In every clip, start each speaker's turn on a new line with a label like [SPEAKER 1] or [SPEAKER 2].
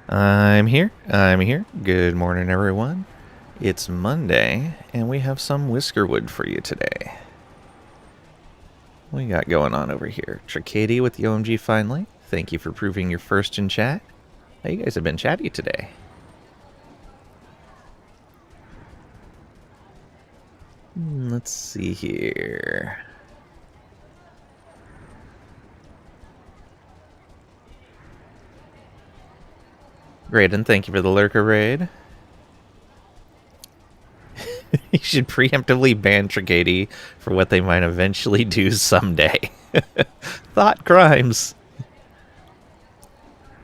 [SPEAKER 1] I'm here. I'm here. Good morning, everyone. It's Monday, and we have some Whiskerwood for you today. What we got going on over here? Tricady with the OMG finally. Thank you for proving your first in chat. How you guys have been chatty today. Let's see here. Great, and thank you for the lurker raid. You should preemptively ban Tricady for what they might eventually do someday. Thought crimes.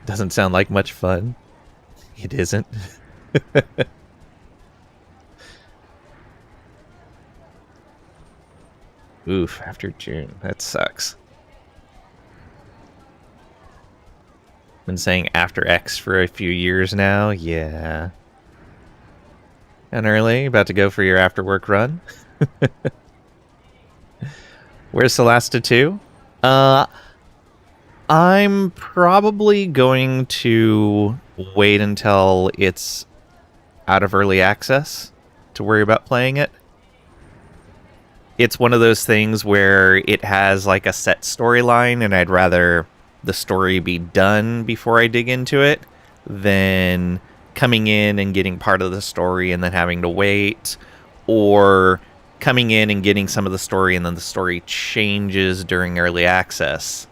[SPEAKER 1] Doesn't sound like much fun. It isn't. Oof, after June. That sucks. Been saying after X for a few years now. Yeah. And early, about to go for your after work run. Where's Celasta 2? I'm probably going to wait until it's out of early access to worry about playing it. It's one of those things where it has like a set storyline, and I'd rather the story be done before I dig into it than coming in and getting part of the story and then having to wait, or coming in and getting some of the story and then the story changes during early access.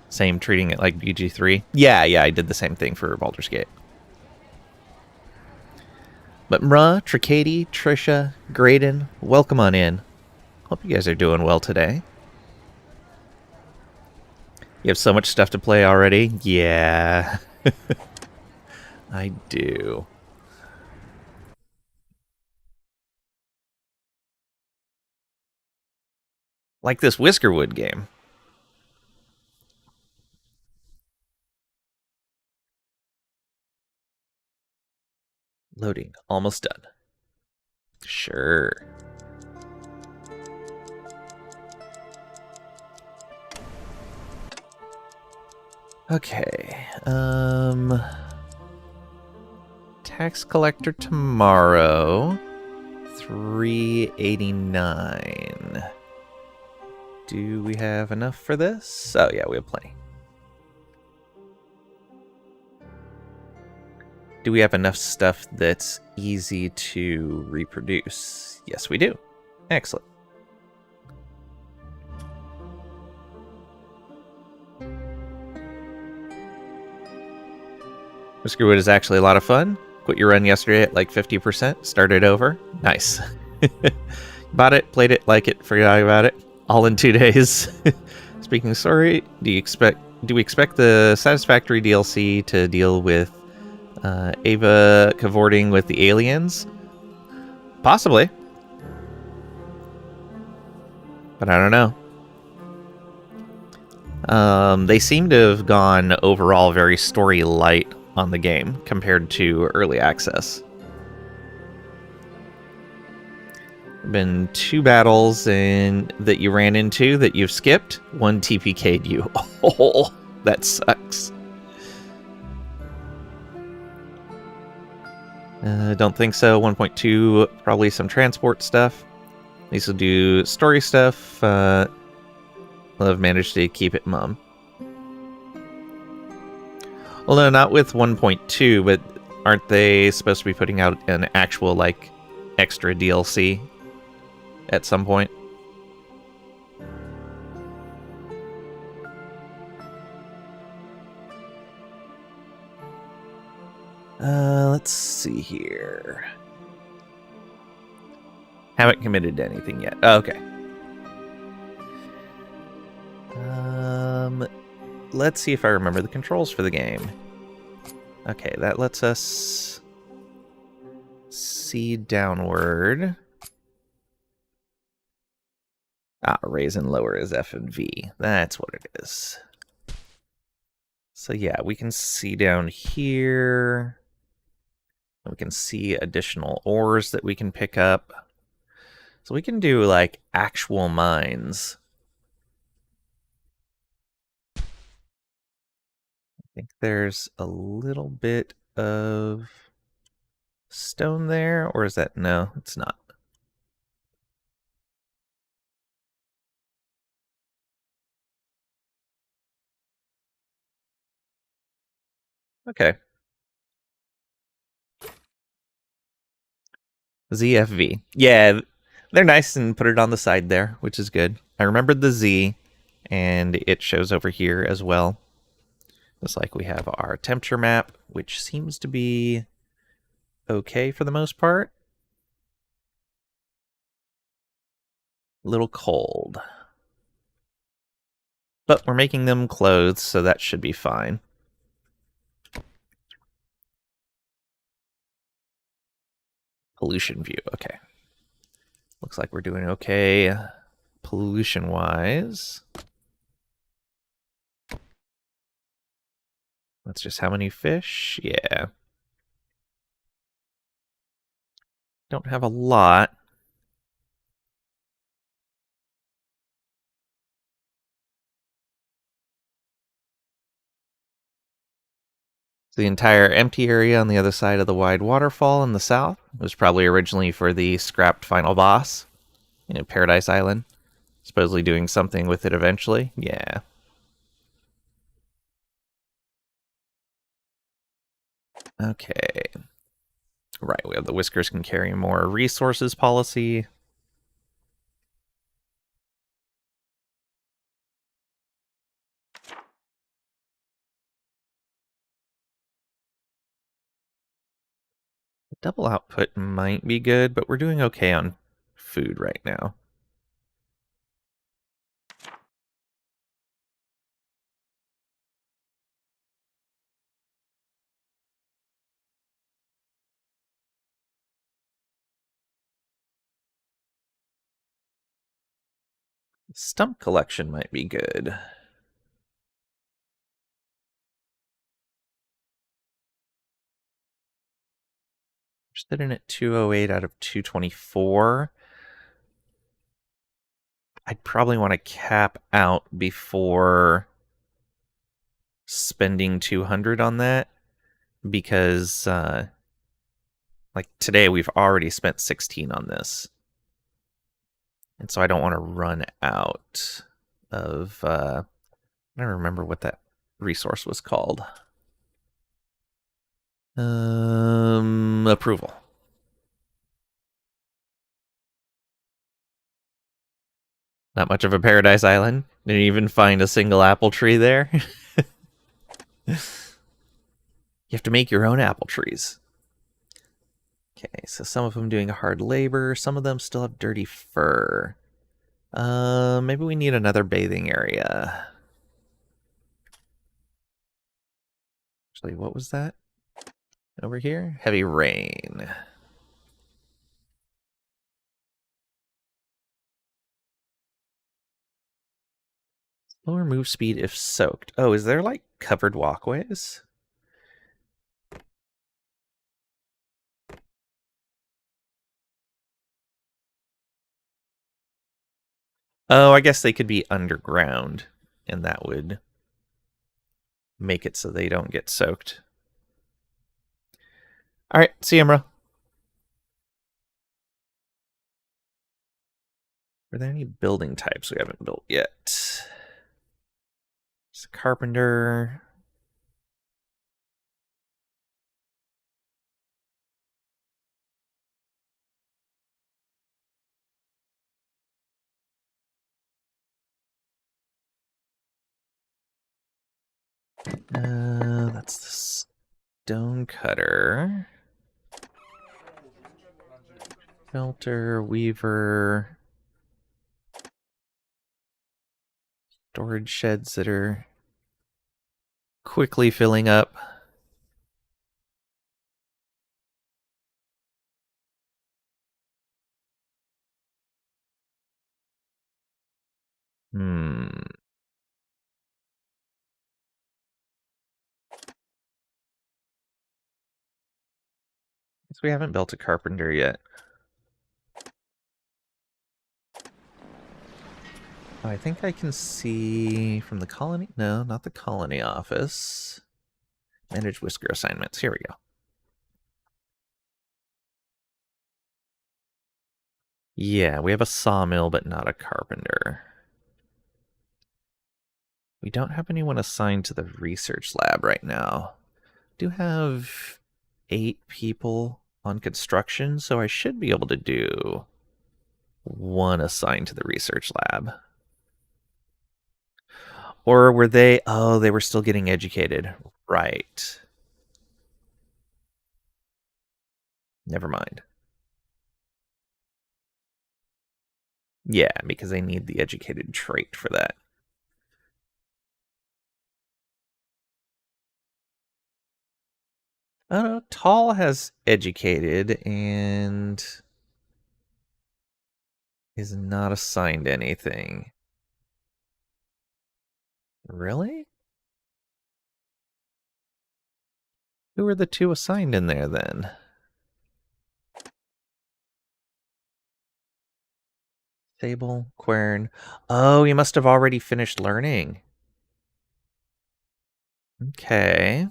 [SPEAKER 1] Same treating it like BG3. Yeah, I did the same thing for Baldur's Gate. But Mra, Tricady, Trisha, Graydon, welcome on in. Hope you guys are doing well today. You have so much stuff to play already? Yeah. I do. Like this Whiskerwood game. Loading. Almost done. Sure. Okay. Tax collector tomorrow. 389. Do we have enough for this? Oh yeah, we have plenty. Do we have enough stuff that's easy to reproduce? Yes, we do. Excellent. Whiskerwood is actually a lot of fun. Quit your run yesterday at like 50%. Started over. Nice. Bought it, played it, like it, forgot about it. All in 2 days. Speaking of story, do we expect the satisfactory DLC to deal with Ava cavorting with the aliens? Possibly. But I don't know. They seem to have gone overall very story light on the game compared to early access. Been 2 battles that you ran into that you've skipped. 1 TPK'd you. Oh, that sucks. Don't think so. 1.2, probably some transport stuff. These will do story stuff. I've managed to keep it mum. Well, no, not with 1.2, but aren't they supposed to be putting out an actual, like, extra DLC at some point? Let's see here. Haven't committed to anything yet. Oh, okay. Let's see if I remember the controls for the game. Okay, that lets us see downward. Raise and lower is F and V. That's what it is. So yeah, we can see down here. We can see additional ores that we can pick up. So we can do, like, actual mines. think there's a little bit of stone there, or is that... No, it's not. Okay. ZFV. Yeah, they're nice and put it on the side there, which is good. I remembered the Z, and it shows over here as well. Looks like we have our temperature map, which seems to be okay for the most part. A little cold. But we're making them clothes, so that should be fine. Pollution view, okay. Looks like we're doing okay pollution-wise. That's just how many fish? Yeah. Don't have a lot. The entire empty area on the other side of the wide waterfall in the south was probably originally for the scrapped final boss, Paradise Island. Supposedly doing something with it eventually. Yeah. Okay. Right, we have the Whiskers can carry more resources policy. Double output might be good, but we're doing okay on food right now. Stump collection might be good. We're sitting at 208 out of 224. I'd probably want to cap out before spending 200 on that, because like today we've already spent 16 on this, and so I don't want to run out of I don't remember what that resource was called. Approval. Not much of a paradise island. Didn't even find a single apple tree there. You have to make your own apple trees. Okay, so some of them doing hard labor. Some of them still have dirty fur. Maybe we need another bathing area. Actually, what was that? Over here? Heavy rain. Lower move speed if soaked. Oh, is there like covered walkways? Oh, I guess they could be underground, and that would make it so they don't get soaked. All right, see you, Emra. Are there any building types we haven't built yet? There's a carpenter. That's the stone cutter. Filter, weaver. Storage sheds that are quickly filling up. Guess we haven't built a carpenter yet. Oh, I think I can see from the colony. No, not the colony office. Manage whisker assignments. Here we go. Yeah, we have a sawmill, but not a carpenter. We don't have anyone assigned to the research lab right now. Do have 8 people on construction, so I should be able to do 1 assigned to the research lab. Or were they... Oh, they were still getting educated. Right. Never mind. Yeah, because they need the educated trait for that. Tall has educated and is not assigned anything. Really? Who are the 2 assigned in there then? Sable, Quern. Oh, you must have already finished learning. Okay.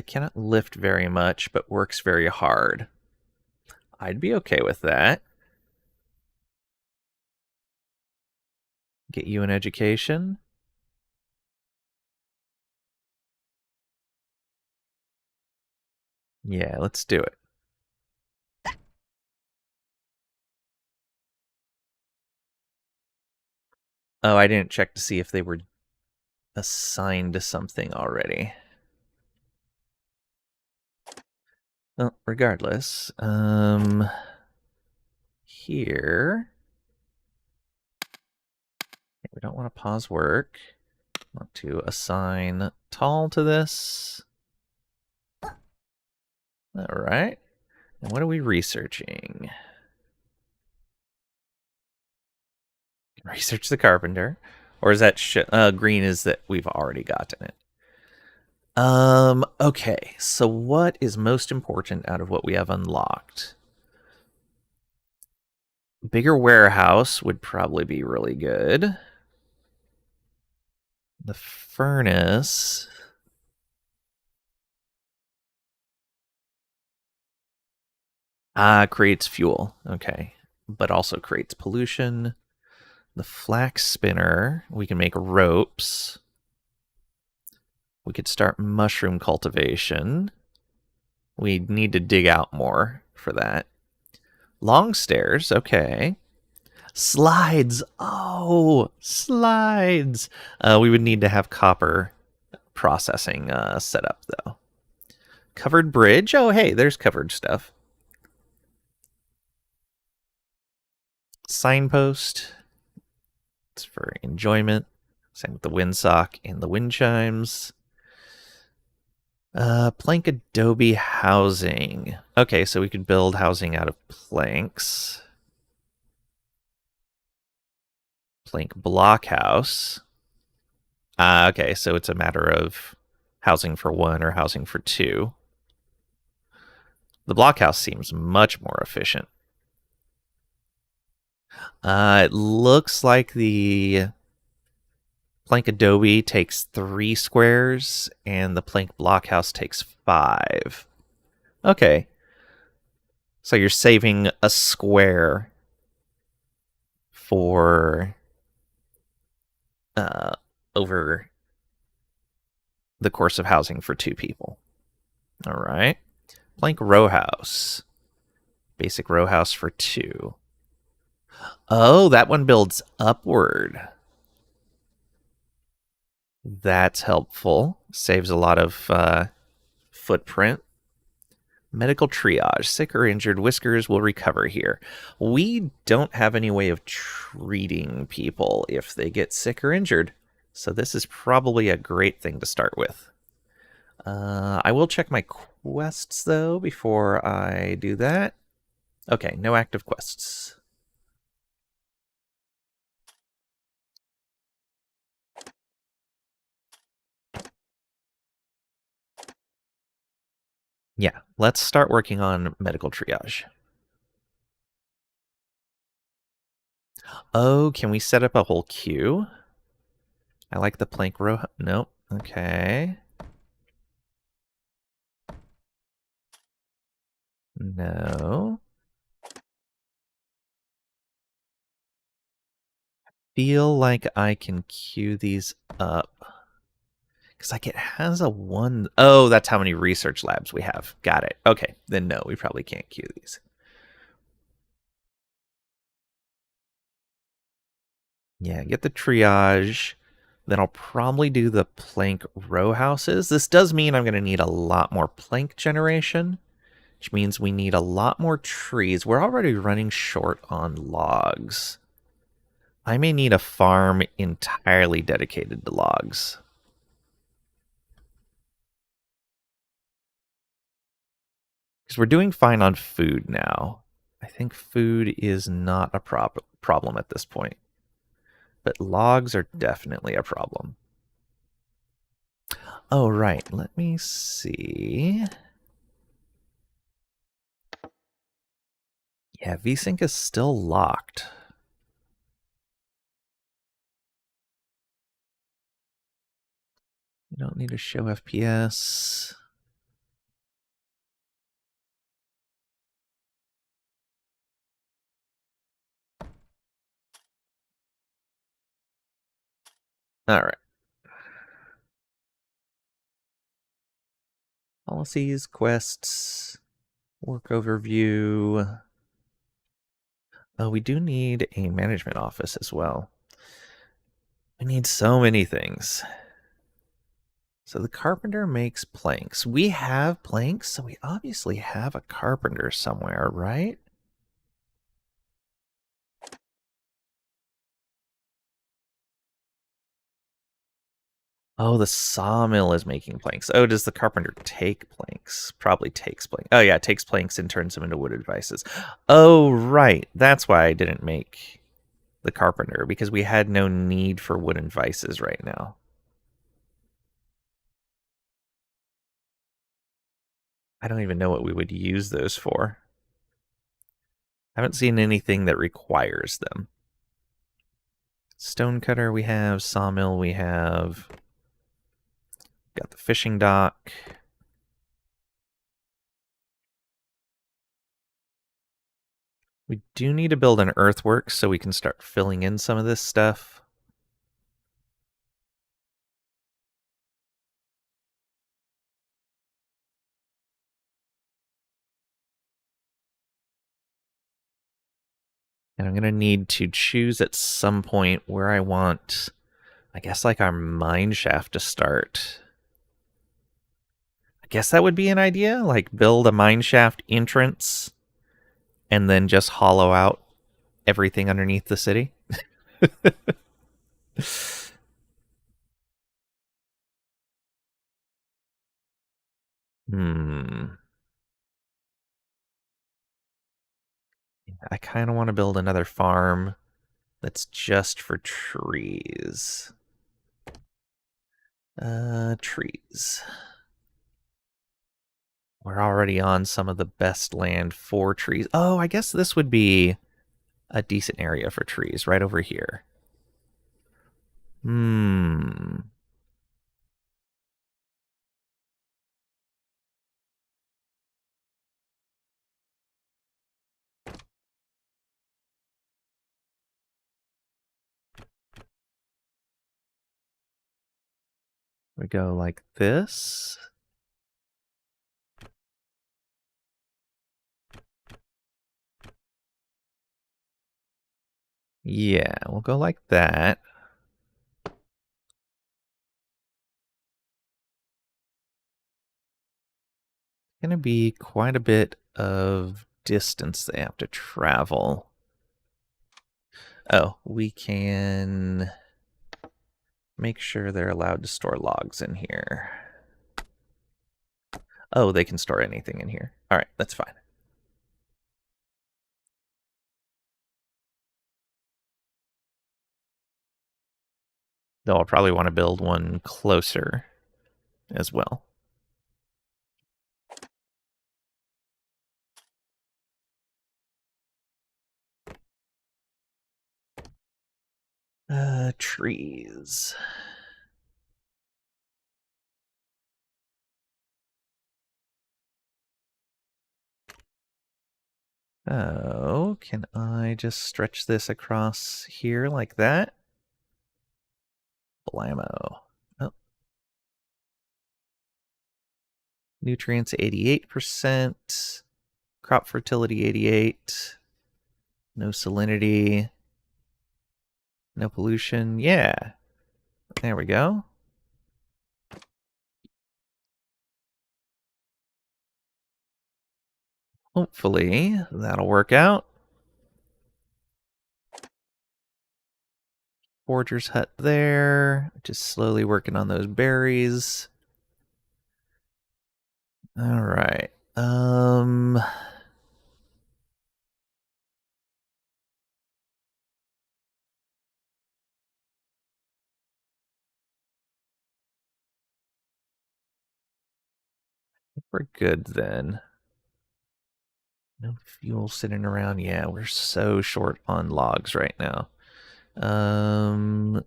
[SPEAKER 1] Cannot lift very much, but works very hard. I'd be okay with that. Get you an education. Yeah, let's do it. Oh, I didn't check to see if they were assigned to something already. Well, regardless, here we don't want to pause work. Want to assign tall to this. All right. And what are we researching? Research the carpenter. Or is that green is that we've already gotten it? Okay. So what is most important out of what we have unlocked? Bigger warehouse would probably be really good. The furnace. Creates fuel. Okay. But also creates pollution. The flax spinner. We can make ropes. We could start mushroom cultivation. We need to dig out more for that. Long stairs, okay. Slides. Oh, slides. We would need to have copper processing set up, though. Covered bridge. Oh, hey, there's covered stuff. Signpost. It's for enjoyment. Same with the windsock and the wind chimes. Plank adobe housing. Okay, so we could build housing out of planks. Plank blockhouse. Okay, so it's a matter of housing for 1 or housing for 2. The blockhouse seems much more efficient. It looks like the plank adobe takes 3 squares and the plank blockhouse takes 5. Okay. So you're saving a square for over the course of housing for 2 people. All right. Plank row house. Basic row house for 2. Oh, that one builds upward. That's helpful. Saves a lot of footprint. Medical triage. Sick or injured whiskers will recover here. We don't have any way of treating people if they get sick or injured, so this is probably a great thing to start with. I will check my quests, though, before I do that. Okay, no active quests. Yeah, let's start working on medical triage. Oh, can we set up a whole queue? I like the plank row. Nope. Okay. No. Feel like I can queue these up. Because like it has a one. Oh, that's how many research labs we have. Got it. Okay. Then no, we probably can't queue these. Yeah, get the triage. Then I'll probably do the plank row houses. This does mean I'm going to need a lot more plank generation, which means we need a lot more trees. We're already running short on logs. I may need a farm entirely dedicated to logs. Because we're doing fine on food now. I think food is not a problem at this point. But logs are definitely a problem. Oh, right. Let me see. Yeah, VSync is still locked. You don't need to show FPS. All right. Policies, quests, work overview. Oh, we do need a management office as well. We need so many things. So the carpenter makes planks. We have planks, so we obviously have a carpenter somewhere, right? Oh, the sawmill is making planks. Oh, does the carpenter take planks? Probably takes planks. Oh, yeah, takes planks and turns them into wooden devices. Oh, right. That's why I didn't make the carpenter, because we had no need for wooden vices right now. I don't even know what we would use those for. I haven't seen anything that requires them. Stonecutter we have, sawmill we have. Got the fishing dock. We do need to build an earthworks so we can start filling in some of this stuff. And I'm going to need to choose at some point where I want, I guess, like our mine shaft to start. I guess that would be an idea, like build a mine shaft entrance and then just hollow out everything underneath the city. Hmm. I kind of want to build another farm that's just for trees. Trees. We're already on some of the best land for trees. Oh, I guess this would be a decent area for trees right over here. Hmm. We go like this. Yeah, we'll go like that. Gonna be quite a bit of distance they have to travel. Oh, we can make sure they're allowed to store logs in here. Oh, they can store anything in here. All right, that's fine. Though I'll probably want to build one closer as well. Trees. Oh, can I just stretch this across here like that? Blammo. Oh. Nutrients 88%. Crop fertility 88. No salinity. No pollution. Yeah. There we go. Hopefully that'll work out. Forger's hut there. Just slowly working on those berries. All right. We're good then. No fuel sitting around. Yeah, we're so short on logs right now.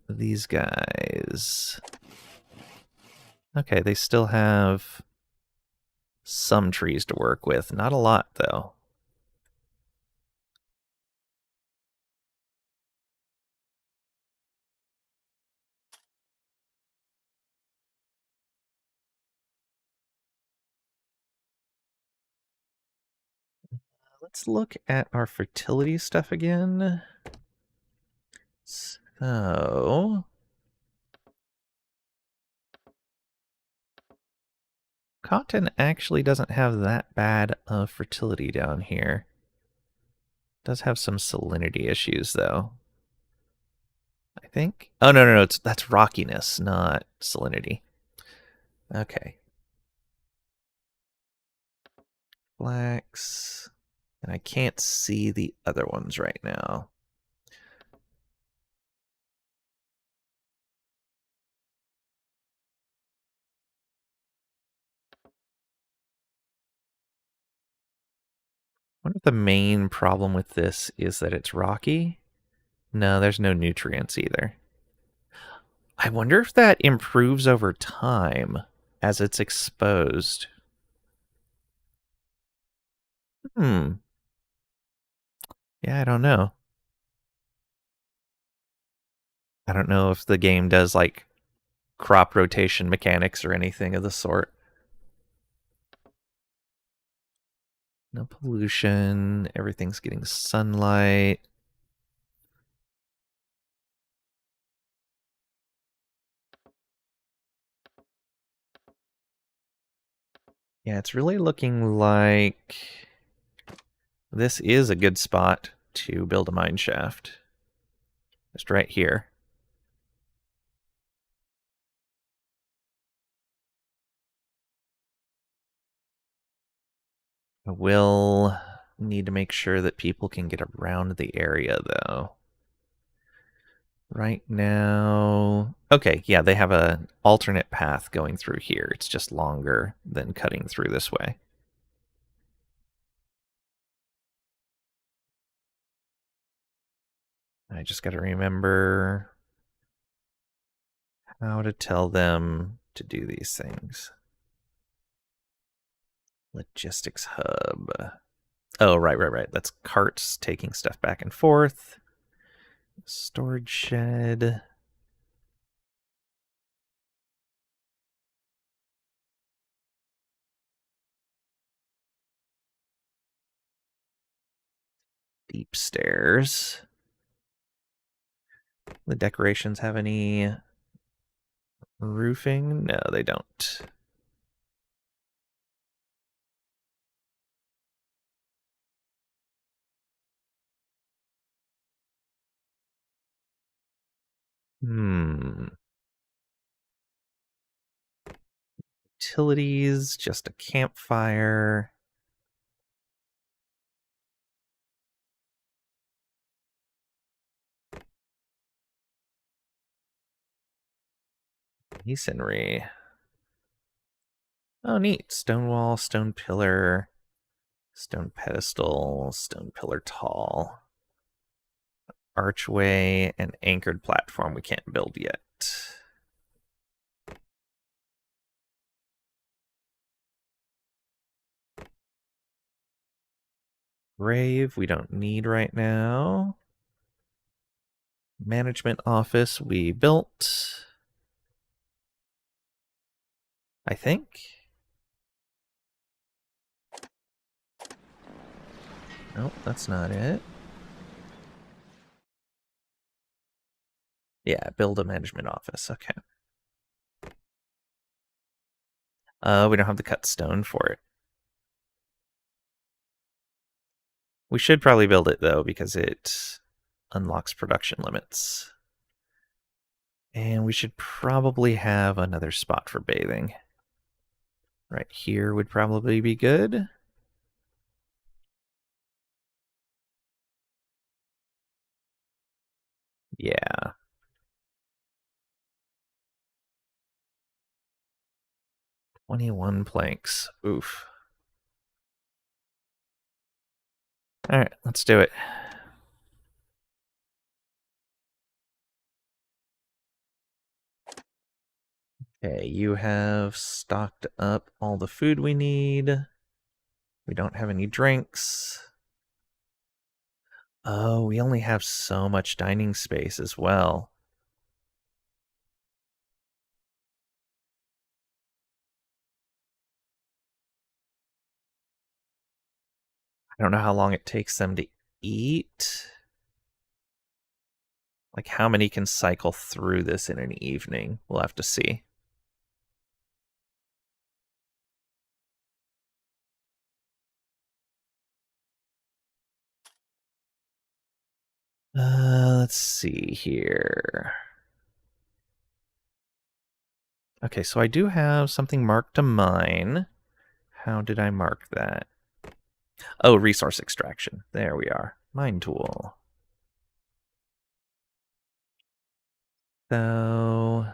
[SPEAKER 1] These guys. Okay, they still have some trees to work with. Not a lot, though. Let's look at our fertility stuff again. So, cotton actually doesn't have that bad of fertility down here. Does have some salinity issues, though. I think. Oh, no, that's rockiness, not salinity. Okay. Flax. And I can't see the other ones right now. I wonder if the main problem with this is that it's rocky. No, there's no nutrients either. I wonder if that improves over time as it's exposed. Hmm. Yeah, I don't know. I don't know if the game does like crop rotation mechanics or anything of the sort. No pollution. Everything's getting sunlight. Yeah, it's really looking like this is a good spot to build a mine shaft. Just right here. I will need to make sure that people can get around the area, though. Right now... Okay, yeah, they have an alternate path going through here. It's just longer than cutting through this way. I just got to remember how to tell them to do these things. Logistics hub. Oh, right. That's carts taking stuff back and forth. Storage shed. Deep stairs. The decorations have any roofing? No, they don't. Utilities, just a campfire. Masonry. Oh, neat. Stone wall, stone pillar, stone pedestal, stone pillar tall. archway and anchored platform we can't build yet. Grave we don't need right now. Management office we built, I think. Nope, that's not it. Yeah, build a management office. Okay. We don't have the cut stone for it. We should probably build it though because it unlocks production limits. And we should probably have another spot for bathing. Right here would probably be good. Yeah. "21 planks. Oof. All right, let's do it. Okay, you have stocked up all the food we need. We don't have any drinks. Oh, we only have so much dining space as well. I don't know how long it takes them to eat. Like, how many can cycle through this in an evening? We'll have to see. Let's see here. Okay, so I do have something marked to mine. How did I mark that? Oh, resource extraction. There we are. Mine tool. So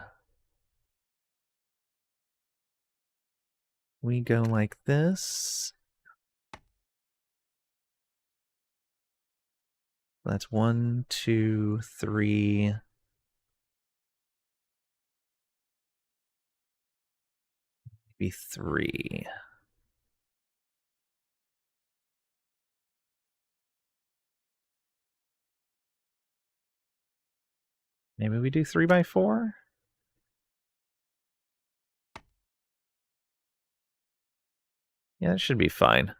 [SPEAKER 1] we go like this. That's 1, 2, 3. Maybe 3. Maybe we do 3 by 4? Yeah, that should be fine.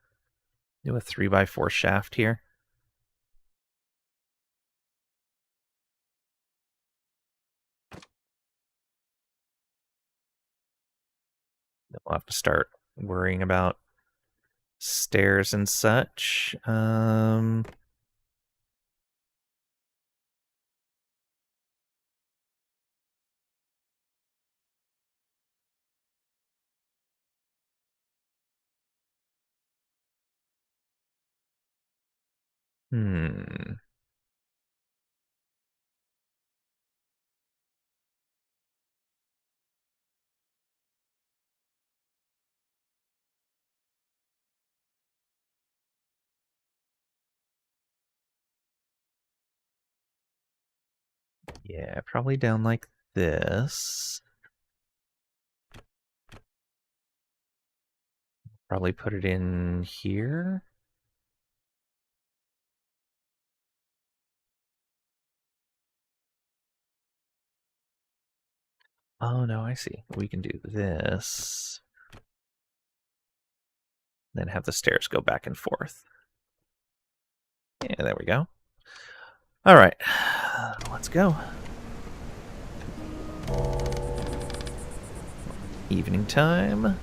[SPEAKER 1] Do a 3 by 4 shaft here. Then we'll have to start worrying about stairs and such. Yeah, probably down like this. Probably put it in here. Oh, no, I see. We can do this. Then have the stairs go back and forth. Yeah, there we go. All right, let's go. Evening time.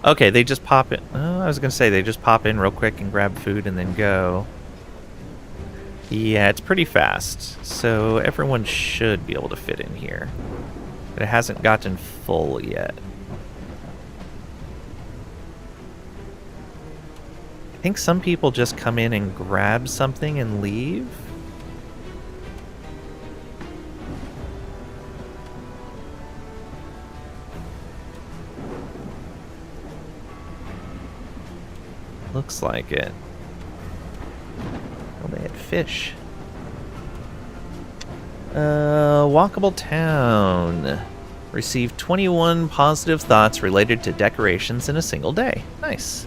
[SPEAKER 1] Okay, they just pop in. Oh, I was going to say they just pop in real quick and grab food and then go. Yeah, it's pretty fast, so everyone should be able to fit in here. But it hasn't gotten full yet. I think some people just come in and grab something and leave. Looks like it. Oh, they had fish. Walkable town. Received 21 positive thoughts related to decorations in a single day. Nice.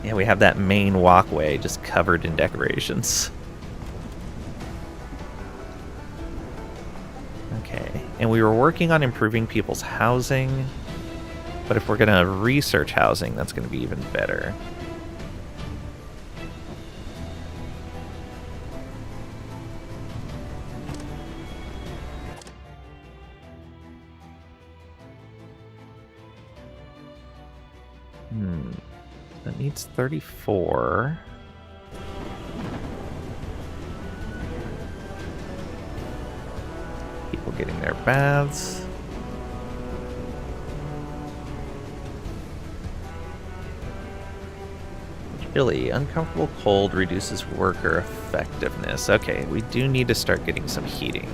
[SPEAKER 1] Yeah, we have that main walkway just covered in decorations. Okay, and we were working on improving people's housing, but if we're going to research housing, that's going to be even better. That needs 34. People getting their baths. Chilly. Uncomfortable cold reduces worker effectiveness. Okay, we do need to start getting some heating.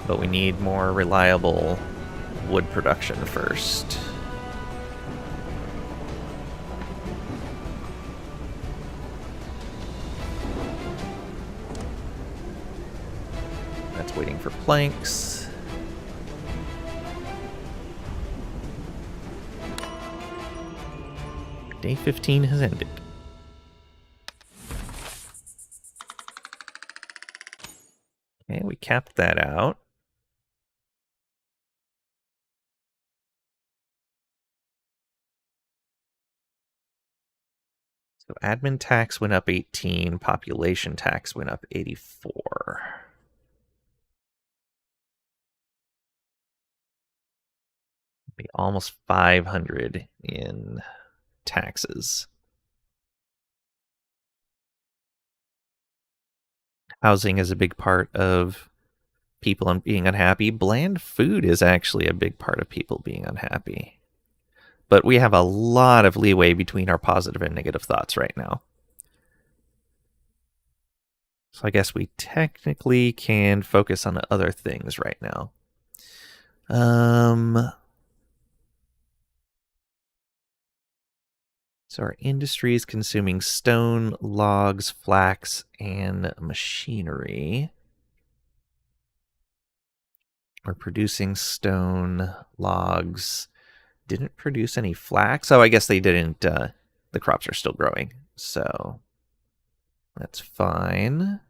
[SPEAKER 1] But we need more reliable wood production first. That's waiting for planks. Day 15 has ended. Okay, we capped that out. So admin tax went up 18, population tax went up 84. Be almost 500 in taxes. Housing is a big part of people being unhappy. Bland food is actually a big part of people being unhappy. But we have a lot of leeway between our positive and negative thoughts right now. So I guess we technically can focus on other things right now. So our industry is consuming stone, logs, flax, and machinery. We're producing stone, logs. Didn't produce any flax. Oh, I guess they didn't. The crops are still growing, so that's fine.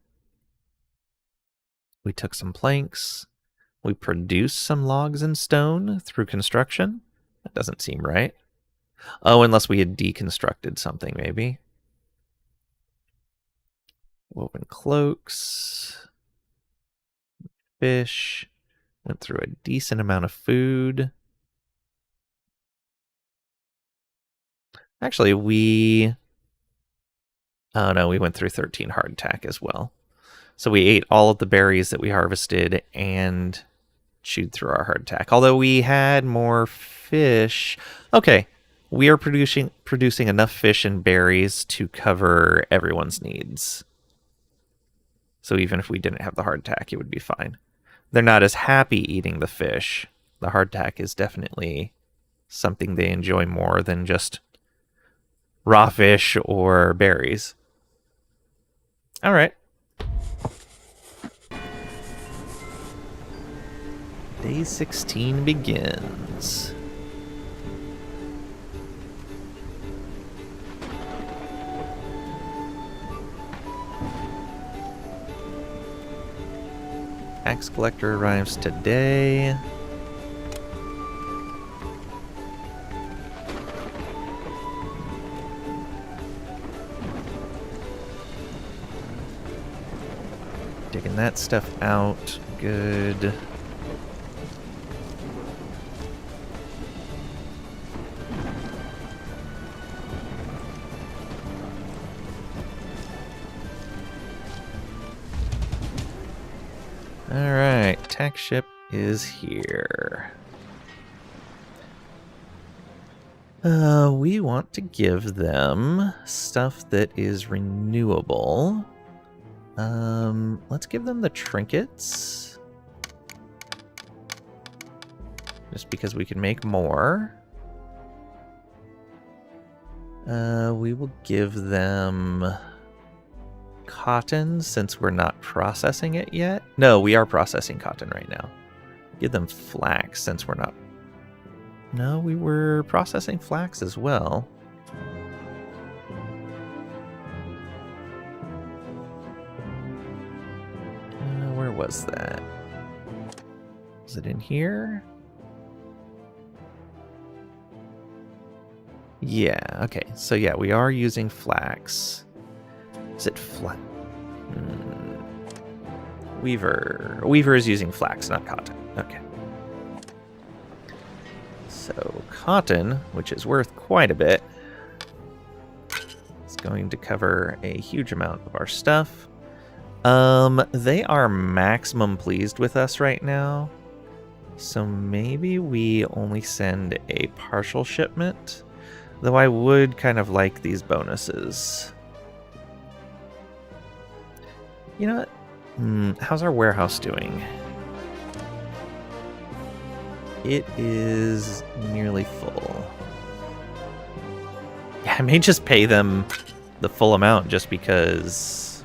[SPEAKER 1] We took some planks. We produced some logs and stone through construction. That doesn't seem right. Oh, unless we had deconstructed something, maybe. Woven cloaks. Fish. Went through a decent amount of food. Actually, oh no, we went through 13 hardtack as well. So we ate all of the berries that we harvested and chewed through our hardtack. Although we had more fish. Okay, we are producing enough fish and berries to cover everyone's needs. So even if we didn't have the hardtack, it would be fine. They're not as happy eating the fish. The hardtack is definitely something they enjoy more than just raw fish or berries. All right. Day 16 begins. Tax collector arrives today. Digging that stuff out. Good. Alright, tax ship is here. We want to give them stuff that is renewable. Let's give them the trinkets. Just because we can make more. We will give them cotton since we're not processing it yet. No, we are processing cotton right now. Give them flax since we're not. No, we were processing flax as well. Where was that? Was it in here? Yeah, okay. So yeah, we are using flax. Is it flax? Weaver. Weaver is using flax, not cotton. Okay. So cotton, which is worth quite a bit, is going to cover a huge amount of our stuff. They are maximum pleased with us right now. So maybe we only send a partial shipment. Though I would kind of like these bonuses. You know what? How's our warehouse doing? It is nearly full. Yeah, I may just pay them the full amount just because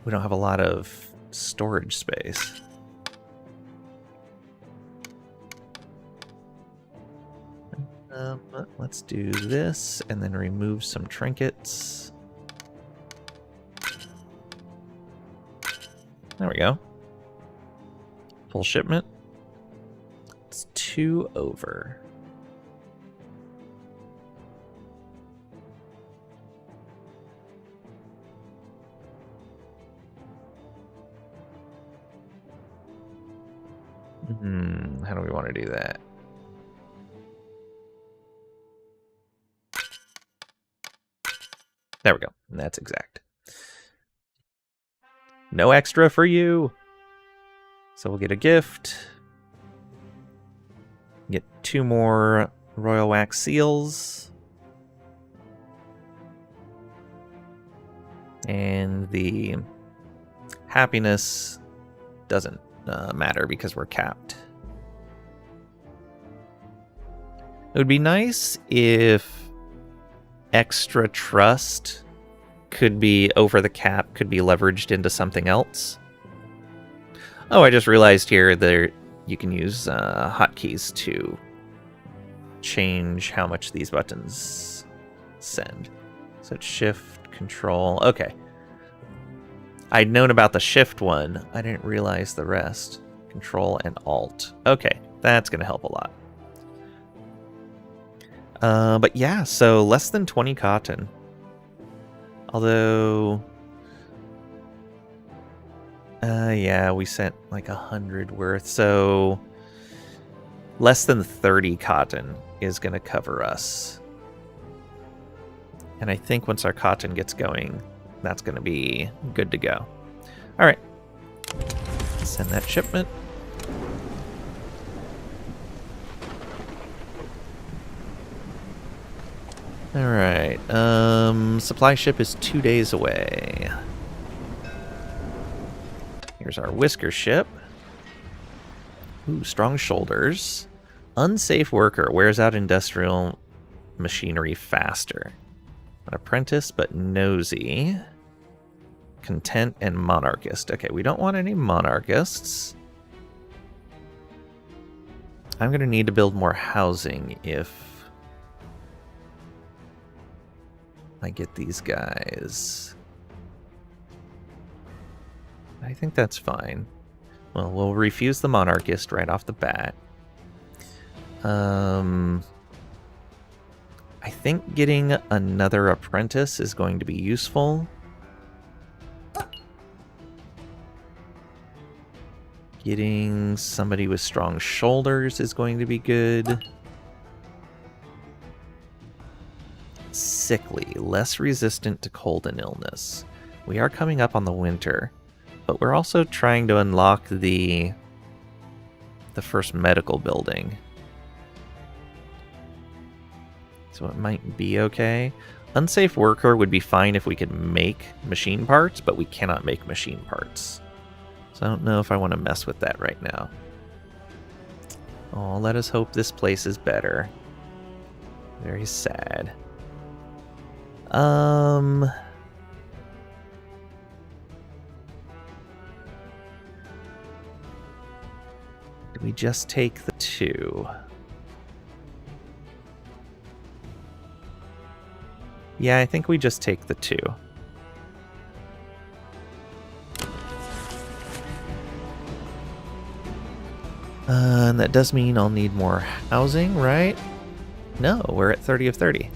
[SPEAKER 1] we don't have a lot of storage space. Let's do this and then remove some trinkets. There we go. Full shipment. It's 2 over. How do we want to do that? There we go. And that's exact. No extra for you. So we'll get a gift. Get 2 more royal wax seals. And the happiness doesn't matter because we're capped. It would be nice if extra trust could be over the cap, could be leveraged into something else. Oh, I just realized here that you can use hotkeys to change how much these buttons send. So it's shift, control. Okay. I'd known about the shift one. I didn't realize the rest. Control and alt. Okay, that's going to help a lot. But yeah, so less than 20 cotton. Although, yeah, we sent like 100 worth, so less than 30 cotton is going to cover us. And I think once our cotton gets going, that's going to be good to go. All right, send that shipment. All right, supply ship is 2 days away. Here's our whisker ship. Ooh, strong shoulders. Unsafe worker, wears out industrial machinery faster. An apprentice, but nosy. Content and monarchist. Okay, we don't want any monarchists. I'm going to need to build more housing if I get these guys. I think that's fine. Well, we'll refuse the monarchist right off the bat. I think getting another apprentice is going to be useful. Getting somebody with strong shoulders is going to be good. Sickly, less resistant to cold and illness. We are coming up on the winter, but we're also trying to unlock the first medical building. So it might be okay. Unsafe worker would be fine if we could make machine parts, but we cannot make machine parts. So I don't know if I want to mess with that right now. Oh, let us hope this place is better. Very sad. Do we just take the 2? Yeah, I think we just take the 2. And that does mean I'll need more housing, right? No, we're at 30 of 30.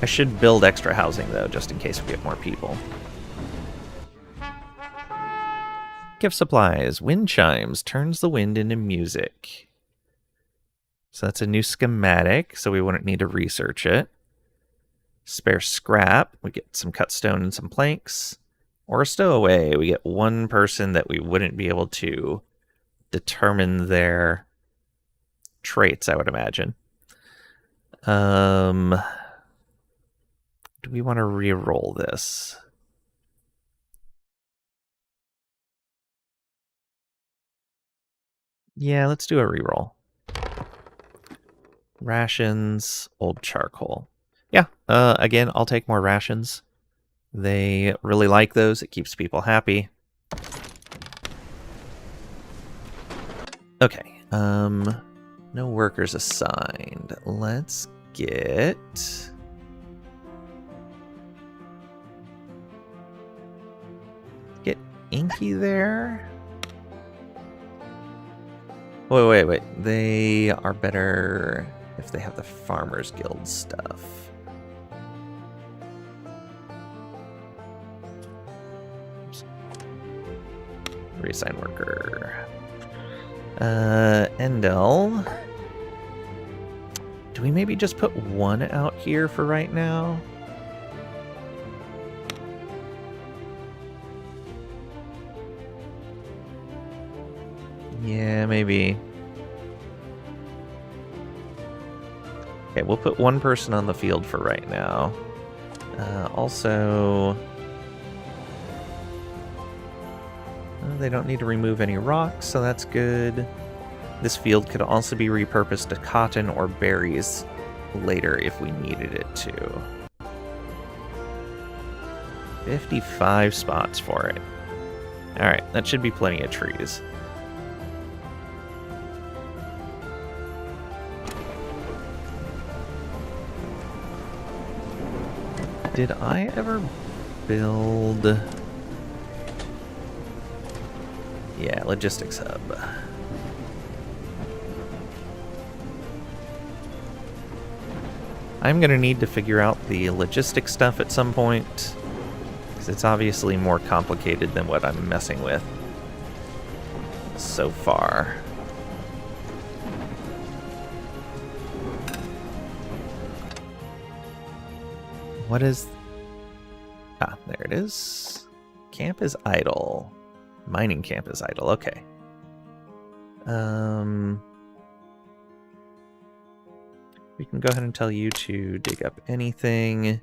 [SPEAKER 1] I should build extra housing, though, just in case we get more people. Gift supplies. Wind chimes. Turns the wind into music. So that's a new schematic, so we wouldn't need to research it. Spare scrap. We get some cut stone and some planks. Or a stowaway. We get one person that we wouldn't be able to determine their traits, I would imagine. Do we want to re-roll this? Yeah, let's do a re-roll. Rations, old charcoal. Yeah, again, I'll take more rations. They really like those. It keeps people happy. Okay, no workers assigned. Let's get... Inky there? Wait. They are better if they have the Farmers Guild stuff. Oops. Reassign worker. Endel. Do we maybe just put one out here for right now? Yeah, maybe. Okay, we'll put one person on the field for right now. Also... they don't need to remove any rocks, so that's good. This field could also be repurposed to cotton or berries later if we needed it to. 55 spots for it. Alright, that should be plenty of trees. Did I ever build... Yeah, logistics hub. I'm going to need to figure out the logistics stuff at some point, because it's obviously more complicated than what I'm messing with so far. What is... Ah, there it is. Camp is idle. Mining camp is idle, okay. We can go ahead and tell you to dig up anything.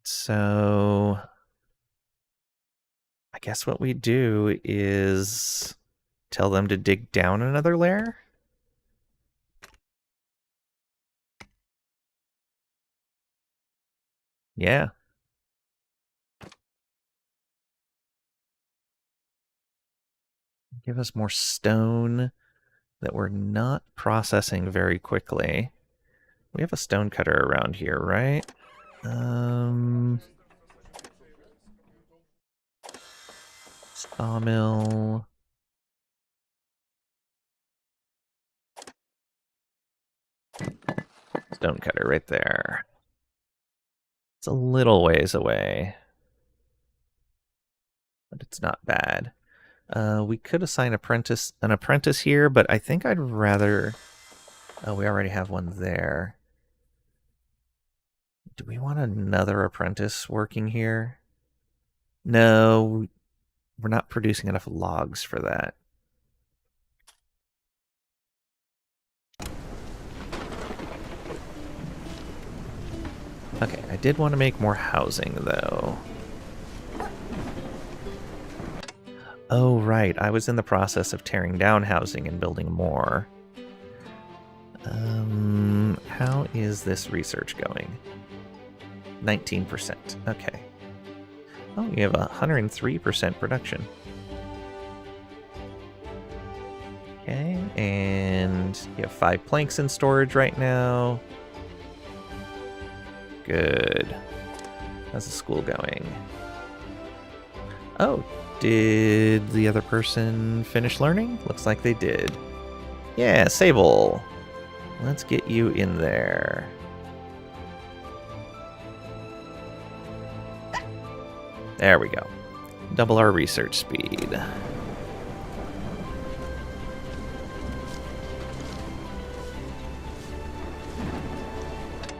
[SPEAKER 1] So... I guess what we do is tell them to dig down another layer? Yeah. Give us more stone that we're not processing very quickly. We have a stone cutter around here, right? Sawmill. Stone cutter right there. It's a little ways away, but it's not bad. We could assign an apprentice here, but I think I'd rather... Oh, we already have one there. Do we want another apprentice working here? No, we're not producing enough logs for that. Okay, I did want to make more housing, though. Oh, right. I was in the process of tearing down housing and building more. How is this research going? 19%. Okay. Oh, you have 103% production. Okay, and you have 5 planks in storage right now. Good. How's the school going? Oh, did the other person finish learning? Looks like they did. Yeah, Sable. Let's get you in there. There we go. Double our research speed.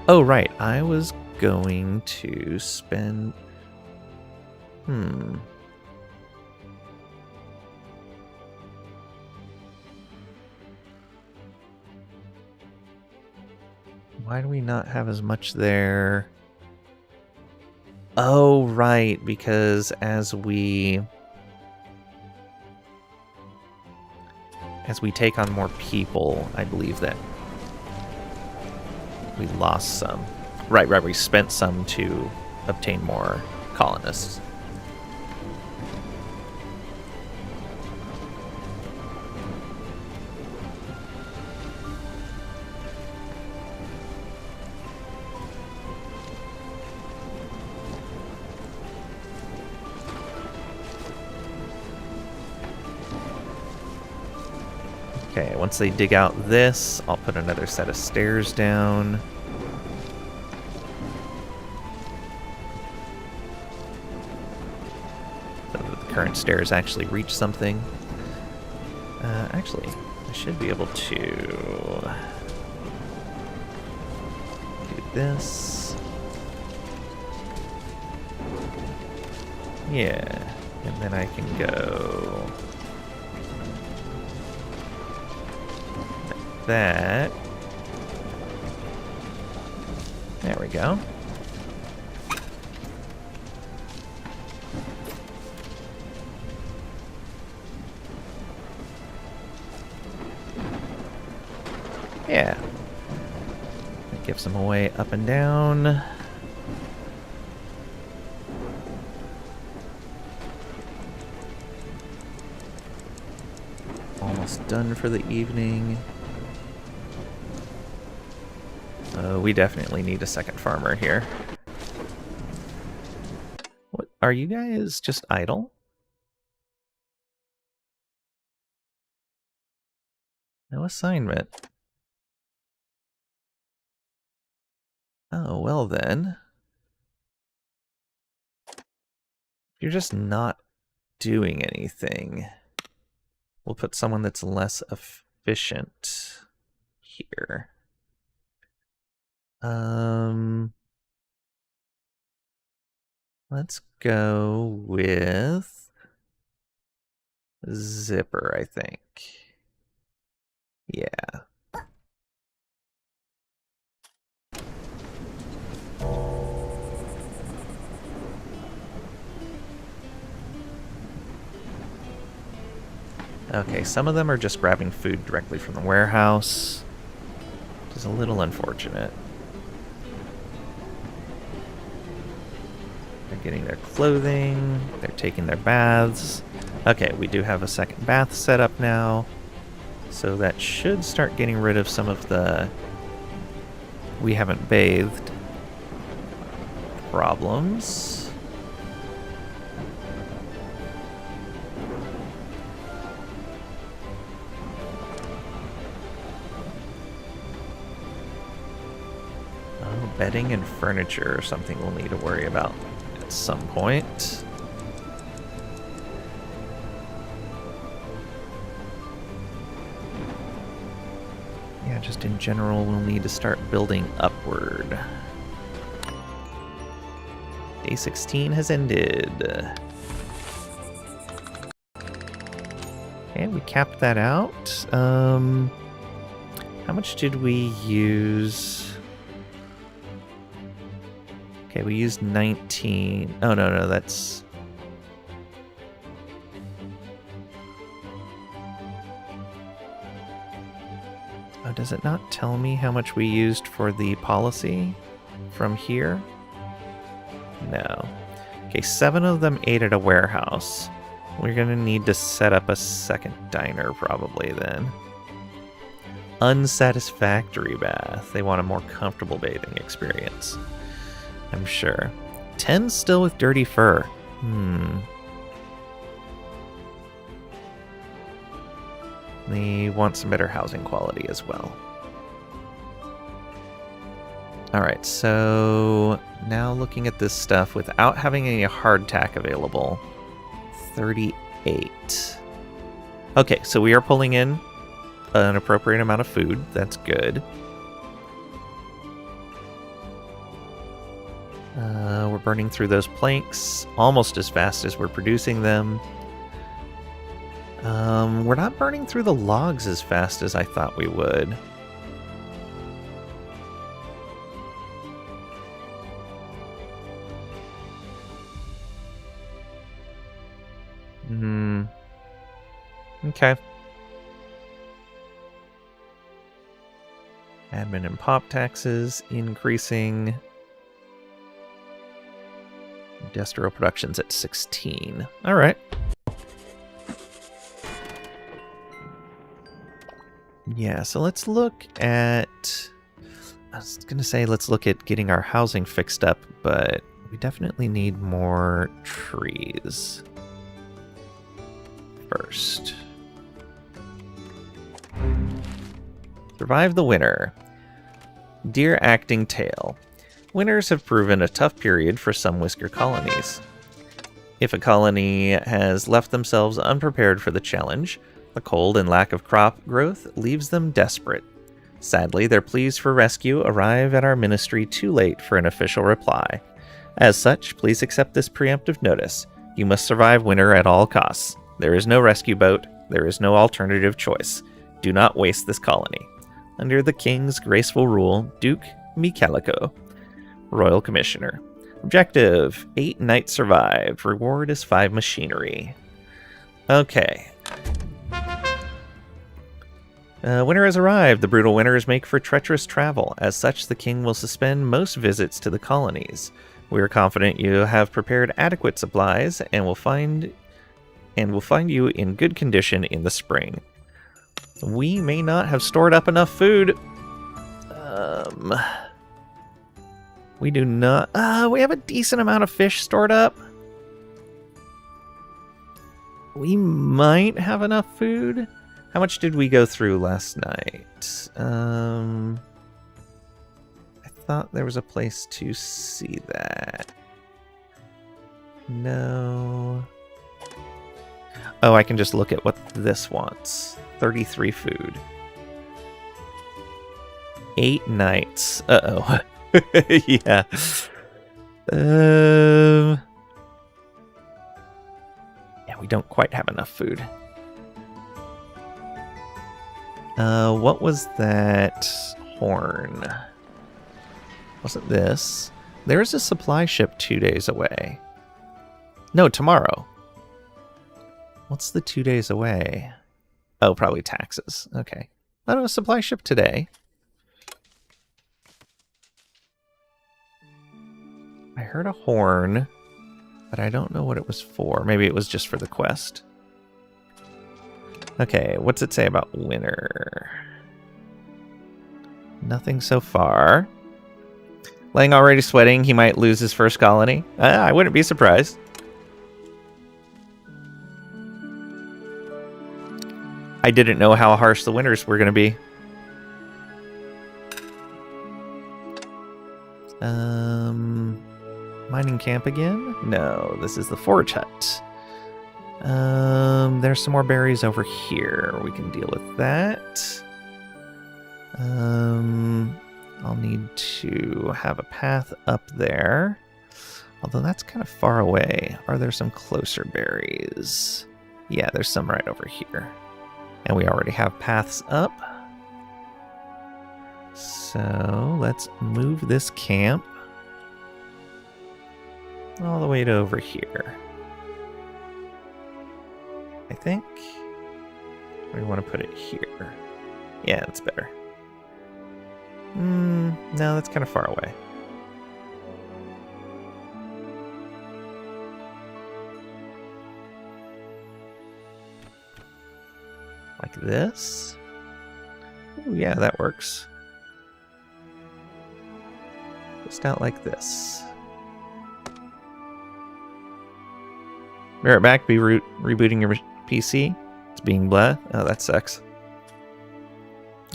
[SPEAKER 1] Oh, right. I was going to spend... Why do we not have as much there? Oh, right, because as we take on more people, I believe that we lost some. Right, we spent some to obtain more colonists. Okay, once they dig out this, I'll put another set of stairs down. So that the current stairs actually reach something. Actually, I should be able to do this. Yeah, and then I can go like that. There we go. Yeah. That gives them a way up and down. Almost done for the evening. We definitely need a second farmer here. What, are you guys just idle? No assignment. Oh, well then. You're just not doing anything. We'll put someone that's less efficient here. Let's go with Zipper, I think. Yeah. Okay, some of them are just grabbing food directly from the warehouse, which is a little unfortunate. They're getting their clothing, they're taking their baths. Okay, we do have a second bath set up now, so that should start getting rid of some of the we haven't bathed problems. Bedding and furniture are something we'll need to worry about at some point. Yeah, just in general, we'll need to start building upward. Day 16 has ended. Okay, we capped that out. How much did we use? Okay, we used 19. Oh, no, that's... Oh, does it not tell me how much we used for the policy from here? No. Okay, 7 of them ate at a warehouse. We're gonna need to set up a second diner probably then. Unsatisfactory bath. They want a more comfortable bathing experience, I'm sure. 10 still with dirty fur. They want some better housing quality as well. Alright, so now looking at this stuff without having any hardtack available. 38. Okay, so we are pulling in an appropriate amount of food. That's good. We're burning through those planks almost as fast as we're producing them. We're not burning through the logs as fast as I thought we would. Okay. Admin and pop taxes increasing. Industrial production's at 16. All right. Yeah, so let's look at... I was going to say let's look at getting our housing fixed up, but we definitely need more trees first. Survive the winter. Dear Acting Tale. Winters have proven a tough period for some whisker colonies. If a colony has left themselves unprepared for the challenge, the cold and lack of crop growth leaves them desperate. Sadly, their pleas for rescue arrive at our ministry too late for an official reply. As such, please accept this preemptive notice. You must survive winter at all costs. There is no rescue boat. There is no alternative choice. Do not waste this colony. Under the King's graceful rule, Duke Mikalico, Royal Commissioner. Objective, 8 nights survived. Reward is 5 machinery. Okay. Winter has arrived. The brutal winters make for treacherous travel. As such, the king will suspend most visits to the colonies. We are confident you have prepared adequate supplies and will find you in good condition in the spring. We may not have stored up enough food. We do not. We have a decent amount of fish stored up. We might have enough food. How much did we go through last night? I thought there was a place to see that. No. Oh, I can just look at what this wants. 33 food. 8 nights. Uh-oh. Yeah. Yeah, we don't quite have enough food. What was that horn? Wasn't this? There's a supply ship 2 days away. No, tomorrow. What's the 2 days away? Oh, probably taxes. Okay. I don't know, a supply ship today. I heard a horn, but I don't know what it was for. Maybe it was just for the quest. Okay, what's it say about winter? Nothing so far. Lang already sweating, he might lose his first colony. I wouldn't be surprised. I didn't know how harsh the winters were going to be. Mining camp again? No, this is the forge hut. There's some more berries over here. We can deal with that. I'll need to have a path up there. Although that's kind of far away. Are there some closer berries? Yeah, there's some right over here. And we already have paths up. So let's move this camp all the way to over here. I think we want to put it here. Yeah, that's better. No, that's kind of far away. Like this? Ooh, yeah, that works. Just out like this. Be right back. Be rebooting your PC. It's being blah. Oh, that sucks.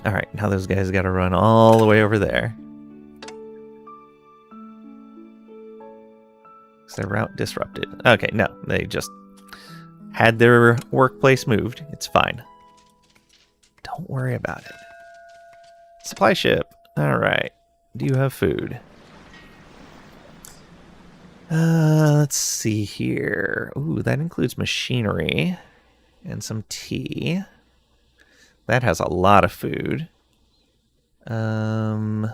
[SPEAKER 1] Alright, now those guys gotta run all the way over there. Is their route disrupted? Okay, no. They just had their workplace moved. It's fine. Don't worry about it. Supply ship. Alright. Do you have food? Let's see here. Ooh, that includes machinery and some tea. That has a lot of food. Yeah,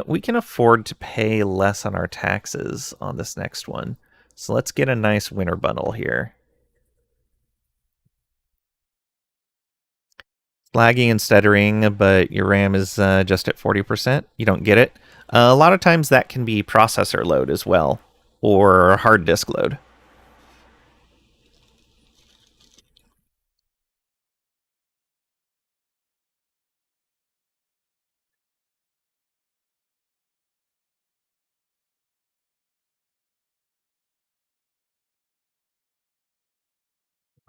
[SPEAKER 1] we can afford to pay less on our taxes on this next one. So let's get a nice winter bundle here. Lagging and stuttering, but your RAM is just at 40%. You don't get it. A lot of times that can be processor load as well, or hard disk load.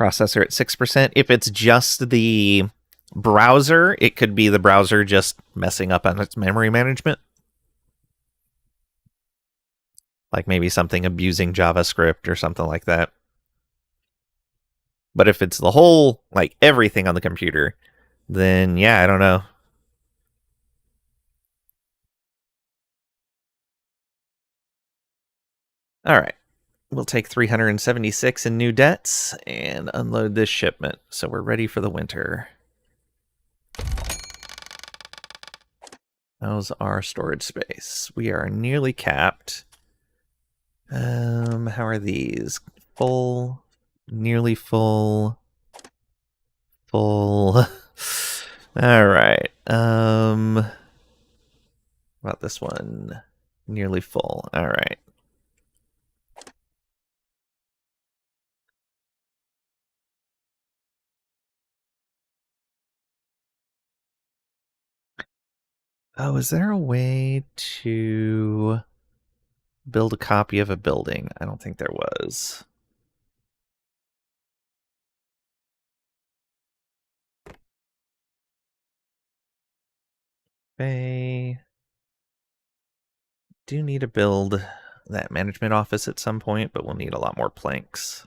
[SPEAKER 1] Processor at 6%. If it's just the browser, it could be the browser just messing up on its memory management. Like maybe something abusing JavaScript or something like that. But if it's the whole, like everything on the computer, then yeah, I don't know. All right. We'll take 376 in new debts and unload this shipment. So we're ready for the winter. How's our storage space? We are nearly capped. How are these? Full, nearly full, full. All right. About this one? Nearly full. All right. Oh, is there a way to build a copy of a building? I don't think there was. Okay. Do need to build that management office at some point, but we'll need a lot more planks.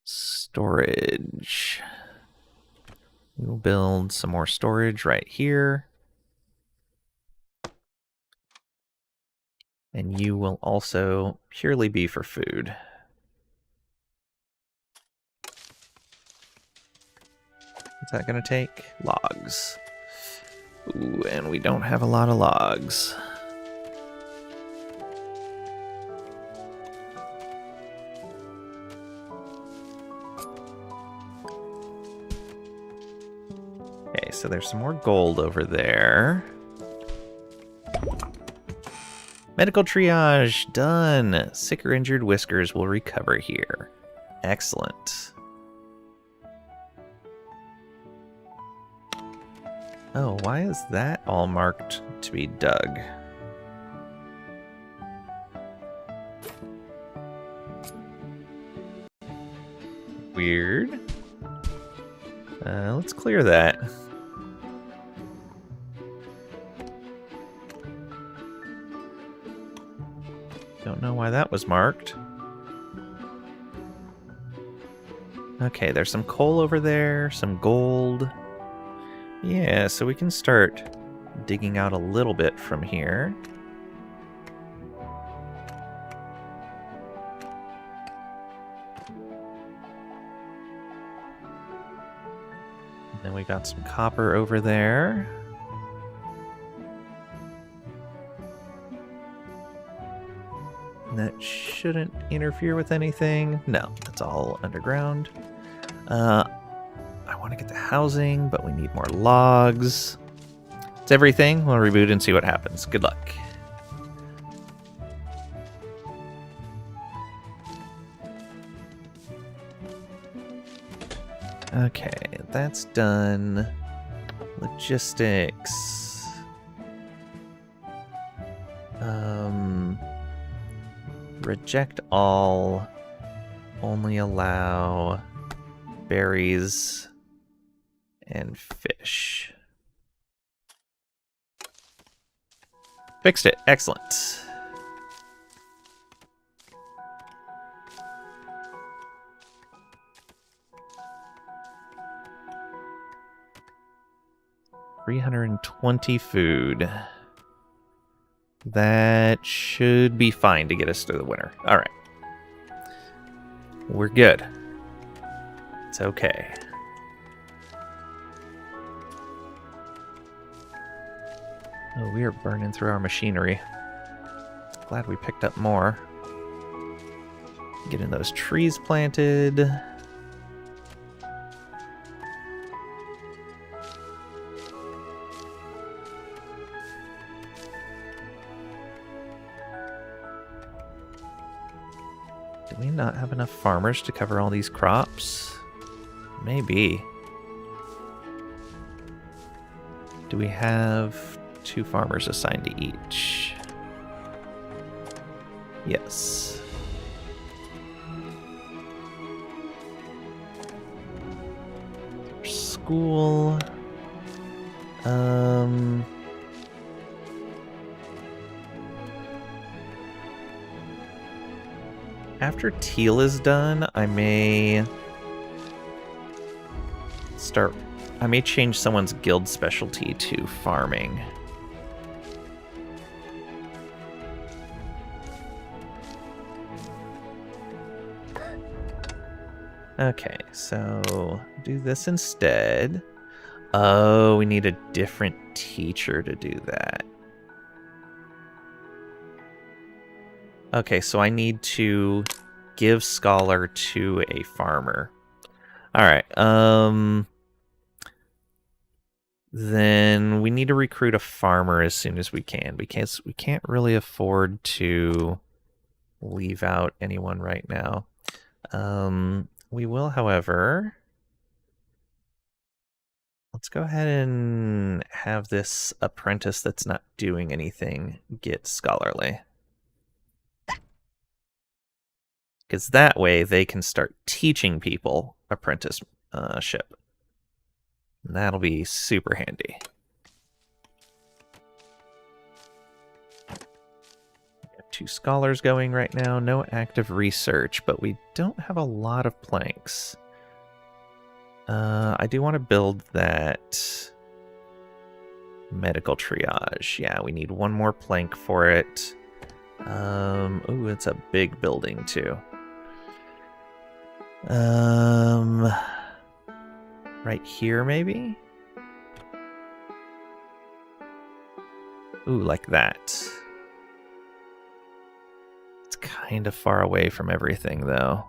[SPEAKER 1] Storage. We'll build some more storage right here. And you will also purely be for food. What's that going to take? Logs. Ooh, and we don't have a lot of logs. Okay, so there's some more gold over there. Medical triage, done. Sick or injured Whiskers will recover here. Excellent. Oh, why is that all marked to be dug? Weird. Let's clear that. Don't know why that was marked. Okay, there's some coal over there, some gold. Yeah, so we can start digging out a little bit from here. And then we got some copper over there. That shouldn't interfere with anything. No, that's all underground. I want to get the housing, but we need more logs. It's everything. We'll reboot and see what happens. Good luck. Okay, that's done. Logistics. Reject all. Only allow berries and fish. Fixed it. Excellent. $320 food. That should be fine to get us through the winter. All right. We're good. It's okay. Oh, we are burning through our machinery. Glad we picked up more. Getting those trees planted. Do we not have enough farmers to cover all these crops? Maybe. Do we have 2 farmers assigned to each? Yes. School. After teal is done, I may change someone's guild specialty to farming. Okay, so do this instead. Oh, we need a different teacher to do that. Okay, so I need to give scholar to a farmer. Alright, then we need to recruit a farmer as soon as we can, because we can't really afford to leave out anyone right now. We will, however, let's go ahead and have this apprentice that's not doing anything get scholarly. Because that way they can start teaching people apprenticeship. And that'll be super handy. We have 2 scholars going right now, no active research, but we don't have a lot of planks. I do want to build that medical triage. Yeah, we need 1 more plank for it. Ooh, it's a big building too. Right here, maybe? Ooh, like that. It's kind of far away from everything, though.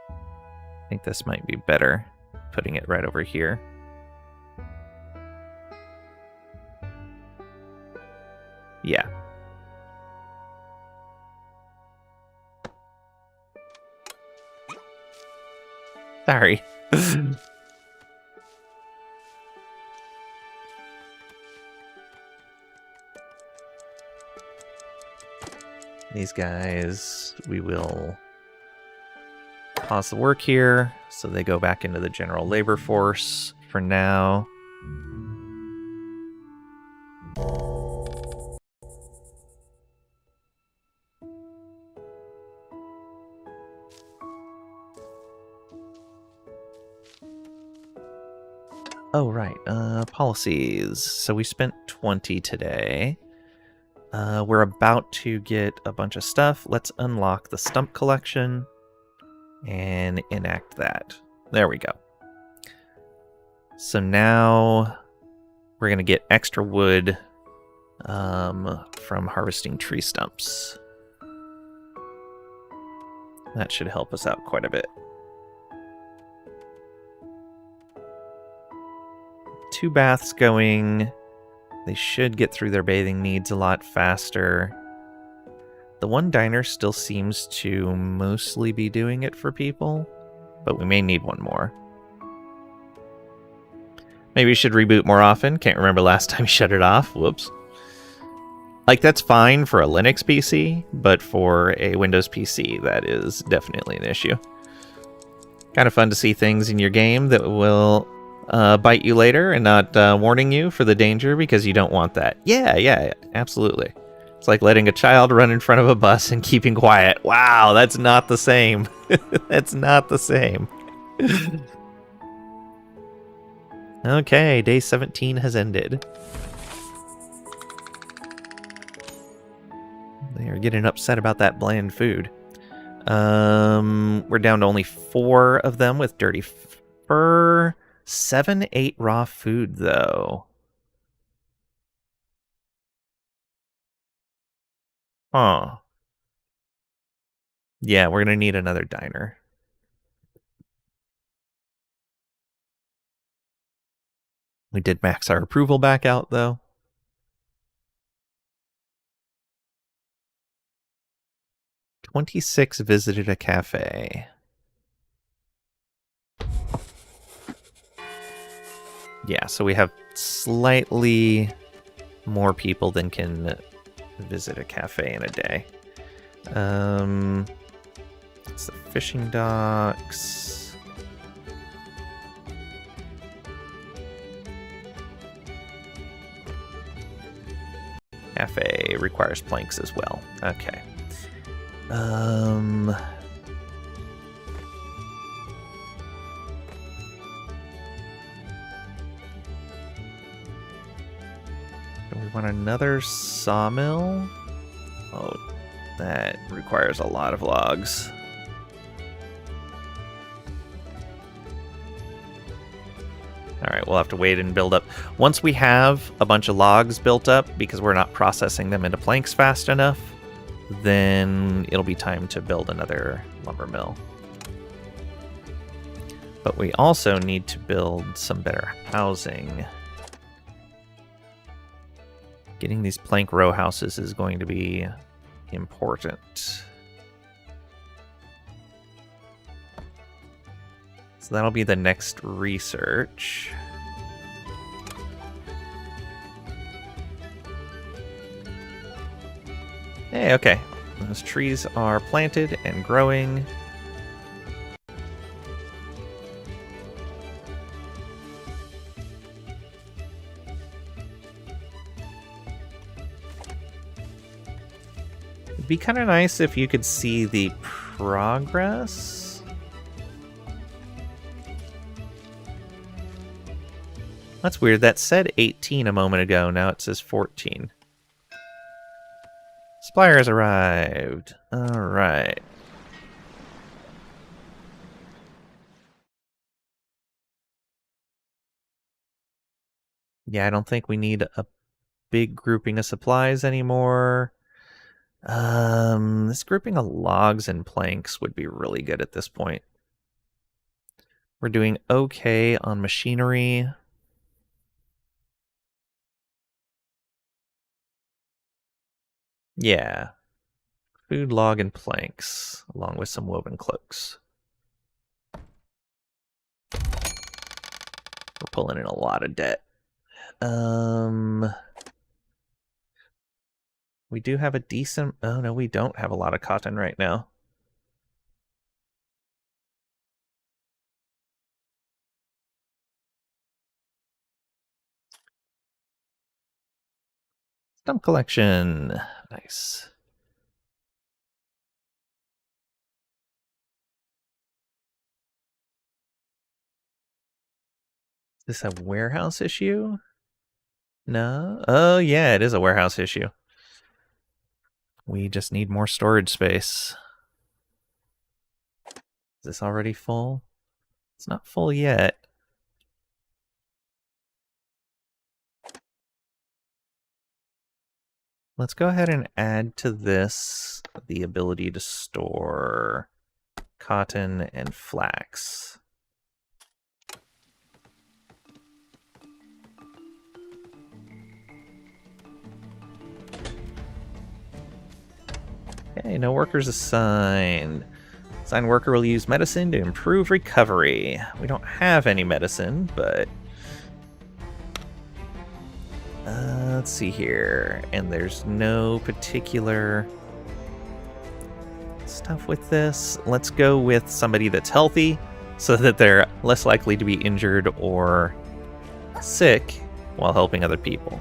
[SPEAKER 1] I think this might be better, putting it right over here. Yeah. Sorry. These guys, we will pause the work here so they go back into the general labor force for now. Oh, right. Policies. So we spent 20 today. We're about to get a bunch of stuff. Let's unlock the stump collection. and enact that. There we go. So now we're going to get extra wood from harvesting tree stumps. That should help us out quite a bit. 2 baths going. They should get through their bathing needs a lot faster. The one diner still seems to mostly be doing it for people, but we may need one more. Maybe we should reboot more often. Can't remember last time we shut it off. Whoops. Like, that's fine for a Linux PC, but for a Windows PC, that is definitely an issue. Kind of fun to see things in your game that will bite you later and not warning you for the danger because you don't want that. Yeah, absolutely. It's like letting a child run in front of a bus and keeping quiet. Wow, that's not the same. That's not the same. Okay, day 17 has ended. They are getting upset about that bland food. We're down to only 4 of them with dirty fur. 7 ate raw food, though. Huh. Yeah, we're gonna need another diner. We did max our approval back out, though. "26 visited a cafe." Yeah, so we have slightly more people than can visit a cafe in a day. It's the fishing docks. Cafe requires planks as well. Okay. Do we want another sawmill? Oh, that requires a lot of logs. Alright, we'll have to wait and build up. Once we have a bunch of logs built up, because we're not processing them into planks fast enough, then it'll be time to build another lumber mill. But we also need to build some better housing. Getting these plank row houses is going to be important. So that'll be the next research. Hey, okay. Those trees are planted and growing. It'd be kind of nice if you could see the progress. That's weird. That said 18 a moment ago. Now it says 14. Supplier has arrived. All right. Yeah, I don't think we need a big grouping of supplies anymore. This grouping of logs and planks would be really good at this point. We're doing okay on machinery. Yeah. Food, log, and planks, along with some woven cloaks. We're pulling in a lot of debt. We do have a decent... Oh, no, we don't have a lot of cotton right now. Stump collection. Nice. Is this a warehouse issue? No? Oh, yeah, it is a warehouse issue. We just need more storage space. Is this already full? It's not full yet. Let's go ahead and add to this the ability to store cotton and flax. Okay, no workers assigned. Assigned worker will use medicine to improve recovery. We don't have any medicine, but... let's see here. And there's no particular stuff with this. Let's go with somebody that's healthy so that they're less likely to be injured or sick while helping other people.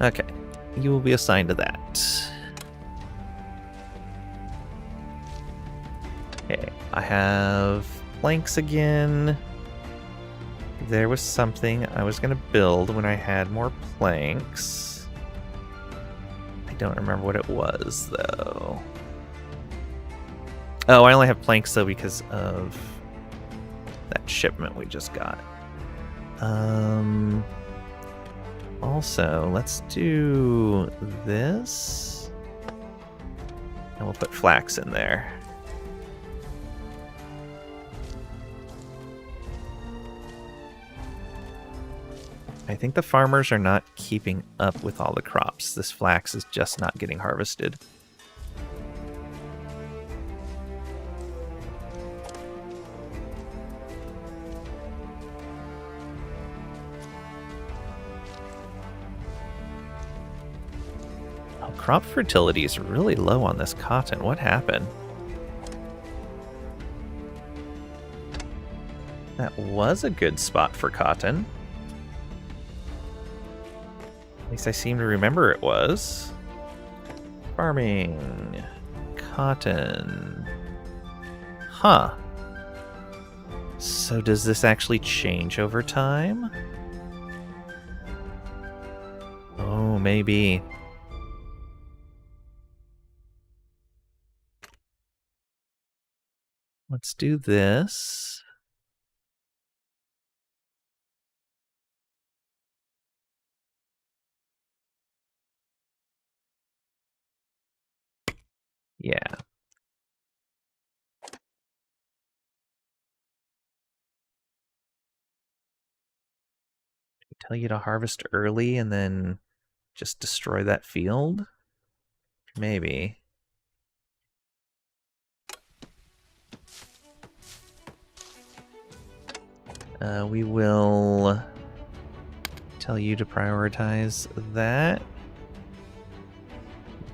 [SPEAKER 1] Okay, you will be assigned to that. Okay, I have planks again. There was something I was going to build when I had more planks. I don't remember what it was, though. Oh, I only have planks, though, because of that shipment we just got. Also, let's do this. And we'll put flax in there. I think the farmers are not keeping up with all the crops. This flax is just not getting harvested. Oh, crop fertility is really low on this cotton. What happened? That was a good spot for cotton. At least I seem to remember it was. Farming. Cotton. Huh. So does this actually change over time? Oh, maybe. Let's do this. Yeah. Tell you to harvest early and then just destroy that field? Maybe. We will tell you to prioritize that.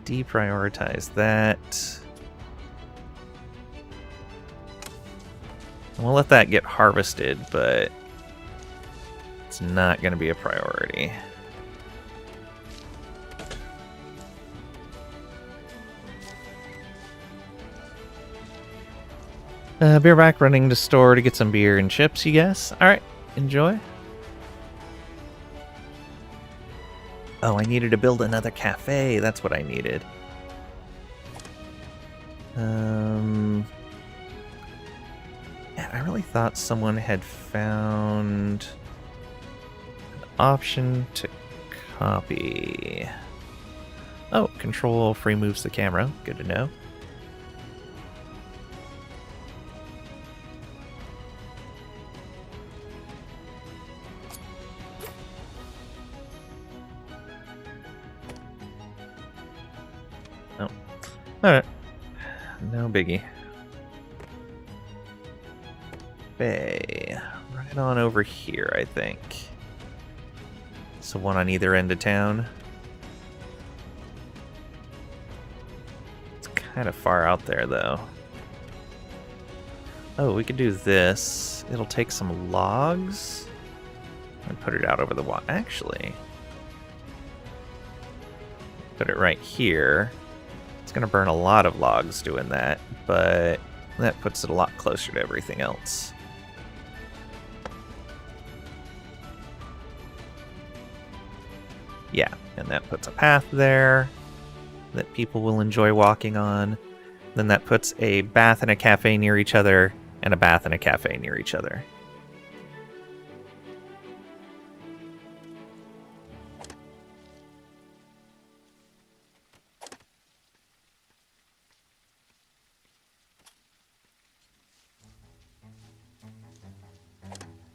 [SPEAKER 1] Deprioritize that. We'll let that get harvested, but it's not going to be a priority. Beer back running to store to get some beer and chips, you guess? Alright, enjoy. Oh, I needed to build another cafe. That's what I needed. Yeah, I really thought someone had found an option to copy. Oh, Control free moves the camera. Good to know. Oh. Alright. No biggie. Bay. Right on over here, I think. So one on either end of town. It's kind of far out there, though. Oh, we could do this. It'll take some logs and put it out over the water. Actually, put it right here. It's going to burn a lot of logs doing that, but that puts it a lot closer to everything else. Yeah, and that puts a path there that people will enjoy walking on. Then that puts a bath and a cafe near each other, and a bath and a cafe near each other.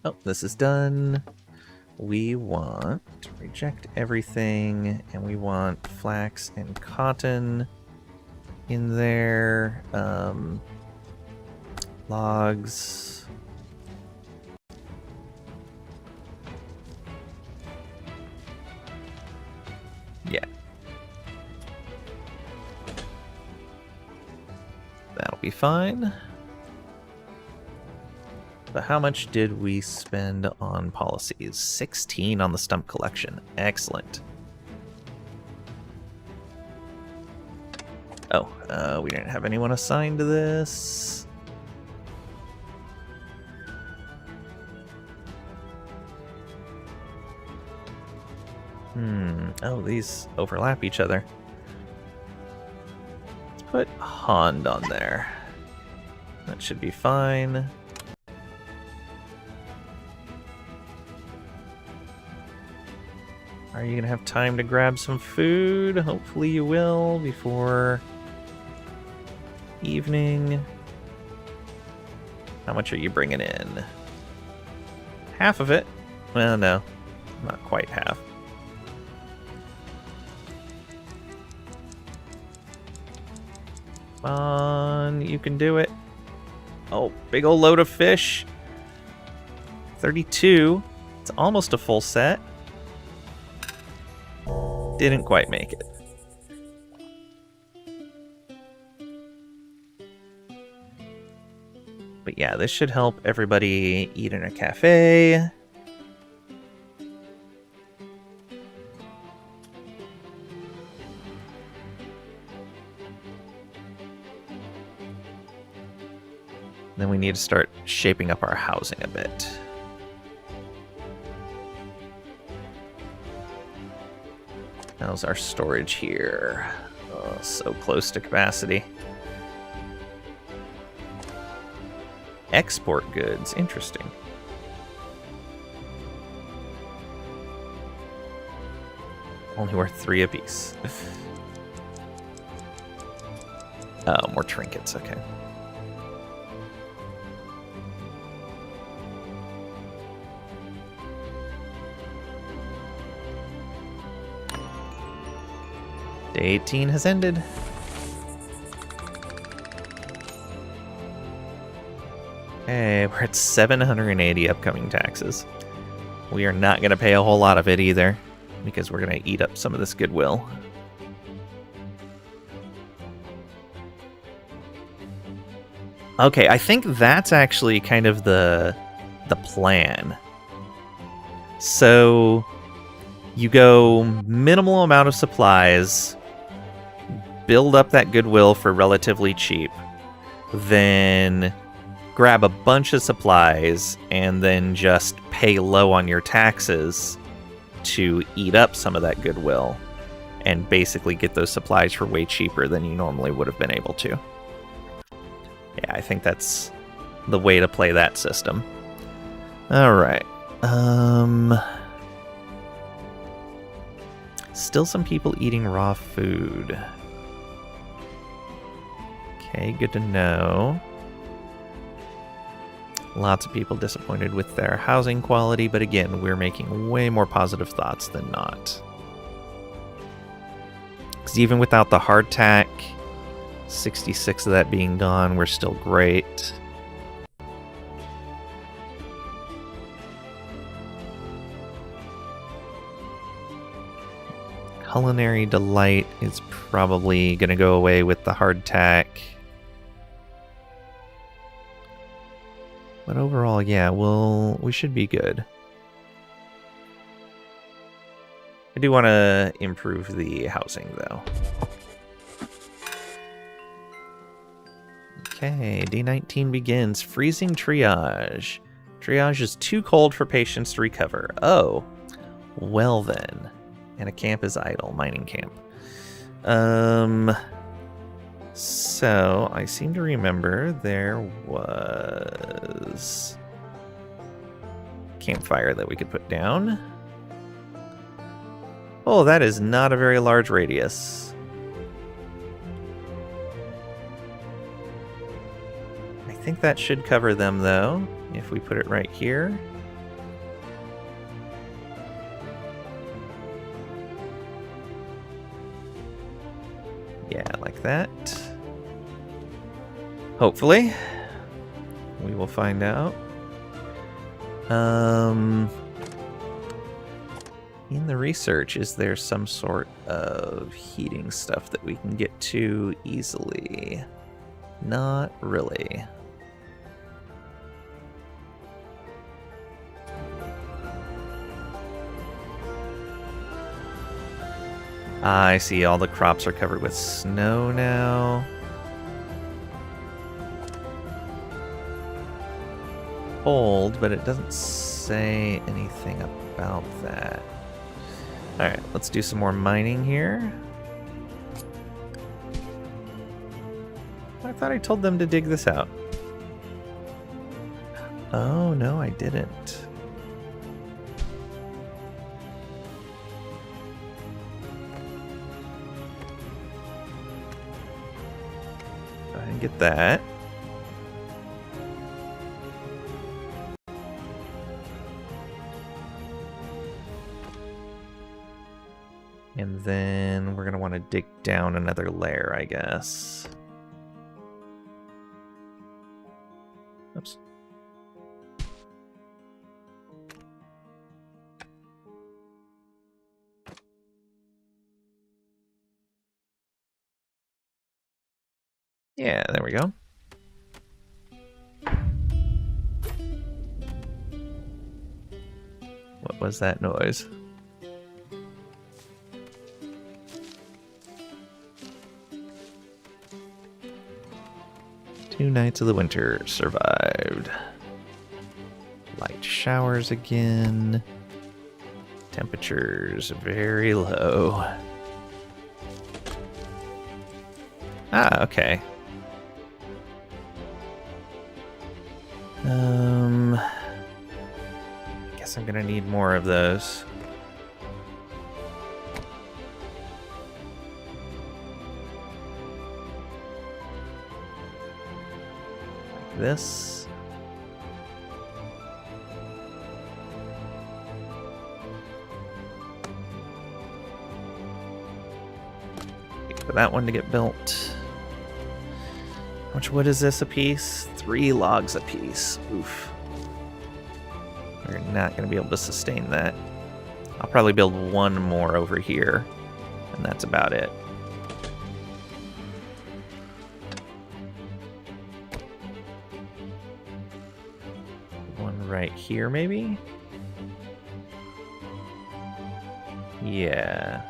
[SPEAKER 1] Oh, this is done. We want to reject everything, and we want flax and cotton in there. Logs. Yeah. That'll be fine. But how much did we spend on policies? 16 on the stump collection. Excellent. Oh, we didn't have anyone assigned to this. Oh, these overlap each other. Let's put Hond on there. That should be fine. Are you going to have time to grab some food? Hopefully you will before evening. How much are you bringing in? Half of it? Well, no. Not quite half. Come on, you can do it. Oh, big old load of fish. 32. It's almost a full set. Didn't quite make it. But yeah, this should help everybody eat in a cafe. Then we need to start shaping up our housing a bit. How's our storage here? Oh, so close to capacity. Export goods, interesting. Only worth 3 apiece. Oh, more trinkets, okay. Day 18 has ended. Hey, we're at 780 upcoming taxes. We are not going to pay a whole lot of it either, because we're going to eat up some of this goodwill. Okay, I think that's actually kind of the plan. So you go minimal amount of supplies, build up that goodwill for relatively cheap, then grab a bunch of supplies, and then just pay low on your taxes to eat up some of that goodwill, and basically get those supplies for way cheaper than you normally would have been able to. Yeah, I think that's the way to play that system. Alright. Still some people eating raw food. Okay, good to know. Lots of people disappointed with their housing quality, but again, we're making way more positive thoughts than not. Because even without the hardtack, 66 of that being gone, we're still great. Culinary Delight is probably going to go away with the hardtack. But overall, yeah, we should be good. I do want to improve the housing, though. Okay, day 19 begins. Freezing triage. Triage is too cold for patients to recover. Oh, well then. And a camp is idle. Mining camp. So, I seem to remember there was a campfire that we could put down. Oh, that is not a very large radius. I think that should cover them, though, if we put it right here. Yeah, like that. Hopefully. We will find out. In the research, is there some sort of heating stuff that we can get to easily? Not really. I see all the crops are covered with snow now. Cold, but it doesn't say anything about that. Alright, let's do some more mining here. I thought I told them to dig this out. Oh, no, I didn't. Go ahead and get that. And then we're going to want to dig down another layer, I guess. Oops. Yeah, there we go. What was that noise? Two nights of the winter survived. Light showers again. Temperatures very low. Ah, okay. Guess I'm gonna need more of those. Like this. Wait for that one to get built. How much wood is this a piece? 3 logs a piece. Oof. We're not going to be able to sustain that. I'll probably build one more over here, and that's about it. One right here, maybe? Yeah.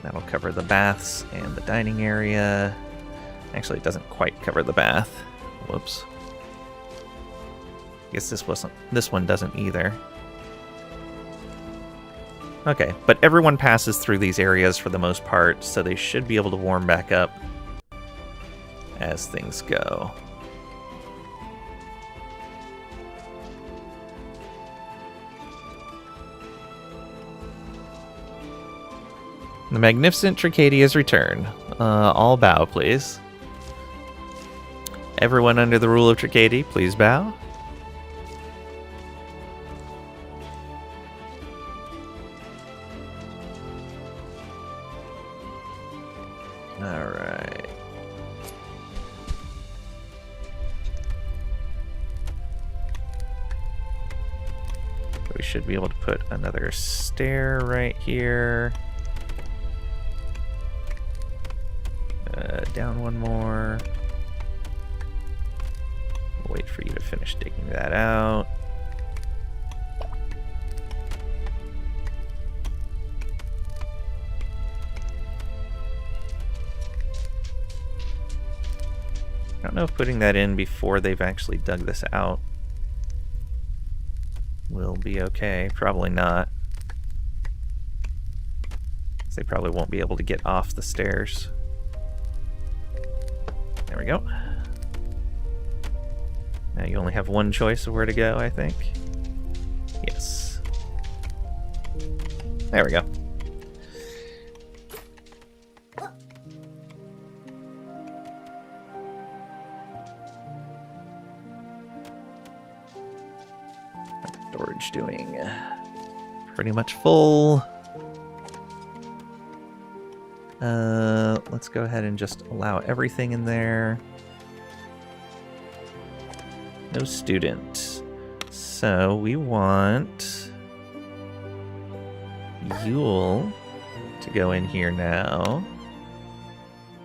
[SPEAKER 1] That'll cover the baths and the dining area. Actually, it doesn't quite cover the bath. Whoops. Guess this one doesn't either. Okay, but everyone passes through these areas for the most part, so they should be able to warm back up as things go. The magnificent Tricadia's return. All bow, please. Everyone under the rule of Tricadia, please bow. Alright. We should be able to put another stair right here. Down one more. We'll wait for you to finish digging that out. don't know if putting that in before they've actually dug this out will be okay. Probably not. They probably won't be able to get off the stairs. There we go. Now you only have one choice of where to go, I think. Yes. There we go. Storage doing pretty much full. Let's go ahead and just allow everything in there. No student. So we want Yule to go in here now.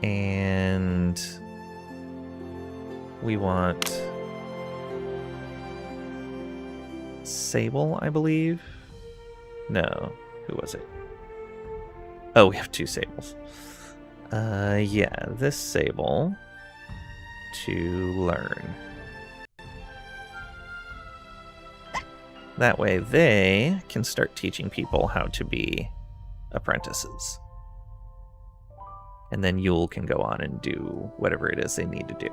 [SPEAKER 1] And we want Sable, I believe. No, who was it? Oh, we have two Sables. Yeah, this Sable to learn. That way they can start teaching people how to be apprentices. And then Yule can go on and do whatever it is they need to do.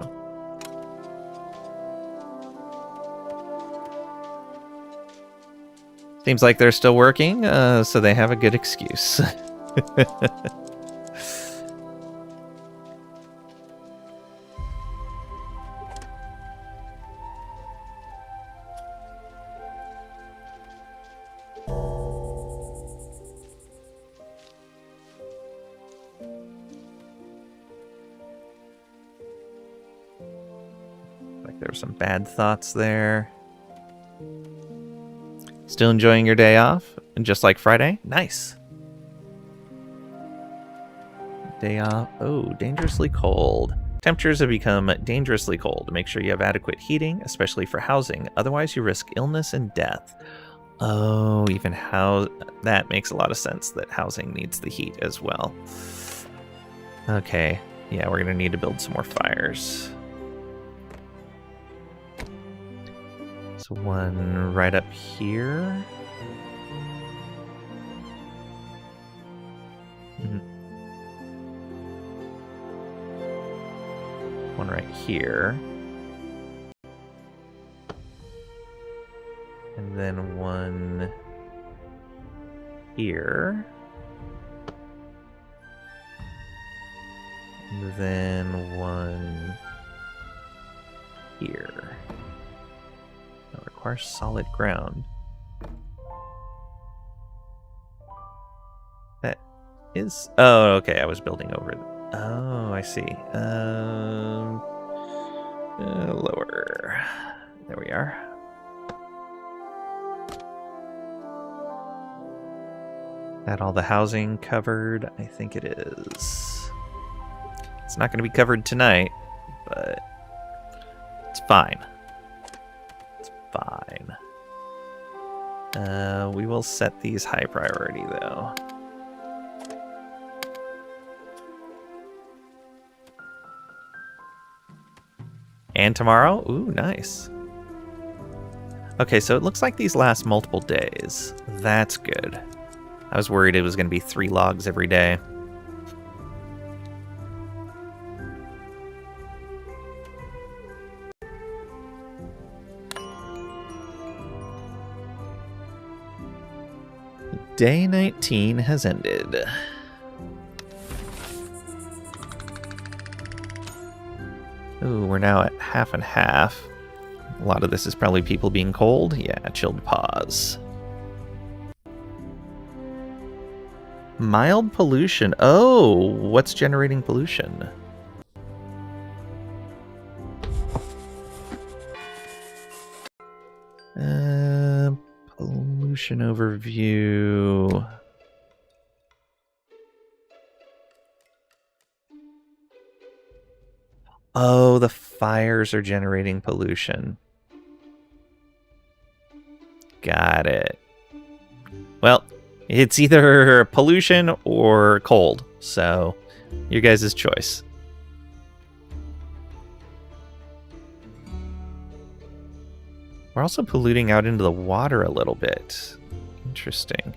[SPEAKER 1] Seems like they're still working, so they have a good excuse. Like there were some bad thoughts there. Still enjoying your day off? And just like Friday? Nice. Day off. Oh, dangerously cold. Temperatures have become dangerously cold. Make sure you have adequate heating, especially for housing. Otherwise, you risk illness and death. Oh, even how that makes a lot of sense that housing needs the heat as well. Okay. Yeah, we're going to need to build some more fires. So one right up here. One right here. And then one here. And then one here. That requires solid ground. That is... Oh, okay, I was building over... Oh, I see. Lower. There we are. That all the housing covered? I think it is. It's not going to be covered tonight, but it's fine. It's fine. We will set these high priority, though. And tomorrow? Ooh, nice. Okay, so it looks like these last multiple days. That's good. I was worried it was going to be 3 logs every day. Day 19 has ended. Ooh, we're now at half and half. A lot of this is probably people being cold. Yeah, chilled pause. Mild pollution. Oh, what's generating pollution? Pollution overview. Oh, the fires are generating pollution. Got it. Well, it's either pollution or cold, so your guys' choice. We're also polluting out into the water a little bit. Interesting.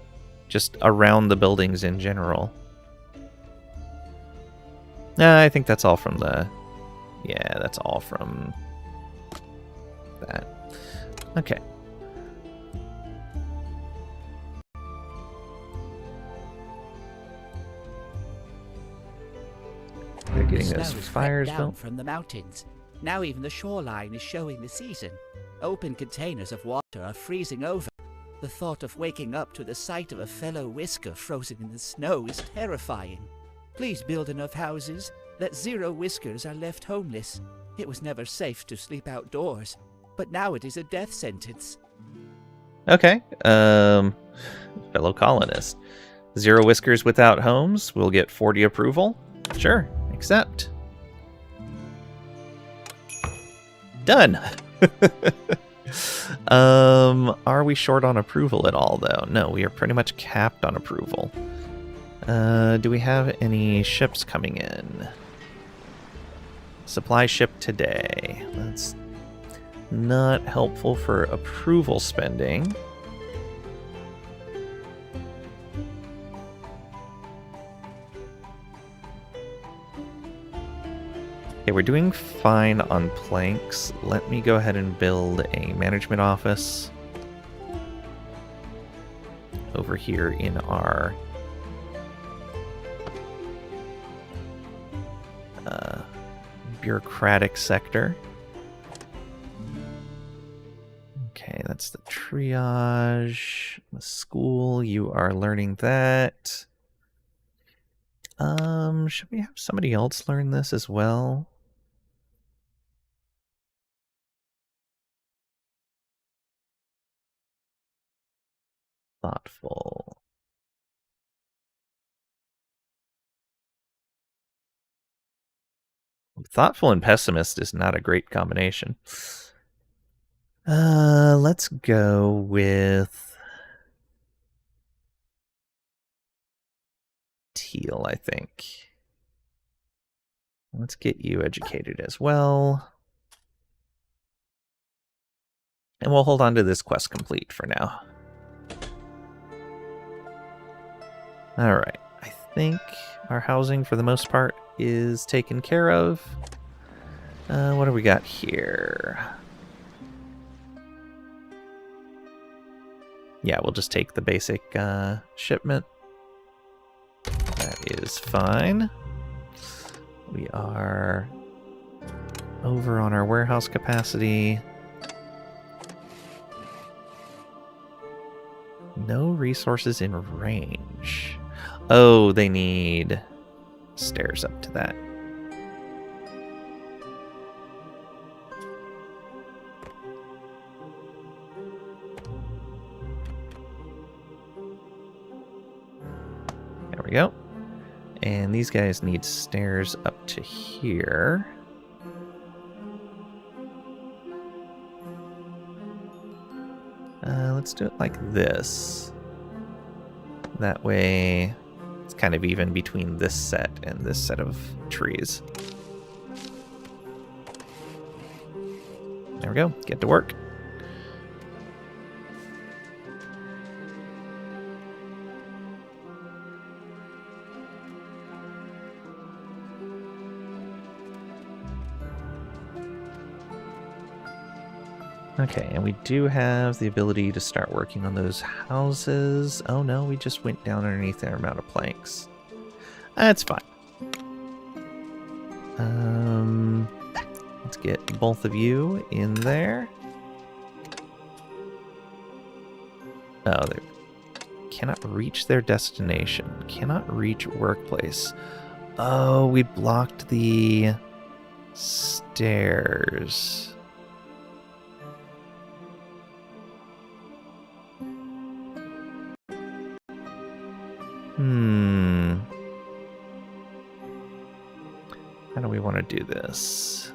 [SPEAKER 1] Just around the buildings in general. I think that's all from the... Yeah, that's all from that. Okay. They're getting those fires built
[SPEAKER 2] from the mountains. Now even the shoreline is showing the season. Open containers of water are freezing over. The thought of waking up to the sight of a fellow whisker frozen in the snow is terrifying. Please build enough houses that 0 whiskers are left homeless. It was never safe to sleep outdoors, but now it is a death sentence.
[SPEAKER 1] Okay. Fellow colonist. 0 whiskers without homes will get 40 approval. Sure, accept. Done. Are we short on approval at all, though? No, we are pretty much capped on approval. Do we have any ships coming in? Supply ship today. That's not helpful for approval spending. Okay, we're doing fine on planks. Let me go ahead and build a management office over here in our bureaucratic sector. Okay, that's the triage. The school, you are learning that. Should we have somebody else learn this as well? Thoughtful. Thoughtful and pessimist is not a great combination. Let's go with teal, I think. Let's get you educated as well. And we'll hold on to this quest complete for now. Alright, I think our housing for the most part is taken care of. What do we got here? Yeah, we'll just take the basic shipment. That is fine. We are over on our warehouse capacity. No resources in range. Oh, they need stairs up to that. There we go. And these guys need stairs up to here. Let's do it like this. That way, it's kind of even between this set and this set of trees. There we go. Get to work. Okay, and we do have the ability to start working on those houses. Oh no, we just went down underneath our amount of planks. That's fine. Let's get both of you in there. Oh, they cannot reach their destination. Cannot reach workplace. Oh, we blocked the stairs. How do we want to do this?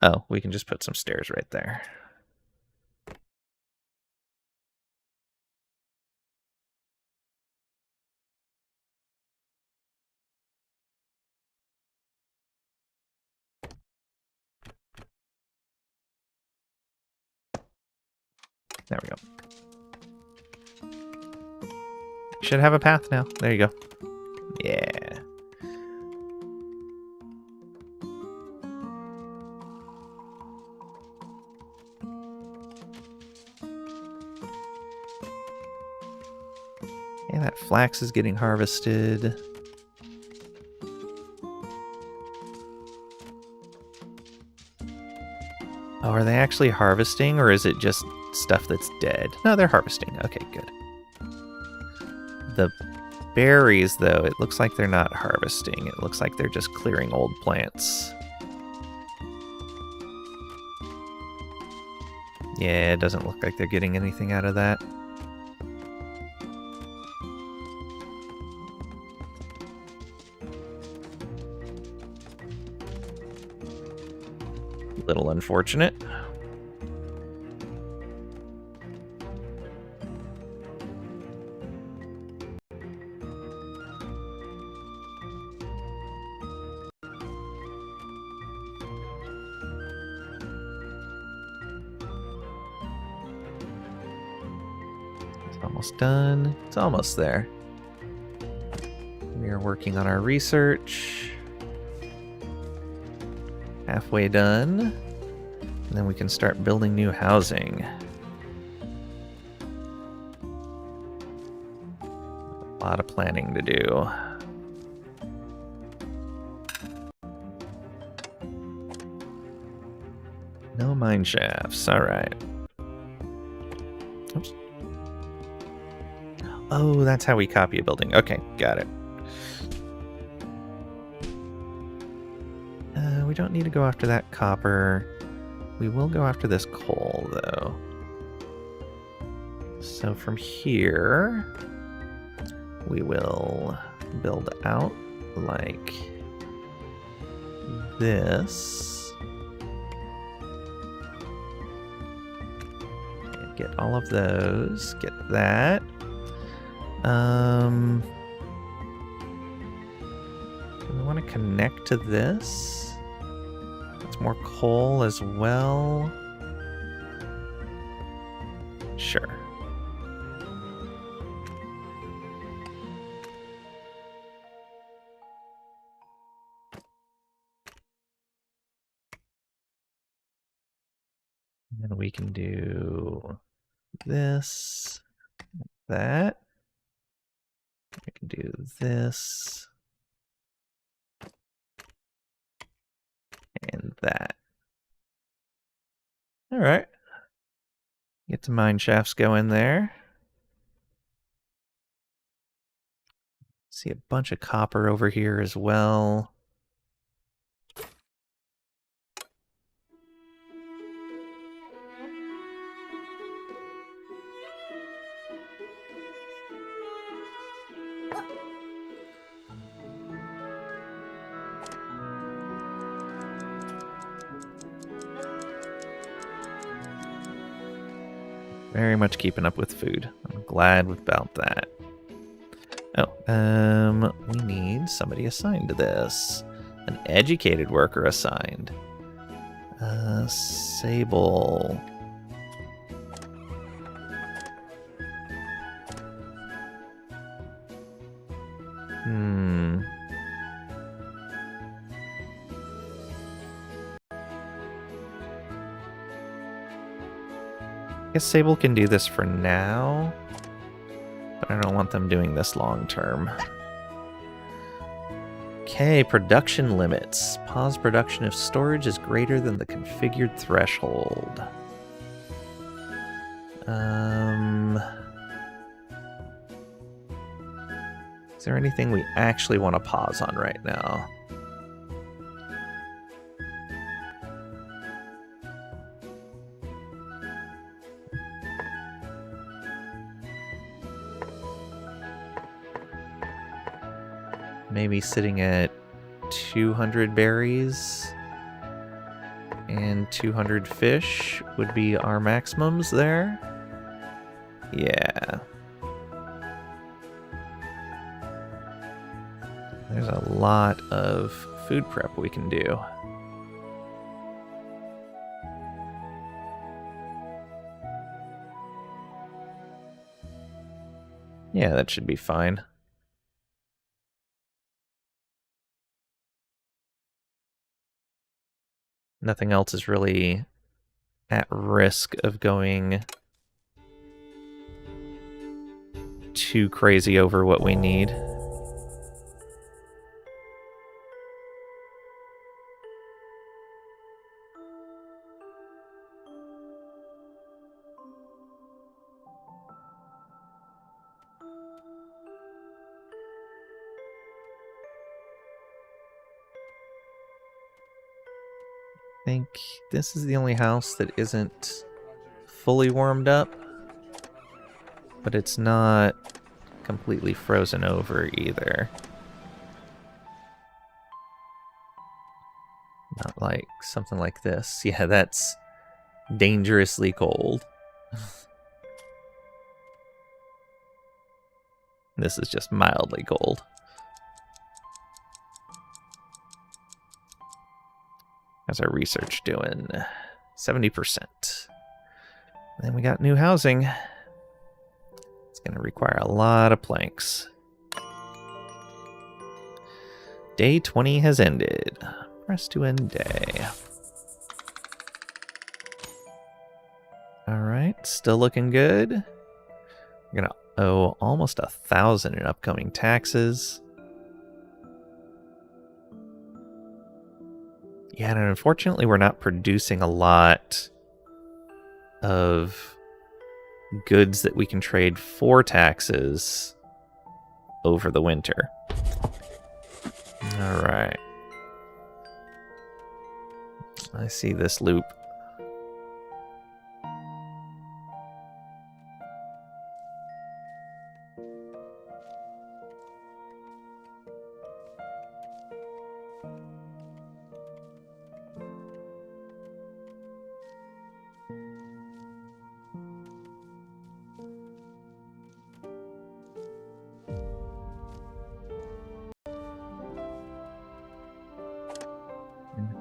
[SPEAKER 1] Oh, we can just put some stairs right there. There we go. Should have a path now. There you go. Yeah. Yeah, that flax is getting harvested. Oh, are they actually harvesting, or is it just stuff that's dead? No, they're harvesting. Okay, good. The berries, though, it looks like they're not harvesting. It looks like they're just clearing old plants. Yeah, it doesn't look like they're getting anything out of that. Little unfortunate. Almost done. It's almost there. We are working on our research. Halfway done. And then we can start building new housing. A lot of planning to do. No mine shafts. Alright. Oops. Oh, that's how we copy a building. Okay, got it. We don't need to go after that copper. We will go after this coal, though. So from here, we will build out like this. And get all of those. Get that. Do we want to connect to this? It's more coal as well. Sure. And then we can do this, that. We can do this. And that. Alright. Get some mine shafts going there. See a bunch of copper over here as well. Very much keeping up with food. I'm glad about that. Oh, we need somebody assigned to this. An educated worker assigned. Sable. I guess Sable can do this for now, but I don't want them doing this long term. Okay, production limits. Pause production if storage is greater than the configured threshold. Is there anything we actually want to pause on right now? Maybe sitting at 200 berries and 200 fish would be our maximums there. Yeah. There's a lot of food prep we can do. Yeah, that should be fine. Nothing else is really at risk of going too crazy over what we need. I think this is the only house that isn't fully warmed up, but it's not completely frozen over either. Not like something like this. Yeah, that's dangerously cold. This is just mildly cold. How's our research doing? 70%. Then we got new housing. It's going to require a lot of planks. Day 20 has ended. Press to end day. Alright, still looking good. We're going to owe almost 1,000 in upcoming taxes. Yeah, and unfortunately we're not producing a lot of goods that we can trade for taxes over the winter. Alright. I see this loop.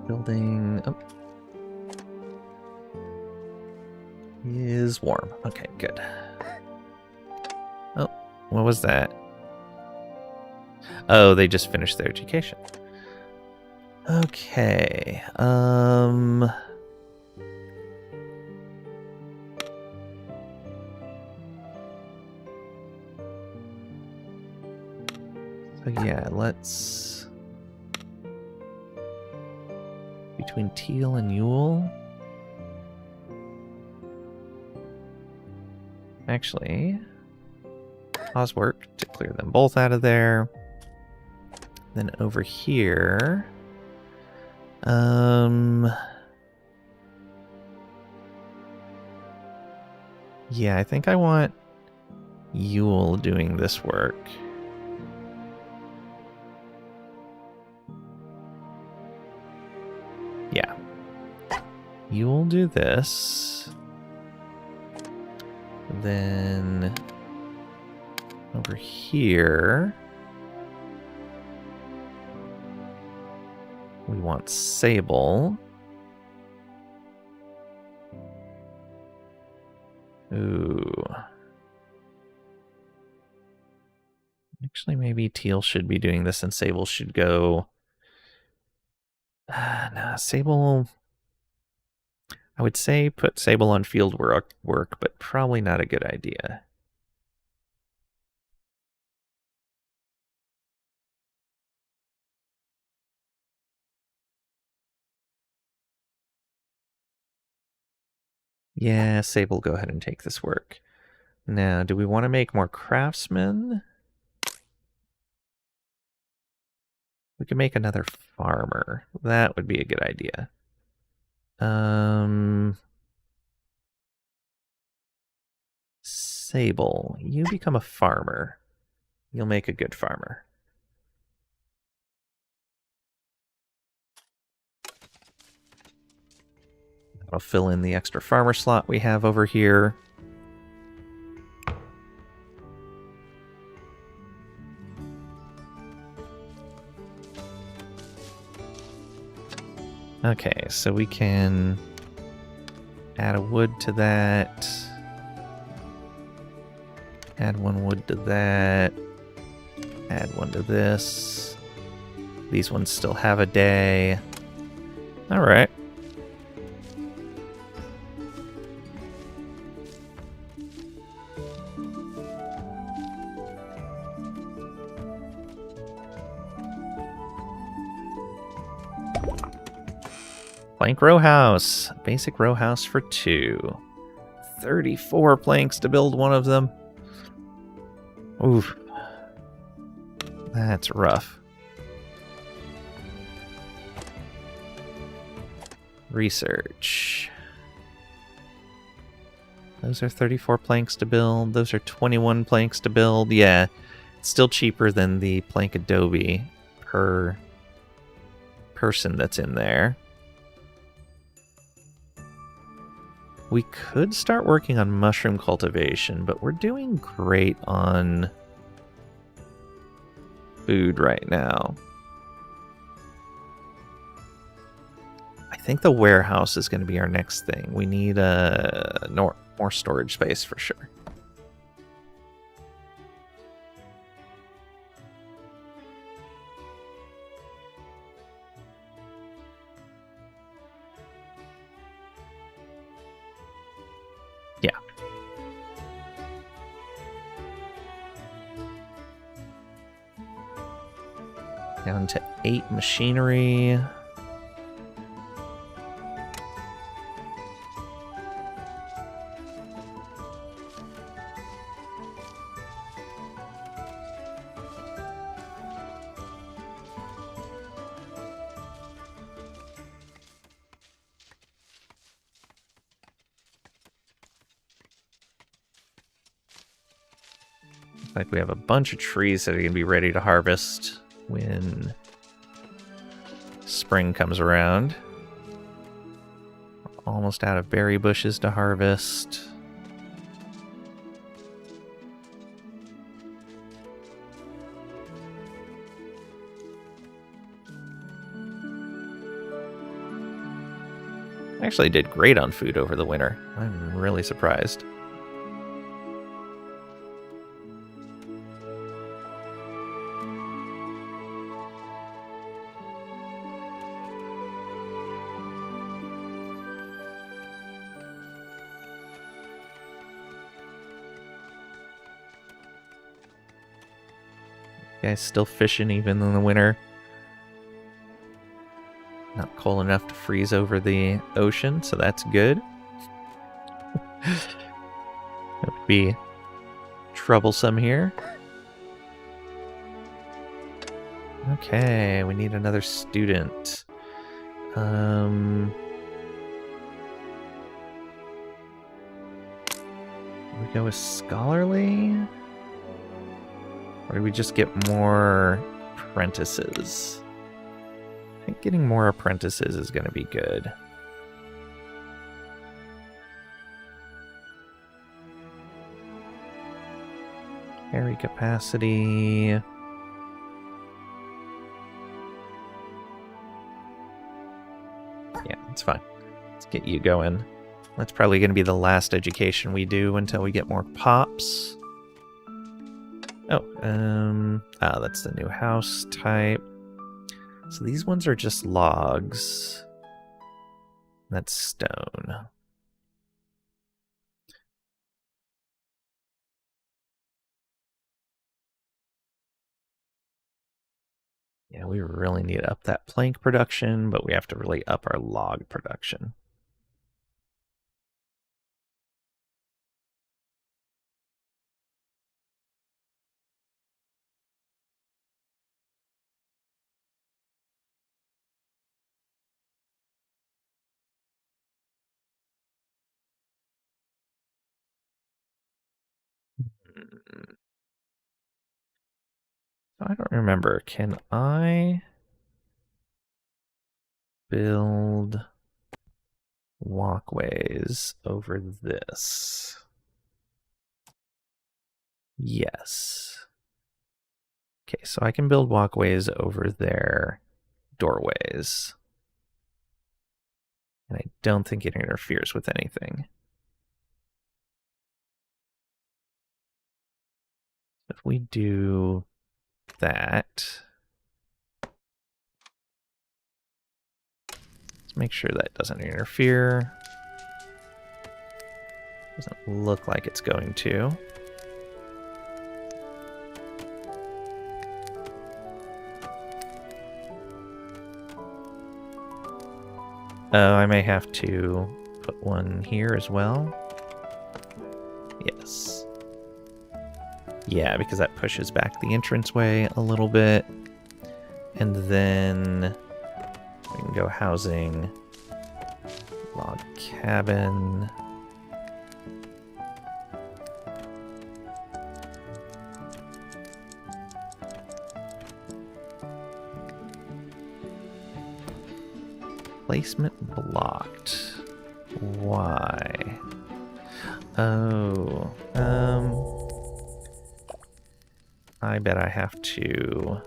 [SPEAKER 1] Building is warm. Okay, good. Oh, what was that? Oh, they just finished their education. Okay. So yeah, let's between Teal and Yule. Actually, pause work to clear them both out of there. Then over here, yeah, I think I want Yule doing this work. Yeah. You'll do this. Then over here, we want Sable. Ooh. Actually, maybe Teal should be doing this and Sable should go... nah, Sable... I would say put Sable on field work, but probably not a good idea. Yeah, Sable, go ahead and take this work. Now, do we want to make more craftsmen? We could make another farmer. That would be a good idea. Sable, you become a farmer. You'll make a good farmer. That'll fill in the extra farmer slot we have over here. Okay, so we can add a wood to that. Add 1 wood to that. Add 1 to this. These ones still have a day. Alright. Plank row house. Basic row house for 2. 34 planks to build one of them. Oof. That's rough. Research. Those are 34 planks to build. Those are 21 planks to build. Yeah, it's still cheaper than the plank adobe per person that's in there. We could start working on mushroom cultivation, but we're doing great on food right now. I think the warehouse is going to be our next thing. We need more storage space for sure. Yeah. Down to 8 machinery. Like we have a bunch of trees that are going to be ready to harvest when spring comes around. We're almost out of berry bushes to harvest. I actually did great on food over the winter. I'm really surprised. Guys still fishing even in the winter. Not cold enough to freeze over the ocean, so that's good. That would be troublesome here. Okay, we need another student. We go with scholarly? Or do we just get more apprentices? I think getting more apprentices is going to be good. Carry capacity. Yeah, it's fine. Let's get you going. That's probably going to be the last education we do until we get more pops. Oh, that's the new house type. So these ones are just logs. That's stone. Yeah, we really need to up that plank production, but we have to really up our log production. I don't remember. Can I build walkways over this? Yes. Okay, so I can build walkways over their doorways. And I don't think it interferes with anything. If we do that, let's make sure that doesn't interfere. Doesn't look like it's going to. Oh, I may have to put one here as well. Yes. Yeah, because that pushes back the entranceway a little bit. And then we can go housing, log cabin. Placement blocked. Why? Oh, I bet I have to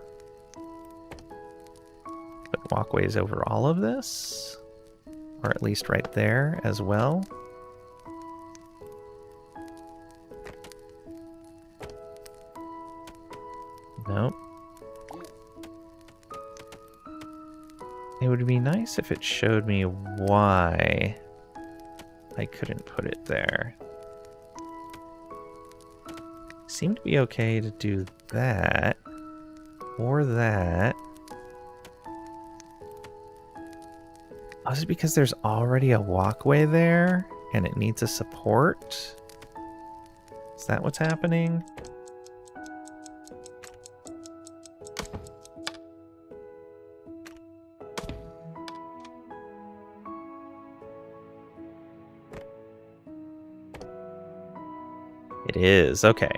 [SPEAKER 1] put walkways over all of this, or at least right there as well. Nope. It would be nice if it showed me why I couldn't put it there. Seemed to be okay to do that, or that. Oh, is it because there's already a walkway there, and it needs a support? Is that what's happening? It is, okay.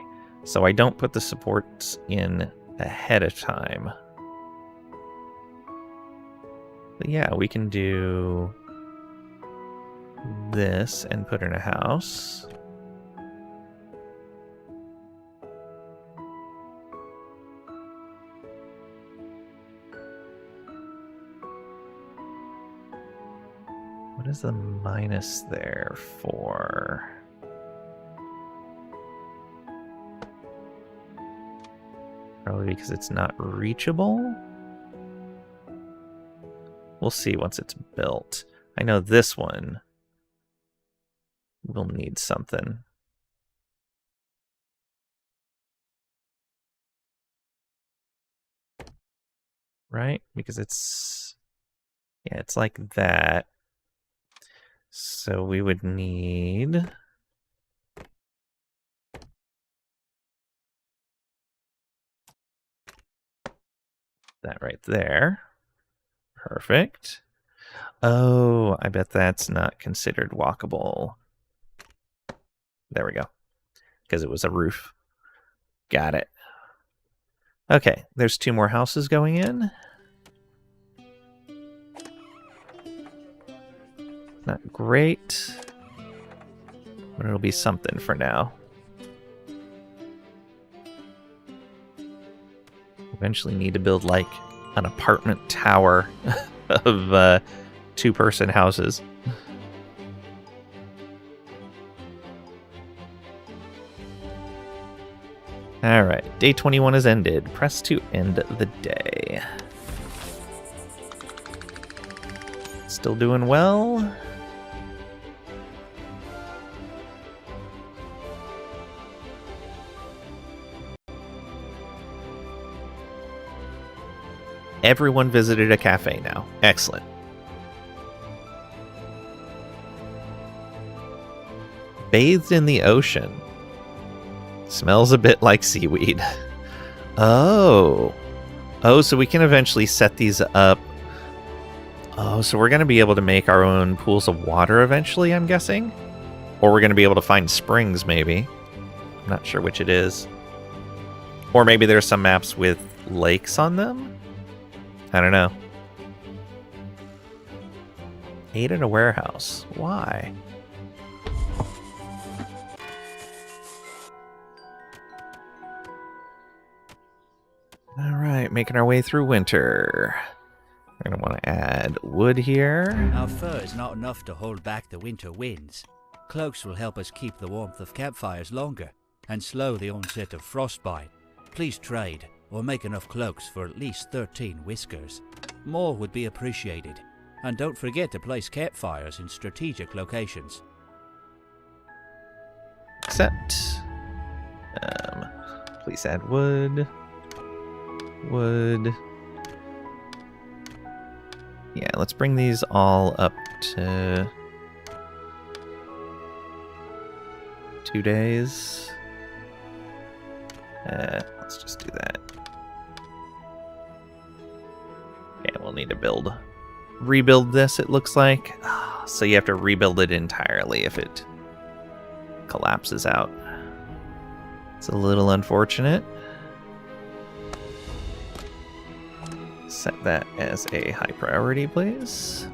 [SPEAKER 1] So I don't put the supports in ahead of time. But yeah, we can do this and put in a house. What is the minus there for? Probably because it's not reachable. We'll see once it's built. I know this one will need something. Right? Because it's... yeah, it's like that. So we would need... that right there. Perfect. Oh, I bet that's not considered walkable. There we go. Because it was a roof. Got it. Okay, there's 2 more houses going in. Not great. But it'll be something for now. Eventually need to build like an apartment tower of 2-person houses. Alright, day 21 is ended. Press to end the day. Still doing well. Everyone visited a cafe now. Excellent. Bathed in the ocean. Smells a bit like seaweed. Oh. Oh, so we can eventually set these up. Oh, so we're going to be able to make our own pools of water eventually, I'm guessing? Or we're going to be able to find springs, maybe. I'm not sure which it is. Or maybe there's some maps with lakes on them? I don't know. 8 in a warehouse. Why? Alright, making our way through winter. We're going to want to add wood here.
[SPEAKER 2] Our fur is not enough to hold back the winter winds. Cloaks will help us keep the warmth of campfires longer. and slow the onset of frostbite. Please trade, or make enough cloaks for at least 13 whiskers. More would be appreciated. And don't forget to place campfires in strategic locations.
[SPEAKER 1] Accept. Please add wood. Wood. Yeah, let's bring these all up to 2 days. Let's just do that. Okay, we'll need to rebuild this, it looks like. So you have to rebuild it entirely if it collapses out. It's a little unfortunate. Set that as a high priority, please.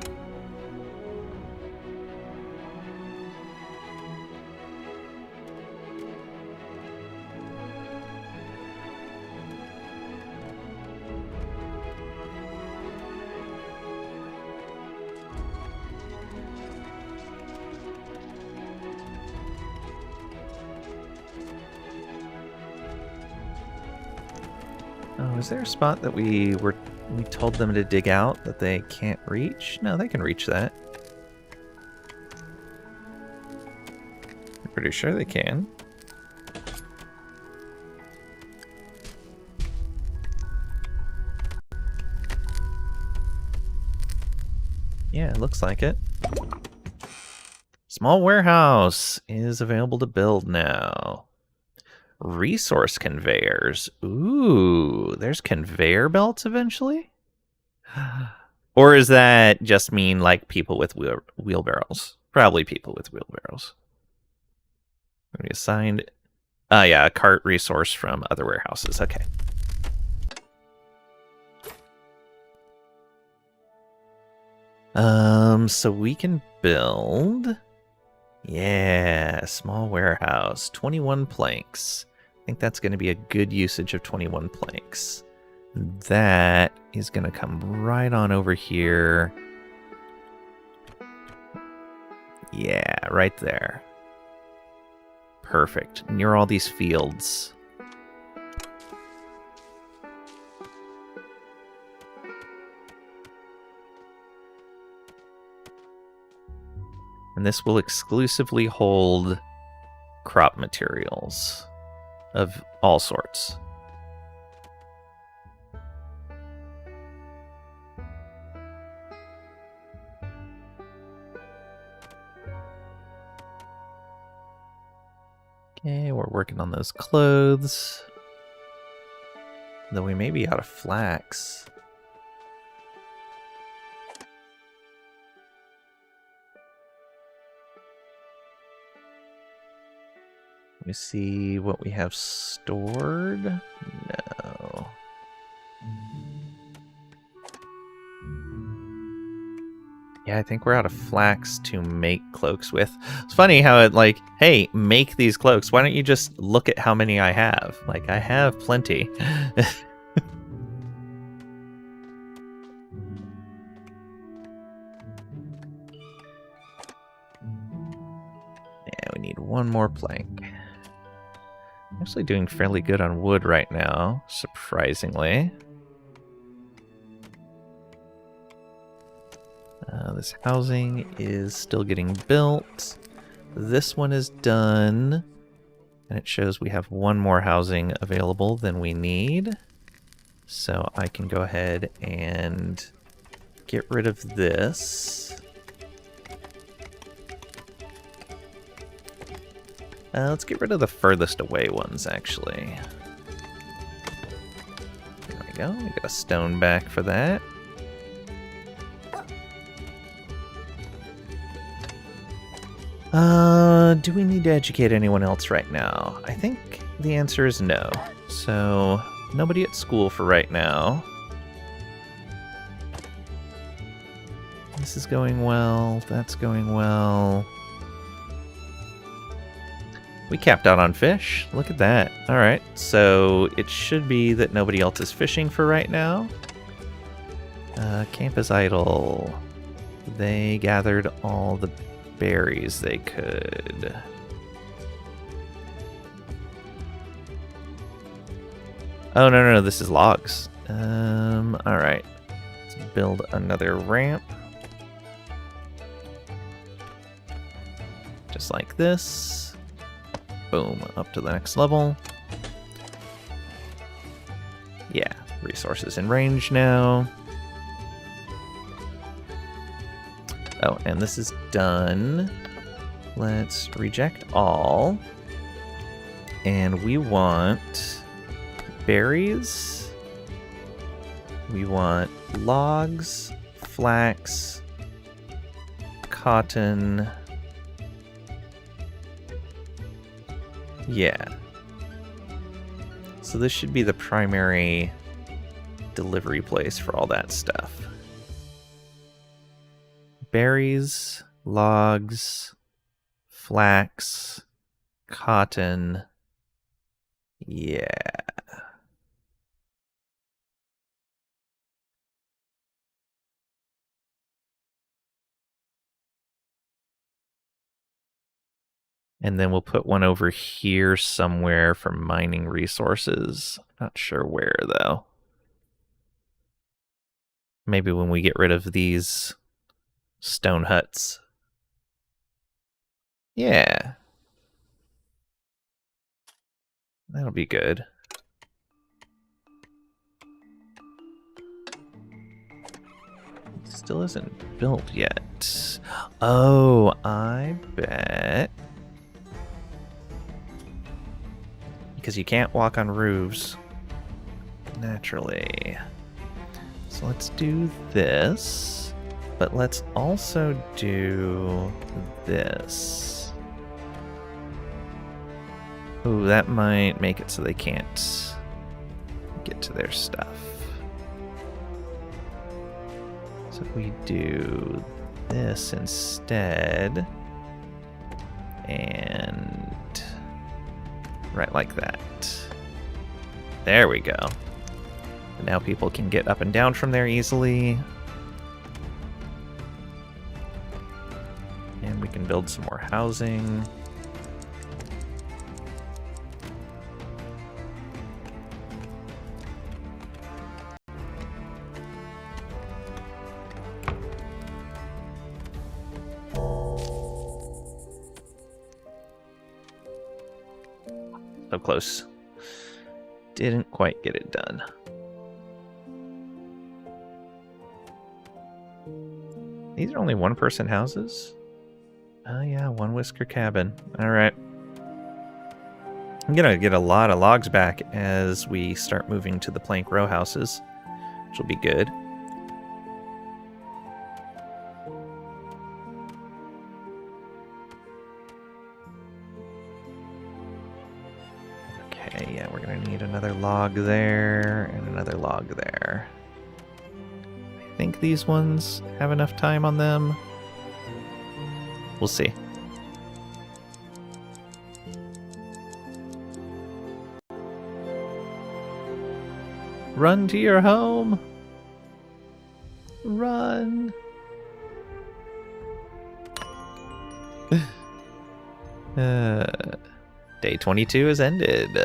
[SPEAKER 1] Oh, is there a spot that we told them to dig out that they can't reach? No, they can reach that. I'm pretty sure they can. Yeah, it looks like it. Small warehouse is available to build now. Resource conveyors. Ooh, there's conveyor belts eventually? Or is that just mean like people with wheelbarrows? Probably people with wheelbarrows. We assigned... yeah, a cart resource from other warehouses. Okay. So we can build... Yeah, small warehouse. 21 planks. I think that's going to be a good usage of 21 planks. That is going to come right on over here. Yeah, right there. Perfect. Near all these fields. And this will exclusively hold crop materials of all sorts. Okay, we're working on those clothes. Though we may be out of flax. Let me see what we have stored. No. Yeah, I think we're out of flax to make cloaks with. It's funny how it like, hey, make these cloaks. Why don't you just look at how many I have? Like, I have plenty. Yeah, we need one more plank. I'm actually doing fairly good on wood right now, surprisingly. This housing is still getting built. This one is done. And it shows we have one more housing available than we need. So I can go ahead and get rid of this. Let's get rid of the furthest away ones, actually. There we go. We got a stone back for that. Do we need to educate anyone else right now? I think the answer is no. So, nobody at school for right now. This is going well. That's going well. We capped out on fish. Look at that. Alright, so it should be that nobody else is fishing for right now. Camp is idle. They gathered all the berries they could. Oh, no, this is logs. Alright. Let's build another ramp. Just like this. Boom, up to the next level. Yeah, resources in range now. Oh, and this is done. Let's reject all. And we want berries. We want logs, flax, cotton. Yeah. So this should be the primary delivery place for all that stuff. Berries, logs, flax, cotton. Yeah. And then we'll put one over here somewhere for mining resources. Not sure where, though. Maybe when we get rid of these stone huts. Yeah. That'll be good. Still isn't built yet. Oh, I bet. Because you can't walk on roofs naturally. So let's do this. But let's also do this. Ooh, that might make it so they can't get to their stuff. So if we do this instead, and right like that. There we go. And now people can get up and down from there easily. And we can build some more housing. So close. Didn't quite get it done. These are only one-person houses? Oh yeah, one whisker cabin. Alright. I'm gonna get a lot of logs back as we start moving to the plank row houses, which will be good. Okay, yeah, we're gonna need another log there and another log there. I think these ones have enough time on them. We'll see. Run to your home. Run. Day 22 has ended.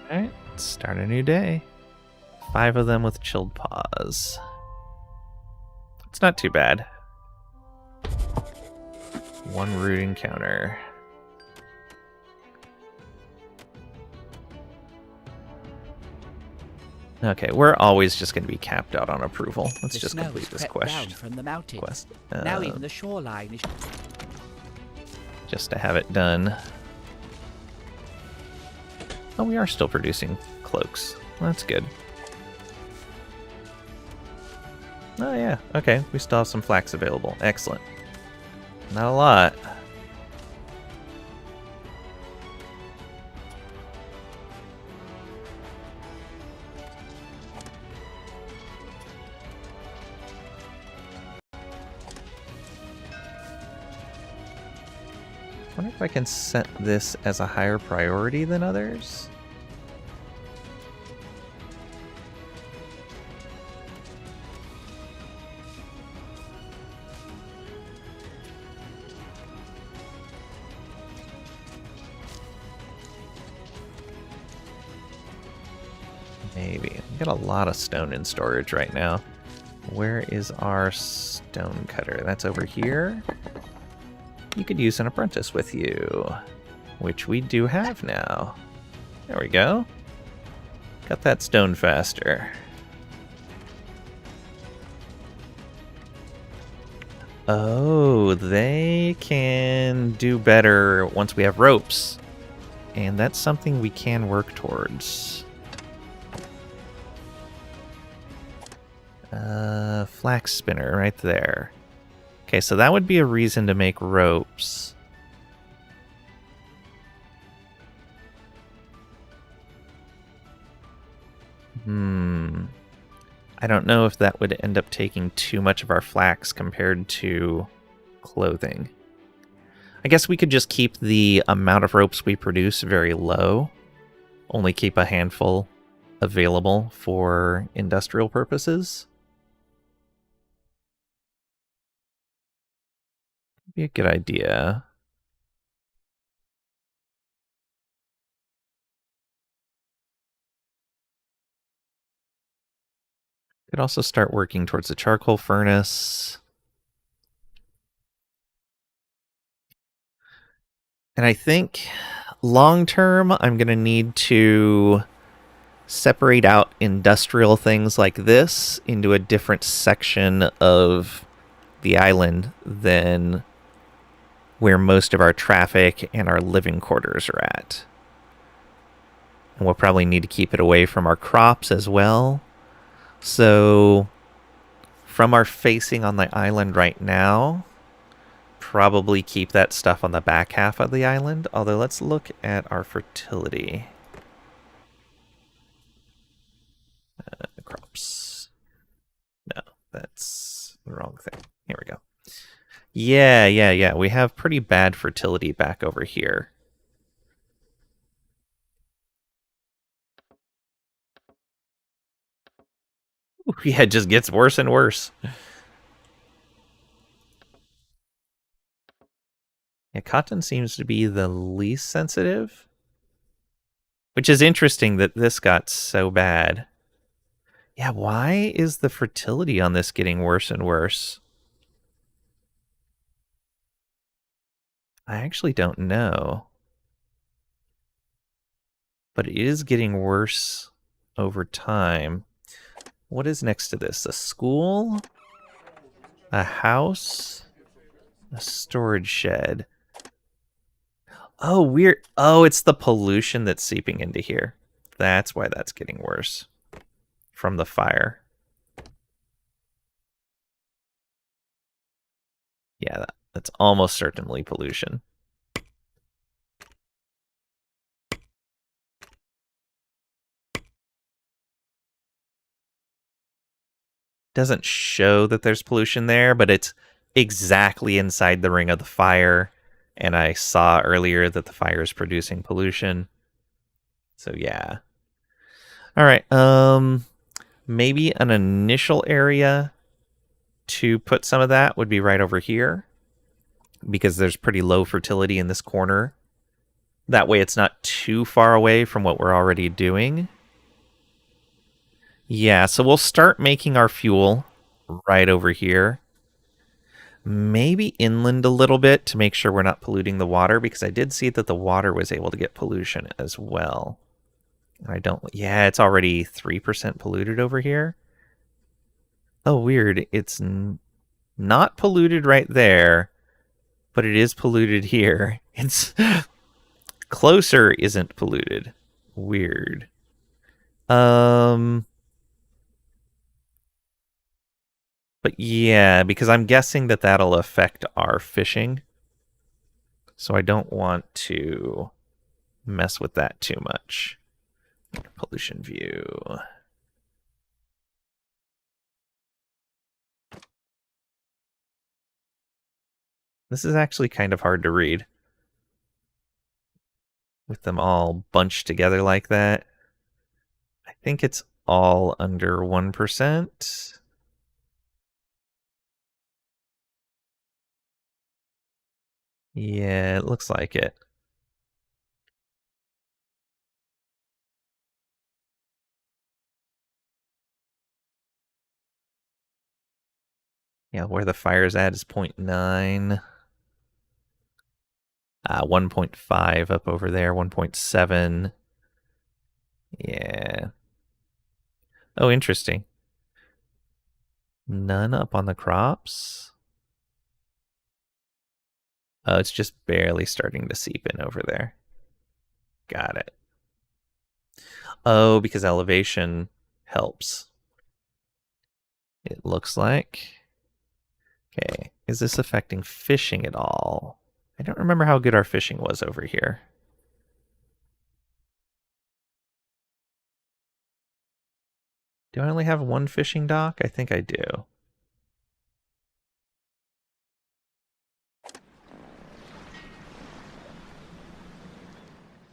[SPEAKER 1] Alright, let's start a new day. 5 of them with chilled paws. It's not too bad. 1 root encounter. Okay, we're always just going to be capped out on approval. Let's just complete this quest.
[SPEAKER 2] From the mountains. Now even the shoreline is...
[SPEAKER 1] Just to have it done. Oh, we are still producing cloaks. That's good. Oh yeah, okay. We still have some flax available. Excellent. Not a lot. I wonder if I can set this as a higher priority than others. Maybe. We got a lot of stone in storage right now. Where is our stone cutter? That's over here. You could use an apprentice with you, which we do have now. There we go. Got that stone faster. Oh, they can do better once we have ropes. And that's something we can work towards. Flax spinner right there. Okay, so that would be a reason to make ropes. I don't know if that would end up taking too much of our flax compared to clothing. I guess we could just keep the amount of ropes we produce very low. Only keep a handful available for industrial purposes. Be a good idea. Could also start working towards the charcoal furnace. And I think long term, I'm going to need to separate out industrial things like this into a different section of the island than where most of our traffic and our living quarters are at. And we'll probably need to keep it away from our crops as well. So, from our facing on the island right now, probably keep that stuff on the back half of the island. Although, let's look at our fertility. Crops. No, that's the wrong thing. Here we go. Yeah. We have pretty bad fertility back over here. Ooh, yeah, it just gets worse and worse. Yeah, cotton seems to be the least sensitive. Which is interesting that this got so bad. Yeah, why is the fertility on this getting worse and worse? I actually don't know. But it is getting worse over time. What is next to this? A school? A house? A storage shed? Oh, weird. Oh, it's the pollution that's seeping into here. That's why that's getting worse. From the fire. Yeah, that's almost certainly pollution. Doesn't show that there's pollution there, but it's exactly inside the ring of the fire. And I saw earlier that the fire is producing pollution. So yeah. All right. Maybe an initial area to put some of that would be right over here, because there's pretty low fertility in this corner. That way it's not too far away from what we're already doing. Yeah, so we'll start making our fuel right over here. Maybe inland a little bit to make sure we're not polluting the water, because I did see that the water was able to get pollution as well. I don't... Yeah, it's already 3% polluted over here. Oh, weird. It's not polluted right there, but it is polluted here. It's... Closer isn't polluted. Weird. But yeah, because I'm guessing that that'll affect our fishing. So I don't want to mess with that too much. Pollution view. This is actually kind of hard to read. With them all bunched together like that. I think it's all under 1%. Yeah, it looks like it. Yeah, where the fire's at is 0.9. 1.5 up over there, 1.7. Yeah. Oh, interesting. None up on the crops. Oh, it's just barely starting to seep in over there. Got it. Oh, because elevation helps. It looks like. Okay, is this affecting fishing at all? I don't remember how good our fishing was over here. Do I only have one fishing dock? I think I do.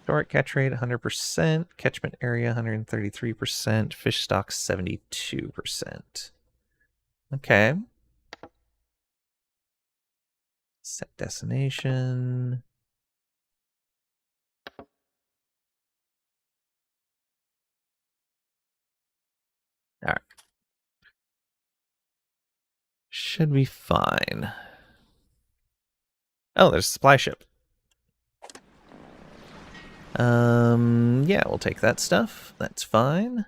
[SPEAKER 1] Historic catch rate 100%, catchment area 133%, fish stock 72%. Okay. Set destination. All right. Should be fine. Oh, there's a supply ship. Yeah, we'll take that stuff. That's fine.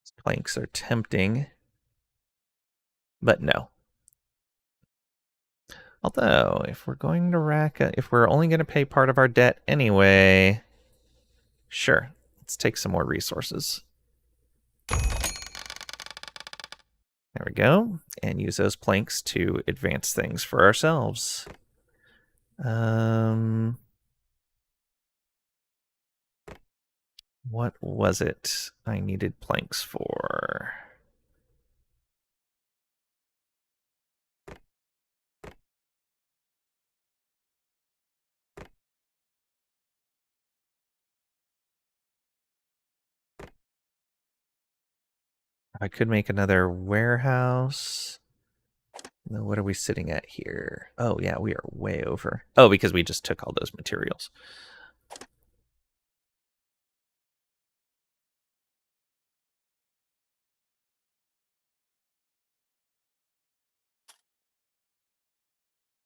[SPEAKER 1] These planks are tempting, but no. Although, if we're going to if we're only going to pay part of our debt anyway, sure, let's take some more resources. There we go, and use those planks to advance things for ourselves. What was it I needed planks for? I could make another warehouse. No, what are we sitting at here? Oh, yeah, we are way over. Oh, because we just took all those materials.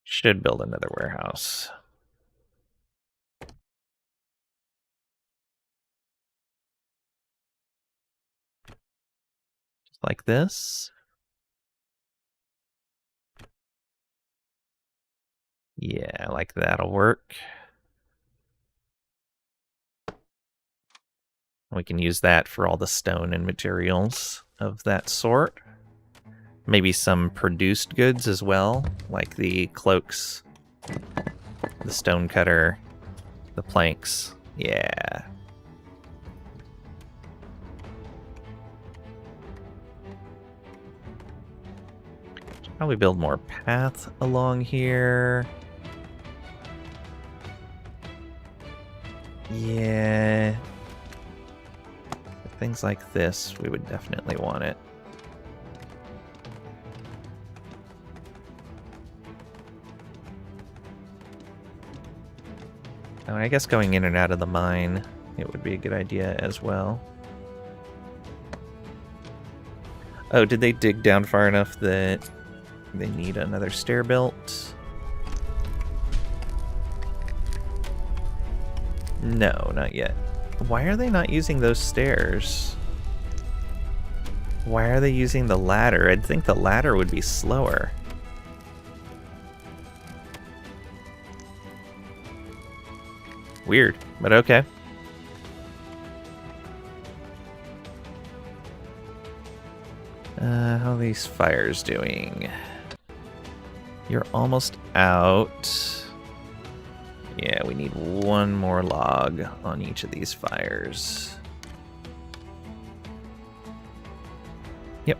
[SPEAKER 1] Should build another warehouse. Just like this. Yeah, like that'll work. We can use that for all the stone and materials of that sort. Maybe some produced goods as well, like the cloaks, the stone cutter, the planks. Yeah. Should probably build more path along here. Yeah. Things like this, we would definitely want it. Oh, I guess going in and out of the mine, it would be a good idea as well. Oh, did they dig down far enough that they need another stair built? No, not yet. Why are they not using those stairs? Why are they using the ladder? I'd think the ladder would be slower. Weird, but okay. How are these fires doing? You're almost out. Yeah, we need one more log on each of these fires. Yep.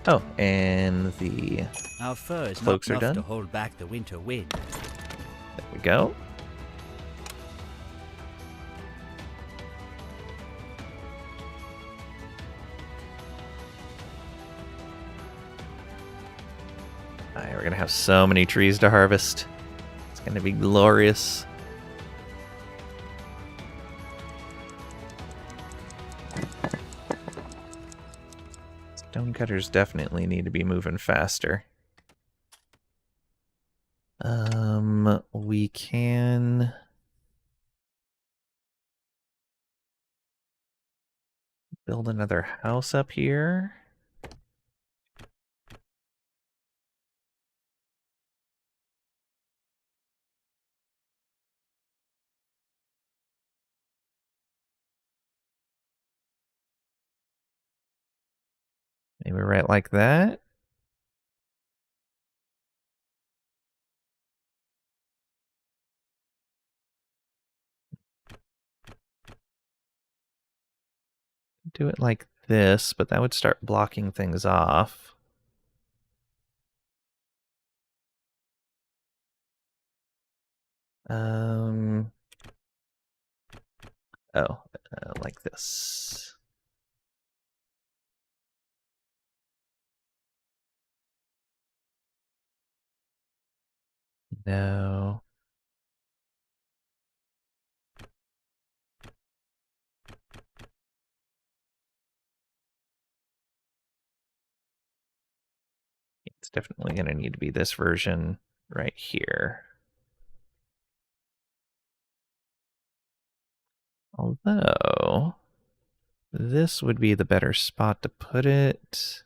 [SPEAKER 1] Oh, and the
[SPEAKER 2] Our fur is
[SPEAKER 1] cloaks
[SPEAKER 2] not
[SPEAKER 1] are
[SPEAKER 2] enough
[SPEAKER 1] done.
[SPEAKER 2] to hold back the winter wind.
[SPEAKER 1] There we go. Alright, we're gonna have so many trees to harvest. It's gonna be glorious. Stonecutters definitely need to be moving faster. We can build another house up here. Maybe right like that. Do it like this, but that would start blocking things off. Um, like this. No. It's definitely going to need to be this version right here. Although, this would be the better spot to put it.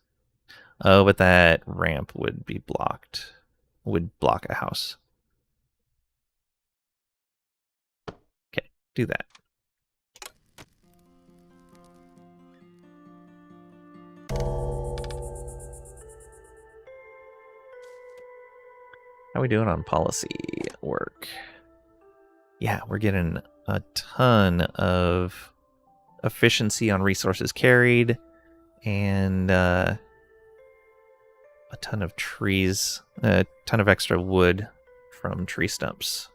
[SPEAKER 1] Oh, but that ramp would be blocked. Would block a house. Okay, do that. How are we doing on policy work? Yeah, we're getting a ton of efficiency on resources carried and a ton of trees, a ton of extra wood from tree stumps.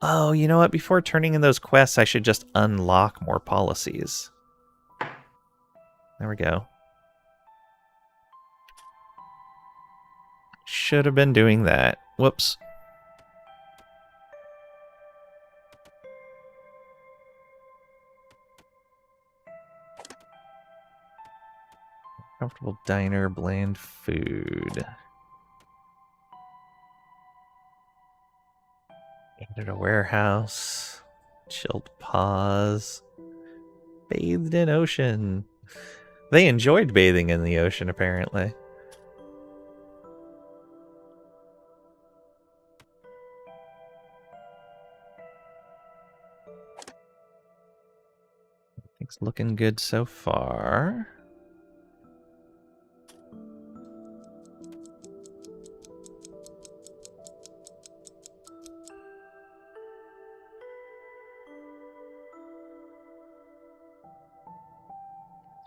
[SPEAKER 1] Oh, you know what? Before turning in those quests, I should just unlock more policies. There we go. Should have been doing that. Whoops. Comfortable diner, bland food. Entered a warehouse. Chilled pause. Bathed in ocean. They enjoyed bathing in the ocean, apparently. It's looking good so far.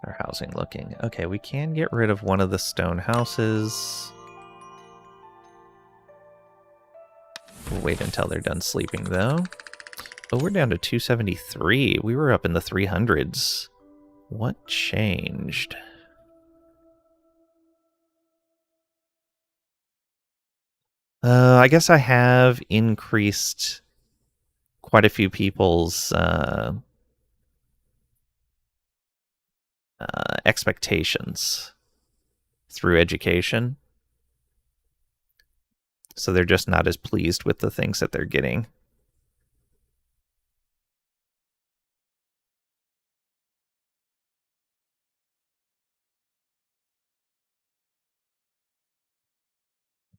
[SPEAKER 1] Our housing looking. Okay, we can get rid of one of the stone houses. We'll wait until they're done sleeping, though. Oh, we're down to 273. We were up in the 300s. What changed? I guess I have increased quite a few people's expectations through education. So they're just not as pleased with the things that they're getting.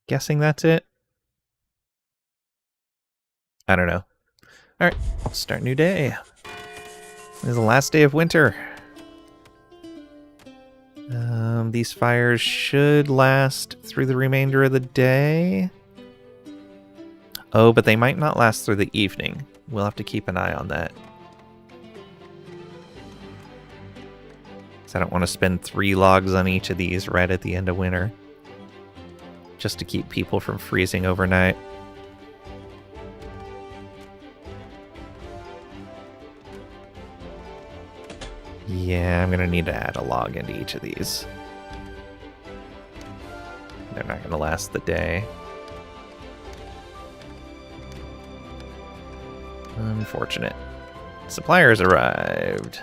[SPEAKER 1] Guessing that's it? I don't know. Alright, start new day. This is the last day of winter. These fires should last through the remainder of the day. Oh, but they might not last through the evening. We'll have to keep an eye on that. I don't want to spend 3 logs on each of these right at the end of winter. Just to keep people from freezing overnight. Yeah, I'm going to need to add a log into each of these. They're not going to last the day. Unfortunate. Suppliers arrived.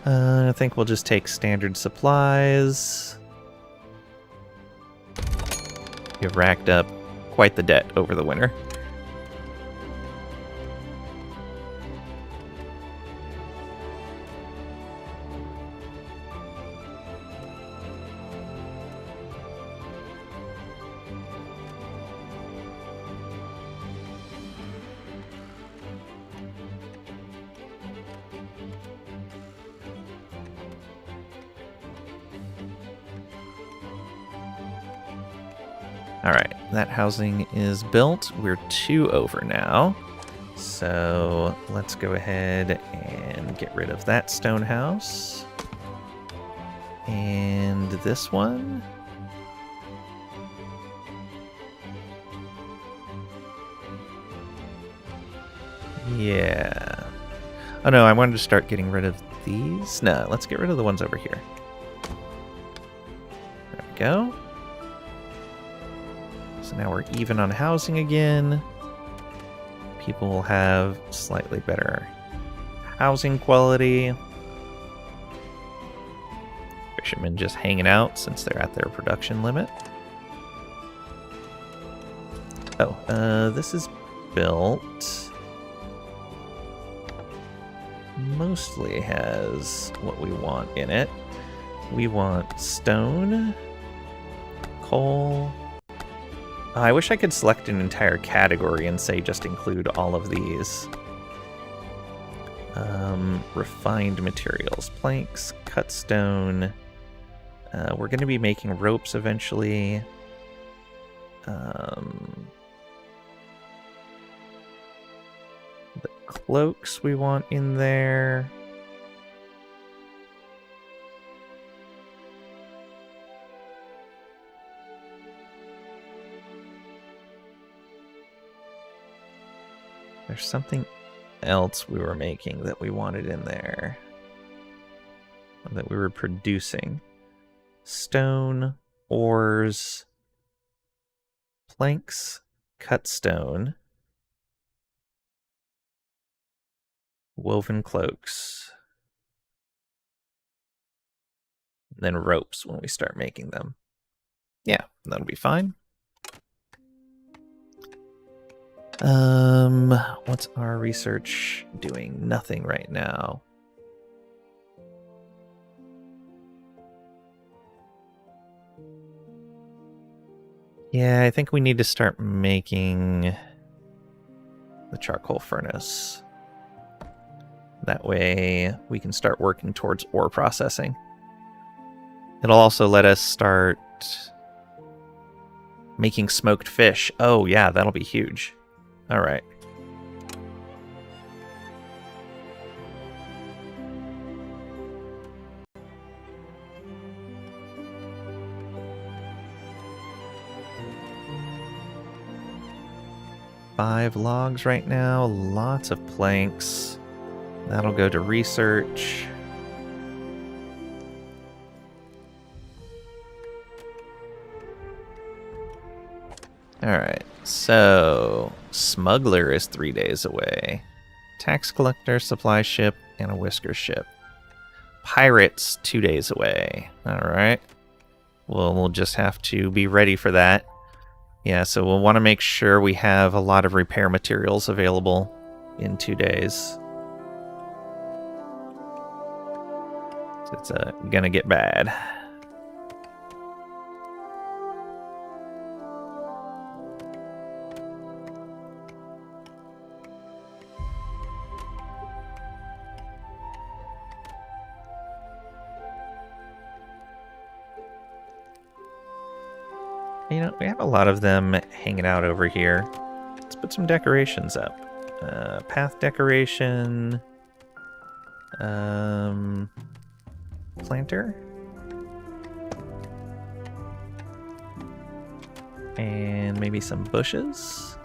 [SPEAKER 1] I think we'll just take standard supplies. You've racked up quite the debt over the winter. Alright, that housing is built. We're 2 over now. So let's go ahead and get rid of that stone house. And this one. Yeah. Oh no, I wanted to start getting rid of these. No, let's get rid of the ones over here. There we go. So now we're even on housing again. People will have slightly better housing quality. Fishermen just hanging out since they're at their production limit. Oh, this is built. Mostly has what we want in it. We want stone, coal. I wish I could select an entire category and say just include all of these. Refined materials, planks, cut stone. We're going to be making ropes eventually. The cloaks we want in there. There's something else we were making that we wanted in there. That we were producing. Stone, ores, planks, cut stone, woven cloaks, and then ropes when we start making them. Yeah, that'll be fine. What's our research doing? Nothing right now. Yeah, I think we need to start making the charcoal furnace. That way we can start working towards ore processing. It'll also let us start making smoked fish. Oh yeah, that'll be huge. All right. Five logs right now, lots of planks. That'll go to research. Alright, so smuggler is 3 days away. Tax collector, supply ship, and a whisker ship. Pirates 2 days away. Alright. Well, we'll just have to be ready for that. Yeah, so we'll want to make sure we have a lot of repair materials available in 2 days. It's gonna get bad. You know, we have a lot of them hanging out over here. Let's put some decorations up. Path decoration. Planter. And maybe some bushes.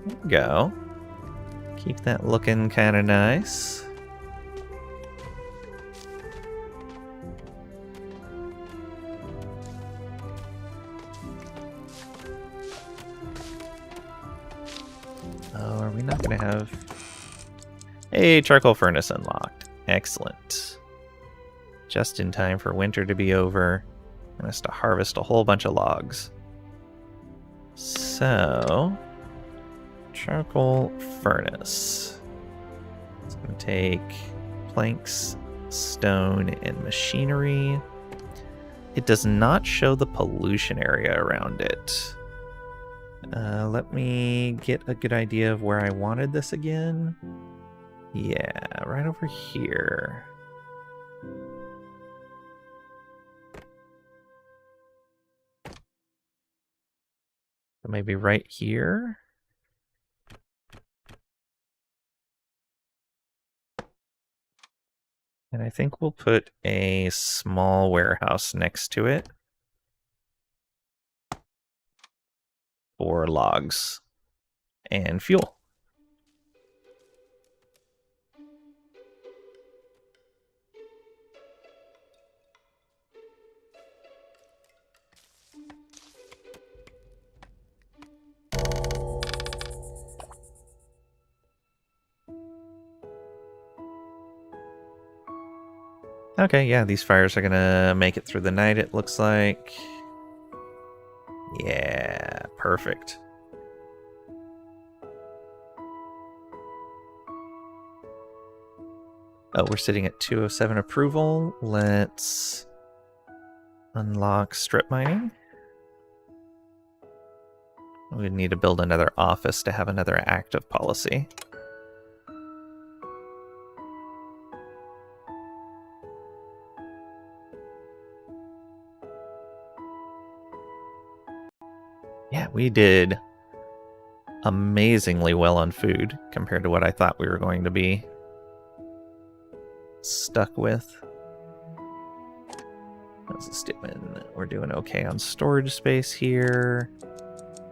[SPEAKER 1] There we go. Keep that looking kind of nice. Oh, are we not going to have... Hey, charcoal furnace unlocked. Excellent. Just in time for winter to be over and us to harvest a whole bunch of logs. So, charcoal furnace. It's going to take planks, stone, and machinery. It does not show the pollution area around it. Let me get a good idea of where I wanted this again. Yeah, right over here. Maybe right here. And I think we'll put a small warehouse next to it for logs and fuel. Okay, yeah, these fires are gonna make it through the night, it looks like. Yeah, perfect. Oh, we're sitting at 207 approval. Let's unlock strip mining. We need to build another office to have another active policy. Yeah, we did amazingly well on food compared to what I thought we were going to be stuck with. How's this doing? We're doing okay on storage space here.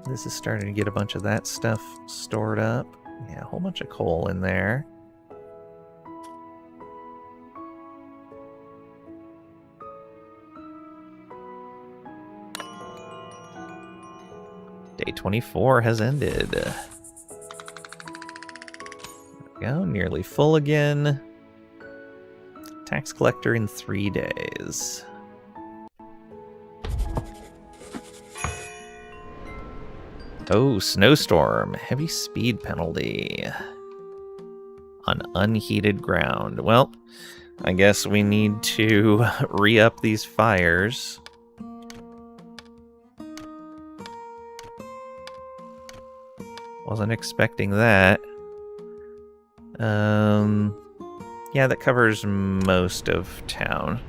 [SPEAKER 1] This is starting to get a bunch of that stuff stored up. Yeah, a whole bunch of coal in there. Day 24 has ended. There we go, nearly full again. Tax collector in 3 days. Oh, snowstorm. Heavy speed penalty. On unheated ground. Well, I guess we need to re-up these fires. Wasn't expecting that. Yeah, that covers most of town.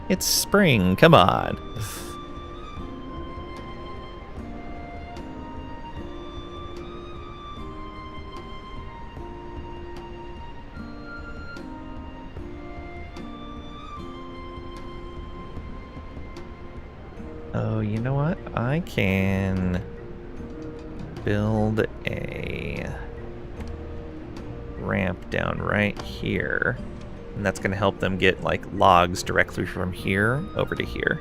[SPEAKER 1] It's spring, come on. Oh, you know what? I can build a ramp down right here. And that's going to help them get, like, logs directly from here over to here.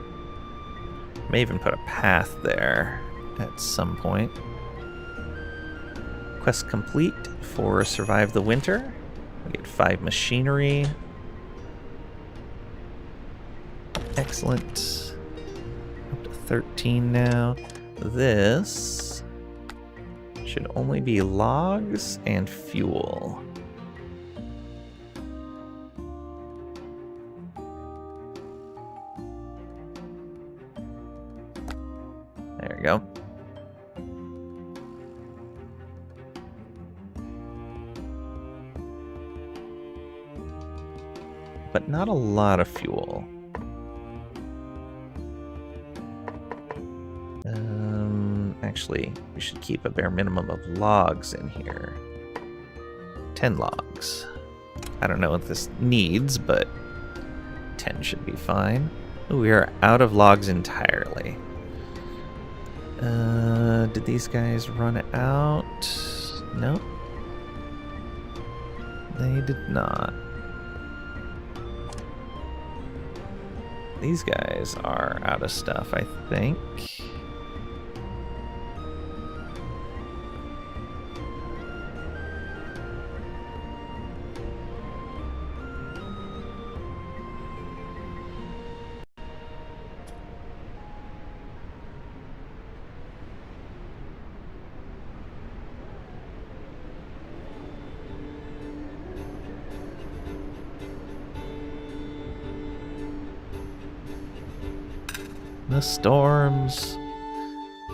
[SPEAKER 1] May even put a path there at some point. Quest complete for Survive the Winter. We get 5 machinery. Excellent. Up to 13 now. This should only be logs and fuel. There we go. But not a lot of fuel. Actually, we should keep a bare minimum of logs in here. 10 logs. I don't know what this needs, but 10 should be fine. Ooh, we are out of logs entirely. Did these guys run out? Nope. They did not. These guys are out of stuff, I think. The storms.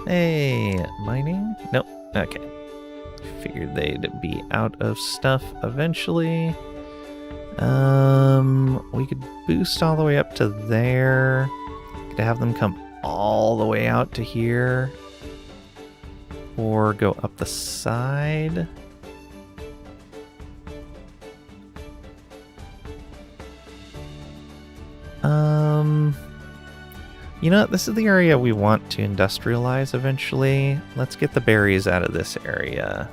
[SPEAKER 1] Hey, mining? Nope. Okay. Figured they'd be out of stuff eventually. We could boost all the way up to there. Could have them come all the way out to here. Or go up the side. You know what? This is the area we want to industrialize eventually. Let's get the berries out of this area.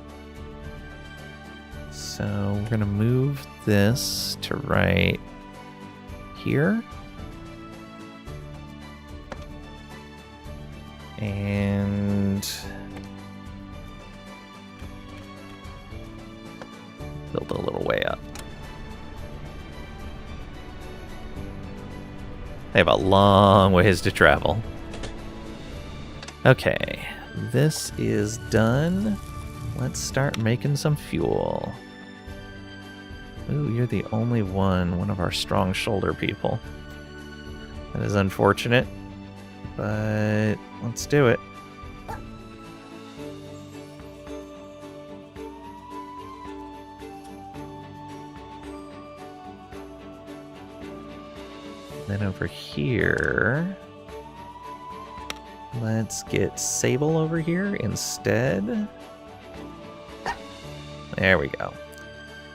[SPEAKER 1] So we're going to move this to right here. And build a little way up. They have a long ways to travel. Okay, this is done. Let's start making some fuel. Ooh, you're the only one of our strong shoulder people. That is unfortunate, but let's do it. Then over here, let's get Sable over here instead. There we go.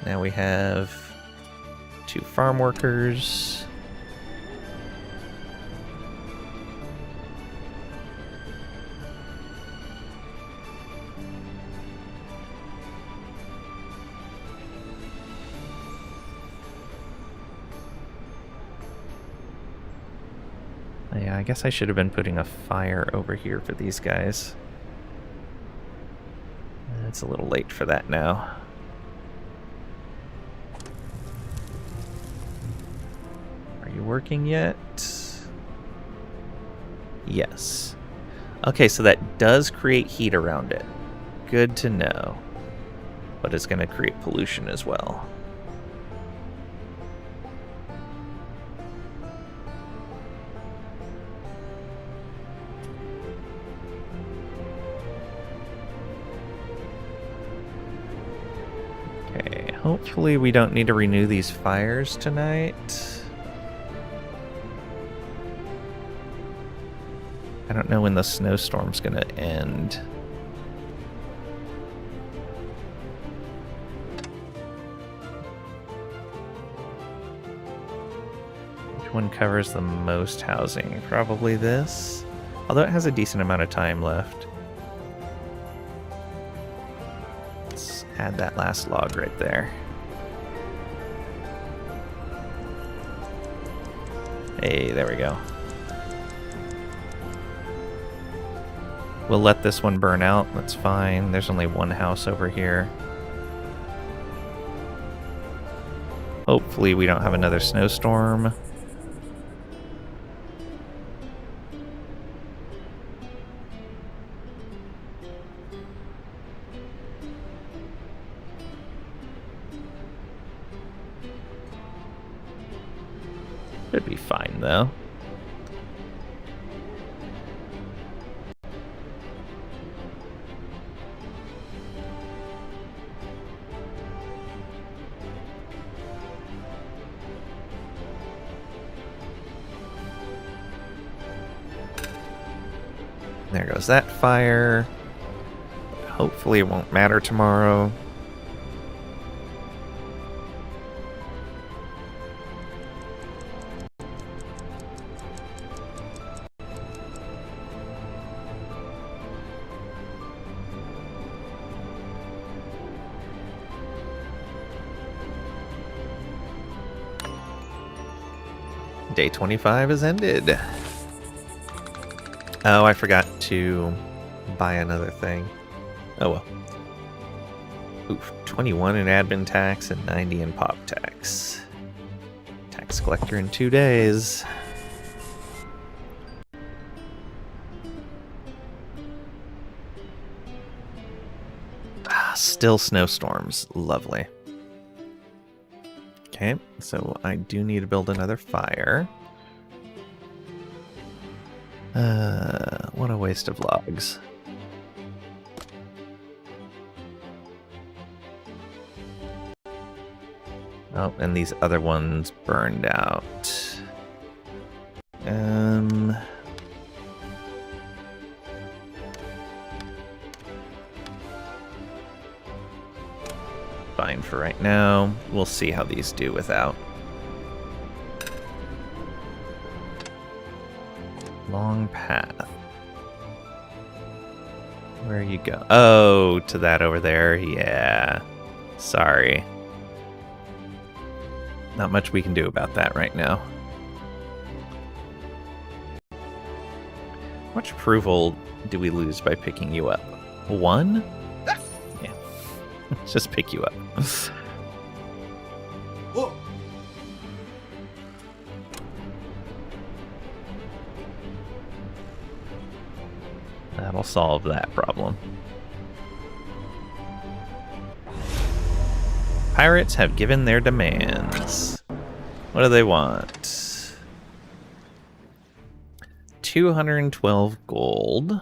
[SPEAKER 1] Now we have 2 farm workers. Yeah, I guess I should have been putting a fire over here for these guys. It's a little late for that now. Are you working yet? Yes. Okay, so that does create heat around it. Good to know. But it's going to create pollution as well. Okay, hopefully we don't need to renew these fires tonight. I don't know when the snowstorm's gonna end. Which one covers the most housing? Probably this. Although it has a decent amount of time left. Let's add that last log right there. Hey, there we go. We'll let this one burn out, that's fine. There's only one house over here. Hopefully we don't have another snowstorm. Should be fine though. There goes that fire. Hopefully it won't matter tomorrow. Day 25 has ended. Oh, I forgot to buy another thing. Oh well. Oof, 21 in admin tax and 90 in pop tax. Tax collector in 2 days. Ah, still snowstorms. Lovely. Okay, so I do need to build another fire. What a waste of logs. Oh, and these other ones burned out. Fine for right now. We'll see how these do without. Long path. Where you go? Oh, to that over there. Yeah. Sorry. Not much we can do about that right now. How much approval do we lose by picking you up? 1? Yeah. Let's just pick you up. That'll solve that problem. Pirates have given their demands. What do they want? 212 gold.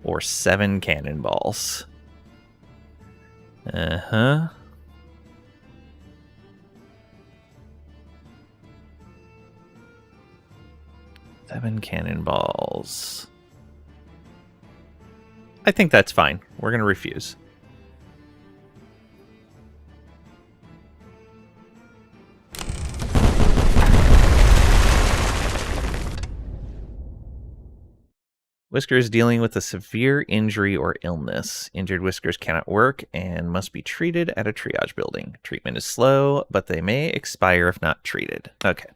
[SPEAKER 1] Or 7 cannonballs. Uh-huh. Seven cannonballs. I think that's fine. We're going to refuse. Whisker is dealing with a severe injury or illness. Injured Whiskers cannot work and must be treated at a triage building. Treatment is slow, but they may expire if not treated. Okay.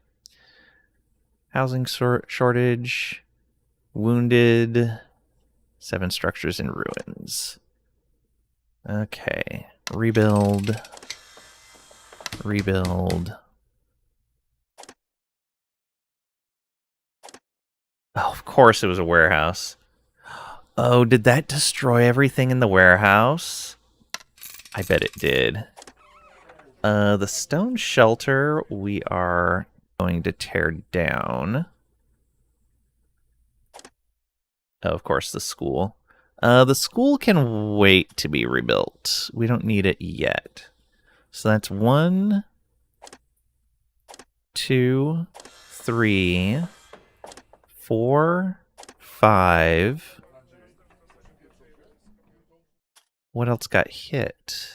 [SPEAKER 1] Housing shortage. Wounded. 7 structures in ruins. Okay. Rebuild. Rebuild. Oh, of course it was a warehouse. Oh, did that destroy everything in the warehouse? I bet it did. The stone shelter we are going to tear down. Oh, of course, the school. The school can wait to be rebuilt. We don't need it yet. So that's 1, 2, 3, 4, 5. What else got hit?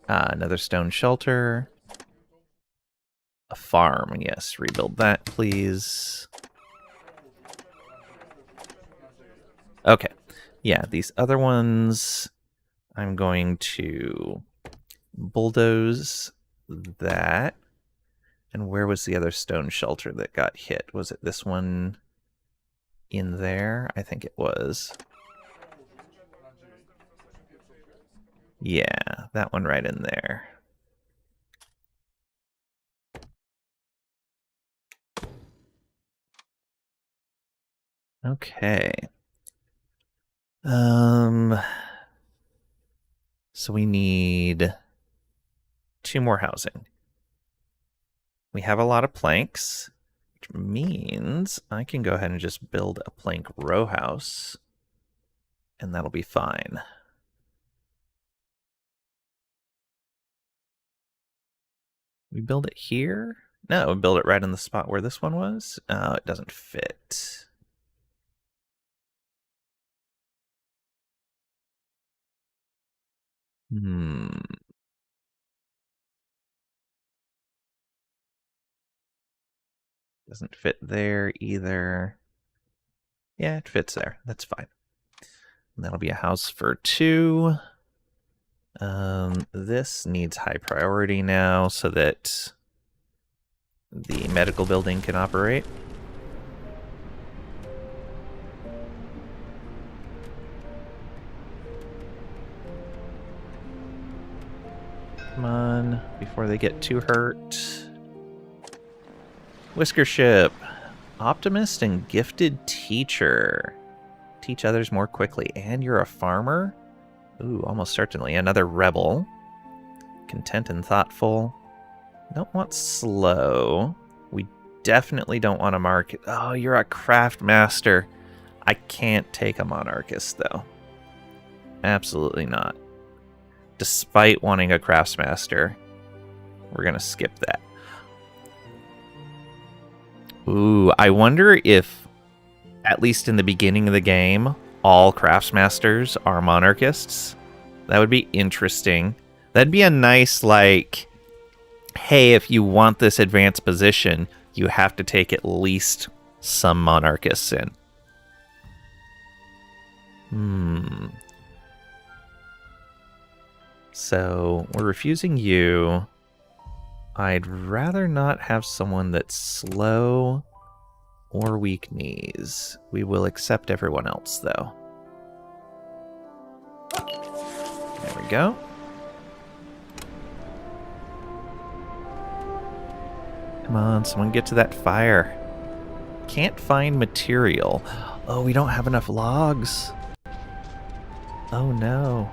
[SPEAKER 1] Another stone shelter. A farm, yes. Rebuild that, please. Okay. Yeah, these other ones, I'm going to bulldoze that. And where was the other stone shelter that got hit? Was it this one in there? I think it was. Yeah, that one right in there. Okay. So we need 2 more housing. We have a lot of planks, which means I can go ahead and just build a plank row house, and that'll be fine. We build it here? No, we build it right in the spot where this one was. Oh, it doesn't fit. Doesn't fit there either. Yeah, it fits there. That's fine. And that'll be a house for 2. This needs high priority now so that the medical building can operate. Come on, before they get too hurt. Whisker ship. Optimist and gifted teacher. Teach others more quickly. And you're a farmer? Ooh, almost certainly. Another rebel. Content and thoughtful. Don't want slow. We definitely don't want to mark... Oh, you're a craft master. I can't take a monarchist, though. Absolutely not. Despite wanting a craftsmaster, we're going to skip that. Ooh, I wonder if, at least in the beginning of the game, all craftsmasters are monarchists. That would be interesting. That'd be a nice, like, hey, if you want this advanced position, you have to take at least some monarchists in. So, we're refusing you. I'd rather not have someone that's slow or weak knees. We will accept everyone else, though. There we go. Come on, someone get to that fire. Can't find material. Oh, we don't have enough logs. Oh, no.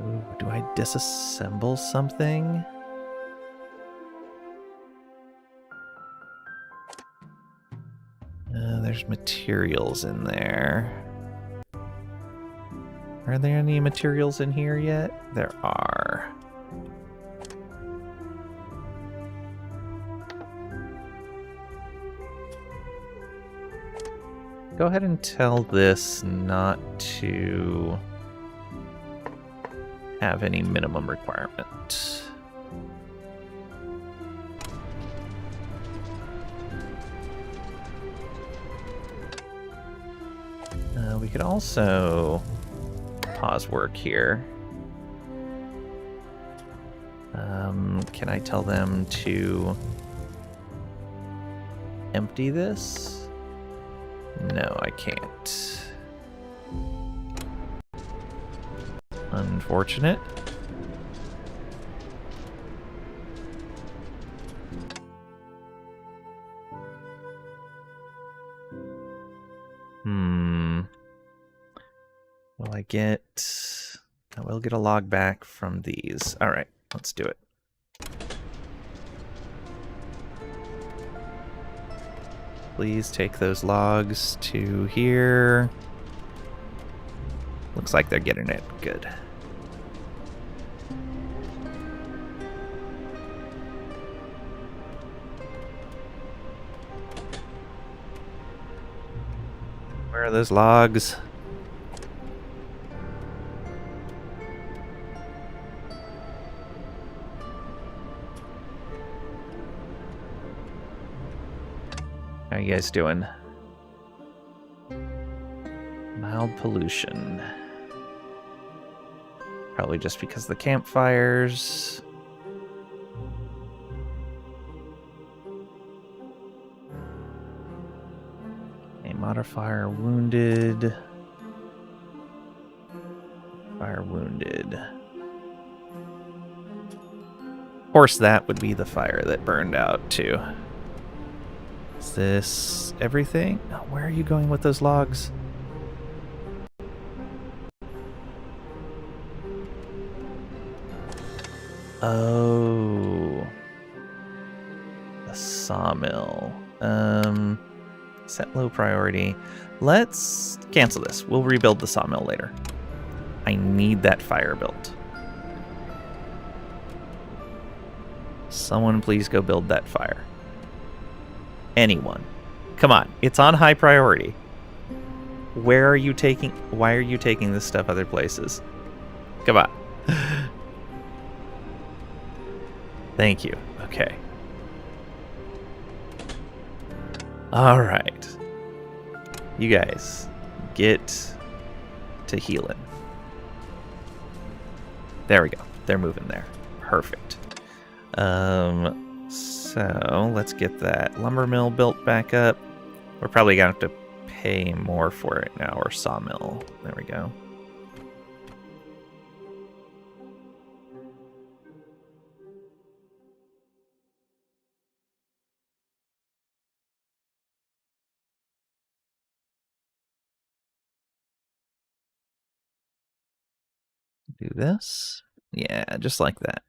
[SPEAKER 1] Ooh, do I disassemble something? There's materials in there. Are there any materials in here yet? There are. Go ahead and tell this not to have any minimum requirement. We could also pause work here. Can I tell them to empty this? No, I can't. Unfortunate. Will I get... I will get a log back from these. Alright, let's do it. Please take those logs to here. Looks like they're getting it. Good. Where are those logs? How you guys doing? Mild pollution. Probably just because of the campfires. A modifier wounded. Fire wounded. Of course, that would be the fire that burned out too. Is this everything? Oh, where are you going with those logs? Oh. The sawmill. Set low priority. Let's cancel this. We'll rebuild the sawmill later. I need that fire built. Someone please go build that fire. Anyone. Come on, it's on high priority. Where are you taking... Why are you taking this stuff other places? Come on. Thank you. Okay. Alright. You guys, get to healing. There we go. They're moving there. Perfect. So let's get that lumber mill built back up. We're probably gonna have to pay more for it now, or sawmill. There we go. Do this. Yeah, just like that.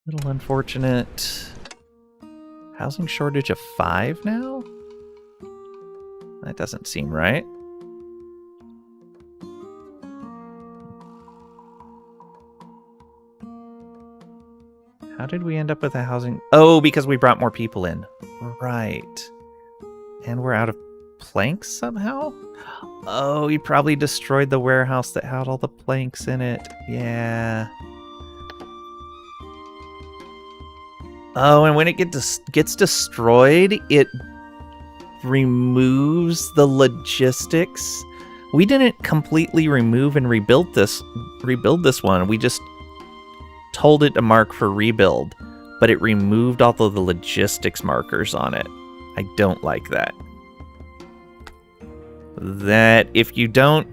[SPEAKER 1] Little unfortunate. Housing shortage of 5 now? That doesn't seem right. How did we end up with a housing? Oh, because we brought more people in. Right. And we're out of planks somehow? Oh, he probably destroyed the warehouse that had all the planks in it. Yeah. Oh, and when it gets destroyed, it removes the logistics. We didn't completely remove and rebuild this one. We just told it to mark for rebuild, but it removed all of the logistics markers on it. I don't like that. That if you don't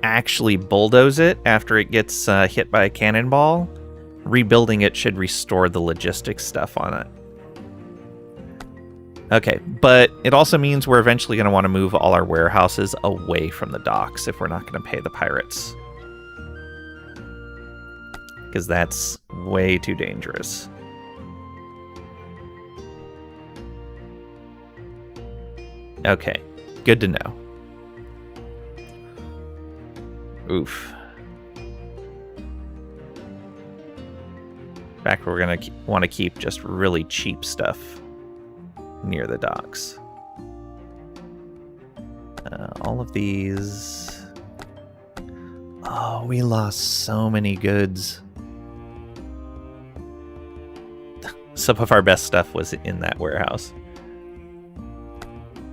[SPEAKER 1] actually bulldoze it after it gets hit by a cannonball, rebuilding it should restore the logistics stuff on it. Okay, but it also means we're eventually going to want to move all our warehouses away from the docks if we're not going to pay the pirates. Because that's way too dangerous. Okay, good to know. Oof. In fact, we're going to want to keep just really cheap stuff near the docks. All of these... Oh, we lost so many goods. Some of our best stuff was in that warehouse.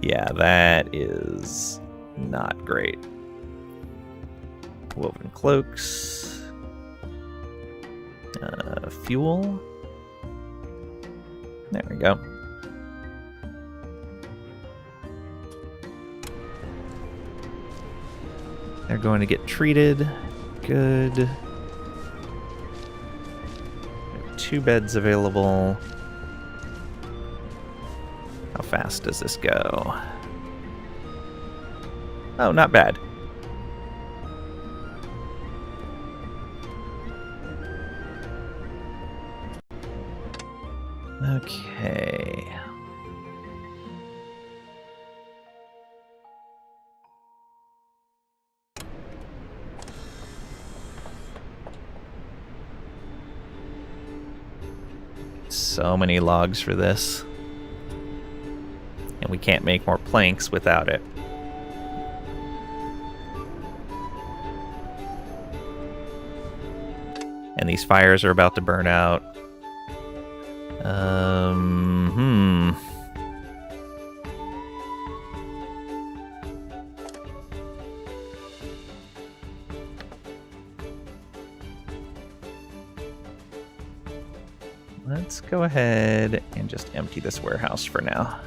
[SPEAKER 1] Yeah, that is not great. Woven cloaks. Fuel. There we go. They're going to get treated. Good. 2 beds available. How fast does this go? Oh, not bad. Okay. So many logs for this. And we can't make more planks without it. And these fires are about to burn out. Let's go ahead and just empty this warehouse for now.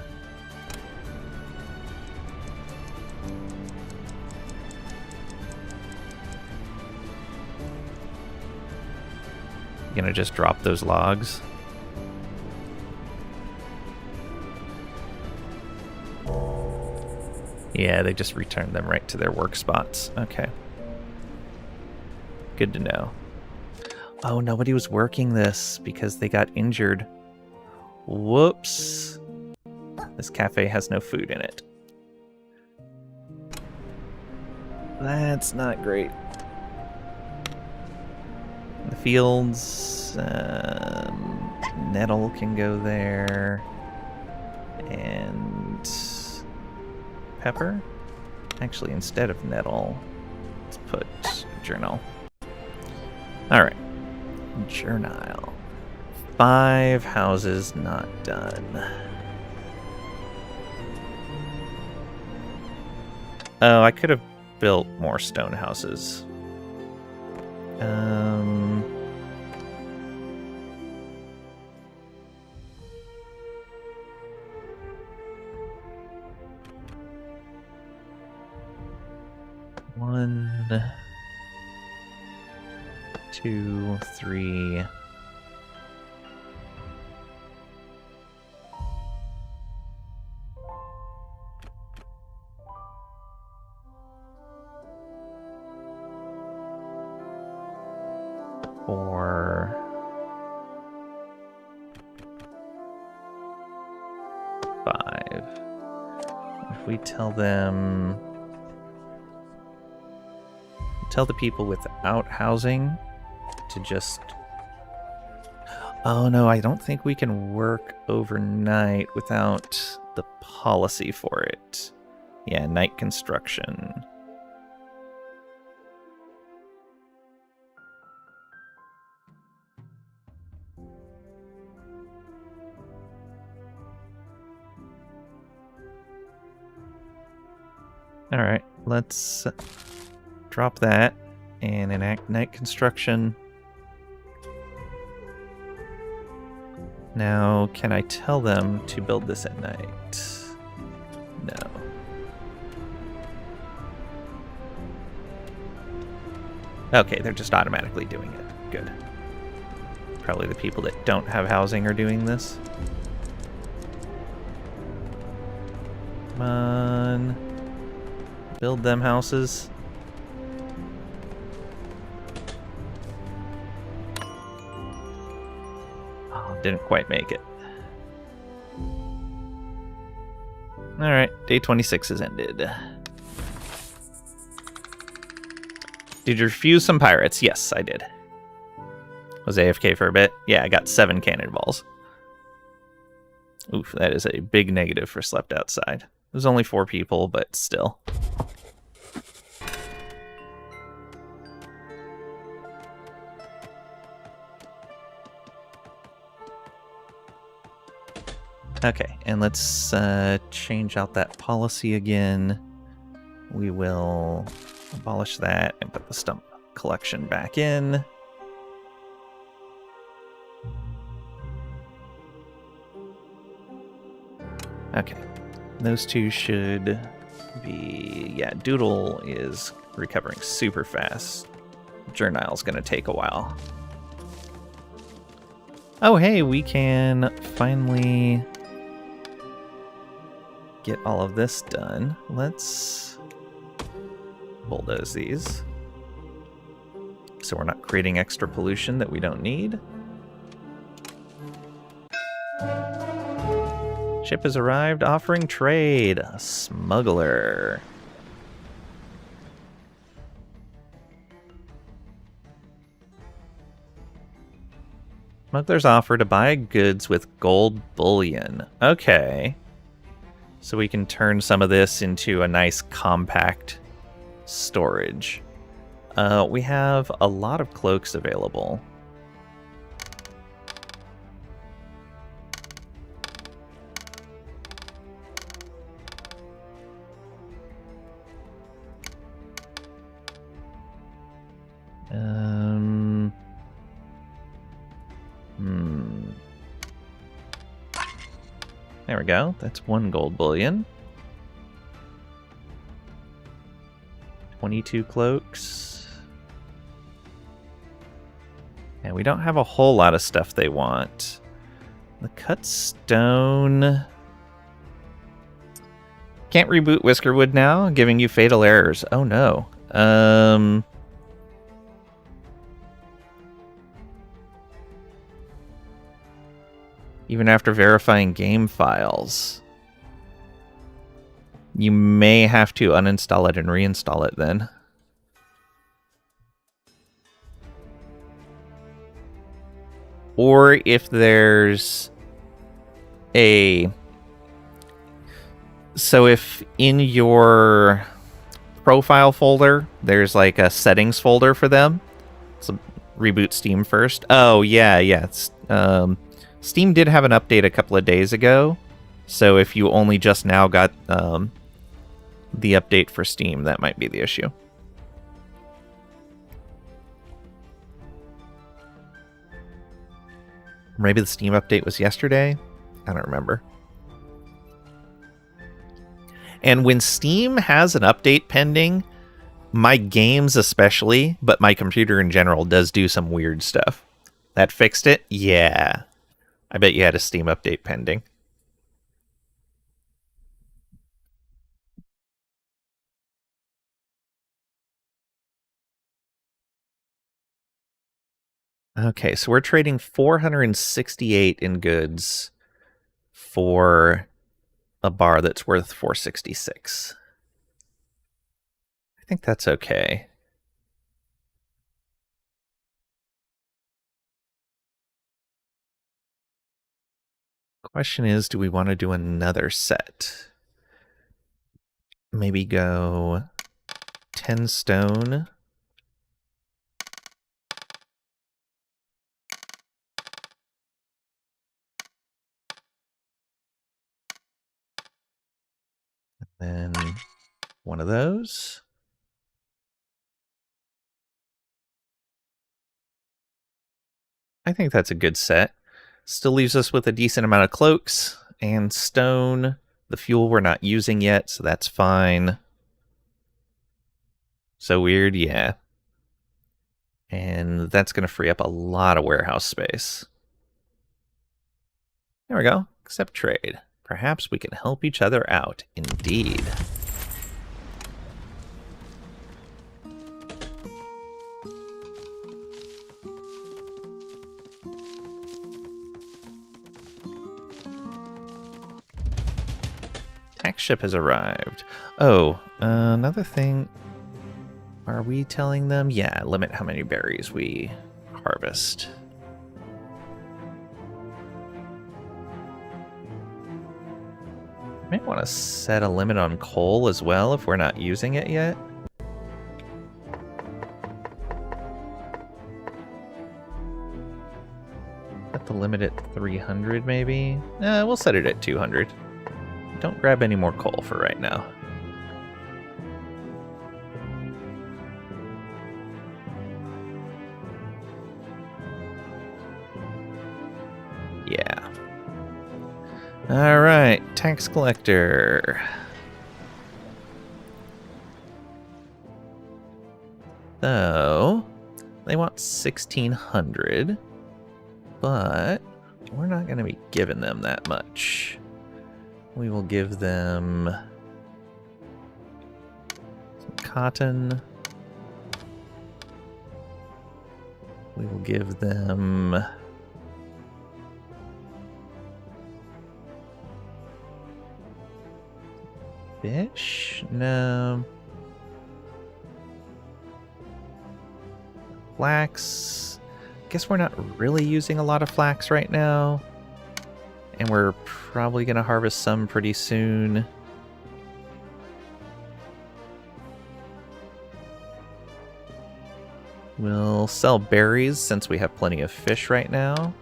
[SPEAKER 1] Gonna just drop those logs. Yeah, they just returned them right to their work spots. Okay. Good to know. Oh, nobody was working this because they got injured. Whoops. This cafe has no food in it. That's not great. The fields, nettle can go there, and pepper. Actually, instead of nettle, let's put journal. All right, journal. 5 houses not done. Oh, I could have built more stone houses. One, 2, 3. Or 5. If we tell them, tell the people without housing to just, oh no, I don't think we can work overnight without the policy for it. Yeah, night construction. Alright, let's drop that and enact night construction. Now, can I tell them to build this at night? No. Okay, they're just automatically doing it. Good. Probably the people that don't have housing are doing this. Come on. Build them houses. Oh, didn't quite make it. Alright, day 26 has ended. Did you refuse some pirates? Yes, I did. Was AFK for a bit? Yeah, I got 7 cannonballs. Oof, that is a big negative for slept outside. There's only 4 people, but still. Okay, and let's change out that policy again. We will abolish that and put the stump collection back in. Okay, those two should be... Yeah, Doodle is recovering super fast. Journal's gonna take a while. Oh, hey, we can finally get all of this done. Let's bulldoze these so we're not creating extra pollution that we don't need. Ship has arrived offering trade. A smuggler. Smuggler's offer to buy goods with gold bullion. Okay. So we can turn some of this into a nice compact storage. We have a lot of cloaks available. There we go. That's 1 gold bullion. 22 cloaks. And we don't have a whole lot of stuff they want. The cut stone. Can't reboot Whiskerwood now, giving you fatal errors. Oh no. Even after verifying game files. You may have to uninstall it and reinstall it then. Or if there's a... So if in your profile folder, there's like a settings folder for them. So reboot Steam first. Oh, yeah. It's, Steam did have an update a couple of days ago. So if you only just now got the update for Steam, that might be the issue. Maybe the Steam update was yesterday? I don't remember. And when Steam has an update pending, my games especially, but my computer in general, does do some weird stuff. That fixed it? Yeah. I bet you had a Steam update pending. Okay, so we're trading 468 in goods for a bar that's worth 466. I think that's okay. Question is, do we want to do another set? Maybe go 10 stone. Then one of those. I think that's a good set. Still leaves us with a decent amount of cloaks and stone. The fuel we're not using yet, so that's fine. So weird, yeah. And that's going to free up a lot of warehouse space. There we go. Accept trade. Perhaps we can help each other out. Indeed. Tax ship has arrived. Oh, another thing. Are we telling them? Yeah, limit how many berries we harvest. Might want to set a limit on coal as well if we're not using it yet. Set the limit at 300 maybe? We'll set it at 200. Don't grab any more coal for right now. Yeah. Alright, tax collector. So, they want 1,600, but we're not going to be giving them that much. We will give them some cotton. We will give them fish? No. Flax. Guess we're not really using a lot of flax right now. And we're probably going to harvest some pretty soon. We'll sell berries since we have plenty of fish right now.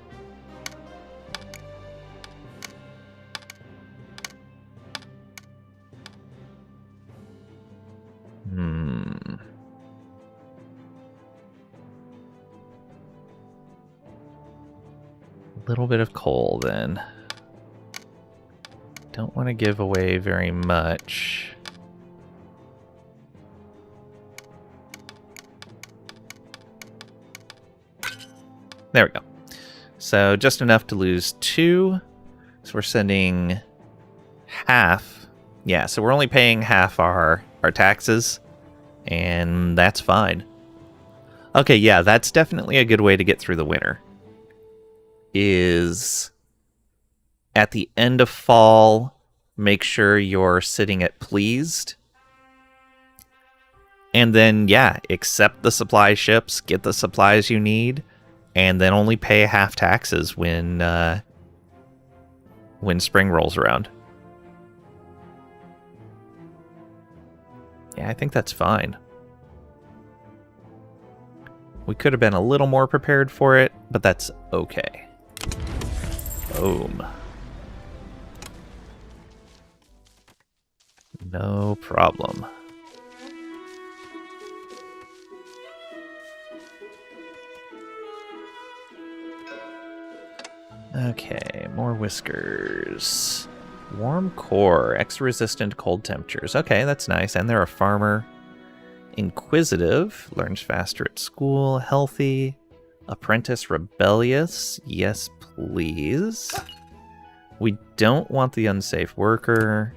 [SPEAKER 1] A little bit of coal then. Don't want to give away very much. There we go. So just enough to lose 2. So we're sending half. Yeah, so we're only paying half our taxes. And that's fine. Okay, yeah, that's definitely a good way to get through the winter. Is at the end of fall, make sure you're sitting at pleased. And then, yeah, accept the supply ships, get the supplies you need, and then only pay half taxes when spring rolls around. Yeah, I think that's fine. We could have been a little more prepared for it, but that's okay. Boom. No problem. Okay, more whiskers. Warm core, X-resistant cold temperatures. Okay, that's nice. And they're a farmer. Inquisitive, learns faster at school. Healthy. Apprentice rebellious. Yes, please. We don't want the unsafe worker.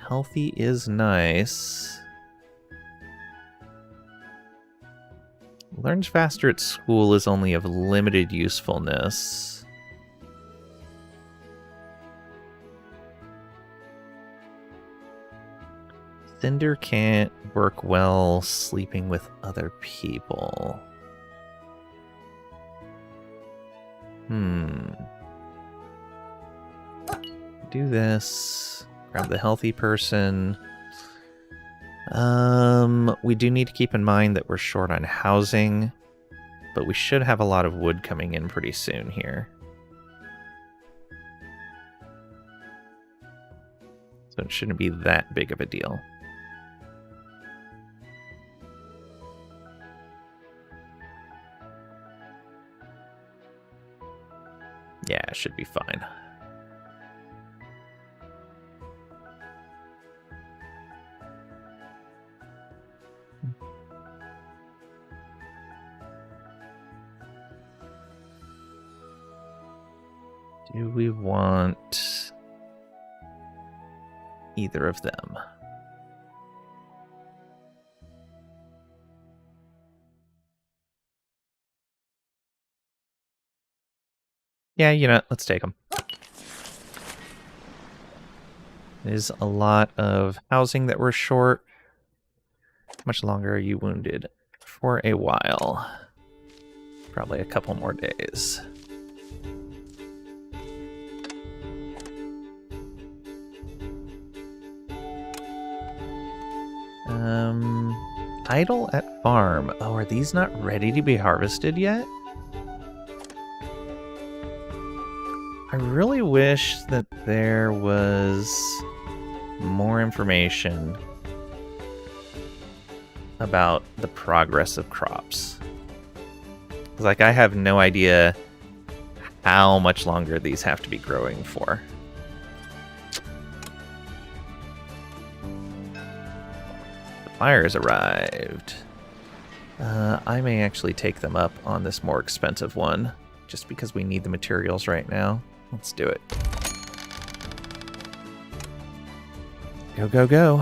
[SPEAKER 1] Healthy is nice. Learns faster at school is only of limited usefulness. Cinder can't work well sleeping with other people. Do this. Grab the healthy person. We do need to keep in mind that we're short on housing, but we should have a lot of wood coming in pretty soon here. So it shouldn't be that big of a deal. Yeah, it should be fine. Do we want either of them? Yeah, you know, let's take them. There's a lot of housing that we're short. How much longer are you wounded? For a while. Probably a couple more days. Idle at farm. Oh, are these not ready to be harvested yet? I really wish that there was more information about the progress of crops. Like, I have no idea how much longer these have to be growing for. The fire has arrived. I may actually take them up on this more expensive one, just because we need the materials right now. Let's do it. Go, go, go.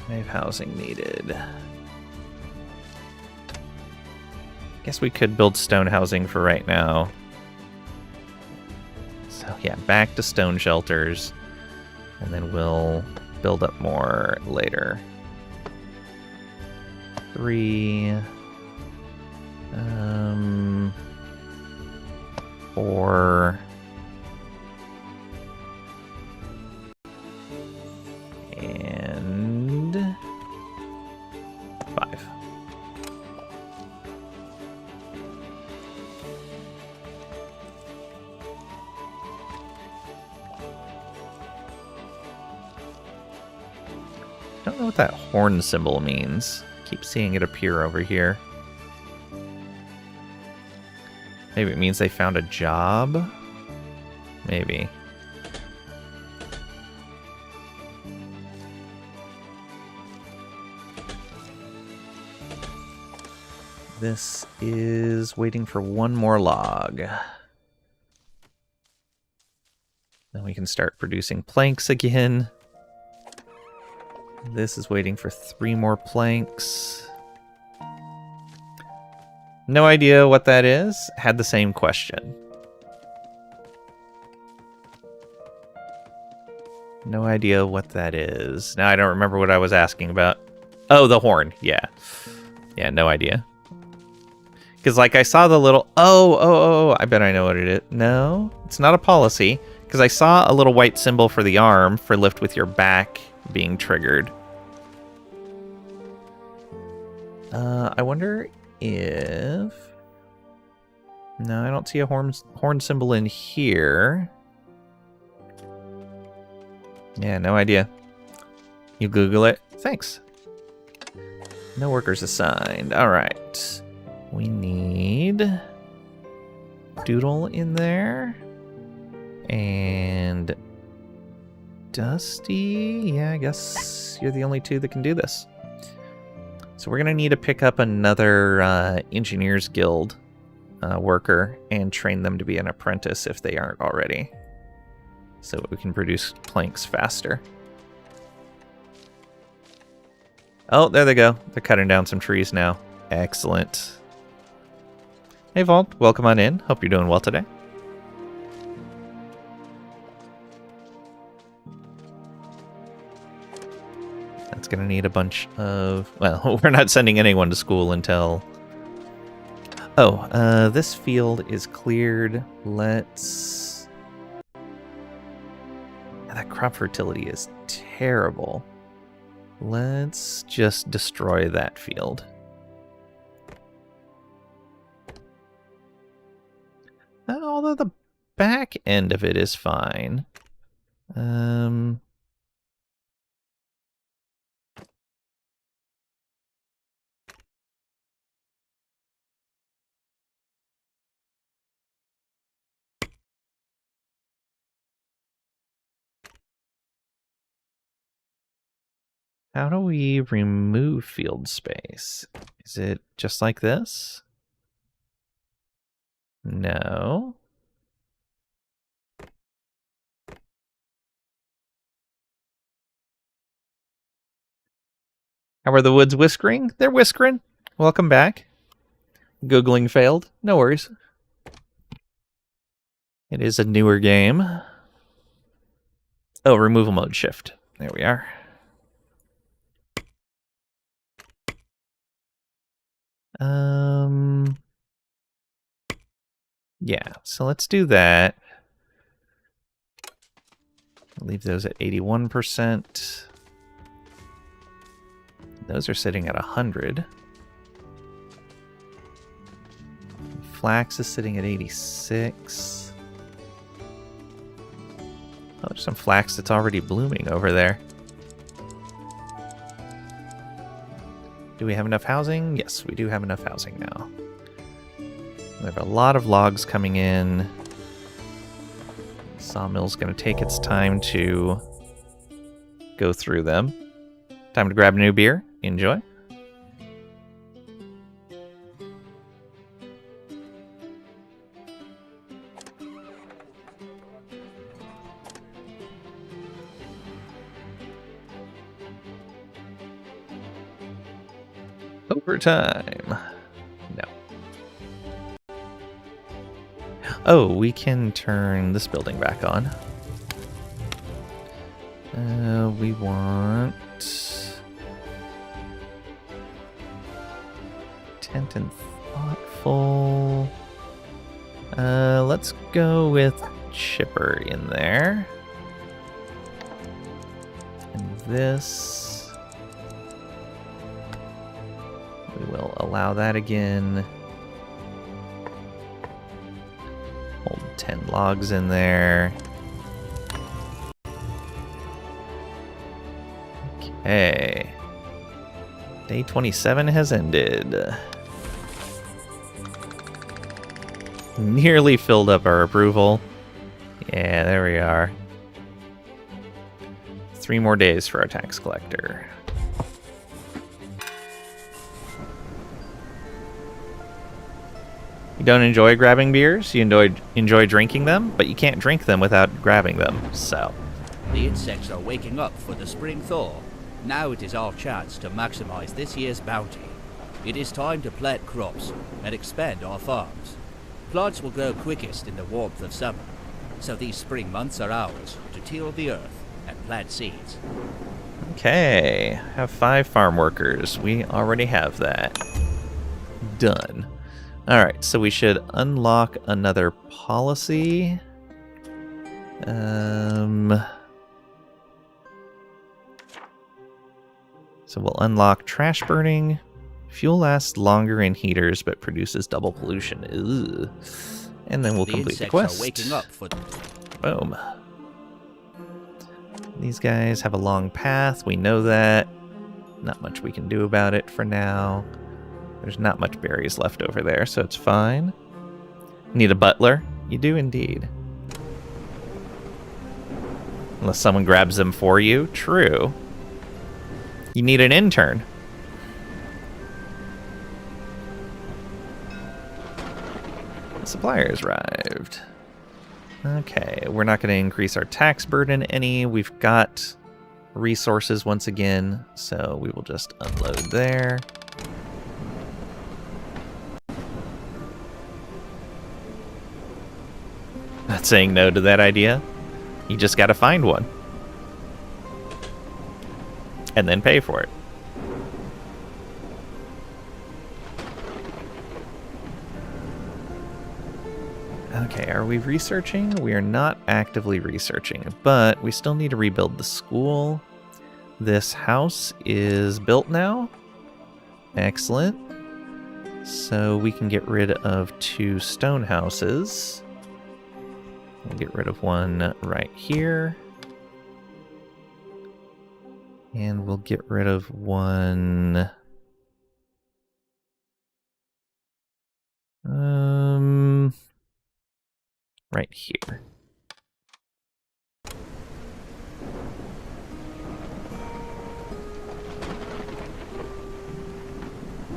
[SPEAKER 1] May have housing needed. Guess we could build stone housing for right now. So yeah, back to stone shelters. And then we'll build up more later. 3... 4... and 5. Don't know what that horn symbol means. Keep seeing it appear over here. Maybe it means they found a job? Maybe. This is waiting for one more log. Then we can start producing planks again. This is waiting for 3 more planks. No idea what that is. Had the same question. No idea what that is. Now I don't remember what I was asking about. Oh, the horn. Yeah. Yeah, no idea. Because, like, I saw the little... Oh, I bet I know what it is. No, it's not a policy. Because I saw a little white symbol for the arm for lift with your back being triggered. I wonder if... No, I don't see a horn symbol in here. Yeah, no idea. You Google it? Thanks. No workers assigned. Alright. We need... Doodle in there. And... Dusty? Yeah, I guess you're the only 2 that can do this. So we're going to need to pick up another Engineers Guild worker and train them to be an apprentice if they aren't already. So we can produce planks faster. Oh, there they go. They're cutting down some trees now. Excellent. Hey, Vault. Welcome on in. Hope you're doing well today. That's going to need a bunch of... Well, we're not sending anyone to school until... Oh, this field is cleared. Let's... That crop fertility is terrible. Let's just destroy that field. Although the back end of it is fine. How do we remove field space? Is it just like this? No. How are the woods whiskering? They're whiskering. Welcome back. Googling failed. No worries. It is a newer game. Oh, removal mode shift. There we are. Yeah, so let's do that. Leave those at 81%. Those are sitting at 100. Flax is sitting at 86. Oh, there's some flax that's already blooming over there. Do we have enough housing? Yes, we do have enough housing now. We have a lot of logs coming in. Sawmill's going to take its time to go through them. Time to grab a new beer. Enjoy. Overtime. No. Oh, we can turn this building back on. We want... Tent and thoughtful. Let's go with chipper in there. And this... We will allow that again. Hold 10 logs in there. Okay. Day 27 has ended. Nearly filled up our approval. Yeah, there we are. 3 more days for our tax collector. You don't enjoy grabbing beers, you enjoy drinking them, but you can't drink them without grabbing them, so.
[SPEAKER 2] The insects are waking up for the spring thaw. Now it is our chance to maximize this year's bounty. It is time to plant crops and expand our farms. Plants will grow quickest in the warmth of summer, so these spring months are ours to till the earth and plant seeds.
[SPEAKER 1] Okay, have 5 farm workers. We already have that. Done. Alright, so we should unlock another policy. So we'll unlock trash burning. Fuel lasts longer in heaters, but produces double pollution. Ugh. And then we'll complete the quest.
[SPEAKER 2] Are waking up for
[SPEAKER 1] Boom. These guys have a long path. We know that. Not much we can do about it for now. There's not much berries left over there, so it's fine. Need a butler? You do indeed. Unless someone grabs them for you. True. You need an intern. The supplier's arrived. Okay, we're not going to increase our tax burden any. We've got resources once again, so we will just unload there. Not saying no to that idea. You just gotta find one. And then pay for it. Okay, are we researching? We are not actively researching, but we still need to rebuild the school. This house is built now. Excellent. So we can get rid of 2 stone houses. We'll get rid of one right here. And we'll get rid of one... right here.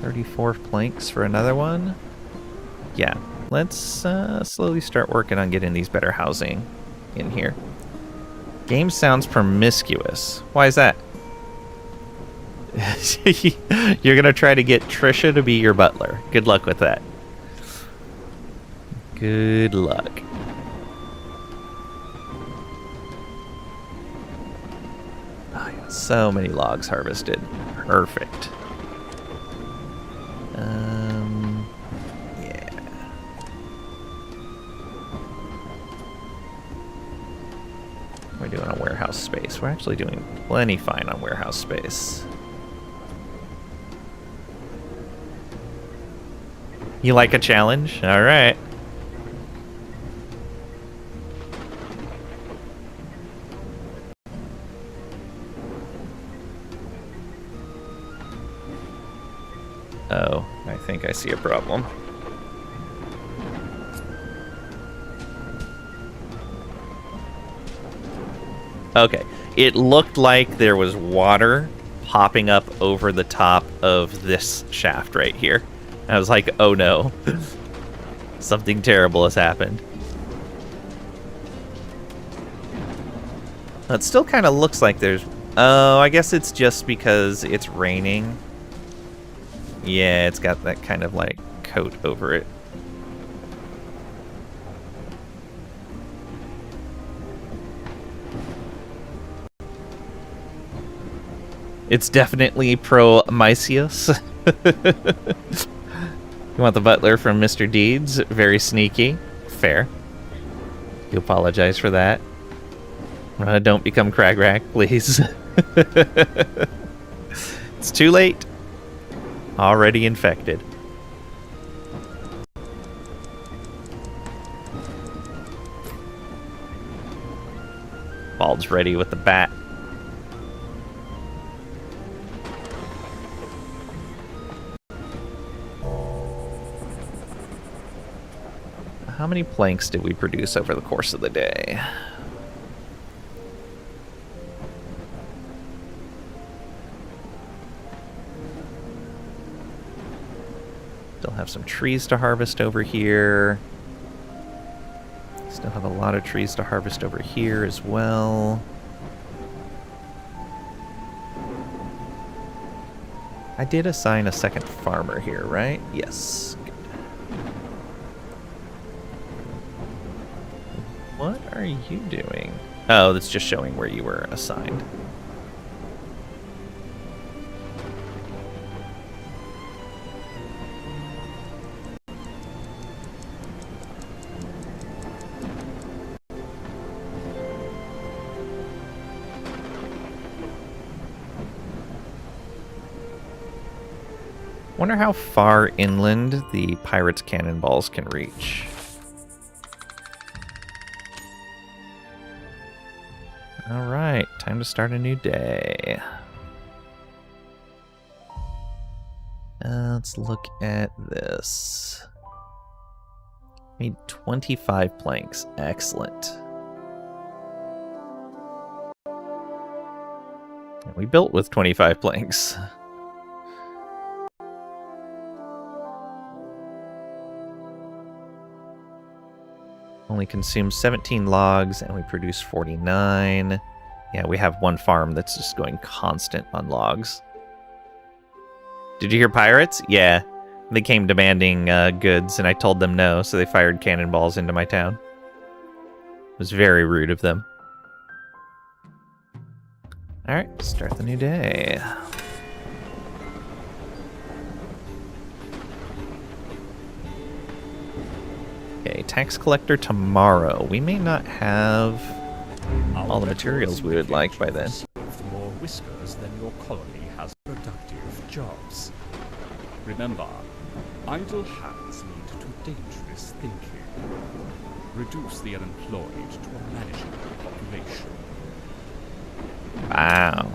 [SPEAKER 1] $34 planks for another one. Yeah, let's slowly start working on getting these better housing in here. Game sounds promiscuous. Why is that? You're gonna try to get Trisha to be your butler. Good luck with that. Good luck. Oh, yeah, so many logs harvested. Perfect. Yeah. We're doing on warehouse space. We're actually doing plenty fine on warehouse space. You like a challenge? All right. Oh, I think I see a problem. Okay, it looked like there was water popping up over the top of this shaft right here. I was like, oh no. Something terrible has happened. It still kind of looks like there's... Oh, I guess it's just because it's raining. Yeah, it's got that kind of like coat over it. It's definitely pro-Mysius. You want the butler from Mr. Deeds? Very sneaky. Fair. You apologize for that. Don't become Cragrack, please. It's too late. Already infected. Bald's ready with the bat. How many planks did we produce over the course of the day? Still have some trees to harvest over here. Still have a lot of trees to harvest over here as well. I did assign a second farmer here, right? Yes. Good. What are you doing? Oh, that's just showing where you were assigned. Wonder how far inland the pirates' cannonballs can reach. Alright, time to start a new day. Let's look at this. Made 25 planks. Excellent. And we built with 25 planks. Only consumes 17 logs, and we produce 49. Yeah, we have one farm that's just going constant on logs. Did you hear pirates? Yeah. They came demanding goods, and I told them no, so they fired cannonballs into my town. It was very rude of them. Alright, start the new day. Okay, tax collector tomorrow. We may not have all the materials we would like by then.
[SPEAKER 3] More whiskers than your colony has productive jobs. Remember, idle hands lead to dangerous thinking. Reduce the unemployed to a manageable population.
[SPEAKER 1] Wow.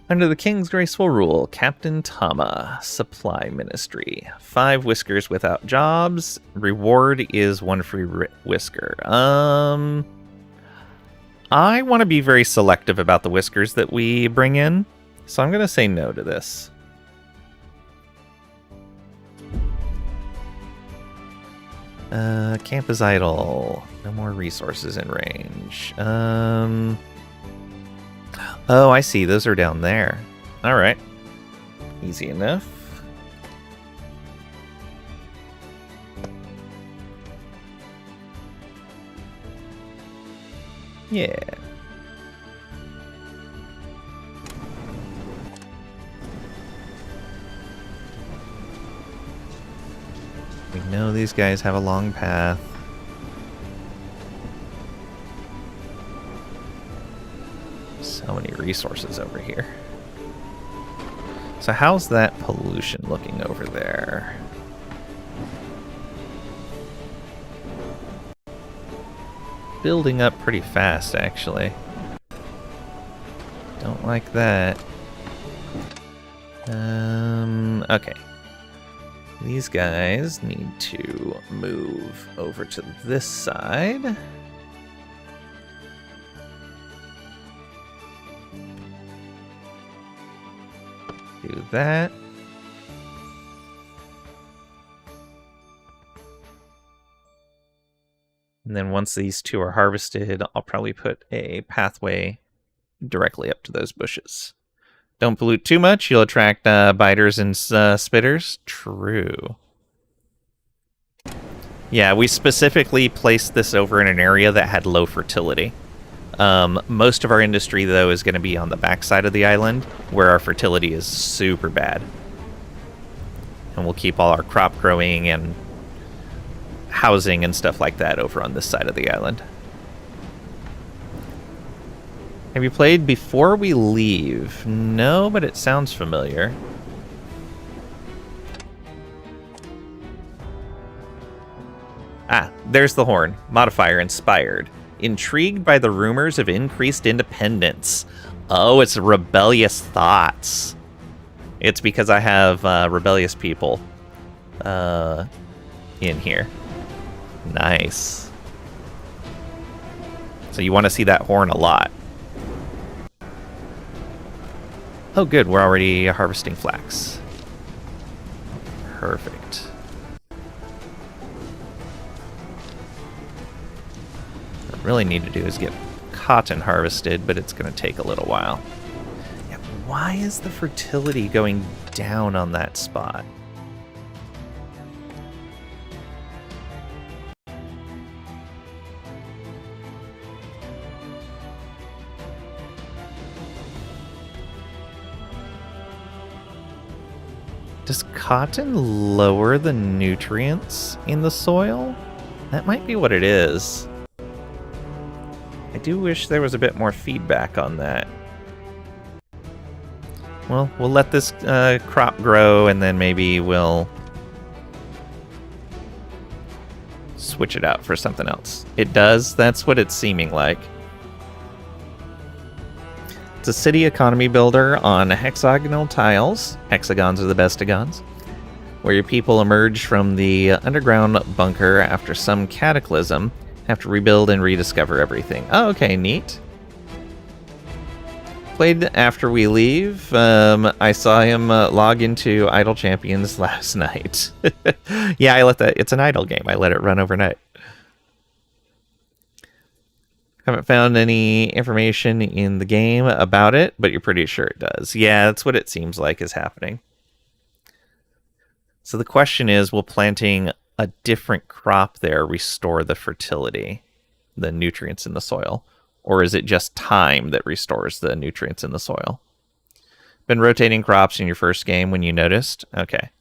[SPEAKER 1] Under the King's graceful rule, Captain Tama, Supply Ministry. 5 whiskers without jobs. Reward is 1 free whisker. I want to be very selective about the whiskers that we bring in, so I'm going to say no to this. Camp is idle. No more resources in range. Oh, I see. Those are down there. All right. Easy enough. Yeah. We know these guys have a long path. So many resources over here. So how's that pollution looking over there? Building up pretty fast, actually. Don't like that. Okay. These guys need to move over to this side. Do that. And then once these 2 are harvested, I'll probably put a pathway directly up to those bushes. Don't pollute too much, you'll attract biters and spitters. True. Yeah, we specifically placed this over in an area that had low fertility. Most of our industry, though, is going to be on the backside of the island, where our fertility is super bad. And we'll keep all our crop growing and housing and stuff like that over on this side of the island. Have you played Before We Leave? No, but it sounds familiar. Ah, there's the horn. Modifier inspired. Intrigued by the rumors of increased independence. Oh, it's rebellious thoughts. It's because I have rebellious people in here. Nice. So you want to see that horn a lot. Oh, good. We're already harvesting flax. Perfect. What I really need to do is get cotton harvested, but it's going to take a little while. Yeah, why is the fertility going down on that spot? Does cotton lower the nutrients in the soil? That might be what it is. I do wish there was a bit more feedback on that. Well, we'll let this crop grow, and then maybe we'll switch it out for something else. It does? That's what it's seeming like. It's a city economy builder on hexagonal tiles. Hexagons are the bestagons. Where your people emerge from the underground bunker after some cataclysm, have to rebuild and rediscover everything. Oh, okay, neat. Played After We Leave. I saw him log into Idle Champions last night. Yeah, I let that. It's an idle game. I let it run overnight. Haven't found any information in the game about it, but you're pretty sure it does. Yeah, that's what it seems like is happening. So the question is, will planting a different crop there restore the fertility, the nutrients in the soil? Or is it just time that restores the nutrients in the soil? Been rotating crops in your first game when you noticed? Okay.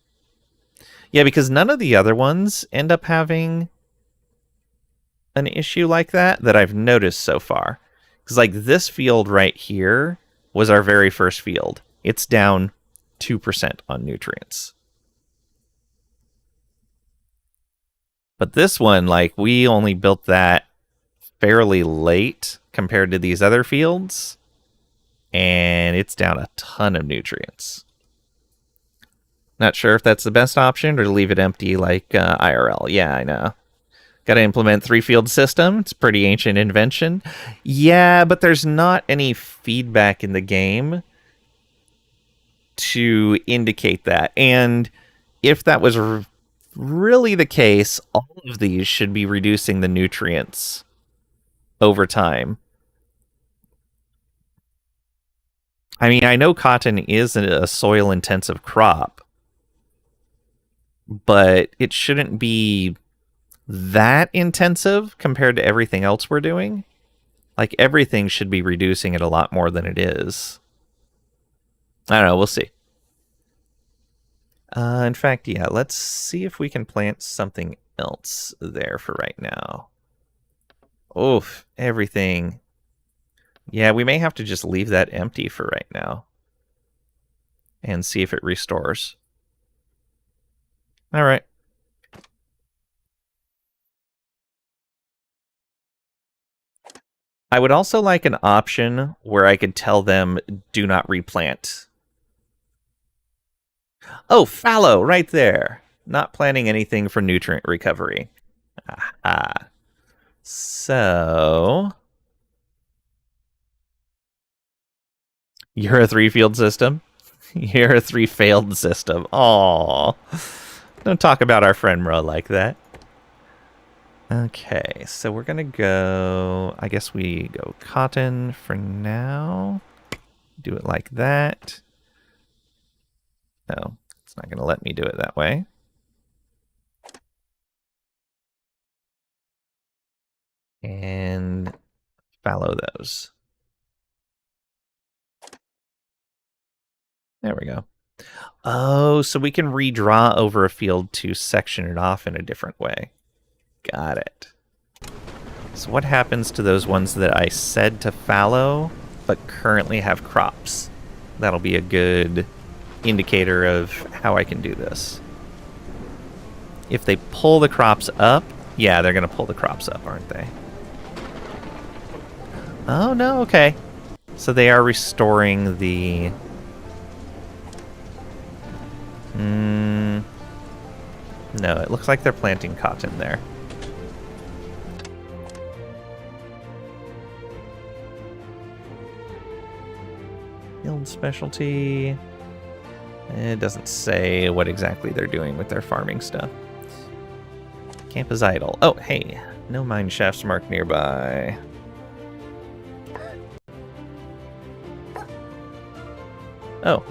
[SPEAKER 1] Yeah, because none of the other ones end up having an issue like that I've noticed so far. Because like this field right here was our very first field. It's down 2% on nutrients. But this one, like, we only built that fairly late compared to these other fields, and it's down a ton of nutrients. Not sure if that's the best option or to leave it empty like IRL. Yeah, I know. Got to implement 3-field system. It's a pretty ancient invention. Yeah, but there's not any feedback in the game to indicate that. And if that was really the case, all of these should be reducing the nutrients over time. I mean, I know cotton is a soil-intensive crop, but it shouldn't be that intensive compared to everything else we're doing. Like, everything should be reducing it a lot more than it is. I don't know, we'll see. In fact, yeah, let's see if we can plant something else there for right now. Oof, everything. Yeah, we may have to just leave that empty for right now and see if it restores. All right. I would also like an option where I could tell them, do not replant. Oh, fallow, right there. Not planting anything for nutrient recovery. Aha. So... You're a 3-field system? You're a 3-failed system. Aww. Don't talk about our friend Mra like that. Okay, so we're gonna go... I guess we go cotton for now. Do it like that. No, it's not gonna let me do it that way. And fallow those. There we go. Oh, so we can redraw over a field to section it off in a different way. Got it. So what happens to those ones that I said to fallow, but currently have crops? That'll be a good indicator of how I can do this. If they pull the crops up, yeah, they're going to pull the crops up, aren't they? Oh, no, okay. So they are restoring the... No, it looks like they're planting cotton there. Field specialty. It doesn't say what exactly they're doing with their farming stuff. Camp is idle. Oh, hey. No mine shafts marked nearby. Oh.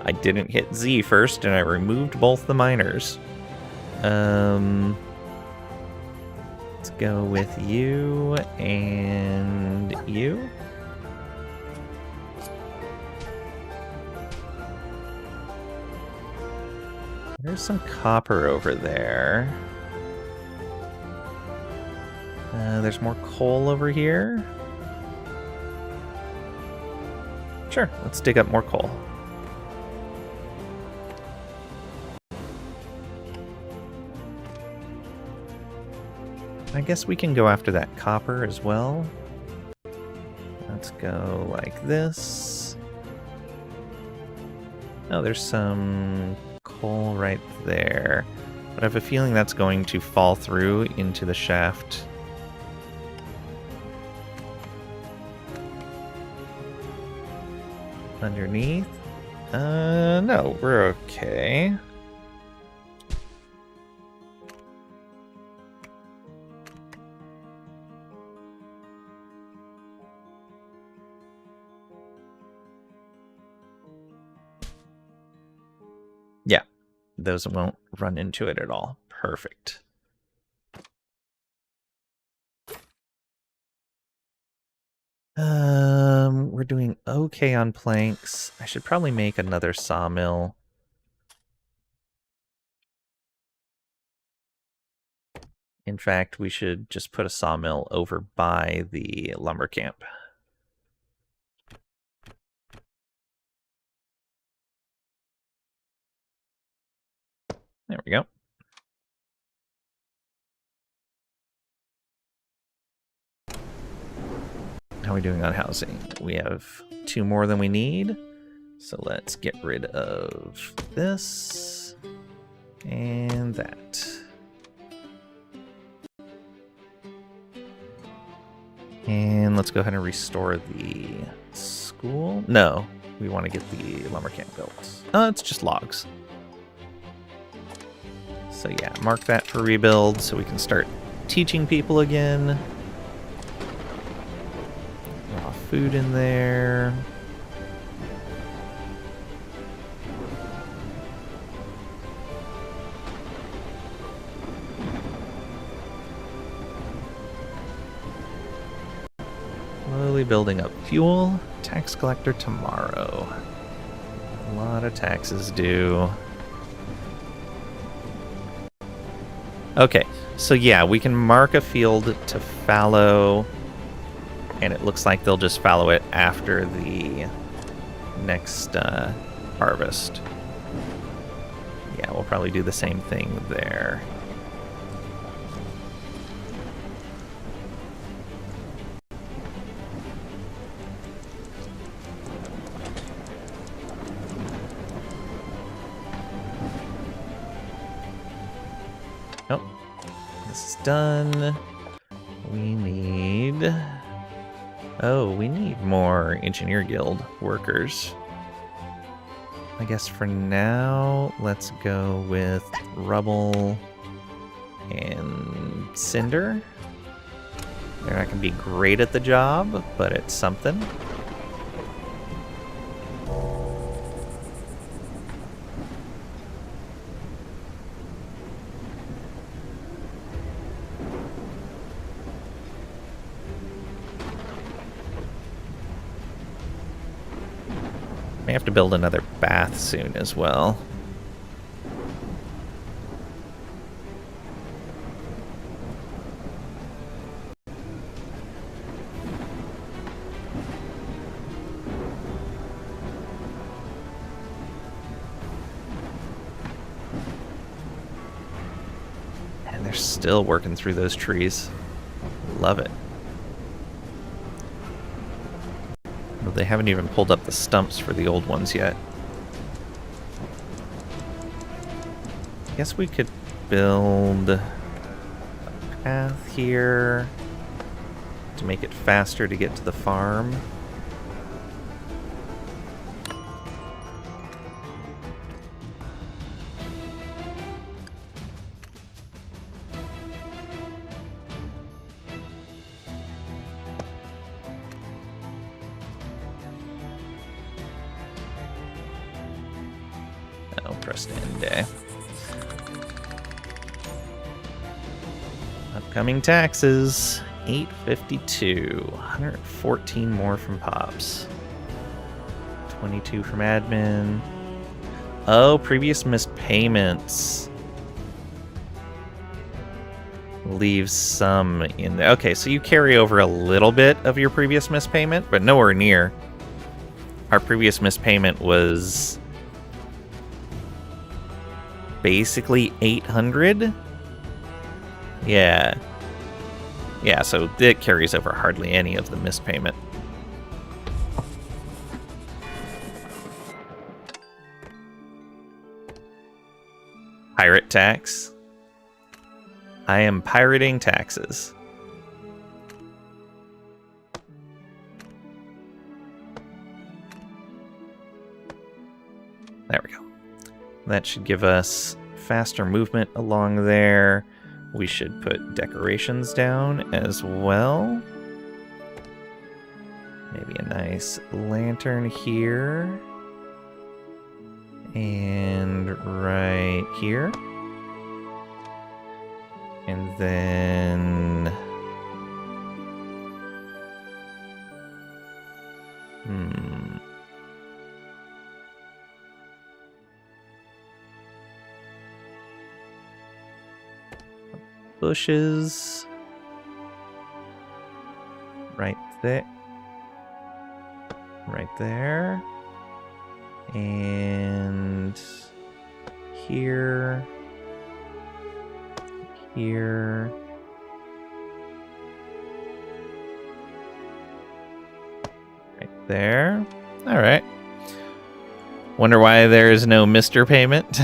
[SPEAKER 1] I didn't hit Z first, and I removed both the miners. Let's go with you and you. There's some copper over there. There's more coal over here. Sure, let's dig up more coal. I guess we can go after that copper as well. Let's go like this. Oh, there's some coal right there. But I have a feeling that's going to fall through into the shaft. Underneath? No, we're okay. those won't run into it at all. Perfect. We're doing okay on planks. I should probably make another sawmill. In fact, we should just put a sawmill over by the lumber camp. There we go. How are we doing on housing? We have 2 more than we need. So let's get rid of this and that. And let's go ahead and restore the school. No, we want to get the lumber camp built. Oh, it's just logs. So yeah, mark that for rebuild so we can start teaching people again. Raw food in there. Slowly building up fuel. Tax collector tomorrow. A lot of taxes due. Okay, so yeah, we can mark a field to fallow, and it looks like they'll just fallow it after the next harvest. Yeah, we'll probably do the same thing there. Oh, this is done. We need... Oh, we need more Engineer Guild workers. I guess for now, let's go with rubble and cinder. They're not going to be great at the job, but it's something. May have to build another bath soon as well. And they're still working through those trees. Love it. They haven't even pulled up the stumps for the old ones yet. I guess we could build a path here to make it faster to get to the farm. Press end day. Upcoming taxes, $852, 114 more from Pops, 22 from admin. Oh, previous missed payments. Leaves some in there. Okay, so you carry over a little bit of your previous missed payment, but nowhere near. Our previous missed payment was basically 800. Yeah, so it carries over hardly any of the missed payment. Pirate tax. I am pirating taxes. There we go. That should give us faster movement along there. We should put decorations down as well. Maybe a nice lantern here. And right here. And then... Bushes. Right there. Right there. And here. Here. Right there. All right. Wonder why there is no Mr. payment.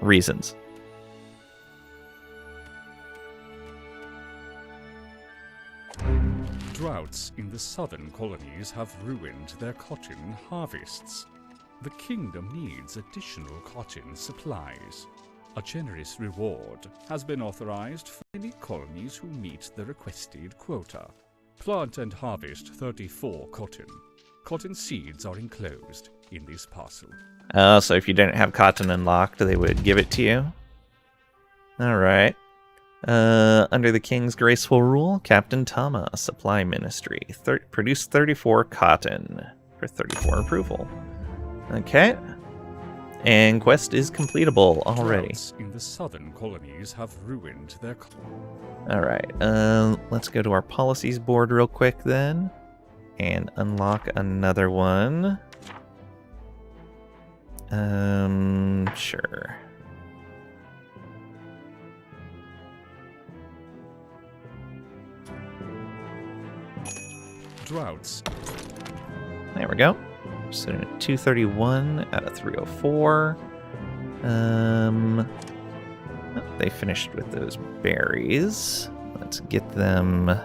[SPEAKER 1] Reasons.
[SPEAKER 3] Droughts in the southern colonies have ruined their cotton harvests. The kingdom needs additional cotton supplies. A generous reward has been authorized for any colonies who meet the requested quota. Plant and harvest 34 cotton. Cotton seeds are enclosed in this parcel.
[SPEAKER 1] So if you didn't have cotton unlocked, they would give it to you. Alright. Under the king's graceful rule, Captain Tama, Supply Ministry. Produce 34 cotton for 34 approval. Okay. And quest is completable already.
[SPEAKER 3] Droughts in the southern colonies have ruined their...
[SPEAKER 1] Alright, let's go to our policies board real quick then. And unlock another one. Sure.
[SPEAKER 3] Droughts.
[SPEAKER 1] There we go. Sitting at 231 out of 304. Oh, they finished with those berries. Let's get them.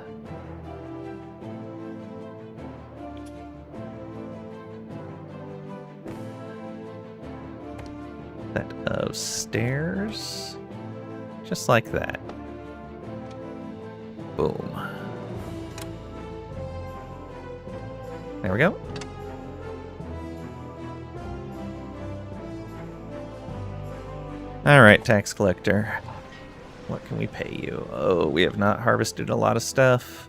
[SPEAKER 1] Set of stairs. Just like that. Boom. There we go. Alright, tax collector. What can we pay you? Oh, we have not harvested a lot of stuff.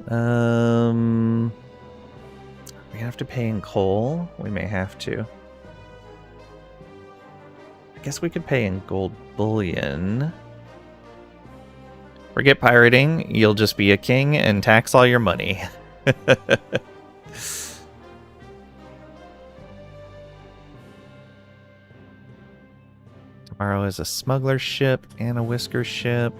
[SPEAKER 1] We have to pay in coal. We may have to. I guess we could pay in gold bullion. Forget pirating. You'll just be a king and tax all your money. Tomorrow is a smuggler ship and a whisker ship.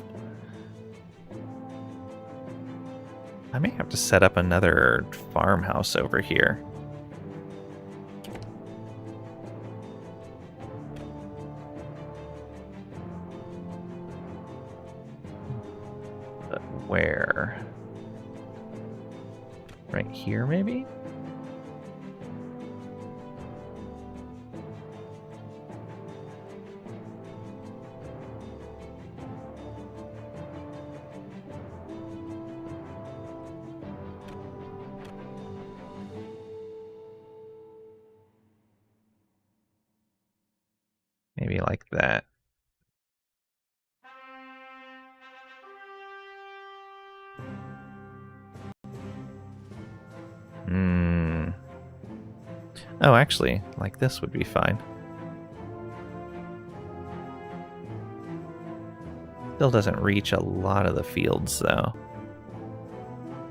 [SPEAKER 1] I may have to set up another farmhouse over here. But where? Right here, maybe? Maybe like that. Oh, actually, like this would be fine. Still doesn't reach a lot of the fields, though.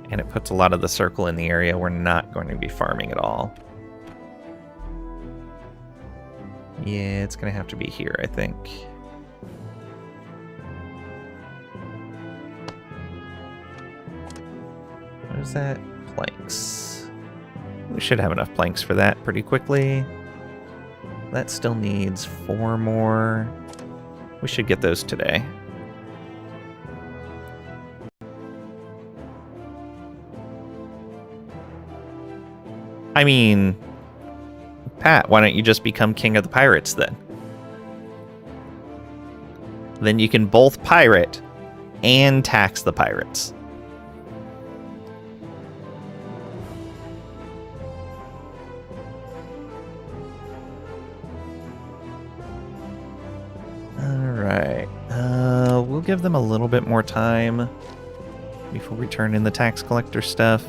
[SPEAKER 1] And it puts a lot of the circle in the area we're not going to be farming at all. Yeah, it's going to have to be here, I think. What is that? Planks. We should have enough planks for that pretty quickly. That still needs 4 more. We should get those today. I mean, Pat, why don't you just become king of the pirates then? Then you can both pirate and tax the pirates. Alright. We'll give them a little bit more time before we turn in the tax collector stuff.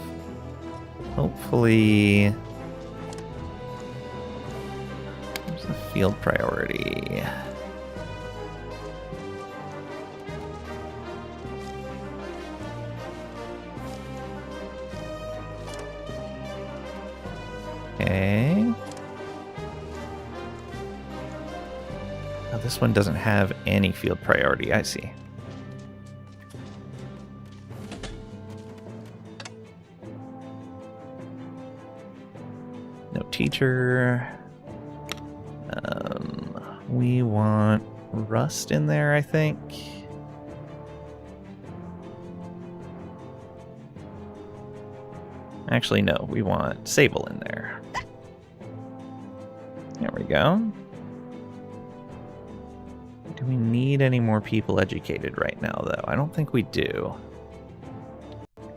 [SPEAKER 1] Hopefully... There's a field priority. Okay. Oh, this one doesn't have any field priority, I see. No teacher. We want Rust in there, I think. Actually, no, we want Sable in there. There we go. Do we need any more people educated right now, though? I don't think we do.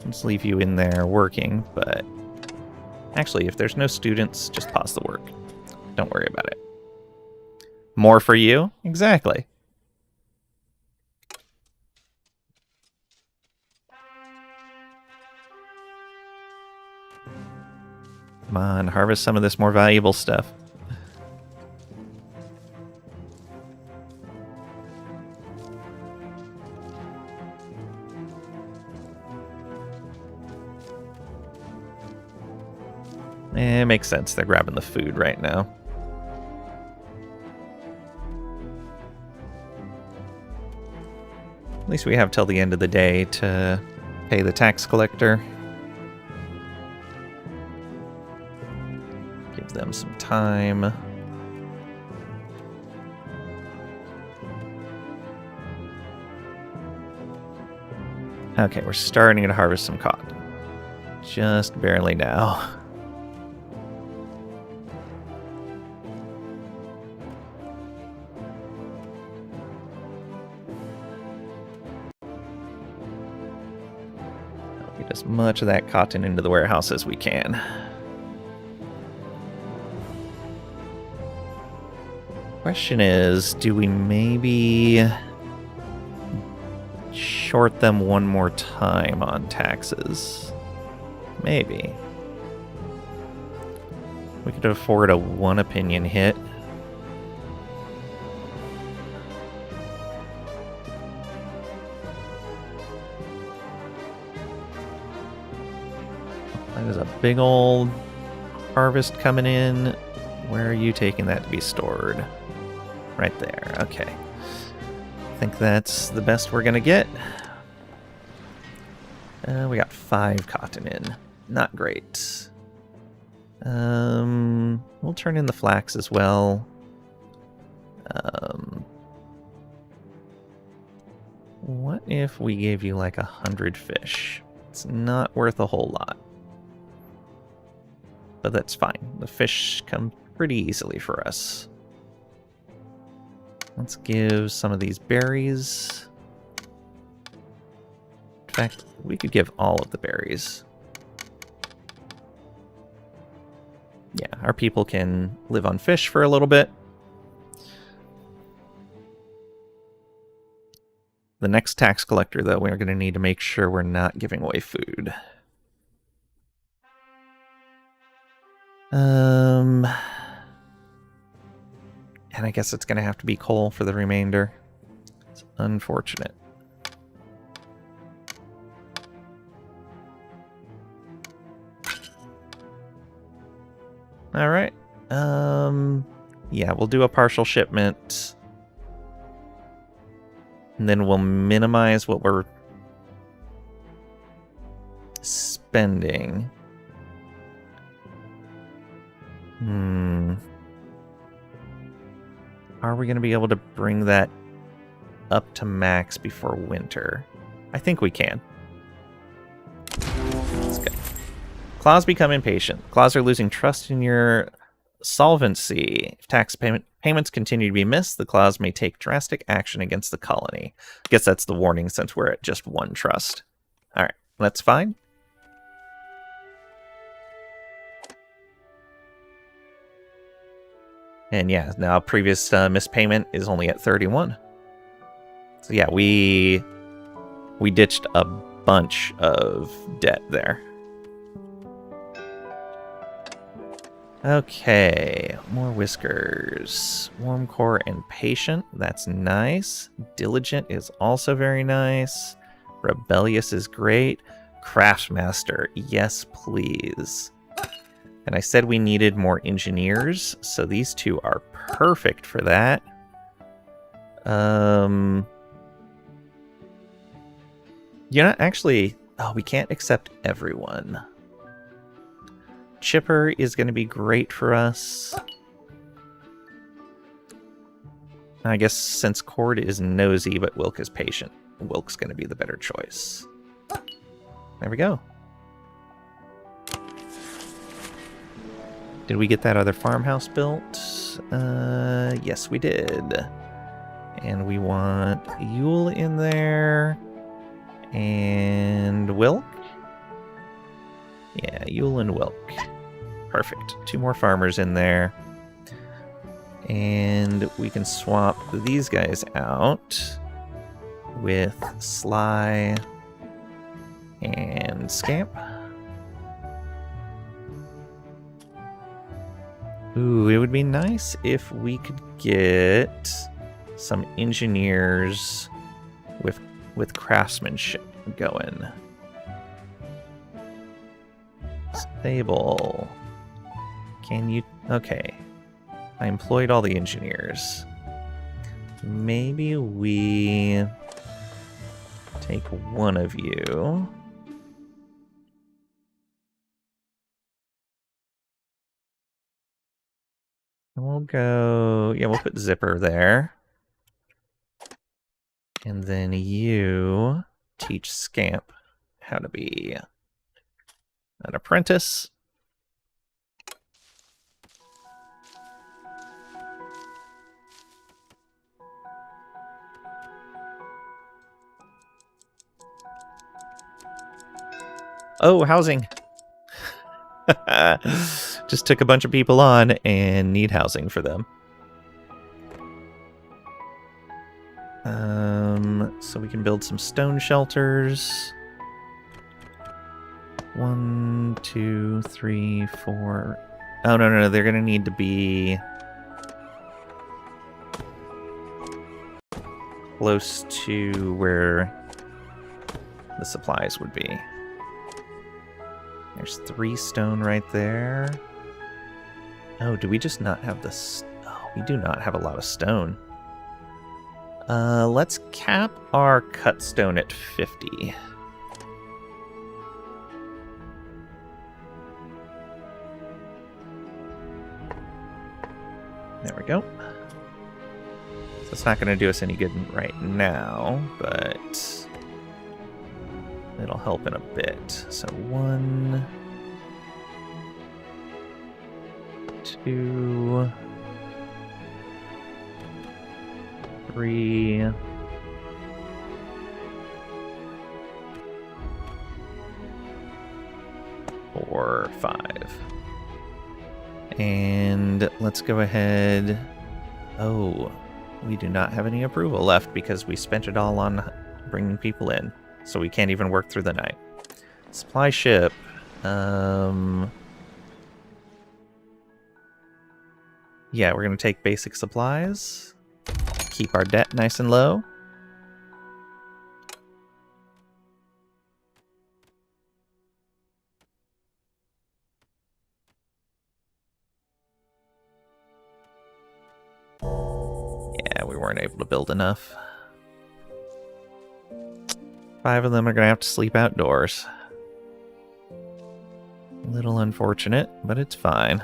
[SPEAKER 1] Let's leave you in there working, but... Actually, if there's no students, just pause the work. Don't worry about it. More for you? Exactly. Come on, harvest some of this more valuable stuff. It makes sense. They're grabbing the food right now. At least we have till the end of the day to pay the tax collector. Give them some time. Okay, we're starting to harvest some cotton. Just barely now. Get as much of that cotton into the warehouse as we can. Question is, do we maybe short them one more time on taxes? Maybe. We could afford a one opinion hit. There's a big old harvest coming in. Where are you taking that to be stored? Right there. Okay. I think that's the best we're gonna get. We got 5 cotton in. Not great. We'll turn in the flax as well. What if we gave you like 100 fish? It's not worth a whole lot. But that's fine. The fish come pretty easily for us. Let's give some of these berries. In fact, we could give all of the berries. Yeah, our people can live on fish for a little bit. The next tax collector, though, we're going to need to make sure we're not giving away food. And I guess it's going to have to be coal for the remainder. It's unfortunate. All right. Yeah, we'll do a partial shipment. And then we'll minimize what we're spending. Are we going to be able to bring that up to max before winter? I think we can. Let's go. Claws become impatient. Claws are losing trust in your solvency. If tax payments continue to be missed, the claws may take drastic action against the colony. I guess that's the warning since we're at just 1 trust. Alright, that's fine. And yeah, now previous missed payment is only at 31. So yeah, we ditched a bunch of debt there. Okay, more whiskers. Warm core and patient, that's nice. Diligent is also very nice. Rebellious is great. Craftmaster, yes please. And I said we needed more engineers, so these two are perfect for that. You know, actually, oh, we can't accept everyone. Chipper is going to be great for us. I guess since Cord is nosy, but Wilk is patient, Wilk's going to be the better choice. There we go. Did we get that other farmhouse built? Yes, we did. And we want Yule in there. And Wilk? Yeah, Yule and Wilk. Perfect. 2 more farmers in there. And we can swap these guys out with Sly and Scamp. Ooh, it would be nice if we could get some engineers with craftsmanship going. Stable. Can you... Okay. I employed all the engineers. Maybe we take one of you. And we'll go... Yeah, we'll put Zipper there. And then you teach Scamp how to be an apprentice. Oh, housing. Just took a bunch of people on and need housing for them. So we can build some stone shelters. 1, 2, 3, 4. Oh, no. They're going to need to be close to where the supplies would be. There's 3 stone right there. Oh, do we just not have this? Oh, we do not have a lot of stone. Let's cap our cut stone at 50. There we go. So it's not going to do us any good right now, but it'll help in a bit. So 1, 2, 3, 4, 5. And let's go ahead. Oh, we do not have any approval left because we spent it all on bringing people in. So we can't even work through the night. Supply ship. Yeah, we're going to take basic supplies. Keep our debt nice and low. Yeah, we weren't able to build enough. 5 of them are going to have to sleep outdoors. A little unfortunate, but it's fine.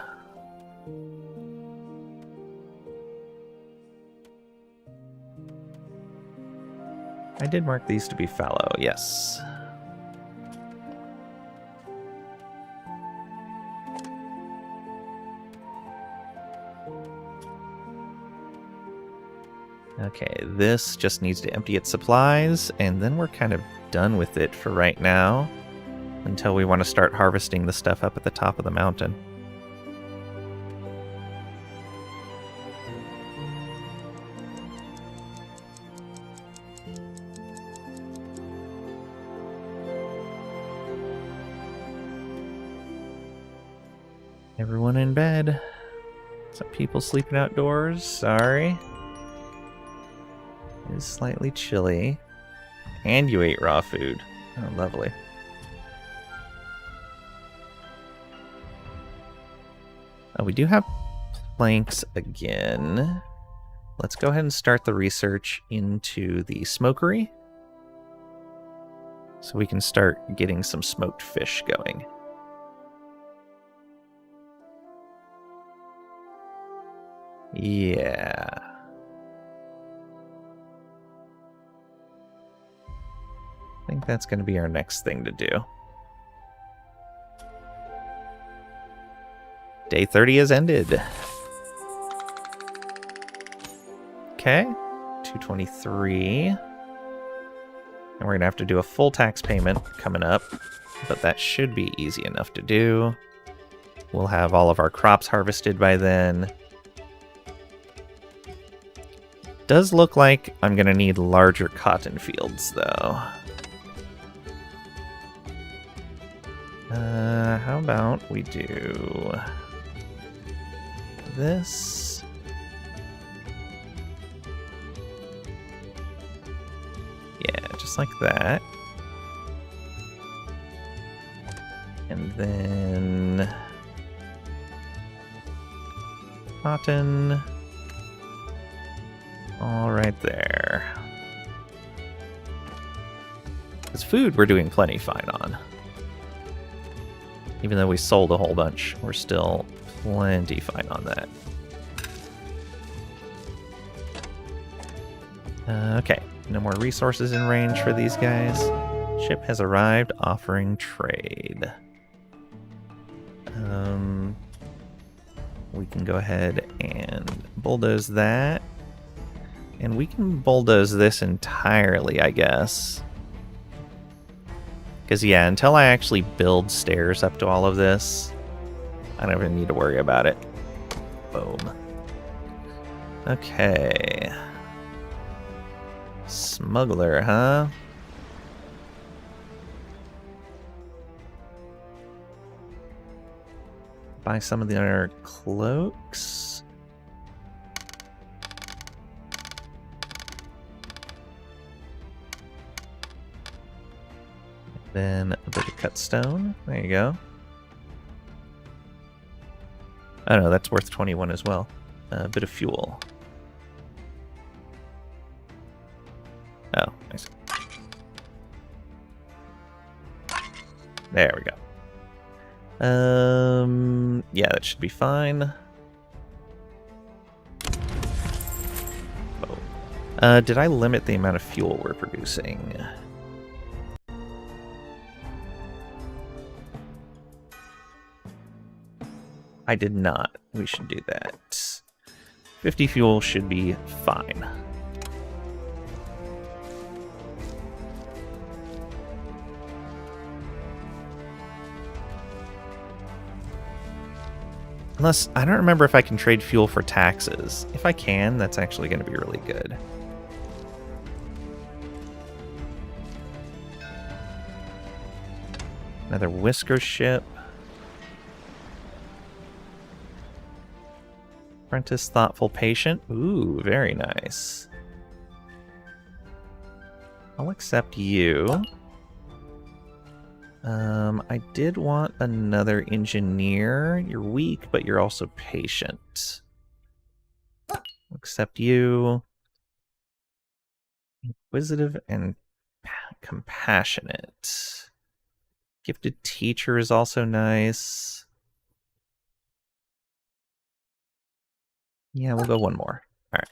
[SPEAKER 1] I did mark these to be fallow, yes. Okay, this just needs to empty its supplies, and then we're kind of done with it for right now, until we want to start harvesting the stuff up at the top of the mountain. Everyone in bed. Some people sleeping outdoors. Sorry. It is slightly chilly. And you ate raw food. Oh, lovely. Oh, we do have planks again. Let's go ahead and start the research into the smokery, so we can start getting some smoked fish going. Yeah. I think that's going to be our next thing to do. Day 30 has ended. Okay. 223. And we're going to have to do a full tax payment coming up, but that should be easy enough to do. We'll have all of our crops harvested by then. Does look like I'm going to need larger cotton fields, though. How about we do this? Yeah, just like that. And then cotton. All right there. Because food we're doing plenty fine on. Even though we sold a whole bunch, we're still plenty fine on that. Okay, no more resources in range for these guys. Ship has arrived, offering trade. We can go ahead and bulldoze that. And we can bulldoze this entirely, I guess. Because, yeah, until I actually build stairs up to all of this, I don't even need to worry about it. Boom. Okay. Smuggler, huh? Buy some of the other cloaks. Then a bit of cut stone. There you go. Oh no, that's worth 21 as well. A bit of fuel. Oh, nice. There we go. Yeah, that should be fine. Oh. Did I limit the amount of fuel we're producing? I did not. We should do that. 50 fuel should be fine. Unless, I don't remember if I can trade fuel for taxes. If I can, that's actually going to be really good. Another Whisker ship. Apprentice, thoughtful, patient. Ooh, very nice. I'll accept you. I did want another engineer. You're weak, but you're also patient. I'll accept you. Inquisitive and compassionate. Gifted teacher is also nice. Yeah, we'll go one more. All right.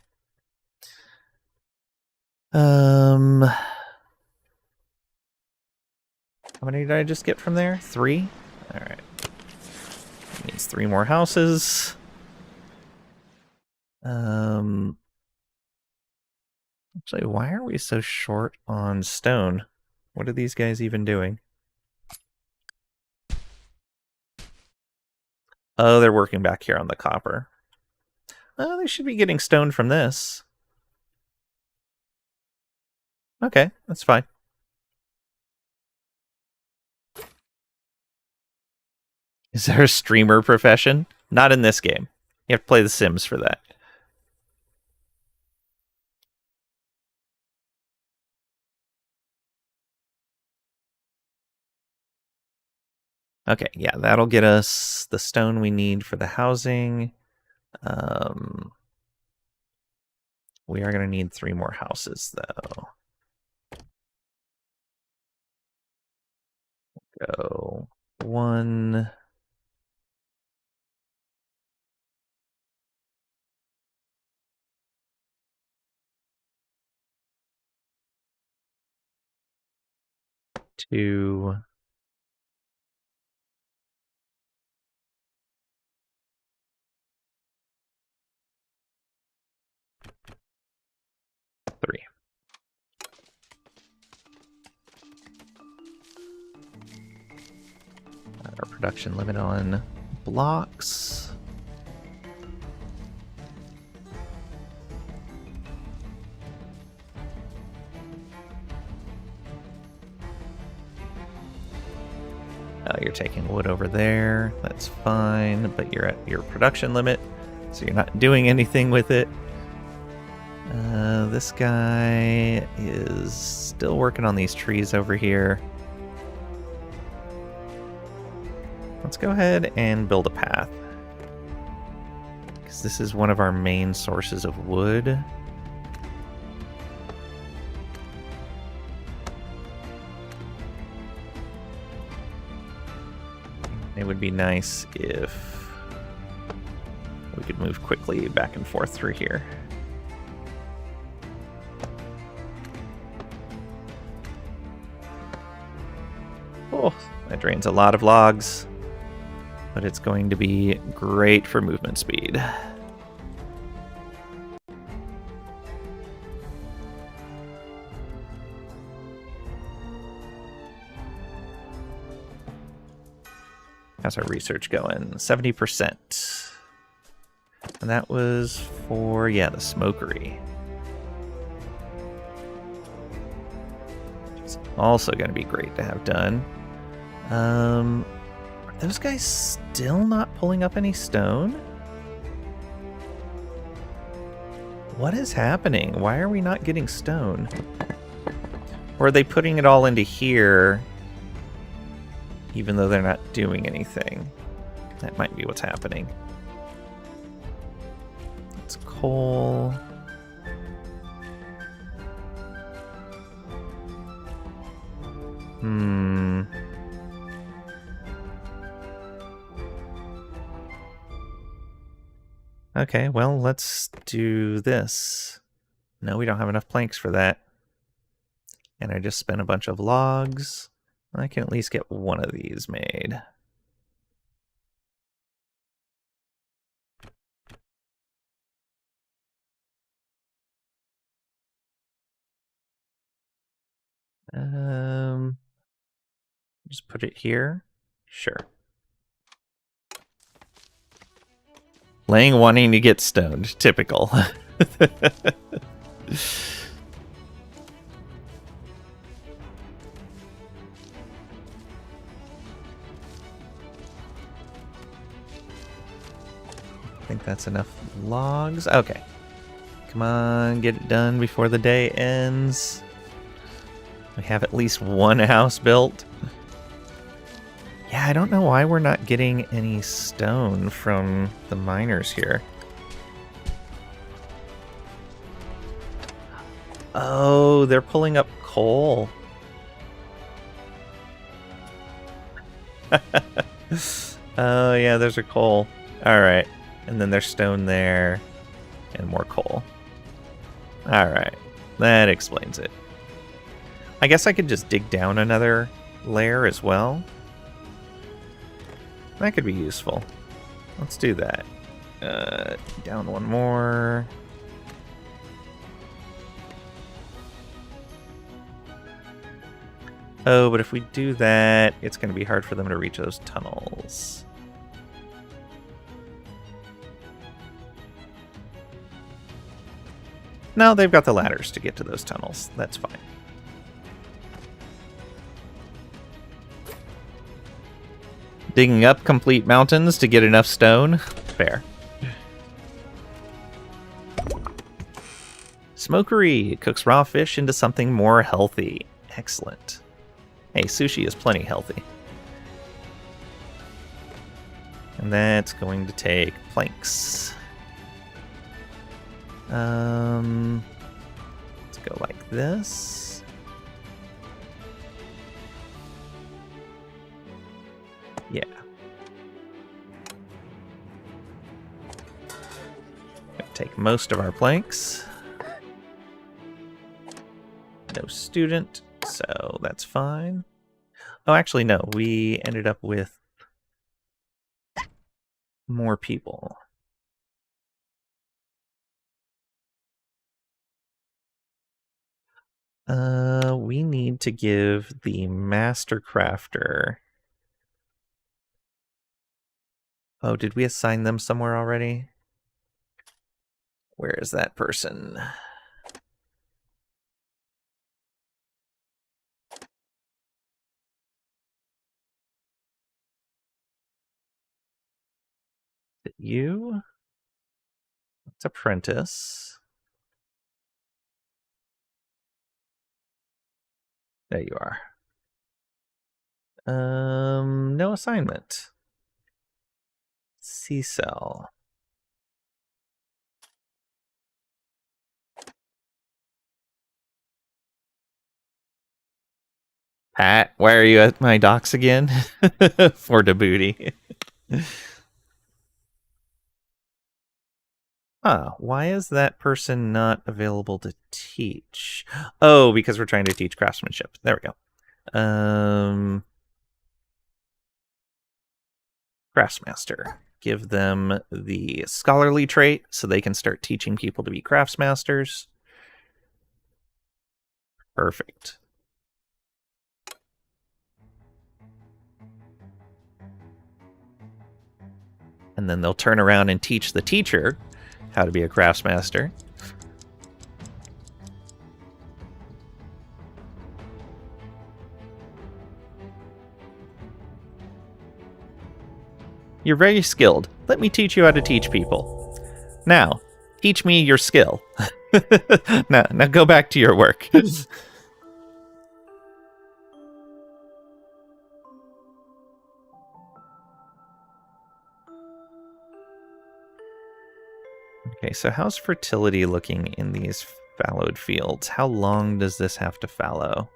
[SPEAKER 1] How many did I just get from there? 3? All right. That means 3 more houses. Actually, why are we so short on stone? What are these guys even doing? Oh, they're working back here on the copper. Oh, they should be getting stone from this. Okay, that's fine. Is there a streamer profession? Not in this game. You have to play The Sims for that. Okay, yeah, that'll get us the stone we need for the housing. We are going to need 3 more houses, though. Go 1. 2. 3. Our production limit on blocks. You're taking wood over there. That's fine, but you're at your production limit, so you're not doing anything with it. This guy is still working on these trees over here. Let's go ahead and build a path, because this is one of our main sources of wood. It would be nice if we could move quickly back and forth through here. Oh, that drains a lot of logs, but it's going to be great for movement speed. How's our research going? 70%. And that was for, yeah, the smokery. It's also going to be great to have done. Are those guys still not pulling up any stone? What is happening? Why are we not getting stone? Or are they putting it all into here, even though they're not doing anything? That might be what's happening. It's coal. Okay, well, let's do this. No, we don't have enough planks for that. And I just spent a bunch of logs. I can at least get one of these made. Just put it here. Sure. Lang wanting to get stoned. Typical. I think that's enough logs. Okay. Come on, get it done before the day ends. We have at least one house built. Yeah, I don't know why we're not getting any stone from the miners here. Oh, they're pulling up coal. Oh, yeah, there's a coal. Alright. And then there's stone there. And more coal. Alright. That explains it. I guess I could just dig down another layer as well. That could be useful. Let's do that. Down one more. Oh, but if we do that, it's going to be hard for them to reach those tunnels. No, they've got the ladders to get to those tunnels. That's fine. Digging up complete mountains to get enough stone? Fair. Smokery cooks raw fish into something more healthy. Excellent. Hey, sushi is plenty healthy. And that's going to take planks. Let's go like this. Yeah. Gonna take most of our planks. No student, so that's fine. Oh, actually, no. We ended up with more people. We need to give the master crafter. Oh, did we assign them somewhere already? Where is that person? Is it you? It's apprentice. There you are. No assignment. C-cell. Pat, why are you at my docks again? For the booty. Huh, why is that person not available to teach? Oh, because we're trying to teach craftsmanship. There we go. Craftsmaster. Give them the scholarly trait so they can start teaching people to be craftsmasters. Perfect. And then they'll turn around and teach the teacher how to be a craftsmaster. You're very skilled. Let me teach you how to teach people. Now, teach me your skill. now go back to your work. Okay, so how's fertility looking in these fallowed fields? How long does this have to fallow?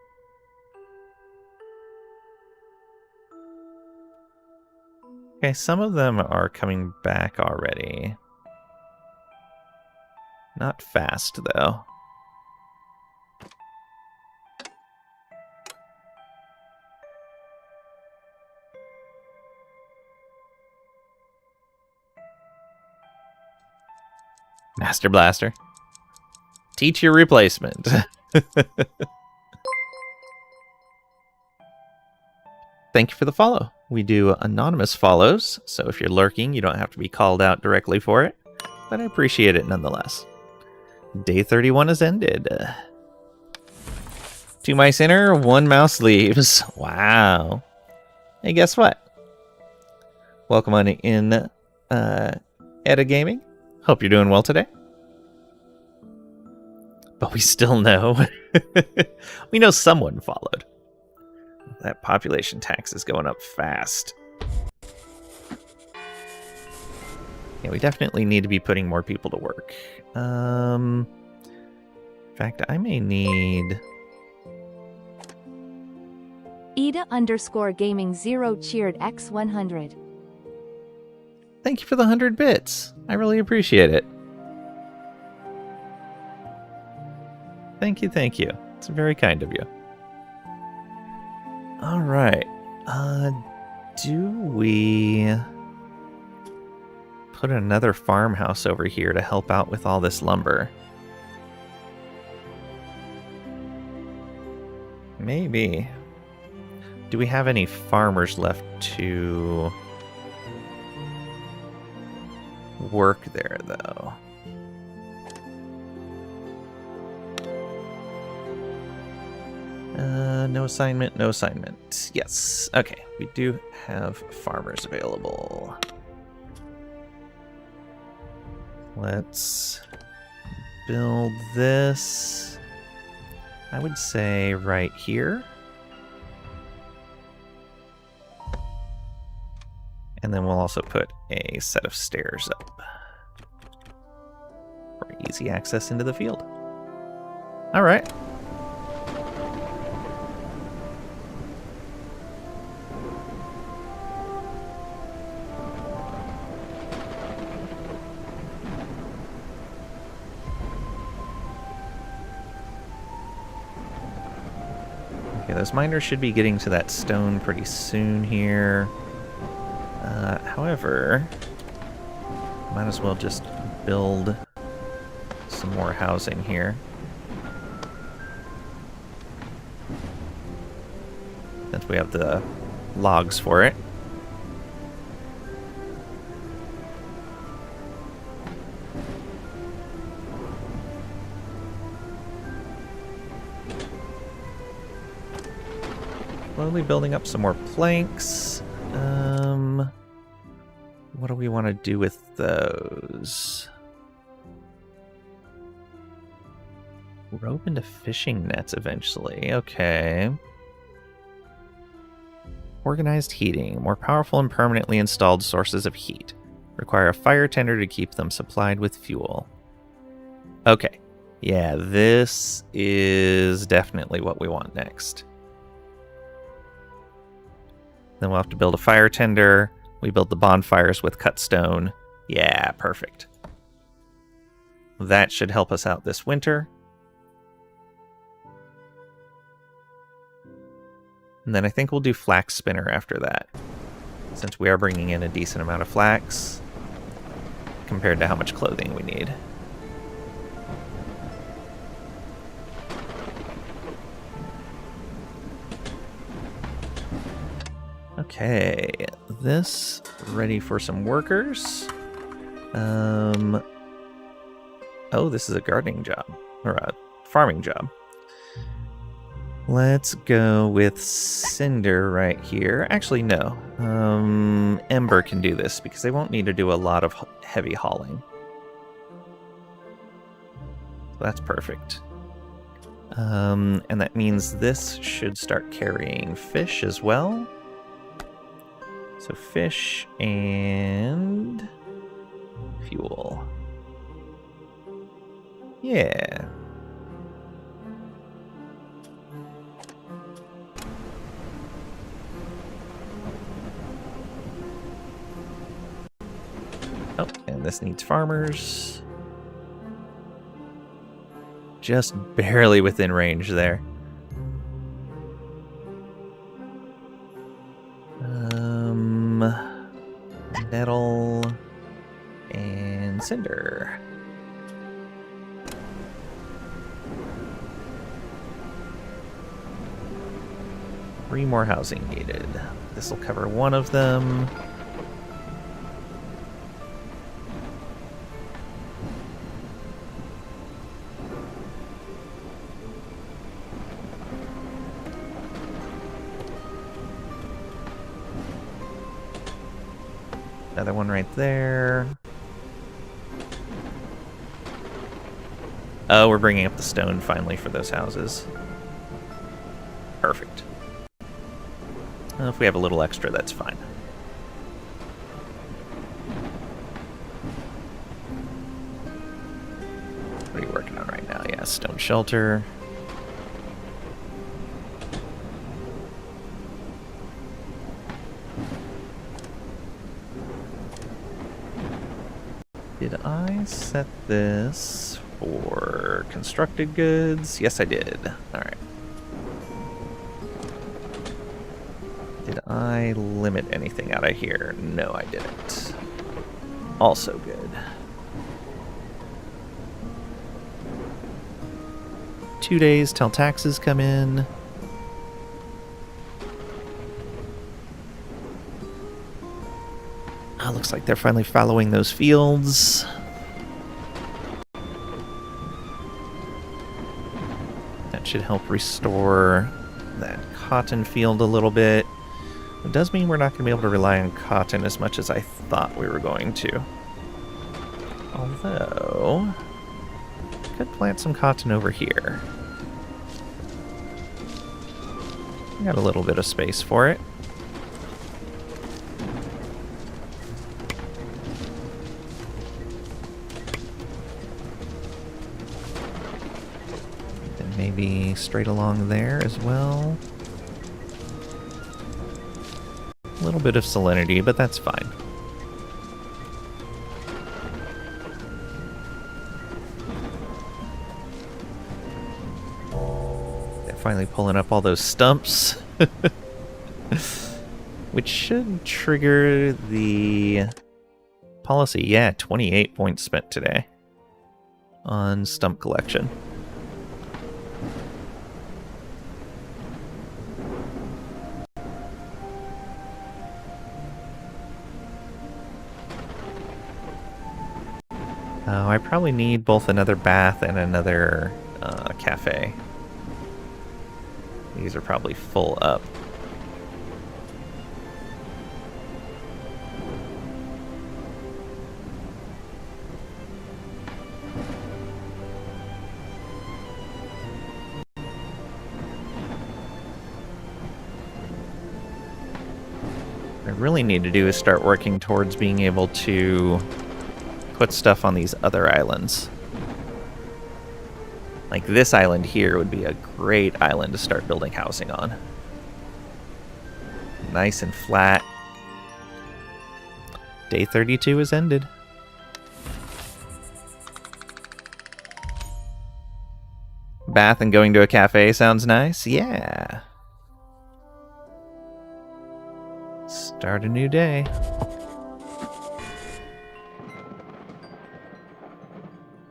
[SPEAKER 1] Okay, some of them are coming back already. Not fast, though. Master Blaster. Teach your replacement. Thank you for the follow. We do anonymous follows, so if you're lurking, you don't have to be called out directly for it, but I appreciate it nonetheless. Day 31 has ended. 2 mice enter, 1 mouse leaves. Wow. Hey, guess what? Welcome on in, Edda Gaming. Hope you're doing well today. But we still know. We know someone followed. That population tax is going up fast. Yeah, we definitely need to be putting more people to work. In fact, I may need...
[SPEAKER 4] Ida_Gaming0 cheered X100.
[SPEAKER 1] Thank you for the 100 bits. I really appreciate it. Thank you, thank you. It's very kind of you. All right. Do we put another farmhouse over here to help out with all this lumber? Maybe. Do we have any farmers left to work there, though? No assignment, no assignment. Yes. Okay, we do have farmers available. Let's build this. I would say right here. And then we'll also put a set of stairs up for easy access into the field. All right. Okay, those miners should be getting to that stone pretty soon here. However, might as well just build some more housing here. Since we have the logs for it. Slowly building up some more planks. What do we want to do with those? Rope into fishing nets eventually. Okay. Organized heating. More powerful and permanently installed sources of heat. Require a fire tender to keep them supplied with fuel. Okay. Yeah, this is definitely what we want next. Then we'll have to build a fire tender. We build the bonfires with cut stone. Yeah, perfect. That should help us out this winter. And then I think we'll do flax spinner after that, since we are bringing in a decent amount of flax compared to how much clothing we need. Okay, this ready for some workers. Oh, this is a gardening job, or a farming job. Let's go with Cinder right here. Actually, no. Ember can do this because they won't need to do a lot of heavy hauling. So that's perfect. And that means this should start carrying fish as well. So fish and fuel. Yeah. Oh, and this needs farmers. Just barely within range there. Metal and cinder. Three more housing needed. This will cover one of them. Another one right there. Oh, we're bringing up the stone finally for those houses. Perfect. If we have a little extra, that's fine. What are you working on right now? Yeah, stone shelter. Did I set this for constructed goods? Yes, I did. Alright. Did I limit anything out of here? No, I didn't. Also good. 2 days till taxes come in. Looks like they're finally following those fields. That should help restore that cotton field a little bit. It does mean we're not going to be able to rely on cotton as much as I thought we were going to. Although, could plant some cotton over here. Got a little bit of space for it. And maybe straight along there as well. A little bit of salinity, but that's fine. Finally pulling up all those stumps. Which should trigger the policy. Yeah, 28 points spent today on stump collection. Oh, I probably need both another bath and another cafe. These are probably full up. What I really need to do is start working towards being able to put stuff on these other islands. Like this island here would be a great island to start building housing on. Nice and flat. Day 32 is ended. Bath and going to a cafe sounds nice. Yeah. Start a new day.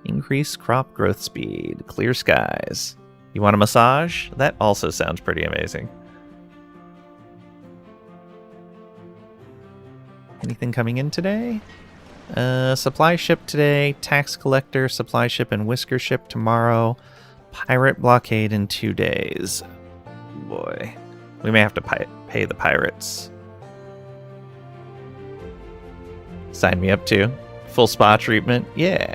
[SPEAKER 1] Increase crop growth speed. Clear skies. You want a massage? That also sounds pretty amazing. Anything coming in today? Supply ship today. Tax collector, supply ship, and whisker ship tomorrow. Pirate blockade in 2 days. Boy. We may have to pay the pirates. Sign me up too. Full spa treatment? Yeah.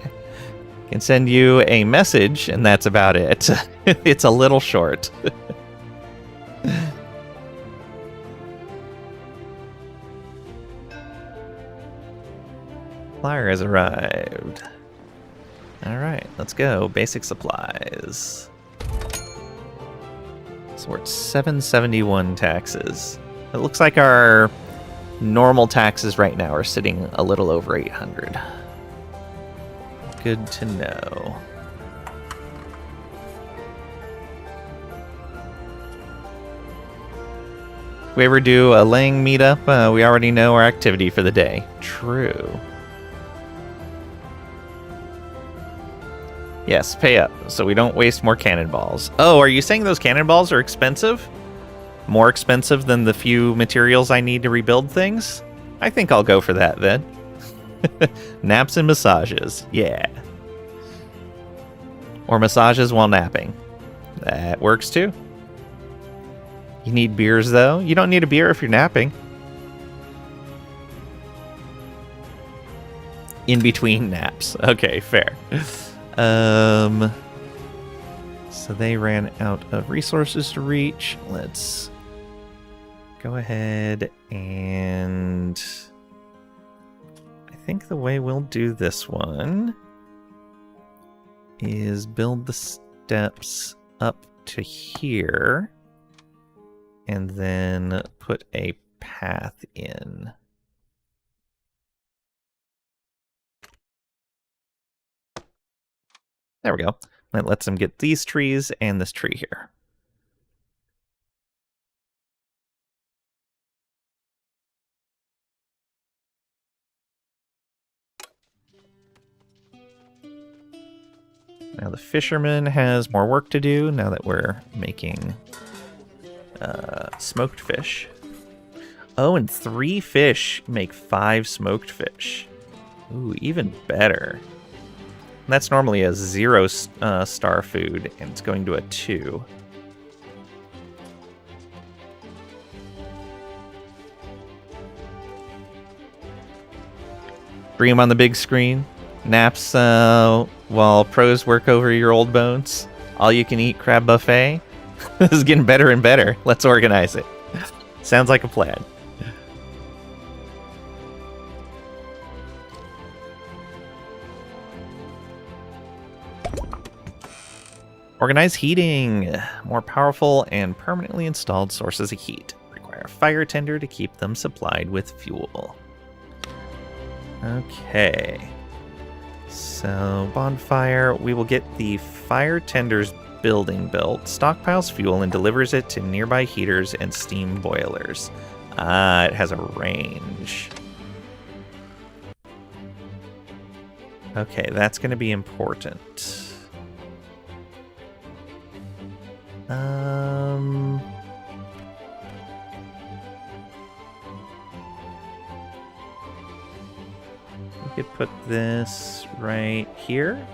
[SPEAKER 1] Can send you a message, and that's about it. It's a little short. Flyer has arrived. Alright, let's go. Basic supplies. So we're at 771 taxes. It looks like our normal taxes right now are sitting a little over 800. Good to know. If we ever do a laying meetup, we already know our activity for the day. True. Yes, pay up, so we don't waste more cannonballs. Oh, are you saying those cannonballs are expensive? More expensive than the few materials I need to rebuild things? I think I'll go for that then. Naps and massages. Yeah. Or massages while napping. That works too. You need beers though? You don't need a beer if you're napping. In between naps. Okay, fair. So they ran out of resources to reach. Let's go ahead and I think the way we'll do this one is build the steps up to here and then put a path in. There we go. That lets them get these trees and this tree here. Now the fisherman has more work to do now that we're making smoked fish. Oh, and 3 fish make 5 smoked fish. Ooh, even better. That's normally a 0 star food, and it's going to a 2. Stream on the big screen. Naps while pros work over your old bones. All you can eat crab buffet. This is getting better and better. Let's organize it. Sounds like a plan. Organize heating. More powerful and permanently installed sources of heat. Require a fire tender to keep them supplied with fuel. Okay. So, bonfire. We will get the fire tender's building built, stockpiles fuel, and delivers it to nearby heaters and steam boilers. Ah, it has a range. Okay, that's going to be important. We could put this right here.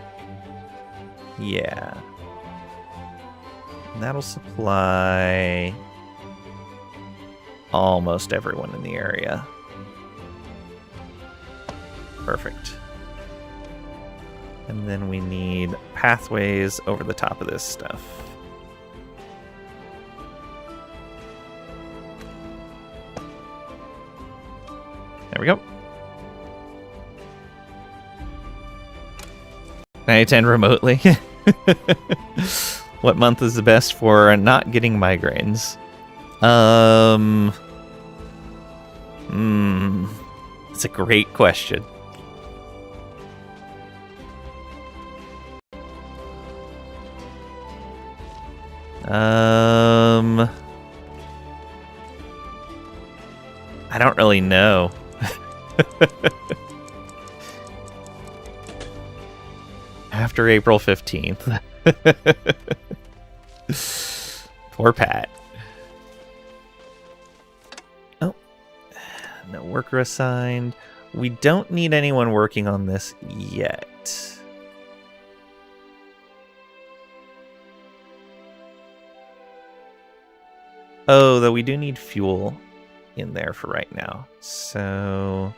[SPEAKER 1] Yeah. And that'll supply almost everyone in the area. Perfect. And then we need pathways over the top of this stuff. There we go. 910 remotely. What month is the best for not getting migraines? It's a great question. I don't really know. After April 15th. Poor Pat. Oh. No worker assigned. We don't need anyone working on this yet. Oh, though we do need fuel in there for right now. So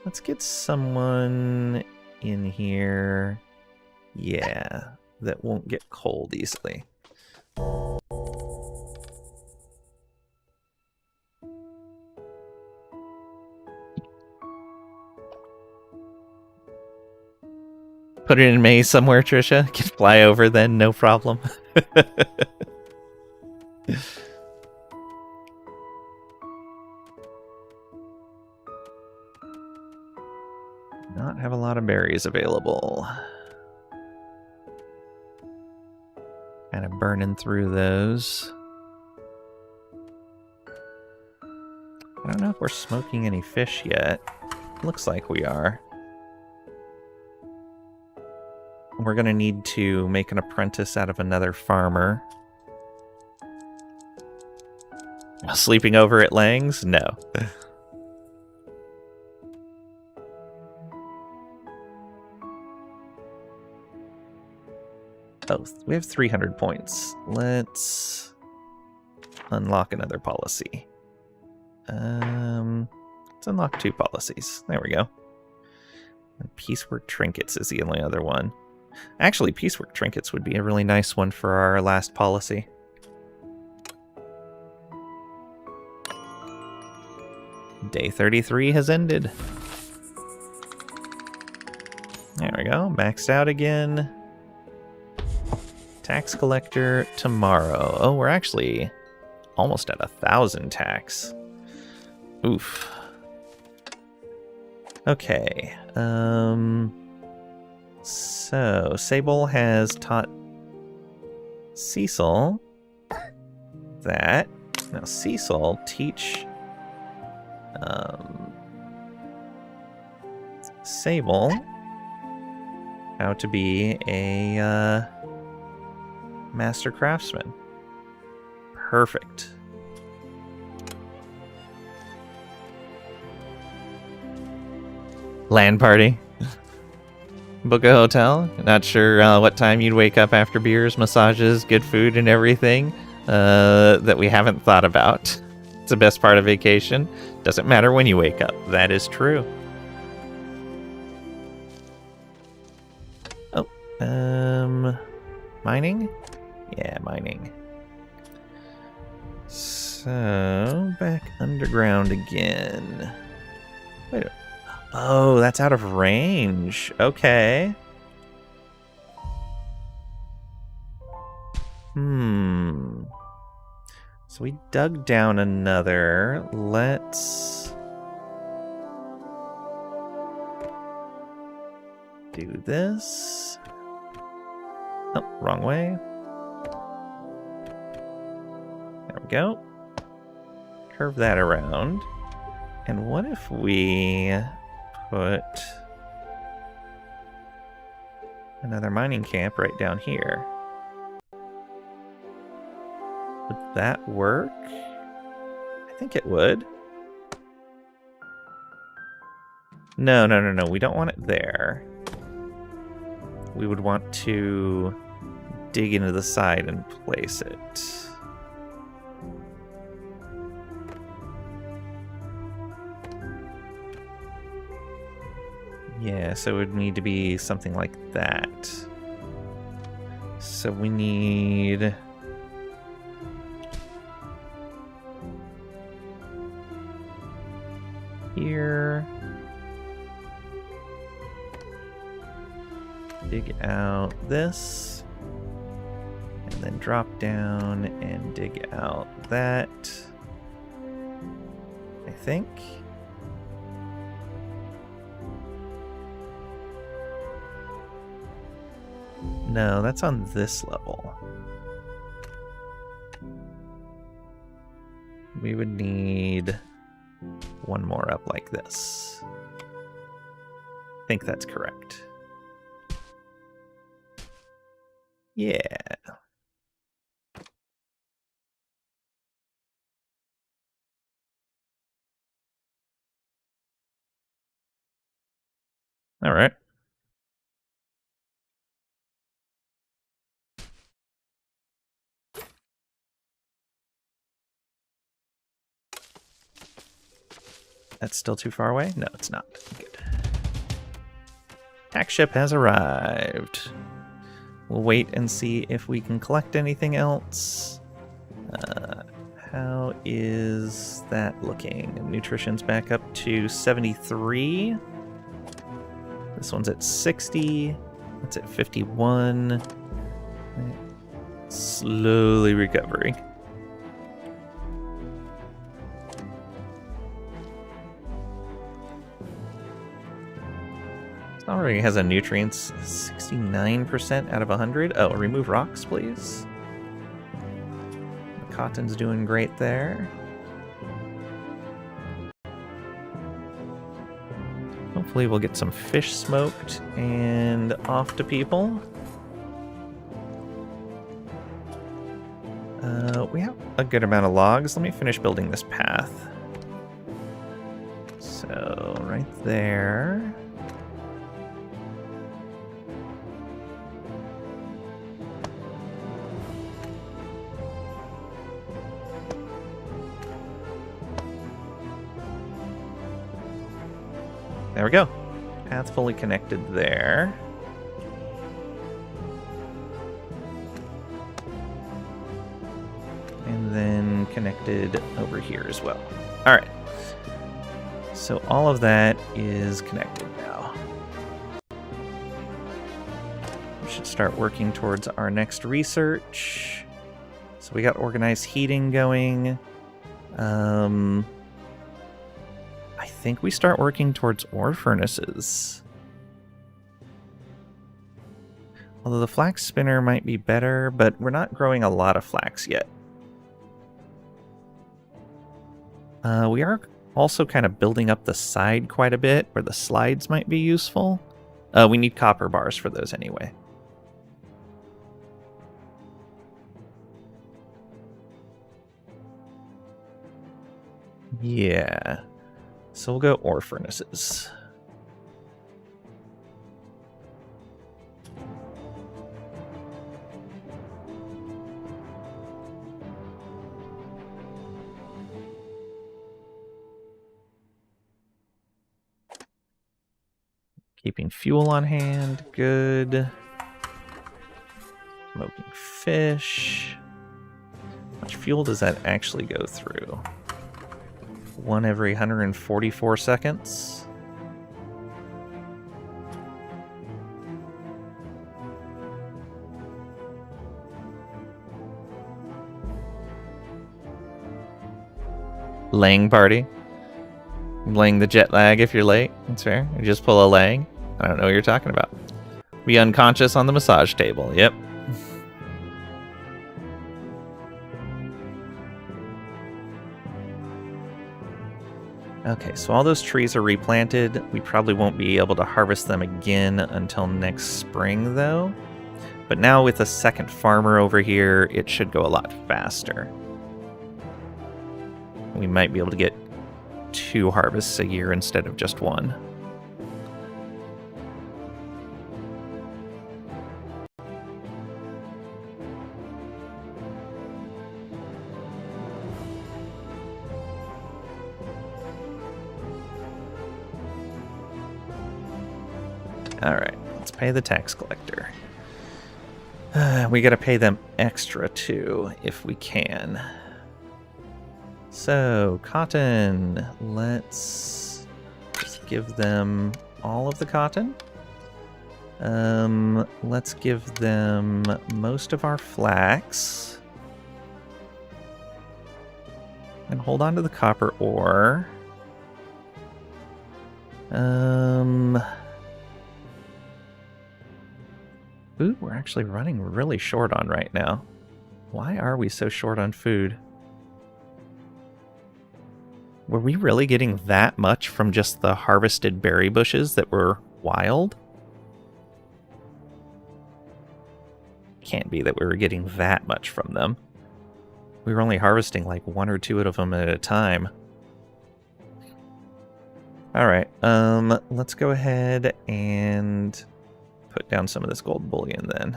[SPEAKER 1] let's get someone in here. Yeah, that won't get cold easily. Put it in May somewhere, Trisha. Can fly over then, no problem. Not have a lot of berries available. Kind of burning through those. I don't know if we're smoking any fish yet. Looks like we are. We're going to need to make an apprentice out of another farmer. Sleeping over at Lang's? No. Oh, we have 300 points. Let's unlock another policy. Let's unlock 2 policies. There we go. And Piecework Trinkets is the only other one. Actually, Piecework Trinkets would be a really nice one for our last policy. Day 33 has ended. There we go. Maxed out again. Tax collector tomorrow. Oh, we're actually almost at 1,000 tax. Oof. Okay. So, Sable has taught Cecil that. Now, Cecil teach Sable how to be a master craftsman. Perfect. Land party. Book a hotel. Not sure what time you'd wake up after beers, massages, good food, and everything that we haven't thought about. It's the best part of vacation. Doesn't matter when you wake up. That is true. Oh, mining? Yeah, mining. So, back underground again. Wait. Oh, that's out of range. Okay. So we dug down another. Let's do this. Oh, wrong way. There we go. Curve that around. And what if we put another mining camp right down here? Would that work? I think it would. No. We don't want it there. We would want to dig into the side and place it. Yeah, so it would need to be something like that. So we need... here. Dig out this. And then drop down and dig out that. I think. No, that's on this level. We would need one more up like this. I think that's correct. Yeah. All right. That's still too far away? No, it's not. Good. Tax ship has arrived. We'll wait and see if we can collect anything else. How is that looking? Nutrition's back up to 73. This one's at 60. That's at 51. Slowly recovering. Already has a nutrients 69% out of 100. Oh, remove rocks, please. The cotton's doing great there. Hopefully we'll get some fish smoked and off to people. We have a good amount of logs. Let me finish building this path. So, right there. There we go. Path fully connected there. And then connected over here as well. All right. So all of that is connected now. We should start working towards our next research. So we got organized heating going. I think we start working towards ore furnaces. Although the flax spinner might be better, but we're not growing a lot of flax yet. We are also kind of building up the side quite a bit, where the slides might be useful. We need copper bars for those anyway. Yeah. So we'll go ore furnaces. Keeping fuel on hand, good. Smoking fish. How much fuel does that actually go through? 1 every 144 seconds. Laying party. Laying the jet lag if you're late. That's fair. You just pull a laying. I don't know what you're talking about. Be unconscious on the massage table. Yep. Okay, so all those trees are replanted. We probably won't be able to harvest them again until next spring, though. But now with a second farmer over here, it should go a lot faster. We might be able to get 2 harvests a year instead of just 1. Alright, let's pay the tax collector. We gotta pay them extra too, if we can. So, cotton. Let's just give them all of the cotton. Let's give them most of our flax. And hold on to the copper ore. Food we're actually running really short on right now. Why are we so short on food? Were we really getting that much from just the harvested berry bushes that were wild? Can't be that we were getting that much from them. We were only harvesting like 1 or 2 of them at a time. Alright, let's go ahead and put down some of this gold bullion then.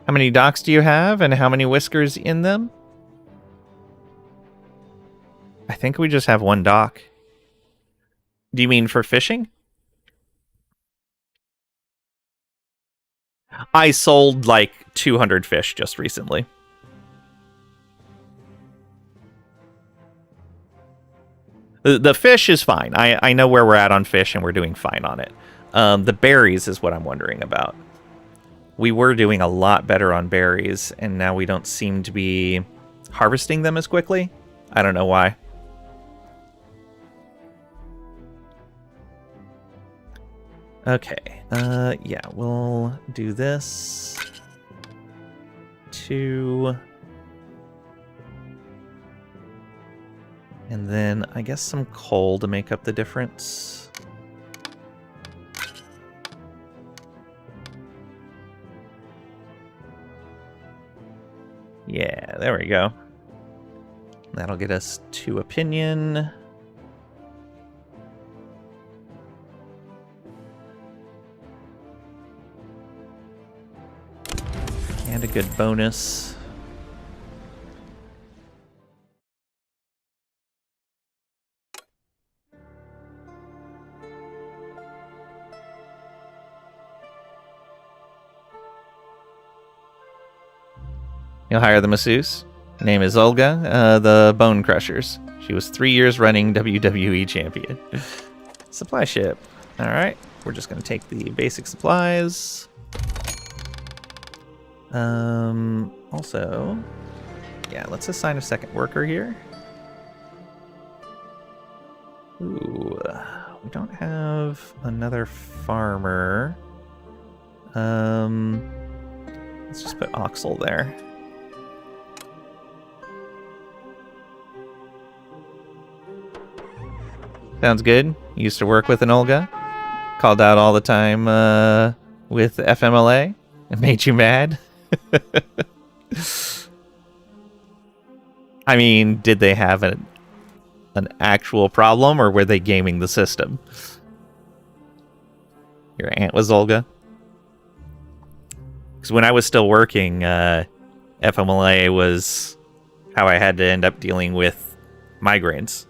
[SPEAKER 1] How many docks do you have and how many whiskers in them? I think we just have 1 dock. Do you mean for fishing? I sold like 200 fish just recently. The fish is fine. I know where we're at on fish and we're doing fine on it. The berries is what I'm wondering about. We were doing a lot better on berries and now we don't seem to be harvesting them as quickly. I don't know why. Okay, yeah, we'll do this. 2. And then I guess some coal to make up the difference. Yeah, there we go. That'll get us 2 opinion. And a good bonus. You'll hire the masseuse. Name is Olga, the Bone Crushers. She was 3 years running WWE champion. Supply ship. Alright, we're just going to take the basic supplies. Also, yeah, let's assign a second worker here. Ooh, we don't have another farmer. Let's just put Oxel there. Sounds good. Used to work with an Olga. Called out all the time with FMLA. It made you mad? I mean, did they have an actual problem, or were they gaming the system? Your aunt was Olga? Because when I was still working, FMLA was how I had to end up dealing with migraines.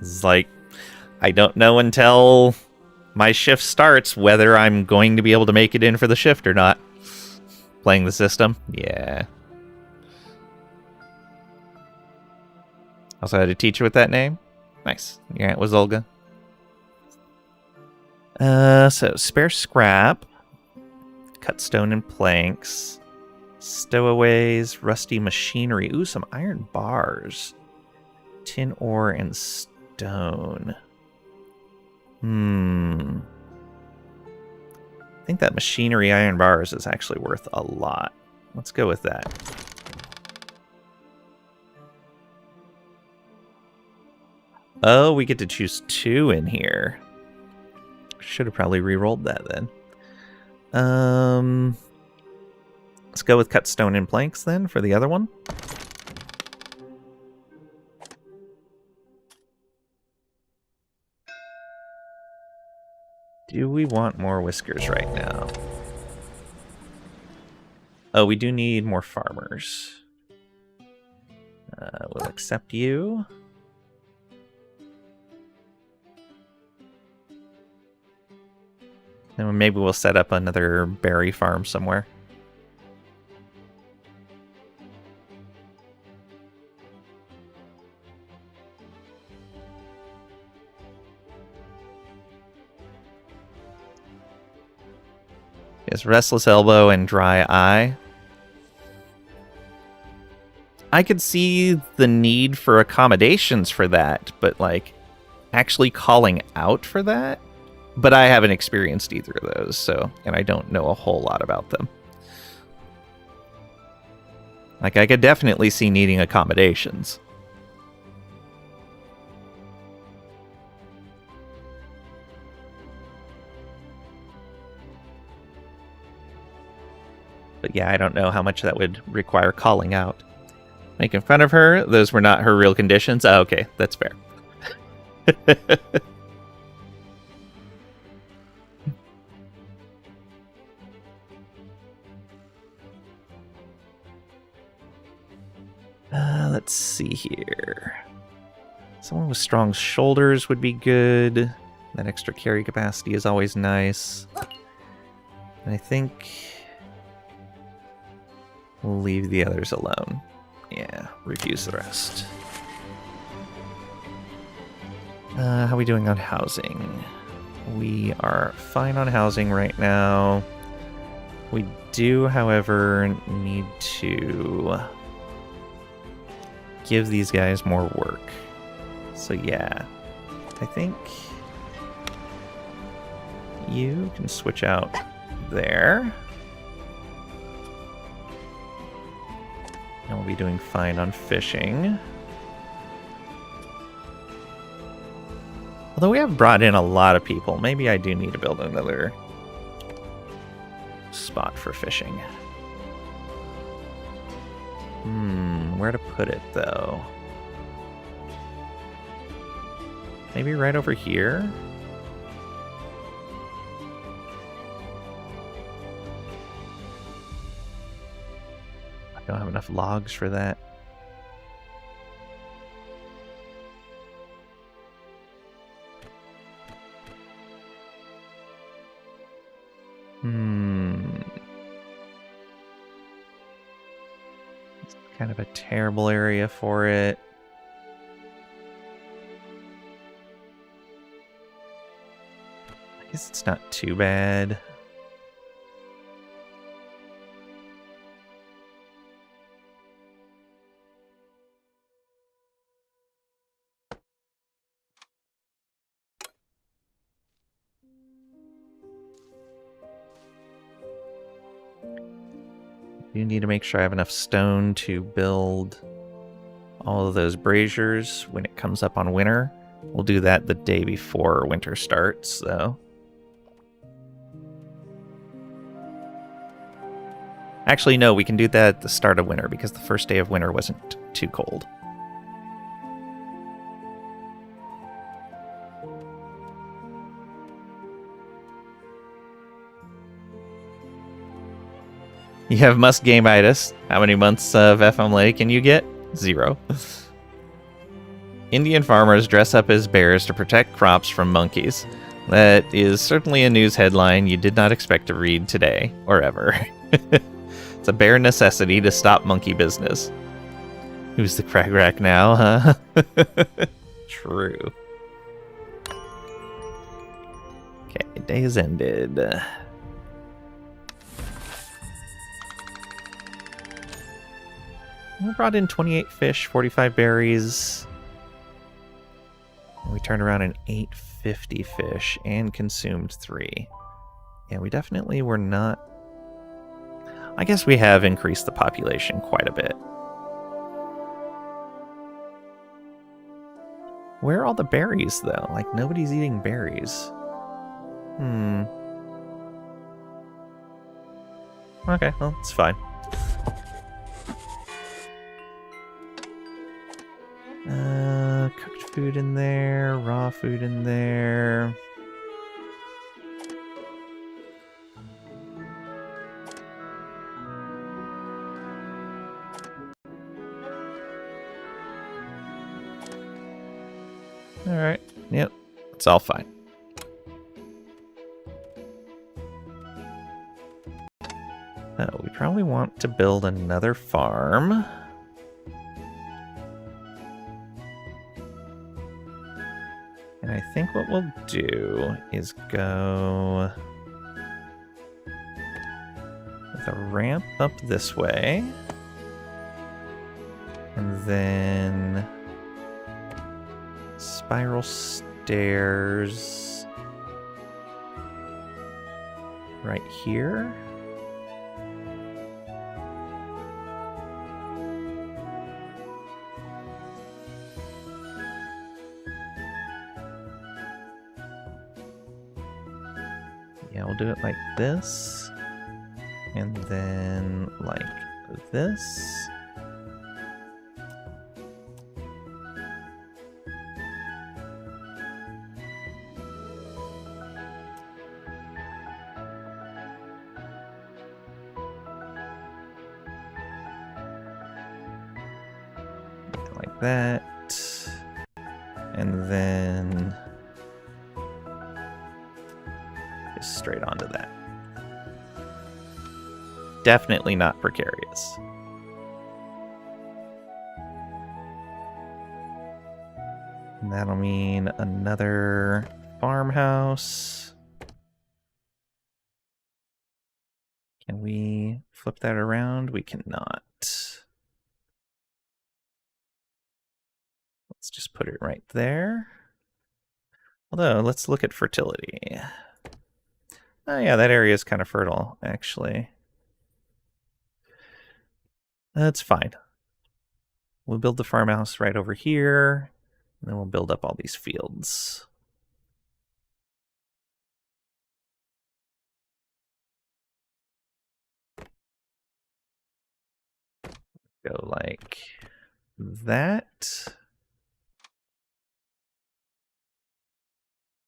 [SPEAKER 1] It's like, I don't know until my shift starts whether I'm going to be able to make it in for the shift or not. Playing the system? Yeah. Also had a teacher with that name? Nice. Your aunt was Olga. So spare scrap. Cut stone and planks. Stowaways, rusty machinery. Ooh, some iron bars. Tin ore and stone. I think that machinery iron bars is actually worth a lot. Let's go with that. Oh, we get to choose 2 in here. Should have probably re-rolled that then. Let's go with cut stone and planks then for the other one. Do we want more whiskers right now? Oh, we do need more farmers. We'll accept you. And maybe we'll set up another berry farm somewhere. Yes, restless elbow and dry eye. I could see the need for accommodations for that, but like actually calling out for that? But I haven't experienced either of those, so, and I don't know a whole lot about them. Like, I could definitely see needing accommodations. But yeah, I don't know how much that would require calling out. Making fun of her? Those were not her real conditions? Oh, okay, that's fair. Let's see here. Someone with strong shoulders would be good. That extra carry capacity is always nice. And I think we'll leave the others alone. Yeah, refuse the rest. How are we doing on housing? We are fine on housing right now. We do, however, need to give these guys more work. So yeah, I think you can switch out there. And we'll be doing fine on fishing. Although we have brought in a lot of people, maybe I do need to build another spot for fishing. Where to put it, though? Maybe right over here? I don't have enough logs for that. It's kind of a terrible area for it. I guess it's not too bad. You need to make sure I have enough stone to build all of those braziers when it comes up on winter. We'll do that the day before winter starts, though. Actually, no, we can do that at the start of winter because the first day of winter wasn't too cold. You have must game-itis. How many months of FMLA can you get? 0. Indian farmers dress up as bears to protect crops from monkeys. That is certainly a news headline you did not expect to read today, or ever. It's a bare necessity to stop monkey business. Who's the crag rack now, huh? True. Okay, day has ended. We brought in 28 fish, 45 berries. And we turned around an 850 fish and consumed 3. Yeah, we definitely were not... I guess we have increased the population quite a bit. Where are all the berries, though? Like, nobody's eating berries. Okay, well, it's fine. Cooked food in there, raw food in there. Alright, yep, it's all fine. Oh, we probably want to build another farm. And I think what we'll do is go with a ramp up this way. And then spiral stairs right here. Yeah, we'll do it like this, and then like this. Like that, and then just straight onto that. Definitely not precarious. And that'll mean another farmhouse. Can we flip that around? We cannot. Let's just put it right there. Although, let's look at fertility. Oh yeah, that area is kind of fertile, actually. That's fine. We'll build the farmhouse right over here, and then we'll build up all these fields. Go like that.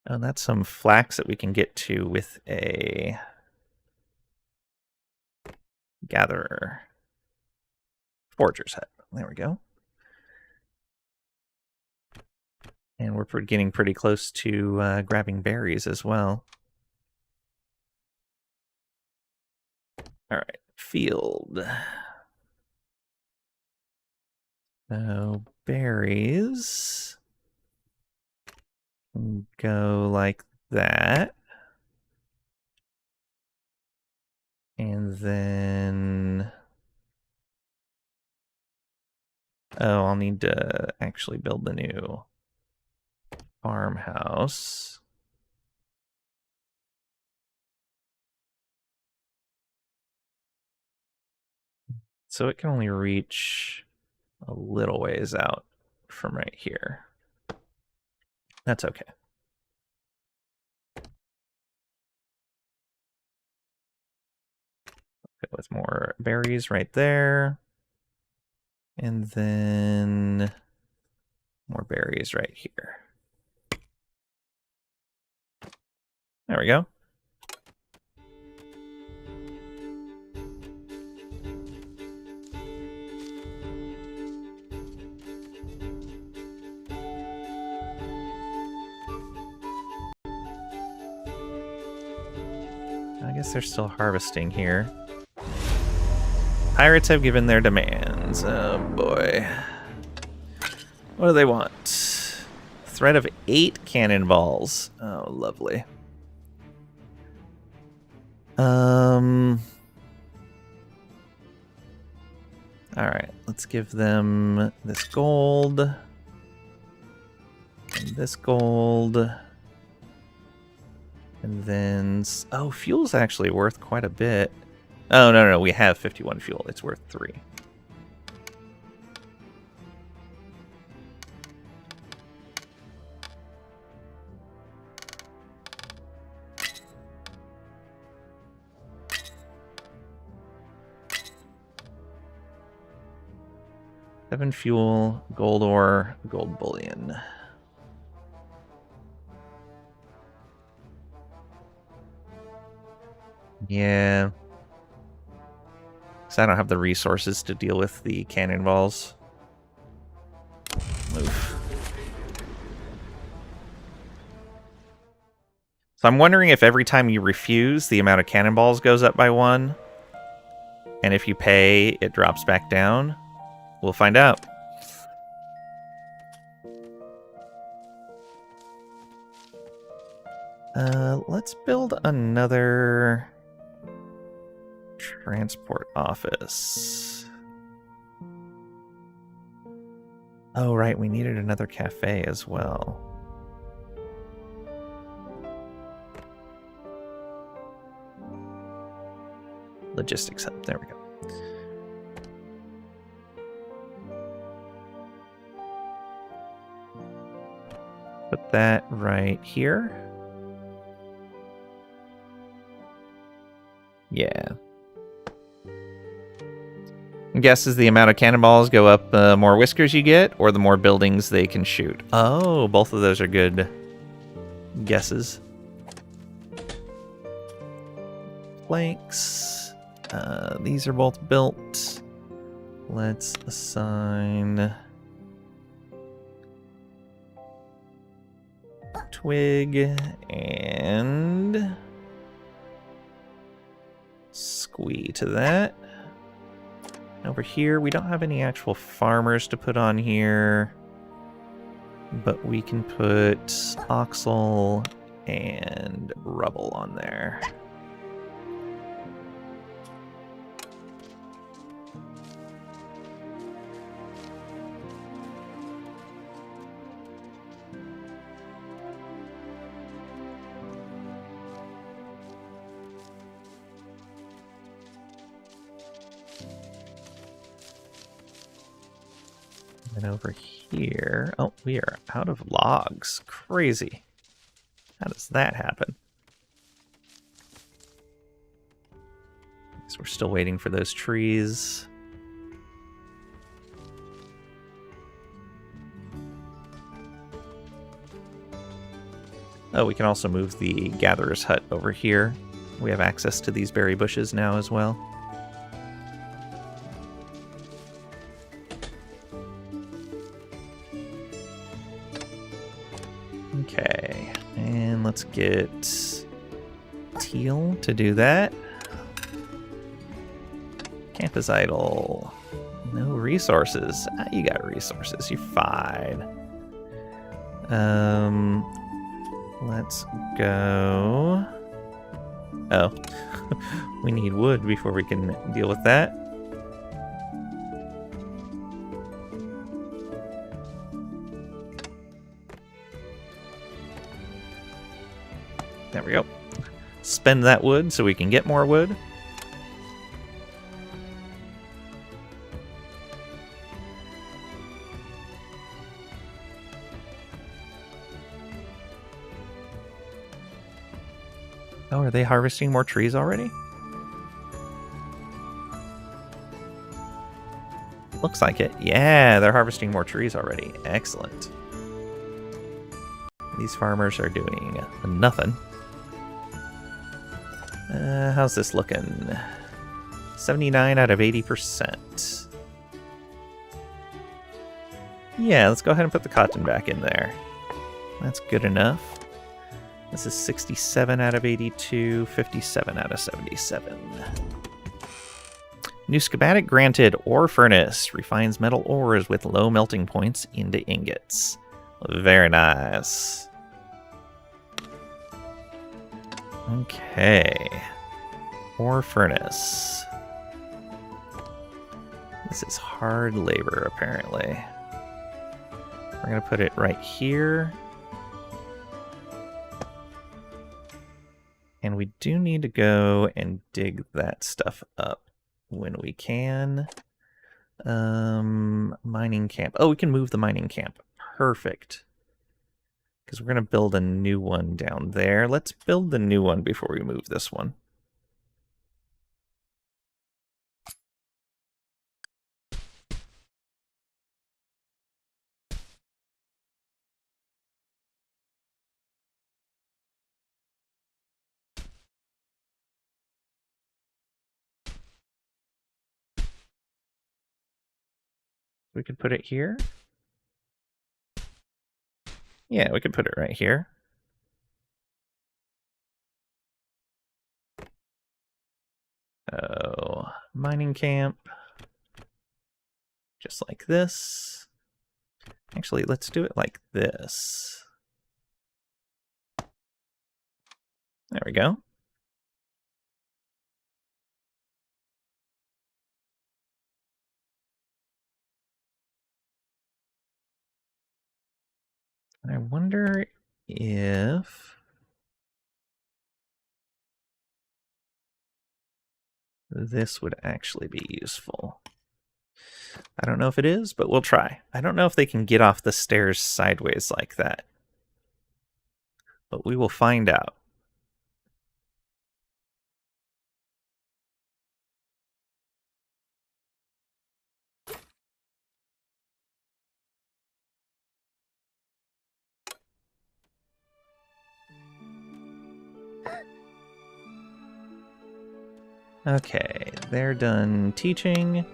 [SPEAKER 1] Oh, that's some flax that we can get to with a gatherer. Forger's hut. There we go. And we're getting pretty close to grabbing berries as well. All right, field. So berries go like that. And then... Oh, I'll need to actually build the new farmhouse. So it can only reach a little ways out from right here. That's okay. Go with more berries right there. And then more berries right here. There we go. guess they're still harvesting here. Pirates have given their demands. Oh boy. What do they want? Threat of 8 cannonballs. Oh, lovely. Alright, let's give them this gold. And this gold. And then... Oh, fuel's actually worth quite a bit. Oh, no, we have 51 fuel. It's worth 3. Seven fuel, gold ore, gold bullion. Yeah. So I don't have the resources to deal with the cannonballs. Oof. So I'm wondering if every time you refuse, the amount of cannonballs goes up by 1. And if you pay, it drops back down. We'll find out. Let's build another transport office. Oh, right, we needed another cafe as well. Logistics hub, there we go. Put that right here. Yeah. Guesses the amount of cannonballs go up the more whiskers you get, or the more buildings they can shoot. Oh, both of those are good guesses. Planks. These are both built. Let's assign twig and squee to that. Over here, we don't have any actual farmers to put on here, but we can put oxel and rubble on there. And over here, oh, we are out of logs. Crazy. How does that happen? So we're still waiting for those trees. Oh, we can also move the gatherer's hut over here. We have access to these berry bushes now as well. Okay, and let's get Teal to do that. Camp is idle. No resources. Ah, you got resources. You're fine. Let's go. Oh, we need wood before we can deal with that. There we go. Spend that wood so we can get more wood. Oh, are they harvesting more trees already? Looks like it. Yeah, they're harvesting more trees already. Excellent. These farmers are doing nothing. How's this looking? 79 out of 80%. Yeah, let's go ahead and put the cotton back in there. That's good enough. This is 67 out of 82, 57 out of 77. New schematic granted. Ore furnace. Refines metal ores with low melting points into ingots. Very nice. Okay. Ore furnace. This is hard labor, apparently. We're going to put it right here. And we do need to go and dig that stuff up when we can. Mining camp. Oh, we can move the mining camp. Perfect. Because we're going to build a new one down there. Let's build the new one before we move this one. We could put it here. Yeah, we could put it right here. Oh, mining camp. Just like this. Actually, let's do it like this. There we go. I wonder if this would actually be useful. I don't know if it is, but we'll try. I don't know if they can get off the stairs sideways like that. But we will find out. Okay, they're done teaching.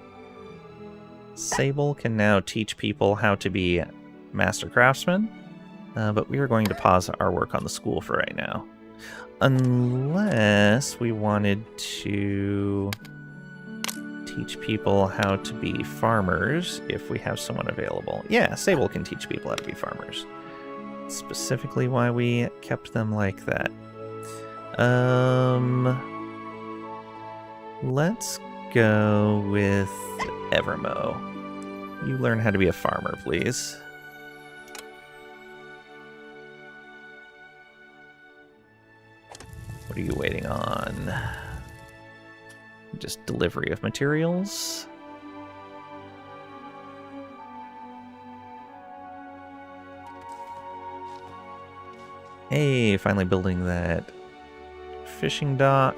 [SPEAKER 1] Sable can now teach people how to be master craftsmen, but we are going to pause our work on the school for right now. Unless we wanted to teach people how to be farmers if we have someone available. Yeah, Sable can teach people how to be farmers. Specifically why we kept them like that. Let's go with Evermo. You learn how to be a farmer, please. What are you waiting on? Just delivery of materials. Hey, finally building that fishing dock.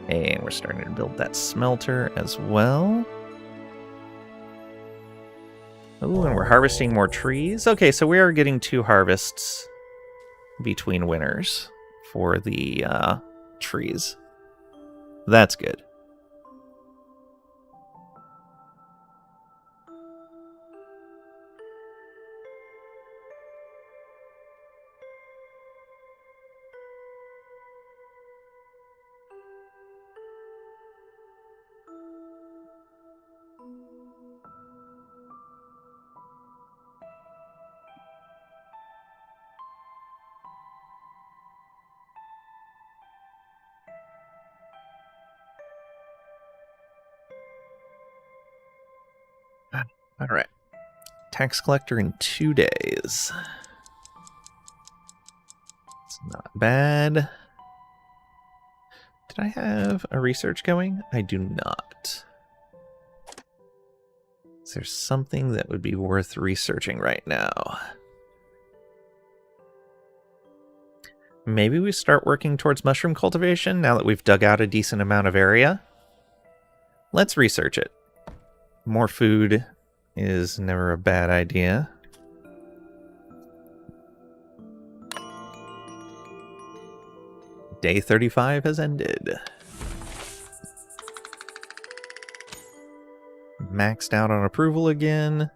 [SPEAKER 1] And we're starting to build that smelter as well. Ooh, and we're harvesting more trees. Okay, so we are getting 2 harvests between winters for the trees. That's good. All right. Tax collector in 2 days. It's not bad. Did I have a research going? I do not. Is there something that would be worth researching right now? Maybe we start working towards mushroom cultivation now that we've dug out a decent amount of area. Let's research it. More food is never a bad idea. Day 35 has ended. maxed out on approval again.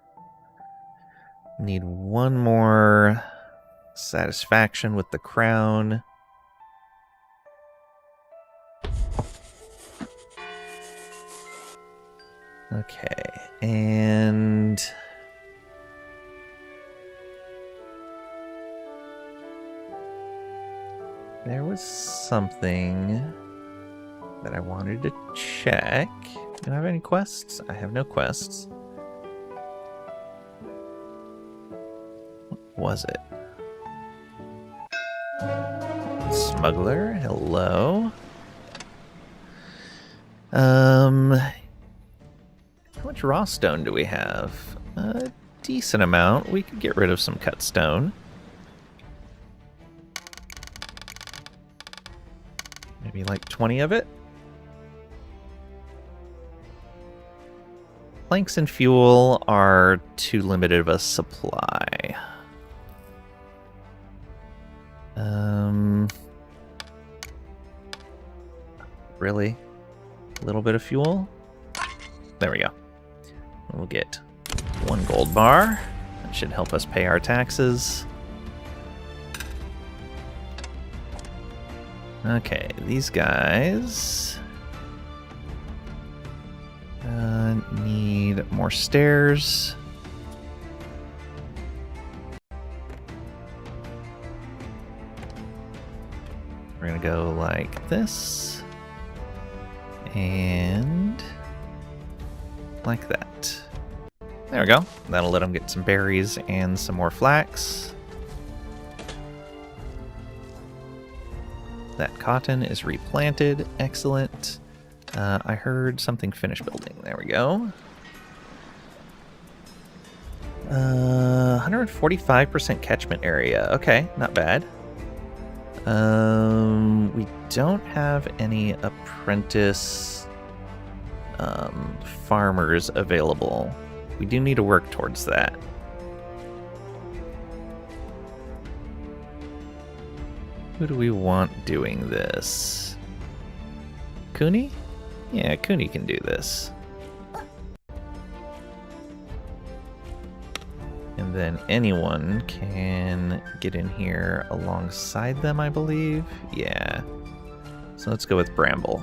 [SPEAKER 1] Need one more satisfaction with the crown. Okay, and there was something that I wanted to check. Do I have any quests? I have no quests. What was it? Smuggler, hello. How much raw stone do we have? A decent amount. We could get rid of some cut stone. Maybe like 20 of it. Planks and fuel are too limited of a supply. Really? A little bit of fuel? There we go. We'll get 1 gold bar. That should help us pay our taxes. Okay, these guys need more stairs. We're gonna go like this and like that. There we go. That'll let them get some berries and some more flax. That cotton is replanted. Excellent. I heard something finish building. There we go. 145% catchment area. Okay, not bad. We don't have any apprentice farmers available. We do need to work towards that. Who do we want doing this? Cooney? Yeah, Cooney can do this. And then anyone can get in here alongside them, I believe. Yeah. So let's go with Bramble.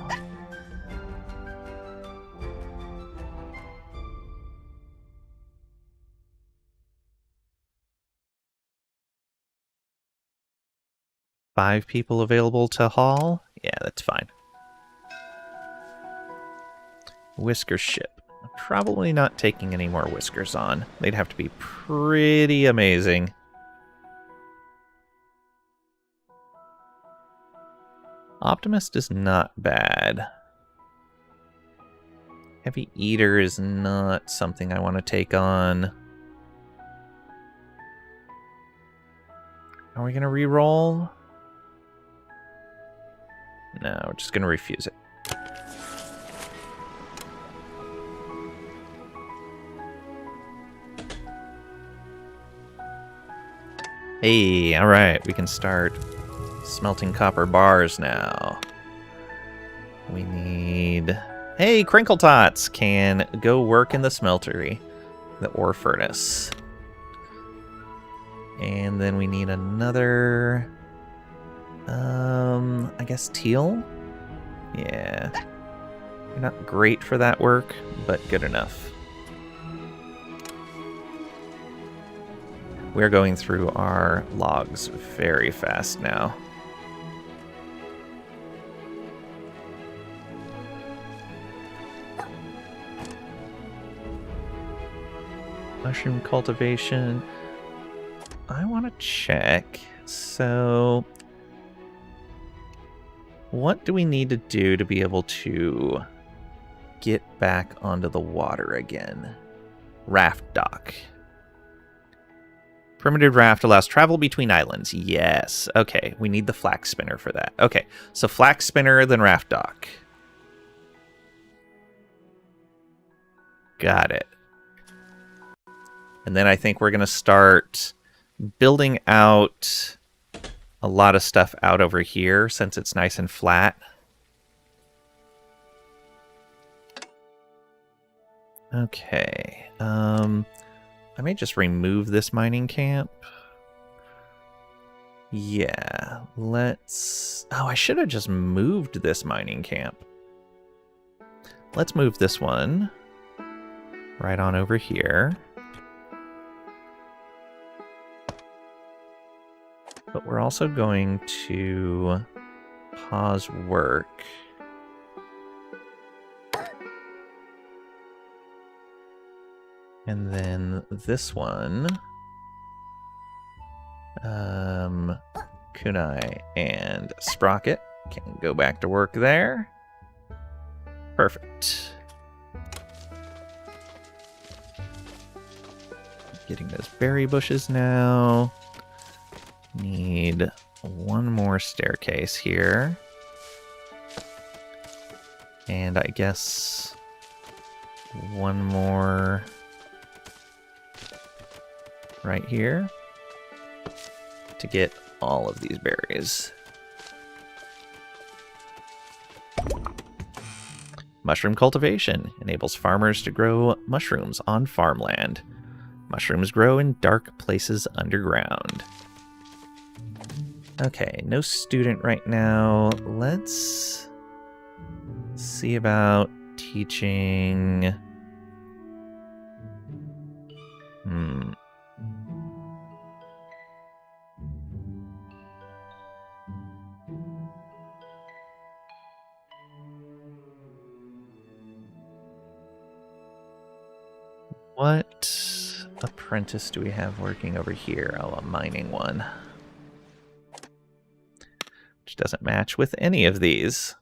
[SPEAKER 1] Five people available to haul? Yeah, that's fine. Whisker ship. Probably not taking any more whiskers on. They'd have to be pretty amazing. Optimist is not bad. Heavy Eater is not something I want to take on. Are we going to re-roll? No, we're just going to refuse it. Hey, alright, we can start smelting copper bars now. We need... Hey, Crinkle Tots can go work in the smeltery, the ore furnace. And then we need another... I guess teal? Yeah. You're not great for that work, but good enough. We're going through our logs very fast now. Mushroom cultivation. I want to check. So, what do we need to do to be able to get back onto the water again? Raft dock. Primitive raft allows travel between islands. Yes. Okay, we need the flax spinner for that. Okay, so flax spinner, then raft dock. Got it. And then I think we're going to start building out a lot of stuff out over here since it's nice and flat. Okay. I may just remove this mining camp. Yeah, let's... Oh, I should have just moved this mining camp. Let's move this one right on over here. But we're also going to pause work. And then this one, Kunai and Sprocket can go back to work there. Perfect. Getting those berry bushes now. Need one more staircase here. And I guess one more right here to get all of these berries. Mushroom cultivation enables farmers to grow mushrooms on farmland. Mushrooms grow in dark places underground. Okay, no student right now. Let's see about teaching... What apprentice do we have working over here? Oh, a mining one. Which doesn't match with any of these.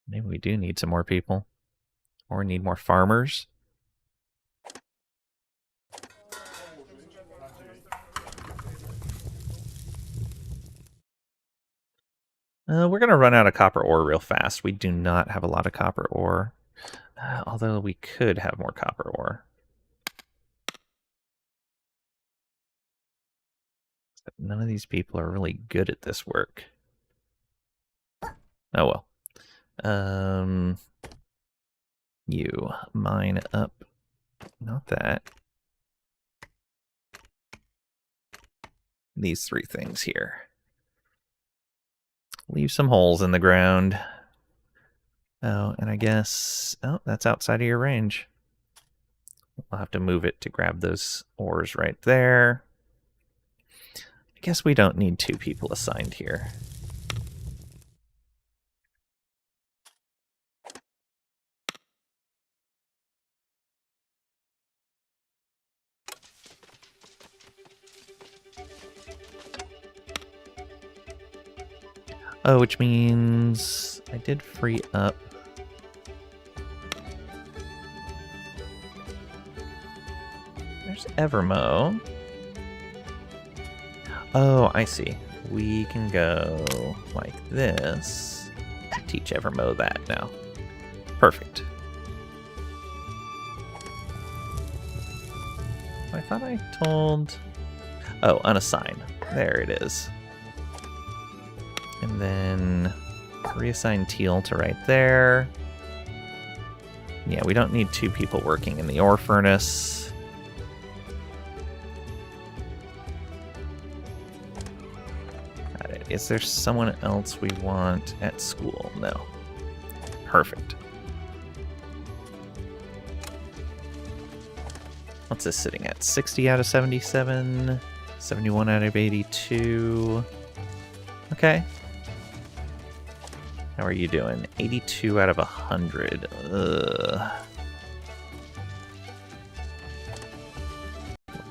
[SPEAKER 1] Maybe we do need some more people. Or need more farmers. We're going to run out of copper ore real fast. We do not have a lot of copper ore. Although we could have more copper ore. But none of these people are really good at this work. Oh well. You mine up. Not that. These three things here. Leave some holes in the ground. Oh, and I guess... Oh, that's outside of your range. I'll have to move it to grab those ores right there. I guess we don't need two people assigned here. Oh, which means I did free up. There's Evermo. Oh, I see. We can go like this to teach Evermo that now. Perfect. I thought I told... Oh, unassign. There it is. And then reassign Teal to right there. Yeah, we don't need two people working in the ore furnace. Got it. Is there someone else we want at school? No. Perfect. What's this sitting at? 60 out of 77, 71 out of 82. Okay. How are you doing? 82 out of 100. Ugh.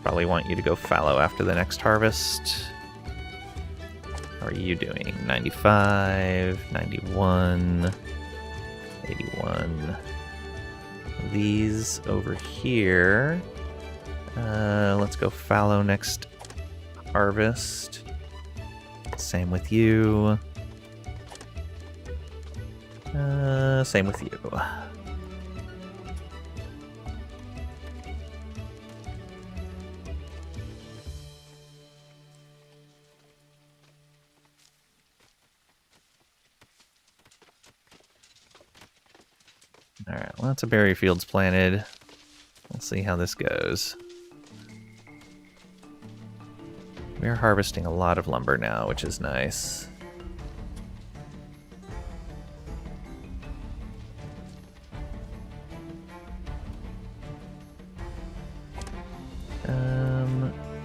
[SPEAKER 1] Probably want you to go fallow after the next harvest. How are you doing? 95, 91, 81. These over here. Let's go fallow next harvest. Same with you. Same with you. Alright, lots of berry fields planted. We'll see how this goes. We're harvesting a lot of lumber now, which is nice.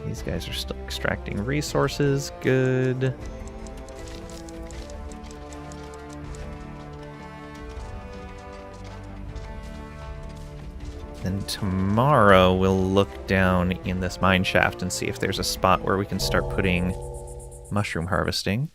[SPEAKER 1] These guys are still extracting resources. Good. Then tomorrow we'll look down in this mine shaft and see if there's a spot where we can start putting mushroom harvesting.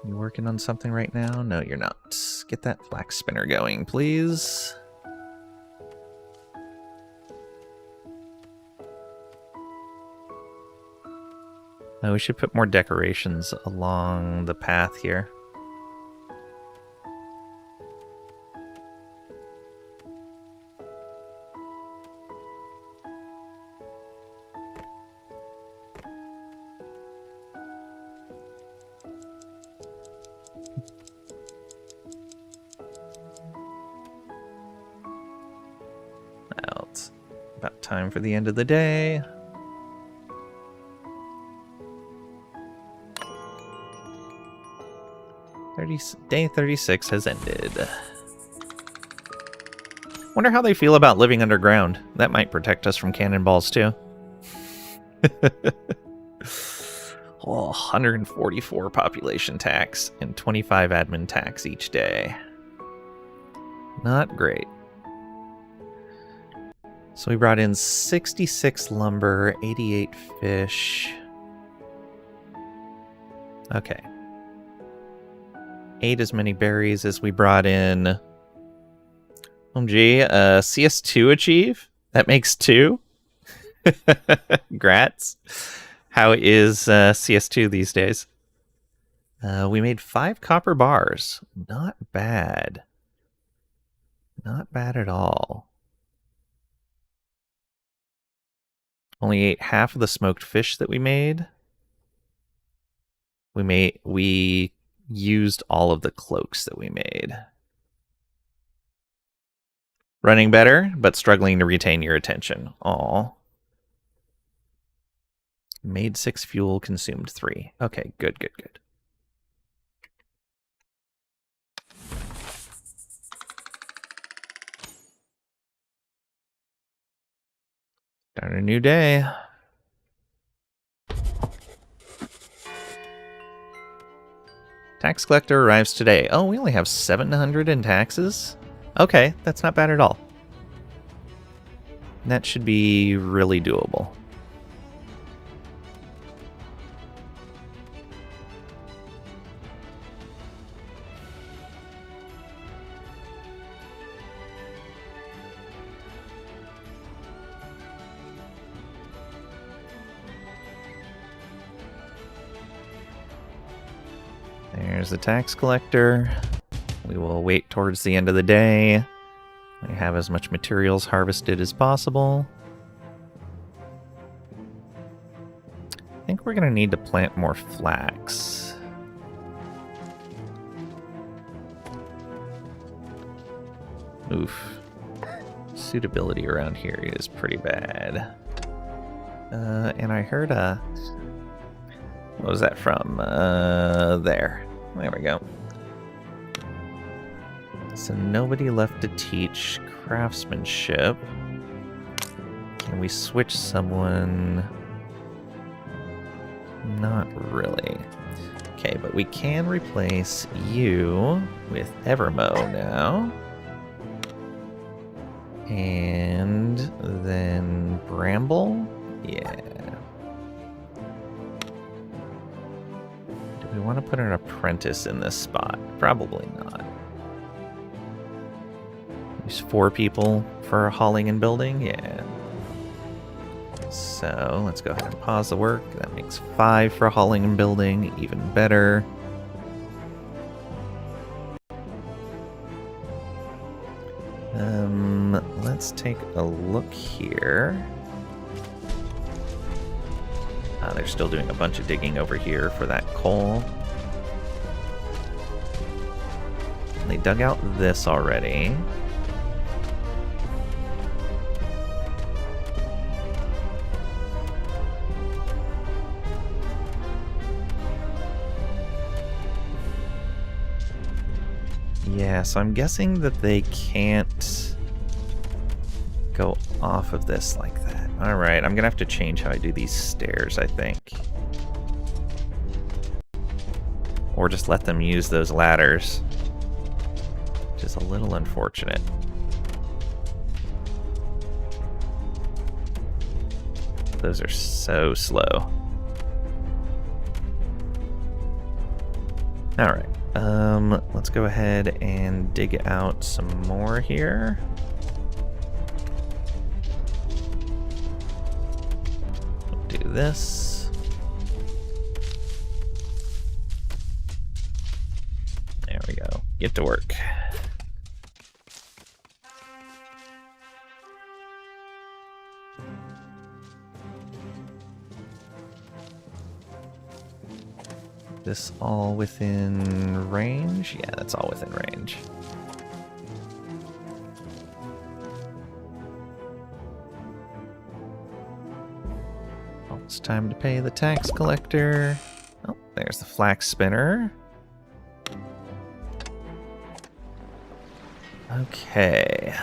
[SPEAKER 1] You working on something right now? No, you're not. Get that flax spinner going, please. We should put more decorations along the path here. Well, it's about time for the end of the day. Day 36 has ended. Wonder how they feel about living underground. That might protect us from cannonballs too. Oh, 144 population tax and 25 admin tax each day. Not great. So we brought in 66 lumber, 88 fish. Okay. 8 as many berries as we brought in. OMG, CS2 achieve? That makes 2? Grats. How is CS2 these days? We made 5 copper bars. Not bad. Not bad at all. Only ate half of the smoked fish that we made. We used all of the cloaks that we made. Running better, but struggling to retain your attention. Aw. Made 6 fuel, consumed 3. Okay, good, good, good. Start a new day. Tax collector arrives today. Oh, we only have 700 in taxes? Okay, that's not bad at all. That should be really doable. There's the tax collector. We will wait towards the end of the day. We have as much materials harvested as possible. I think we're going to need to plant more flax. Oof. Suitability around here is pretty bad. And I heard a... What was that from? There. There we go. So nobody left to teach craftsmanship. Can we switch someone? Not really. Okay, but we can replace you with Evermo now. And then Bramble? Yeah. Do we want to put an apprentice in this spot? Probably not. There's 4 people for hauling and building? Yeah. So let's go ahead and pause the work. That makes 5 for hauling and building. Even better. let's take a look here. They're still doing a bunch of digging over here for that coal. They dug out this already. Yeah, so I'm guessing that they can't go off of this like that. Alright, I'm gonna have to change how I do these stairs, I think. Or just let them use those ladders. Which is a little unfortunate. Those are so slow. Alright, let's go ahead and dig out some more here. Do this. There we go. Get to work. This all within range? Yeah, that's all within range. Oh, it's time to pay the tax collector. Oh, there's the flax spinner. Okay.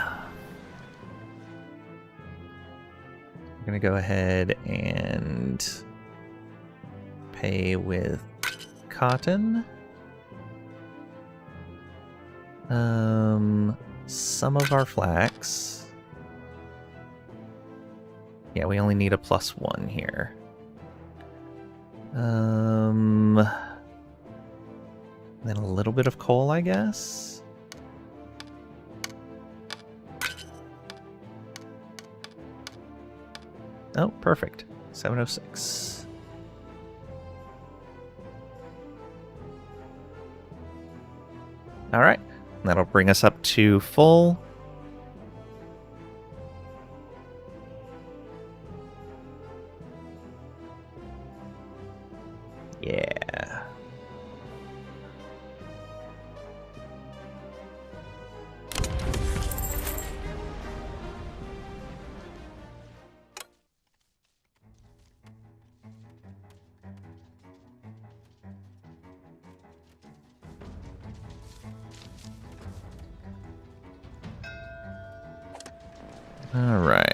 [SPEAKER 1] I'm gonna go ahead and pay with cotton. Some of our flax. Yeah, we only need a +1 here. Then a little bit of coal, I guess. Oh, perfect. 706. All right, that'll bring us up to full. Yeah. All right.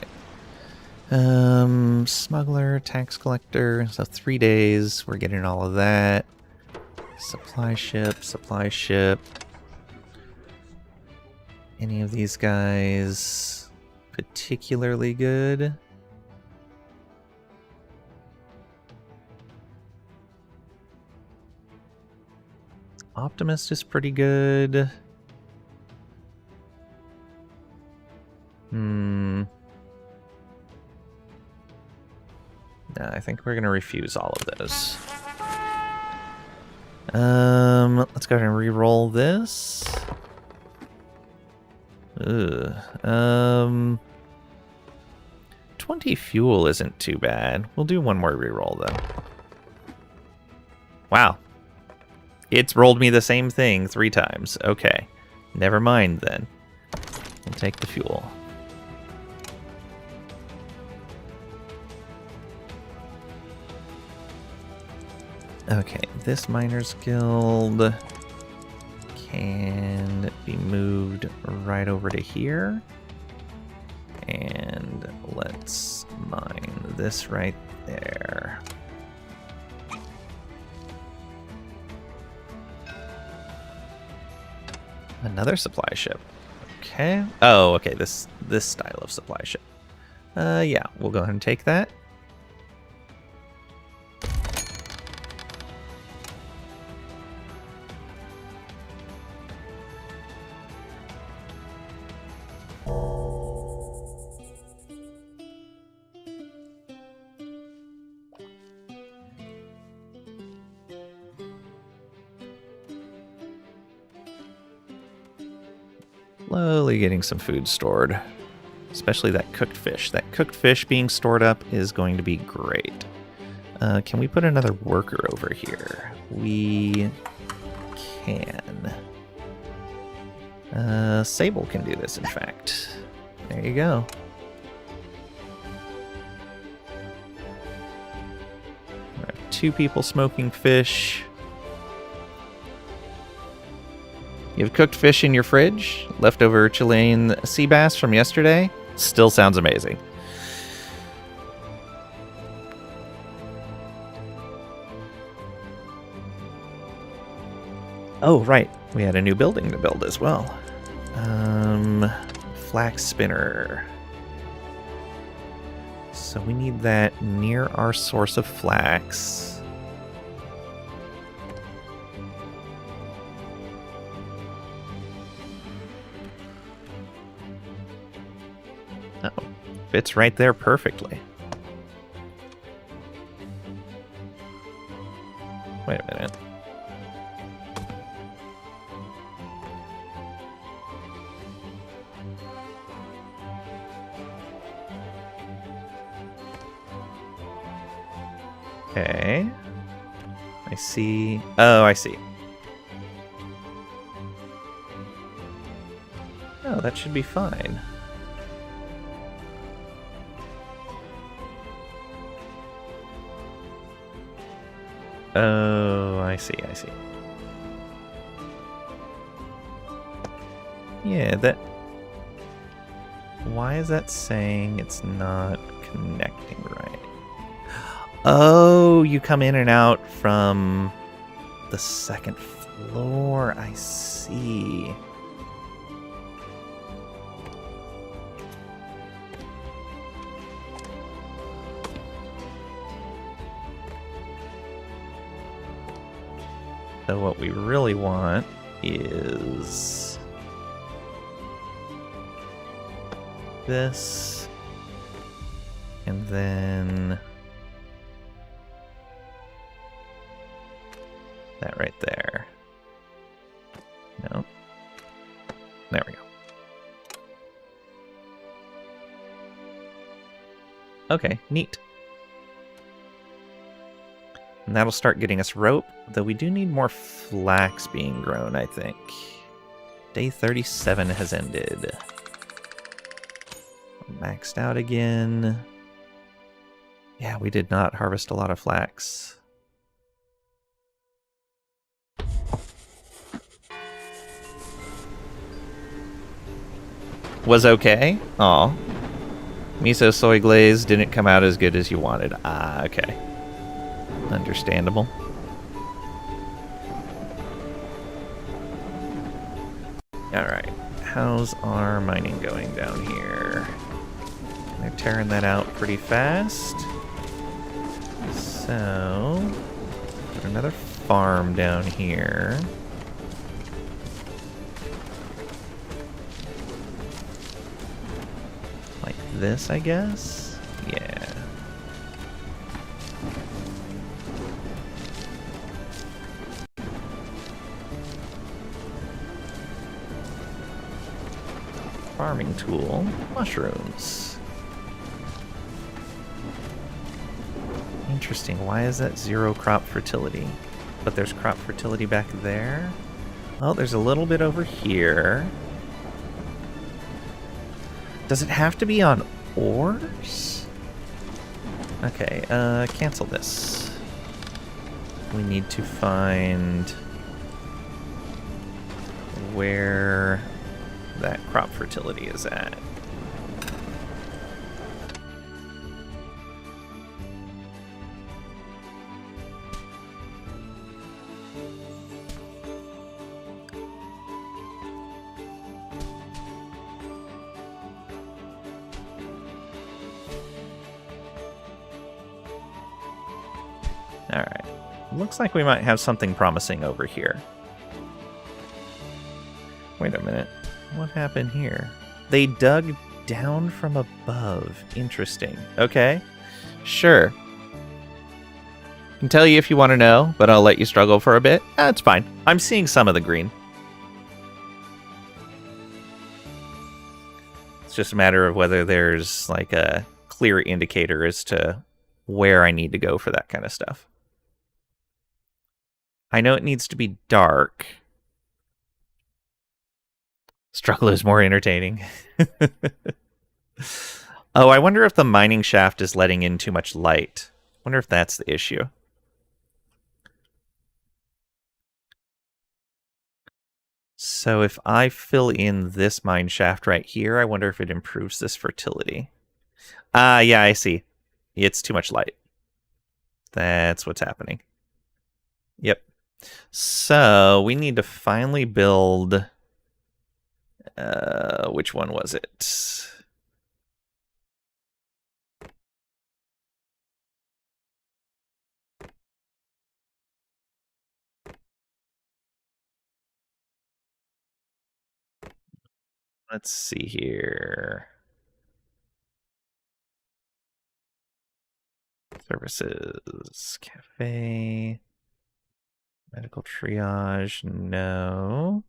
[SPEAKER 1] Smuggler, tax collector. So 3 days. We're getting all of that. Supply ship, supply ship. Any of these guys particularly good? Optimist is pretty good. No, I think we're gonna refuse all of those. Let's go ahead and re-roll this. Ugh. 20 fuel isn't too bad. We'll do one more re-roll though. Wow. It's rolled me the same thing 3 times. Okay. Never mind then. We'll take the fuel. Okay, this Miners Guild can be moved right over to here. And let's mine this right there. Another supply ship. Okay. Oh, okay, this style of supply ship. Yeah, we'll go ahead and take that. Slowly getting some food stored Especially that cooked fish. That cooked fish being stored up is going to be great. Can we put another worker over here? We can. Sable can do this, in fact. There you go. We have 2 people smoking fish. You have cooked fish in your fridge? Leftover Chilean sea bass from yesterday? Still sounds amazing. Oh, right. We had a new building to build as well. Flax spinner. So we need that near our source of flax. Oh, fits right there perfectly. Wait a minute. Okay. I see. Oh, I see. Oh, that should be fine. Oh, I see, I see. Yeah, that... Why is that saying it's not connecting right? Oh, you come in and out from the 2nd floor. I see. So what we really want is this, and then that right there. No. There we go. Okay, neat. And that'll start getting us rope, though we do need more flax being grown, I think. Day 37 has ended. Maxed out again. Yeah, we did not harvest a lot of flax. Was okay? Aw. Miso soy glaze didn't come out as good as you wanted. Ah, okay. Understandable. Alright. How's our mining going down here? They're tearing that out pretty fast. So, put another farm down here. Like this, I guess? Yeah. Farming tool, mushrooms. Interesting, why is that 0 crop fertility? But there's crop fertility back there. Oh, there's a little bit over here. Does it have to be on ores? Okay, cancel this. We need to find where that crop fertility is at. Alright. Looks like we might have something promising over here. Wait a minute. What happened here? They dug down from above. Interesting. Okay. Sure. Can tell you if you want to know, but I'll let you struggle for a bit. That's fine. I'm seeing some of the green. Let's just a matter of whether there's like a clear indicator as to where I need to go for that kind of stuff. I know it needs to be dark. Struggle is more entertaining. Oh, I wonder if the mining shaft is letting in too much light. Wonder if that's the issue. So if I fill in this mine shaft right here, I wonder if it improves this fertility. Ah, yeah, I see. It's too much light. That's what's happening. Yep. So we need to finally build... which one was it? Let's see here. Services, cafe, medical triage, no.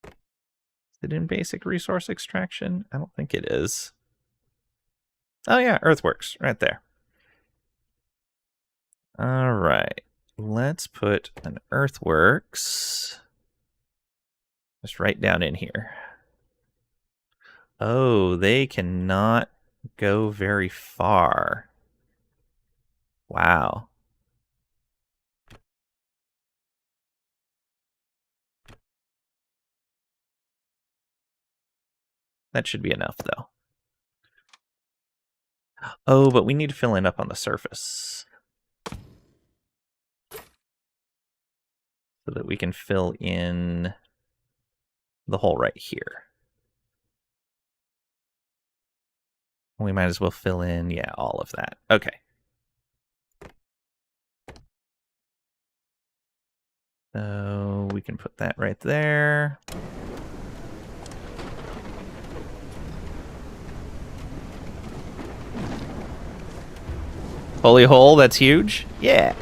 [SPEAKER 1] Is it in basic resource extraction? I don't think it is. Oh yeah, earthworks, right there. All right, let's put an earthworks just right down in here. Oh, they cannot go very far. Wow. That should be enough, though. Oh, but we need to fill in up on the surface so that we can fill in the hole right here. We might as well fill in, yeah, all of that. Okay. So we can put that right there. Holy hole, that's huge. Yeah.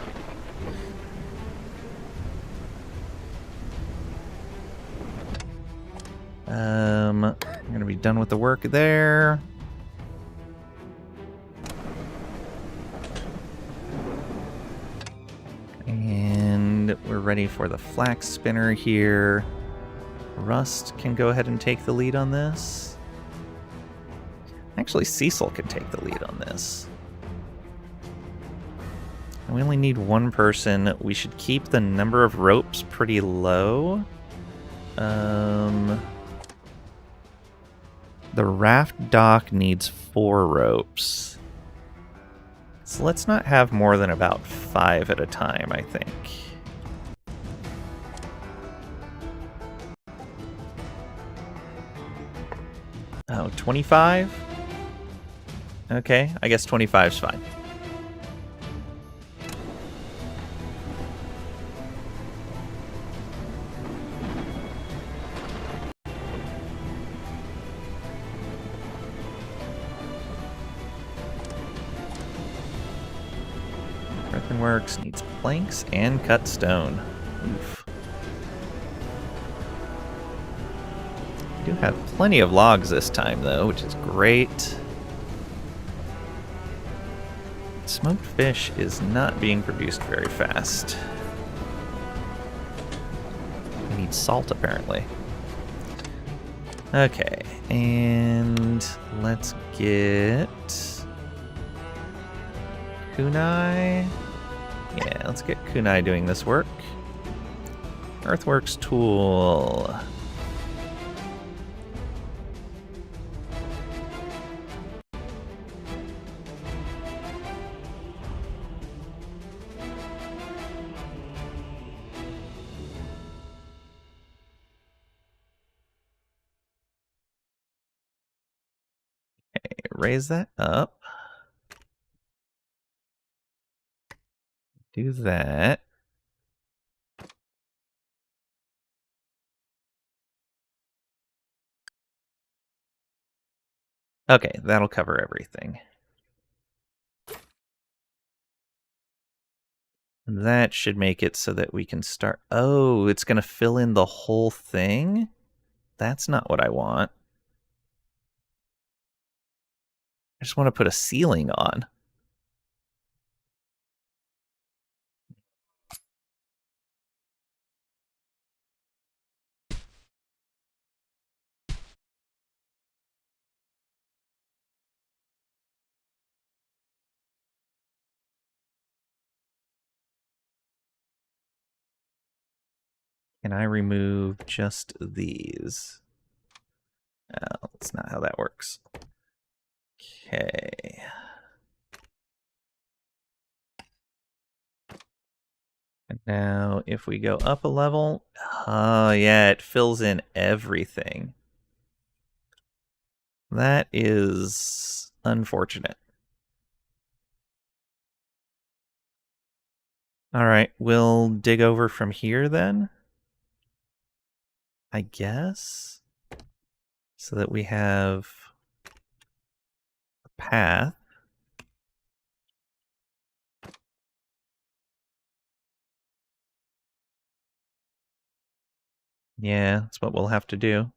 [SPEAKER 1] I'm gonna be done with the work there. And we're ready for the flax spinner here. Rust can go ahead and take the lead on this. Actually, Cecil can take the lead on this. And we only need one person. We should keep the number of ropes pretty low. The raft dock needs 4 ropes. So let's not have more than about 5 at a time, I think. Oh, 25? Okay, I guess 25 is fine. Earthenworks needs planks and cut stone. Oof. We do have plenty of logs this time, though, which is great. Smoked fish is not being produced very fast. We need salt, apparently. Okay, and let's get Kunai. Yeah, let's get Kunai doing this work. Earthworks tool. Raise that up. Do that. Okay, that'll cover everything. That should make it so that we can start... Oh, it's going to fill in the whole thing? That's not what I want. I just want to put a ceiling on. Can I remove just these? Oh, that's not how that works. Okay. And now if we go up a level, oh yeah, it fills in everything. That is unfortunate. All right, we'll dig over from here then, I guess, so that we have a path. Yeah, that's what we'll have to do.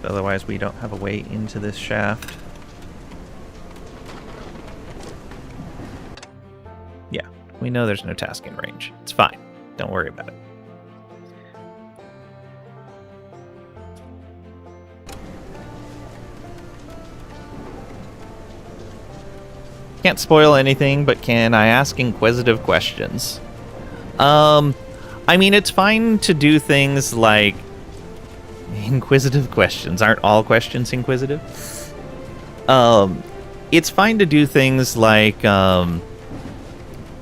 [SPEAKER 1] Otherwise, we don't have a way into this shaft. Yeah, we know there's no tasking range. It's fine. Don't worry about it. Can't spoil anything, but can I ask inquisitive questions? I mean, it's fine to do things like... Inquisitive questions. Aren't all questions inquisitive? It's fine to do things like,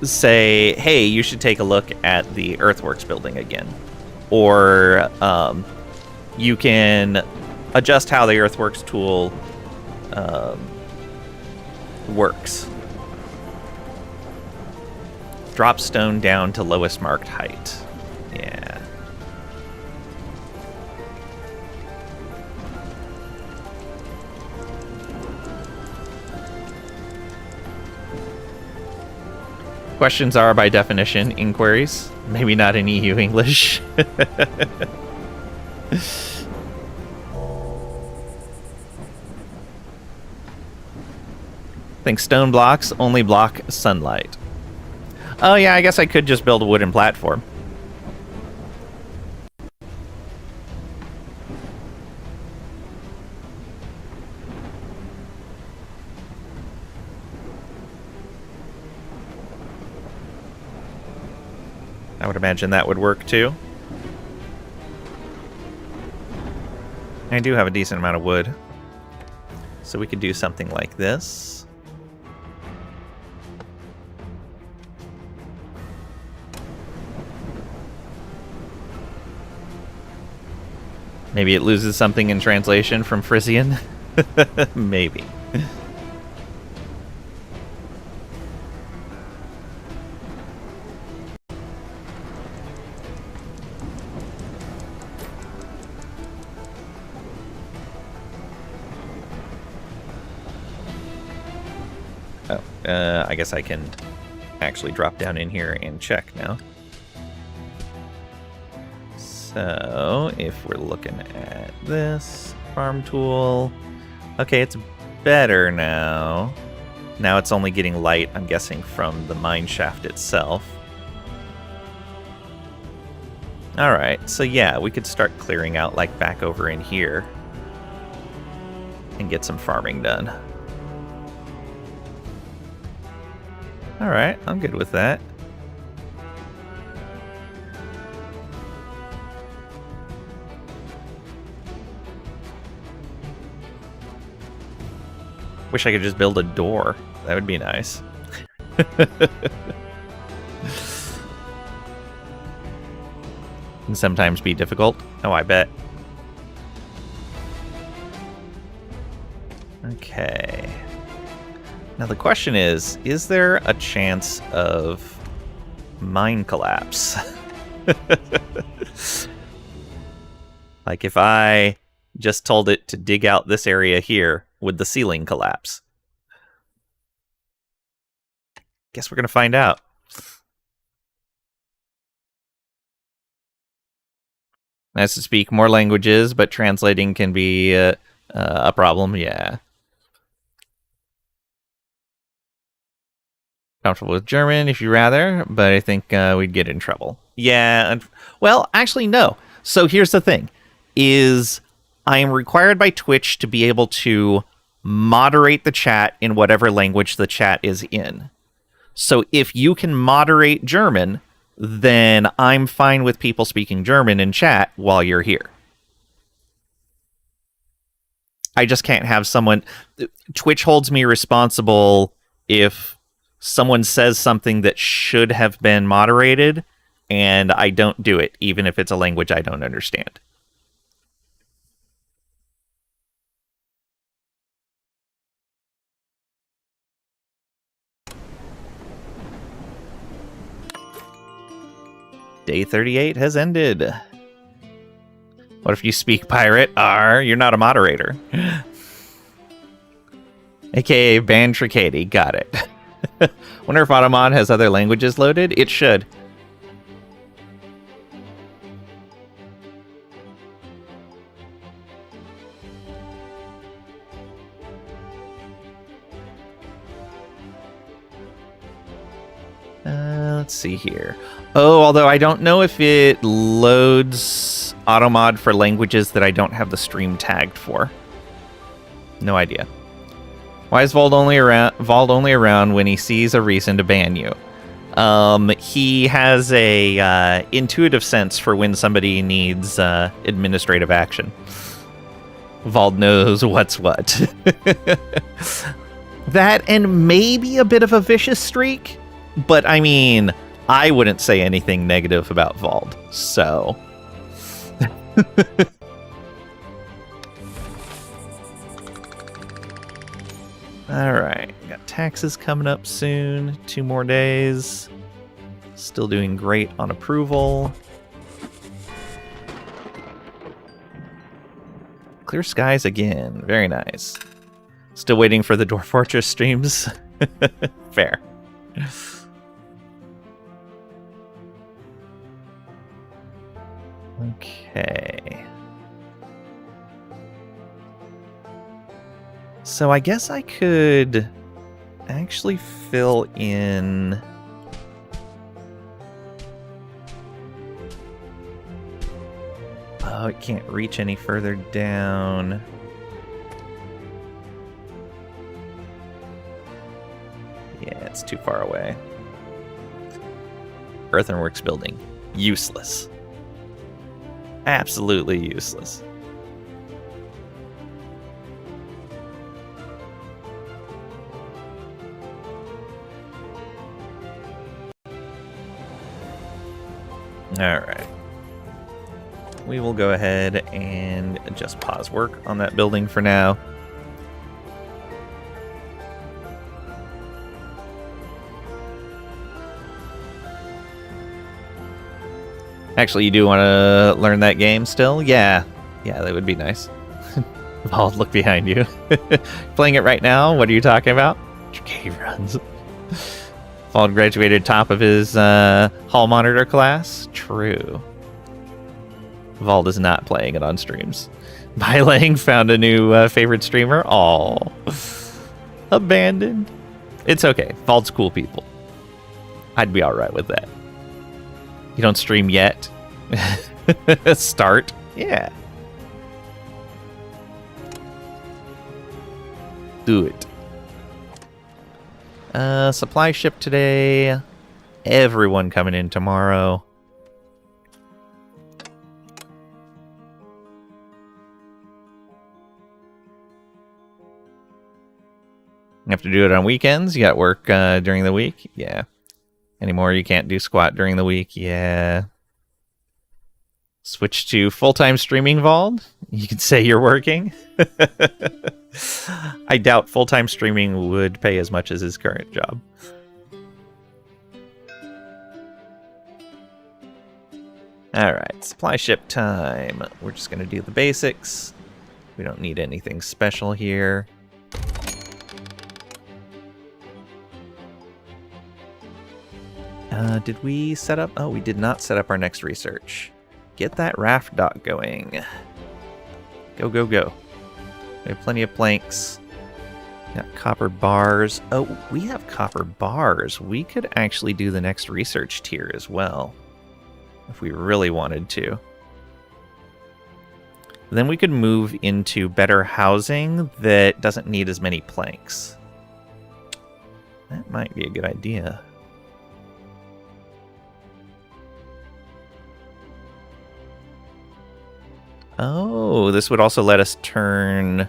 [SPEAKER 1] say, hey, you should take a look at the Earthworks building again. Or, you can adjust how the Earthworks tool, works. Drop stone down to lowest marked height. Yeah. Questions are, by definition, inquiries. Maybe not in EU English. I think stone blocks only block sunlight. Oh yeah, I guess I could just build a wooden platform. I would imagine that would work too. I do have a decent amount of wood. So we could do something like this. Maybe it loses something in translation from Frisian. Maybe. Oh, I guess I can actually drop down in here and check now. So, if we're looking at this farm tool, okay, it's better now. Now it's only getting light, I'm guessing, from the mine shaft itself. Alright, so yeah, we could start clearing out, like, back over in here and get some farming done. Alright, I'm good with that. Wish I could just build a door. That would be nice. Can sometimes be difficult. Oh, I bet. Okay. Now the question is there a chance of mine collapse? Like if I just told it to dig out this area here with the ceiling collapse. Guess we're going to find out. Nice to speak more languages, but translating can be a problem. Yeah. Comfortable with German if you rather, but I think we'd get in trouble. Yeah. Well, actually, no. So here's the thing, is I am required by Twitch to be able to moderate the chat in whatever language the chat is in. So if you can moderate German, then I'm fine with people speaking German in chat while you're here. I just can't have someone... Twitch holds me responsible if someone says something that should have been moderated, and I don't do it, even if it's a language I don't understand. Day 38 has ended. What if you speak pirate? You're not a moderator. AKA Ban Tricady. Got it. Wonder if Automod has other languages loaded? It should. Let's see here. Oh, although I don't know if it loads Automod for languages that I don't have the stream tagged for. No idea. Why is Vald only around when he sees a reason to ban you? He has a intuitive sense for when somebody needs administrative action. Vald knows what's what. That and maybe a bit of a vicious streak, but I mean, I wouldn't say anything negative about Vald, so... Alright, got taxes coming up soon. 2 more days. Still doing great on approval. Clear skies again. Very nice. Still waiting for the Dwarf Fortress streams. Fair. Okay. So I guess I could actually fill in... Oh, it can't reach any further down. Yeah, it's too far away. Earthworks building. Useless. Absolutely useless. Alright. We will go ahead and just pause work on that building for now. Actually, you do want to learn that game still? Yeah. Yeah, that would be nice. I'll look behind you. Playing it right now? What are you talking about? Cave runs. Vald graduated top of his hall monitor class? True. Vald is not playing it on streams. Bylang found a new favorite streamer? Aw. Abandoned. It's okay. Vald's cool people. I'd be alright with that. You don't stream yet? Start? Yeah. Do it. Supply ship today. Everyone coming in tomorrow. You have to do it on weekends? You got work during the week? Yeah. Anymore, you can't do squat during the week? Yeah. Switch to full-time streaming, Vald? You can say you're working? I doubt full-time streaming would pay as much as his current job. Alright, supply ship time. We're just going to do the basics. We don't need anything special here. Did we set up? Oh, we did not set up our next research. Get that raft dock going. Go, go, go. We have plenty of planks. Got copper bars. Oh, we have copper bars. We could actually do the next research tier as well, if we really wanted to. Then we could move into better housing that doesn't need as many planks. That might be a good idea. Oh, this would also let us turn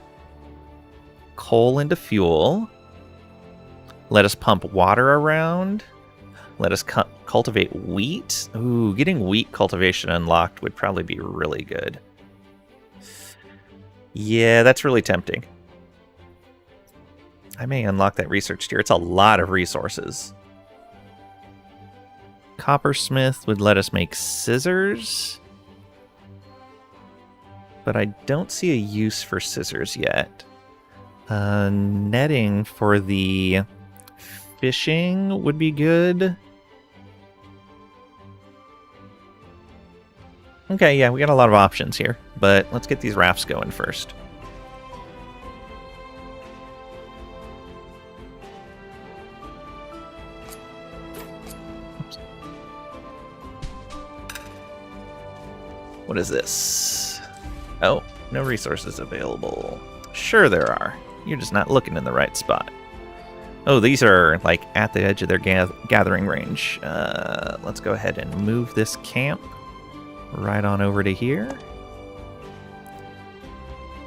[SPEAKER 1] coal into fuel. Let us pump water around. Let us cultivate wheat. Ooh, getting wheat cultivation unlocked would probably be really good. Yeah, that's really tempting. I may unlock that research tier. It's a lot of resources. Coppersmith would let us make scissors. But I don't see a use for scissors yet. Netting for the fishing would be good. Okay, yeah, we got a lot of options here, but let's get these rafts going first. Oops. What is this? Oh, no resources available. Sure there are. You're just not looking in the right spot. Oh, these are like at the edge of their gathering range. Let's go ahead and move this camp right on over to here.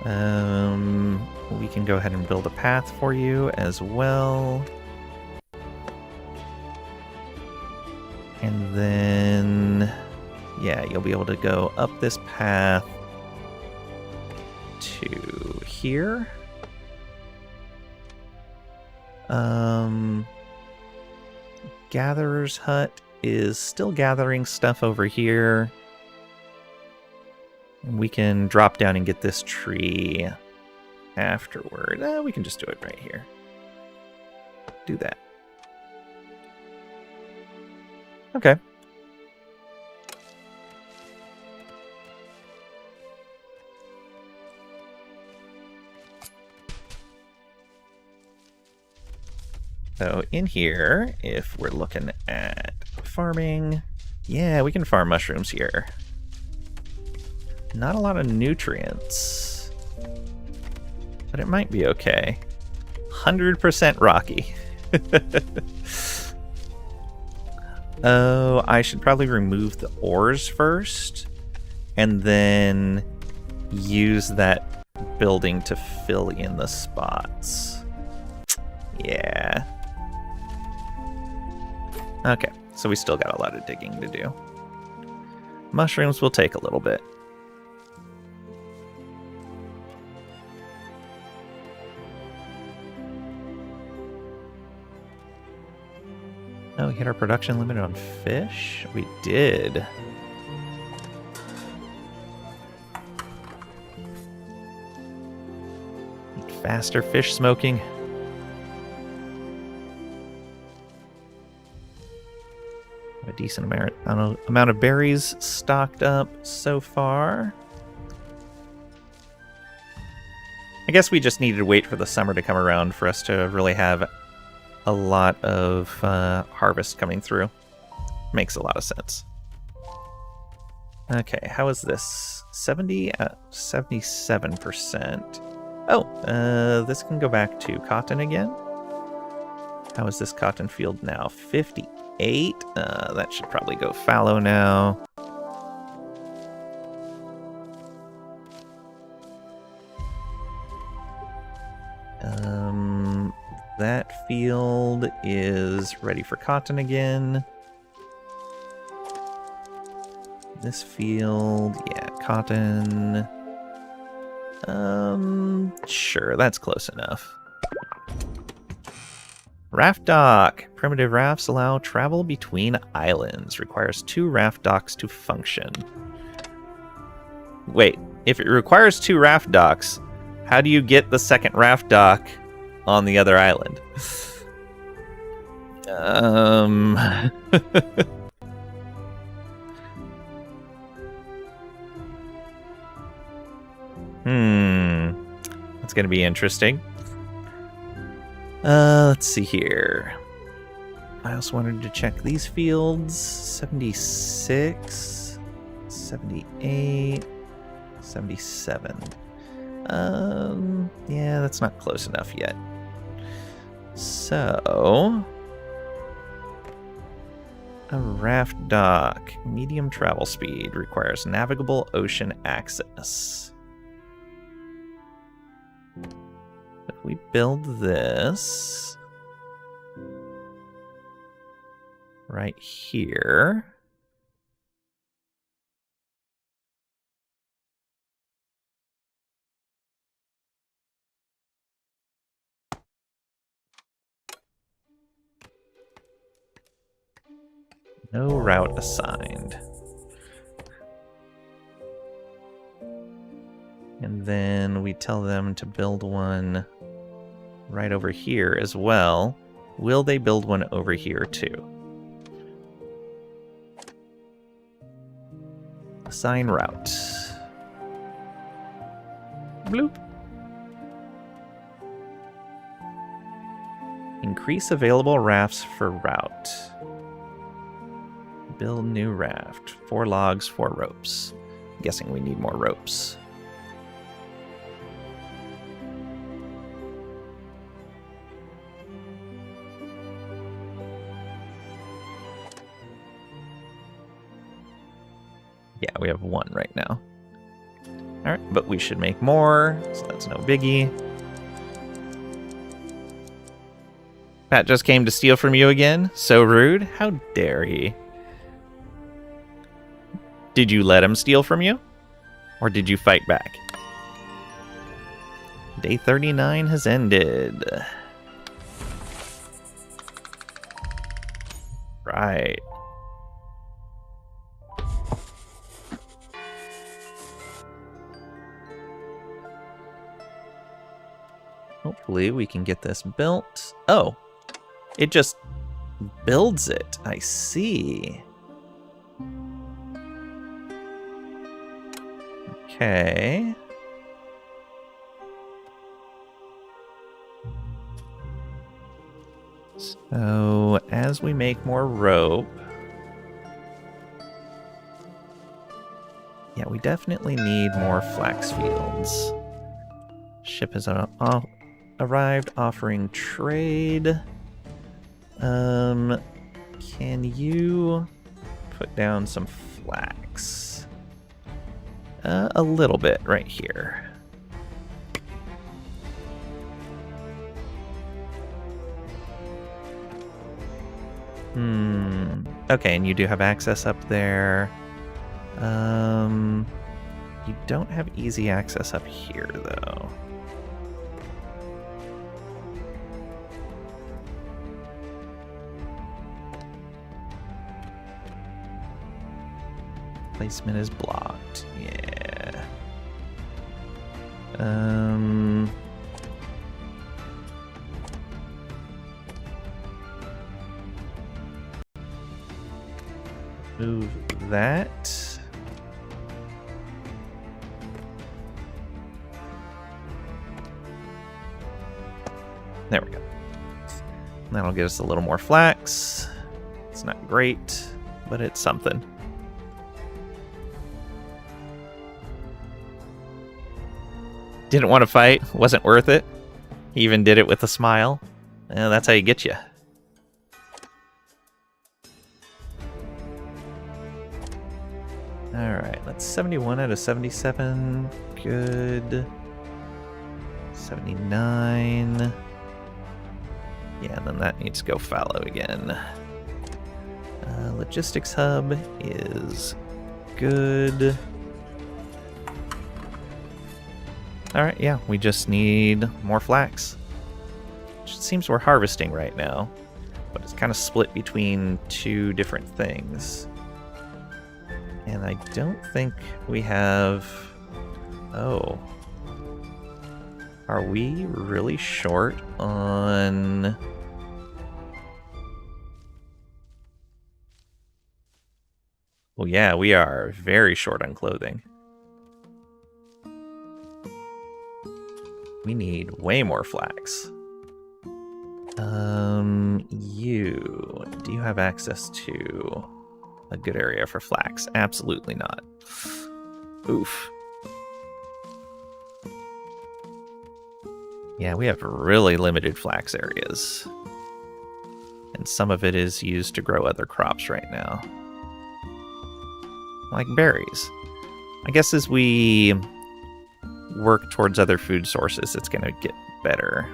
[SPEAKER 1] We can go ahead and build a path for you as well. And then, yeah, you'll be able to go up this path to here. Gatherer's Hut is still gathering stuff over here. And we can drop down and get this tree afterward. We can just do it right here. Do that. Okay. So in here, if we're looking at farming, yeah, we can farm mushrooms here. Not a lot of nutrients, but it might be okay. 100% rocky. Oh, I should probably remove the ores first, and then use that building to fill in the spots. Yeah. Okay, so we still got a lot of digging to do. Mushrooms will take a little bit. Oh, we hit our production limit on fish? We did. Need faster fish smoking. A decent amount of berries stocked up so far. I guess we just needed to wait for the summer to come around for us to really have a lot of harvest coming through. Makes a lot of sense. Okay, how is this? 77%. Oh, this can go back to cotton again. How is this cotton field now? 58. That should probably go fallow now. That field is ready for cotton again. This field, yeah, cotton. Sure, that's close enough. Raft dock. Primitive rafts allow travel between islands. Requires 2 raft docks to function. Wait, if it requires 2 raft docks, How do you get the second raft dock on the other island? That's going to be interesting. Let's see here. I also wanted to check these fields. 76, 78, 77. Yeah, that's not close enough yet. So, a raft dock, medium travel speed, requires navigable ocean access. If we build this right here, no route assigned. And then we tell them to build one right over here as well. Will they build one over here too? Assign route. Bloop. Increase available rafts for route. Build new raft. 4 logs, 4 ropes. I'm guessing we need more ropes. Yeah, we have 1 right now. Alright, but we should make more, so that's no biggie. Pat just came to steal from you again? So rude. How dare he? Did you let him steal from you? Or did you fight back? Day 39 has ended. Right. Hopefully we can get this built. Oh, it just builds it. I see. Okay. So as we make more rope, yeah, we definitely need more flax fields. Ship has arrived offering trade. Can you put down some flax? A little bit right here. Okay, and you do have access up there. You don't have easy access up here, though. Placement is blocked. Yeah. Move that. There we go. That'll get us a little more flax. It's not great, but it's something. Didn't want to fight. Wasn't worth it. He even did it with a smile. That's how you get you. Alright, that's 71 out of 77. Good. 79. Yeah, and then that needs to go fallow again. Logistics hub is good. Alright, yeah, we just need more flax. It seems we're harvesting right now, but it's kind of split between 2 different things. And I don't think we have... Oh. Are we really short on... Well, yeah, we are very short on clothing. We need way more flax. Do you have access to a good area for flax? Absolutely not. Oof. Yeah, we have really limited flax areas. And some of it is used to grow other crops right now. Like berries. I guess as we work towards other food sources, it's going to get better.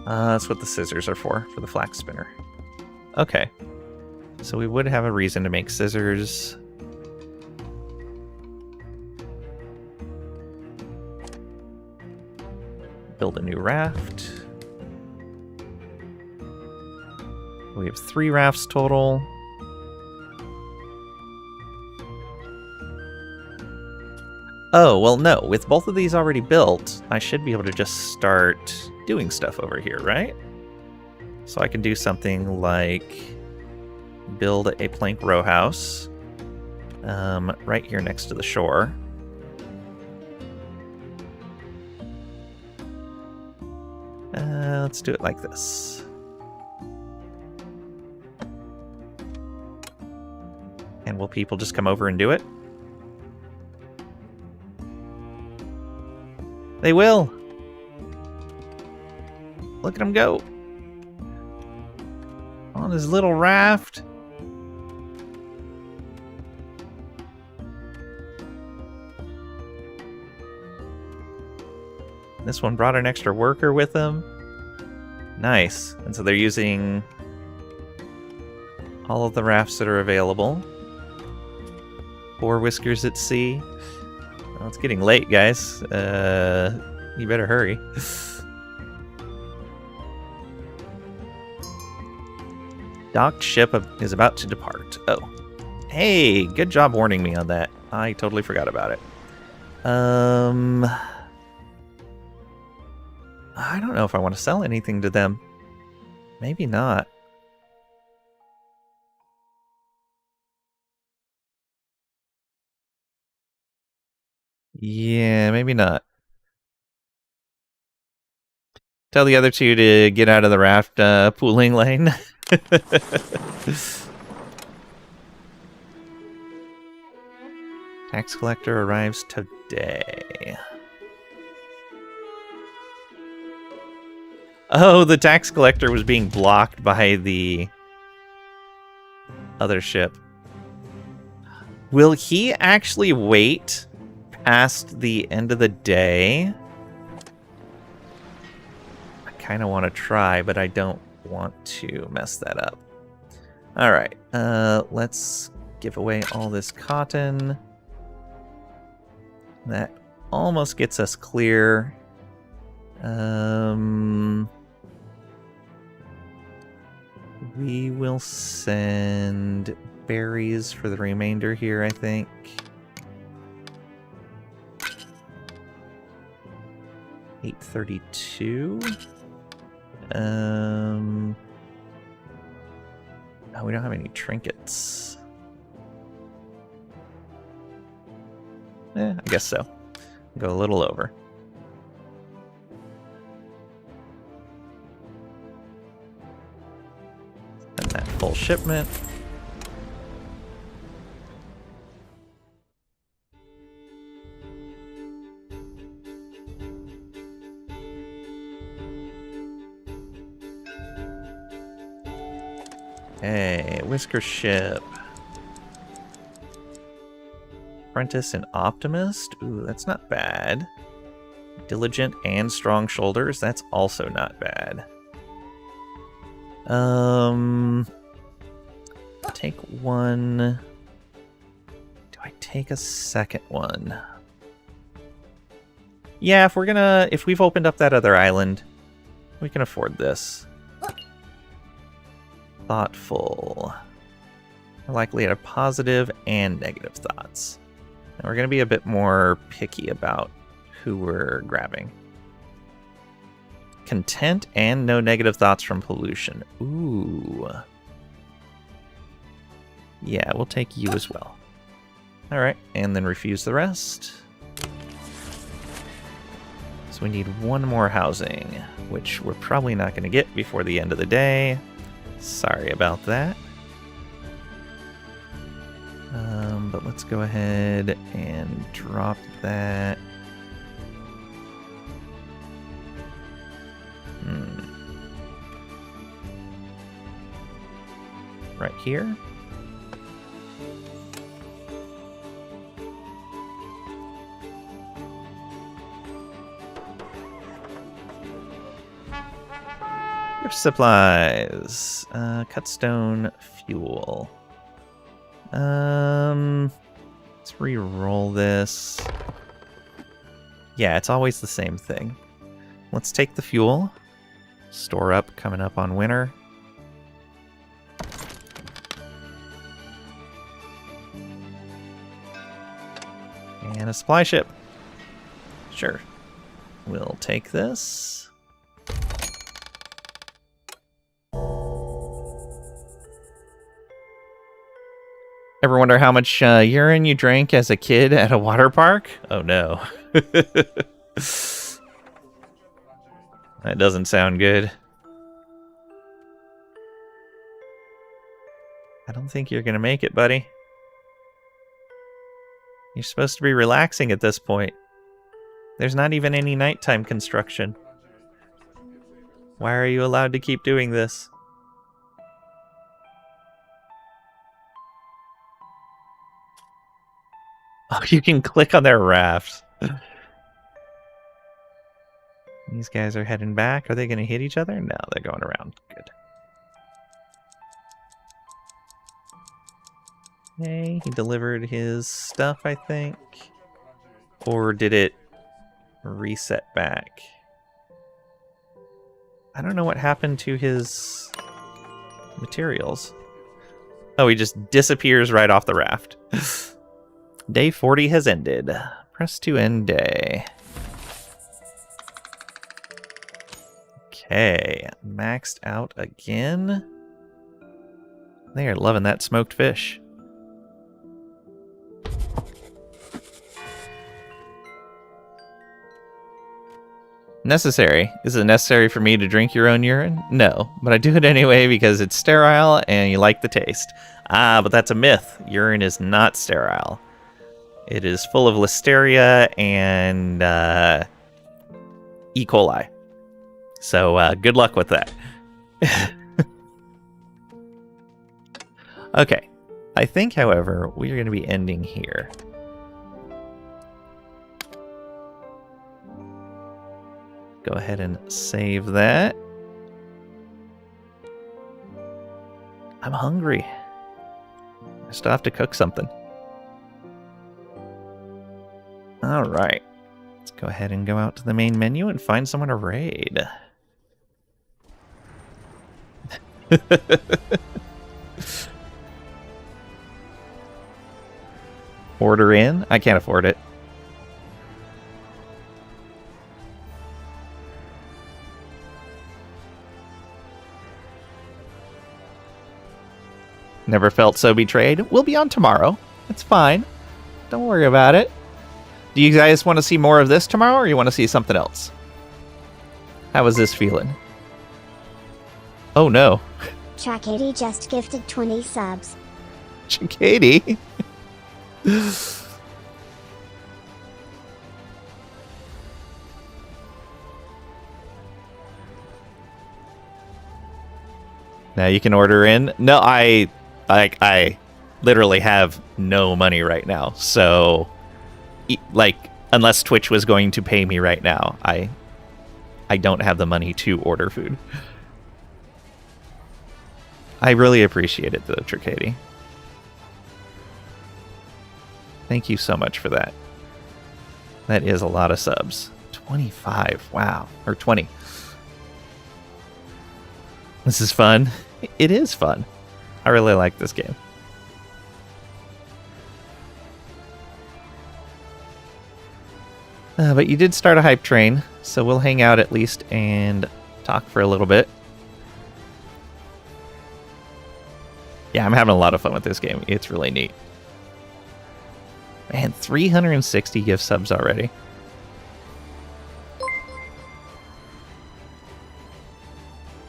[SPEAKER 1] That's what the scissors are for the flax spinner. Okay. So we would have a reason to make scissors. Build a new raft. We have 3 rafts total. Oh, well, no. With both of these already built, I should be able to just start doing stuff over here, right? So I can do something like build a plank row house right here next to the shore. Let's do it like this. And will people just come over and do it? They will! Look at him go! On his little raft. This one brought an extra worker with them. Nice. And so they're using all of the rafts that are available. 4 whiskers at sea. Well, it's getting late, guys. You better hurry. Docked ship is about to depart. Oh. Hey, good job warning me on that. I totally forgot about it. I don't know if I want to sell anything to them. Maybe not. Yeah, maybe not. Tell the other 2 to get out of the raft pooling lane. Tax collector arrives today. Oh, the tax collector was being blocked by the other ship. Will he actually wait past the end of the day? I kind of want to try, but I don't want to mess that up. All right, let's give away all this cotton. That almost gets us clear. We will send berries for the remainder here, I think. $832. Oh, we don't have any trinkets. I guess so. Go a little over. And that full shipment. Hey, Whisker ship. Apprentice and Optimist. Ooh, that's not bad. Diligent and Strong Shoulders. That's also not bad. Take one. Do I take a second one? Yeah, if we've opened up that other island, we can afford this. thoughtful. We're likely to have positive and negative thoughts. And we're going to be a bit more picky about who we're grabbing. Content and no negative thoughts from pollution. Ooh. Yeah, we'll take you as well. Alright, and then refuse the rest. So we need one more housing, which we're probably not going to get before the end of the day. Sorry about that. But let's go ahead and drop that. Right here. Supplies. Cut stone fuel. Let's re-roll this. Yeah, it's always the same thing. Let's take the fuel. Store up coming up on winter. And a supply ship. Sure. We'll take this. Ever wonder how much urine you drank as a kid at a water park? Oh no. That doesn't sound good. I don't think you're gonna make it, buddy. You're supposed to be relaxing at this point. There's not even any nighttime construction. Why are you allowed to keep doing this? Oh, you can click on their rafts. These guys are heading back. Are they going to hit each other? No, they're going around. Good. Okay, he delivered his stuff, I think. Or did it reset back? I don't know what happened to his materials. Oh, he just disappears right off the raft. Day 40 has ended. Press to end day. Okay, maxed out again. They are loving that smoked fish. Necessary. Is it necessary for me to drink your own urine? No, but I do it anyway because it's sterile and you like the taste. Ah, but that's a myth. Urine is not sterile. It is full of listeria and E. coli. So good luck with that. Okay. I think, however, we are going to be ending here. Go ahead and save that. I'm hungry. I still have to cook something. All right. Let's go ahead and go out to the main menu and find someone to raid. Order in? I can't afford it. Never felt so betrayed. We'll be on tomorrow. It's fine. Don't worry about it. Do you guys want to see more of this tomorrow, or you want to see something else? How is this feeling? Oh no.
[SPEAKER 5] Chakady just gifted 20 subs.
[SPEAKER 1] Chakady? Now you can order in. No, I literally have no money right now. So, like, unless Twitch was going to pay me right now, I don't have the money to order food. I really appreciate it, though, Tricady. Thank you so much for that. That is a lot of subs. 25. Wow. Or 20. This is fun. It is fun. I really like this game. But you did start a hype train, so we'll hang out at least and talk for a little bit. Yeah, I'm having a lot of fun with this game. It's really neat. Man, 360 gift subs already.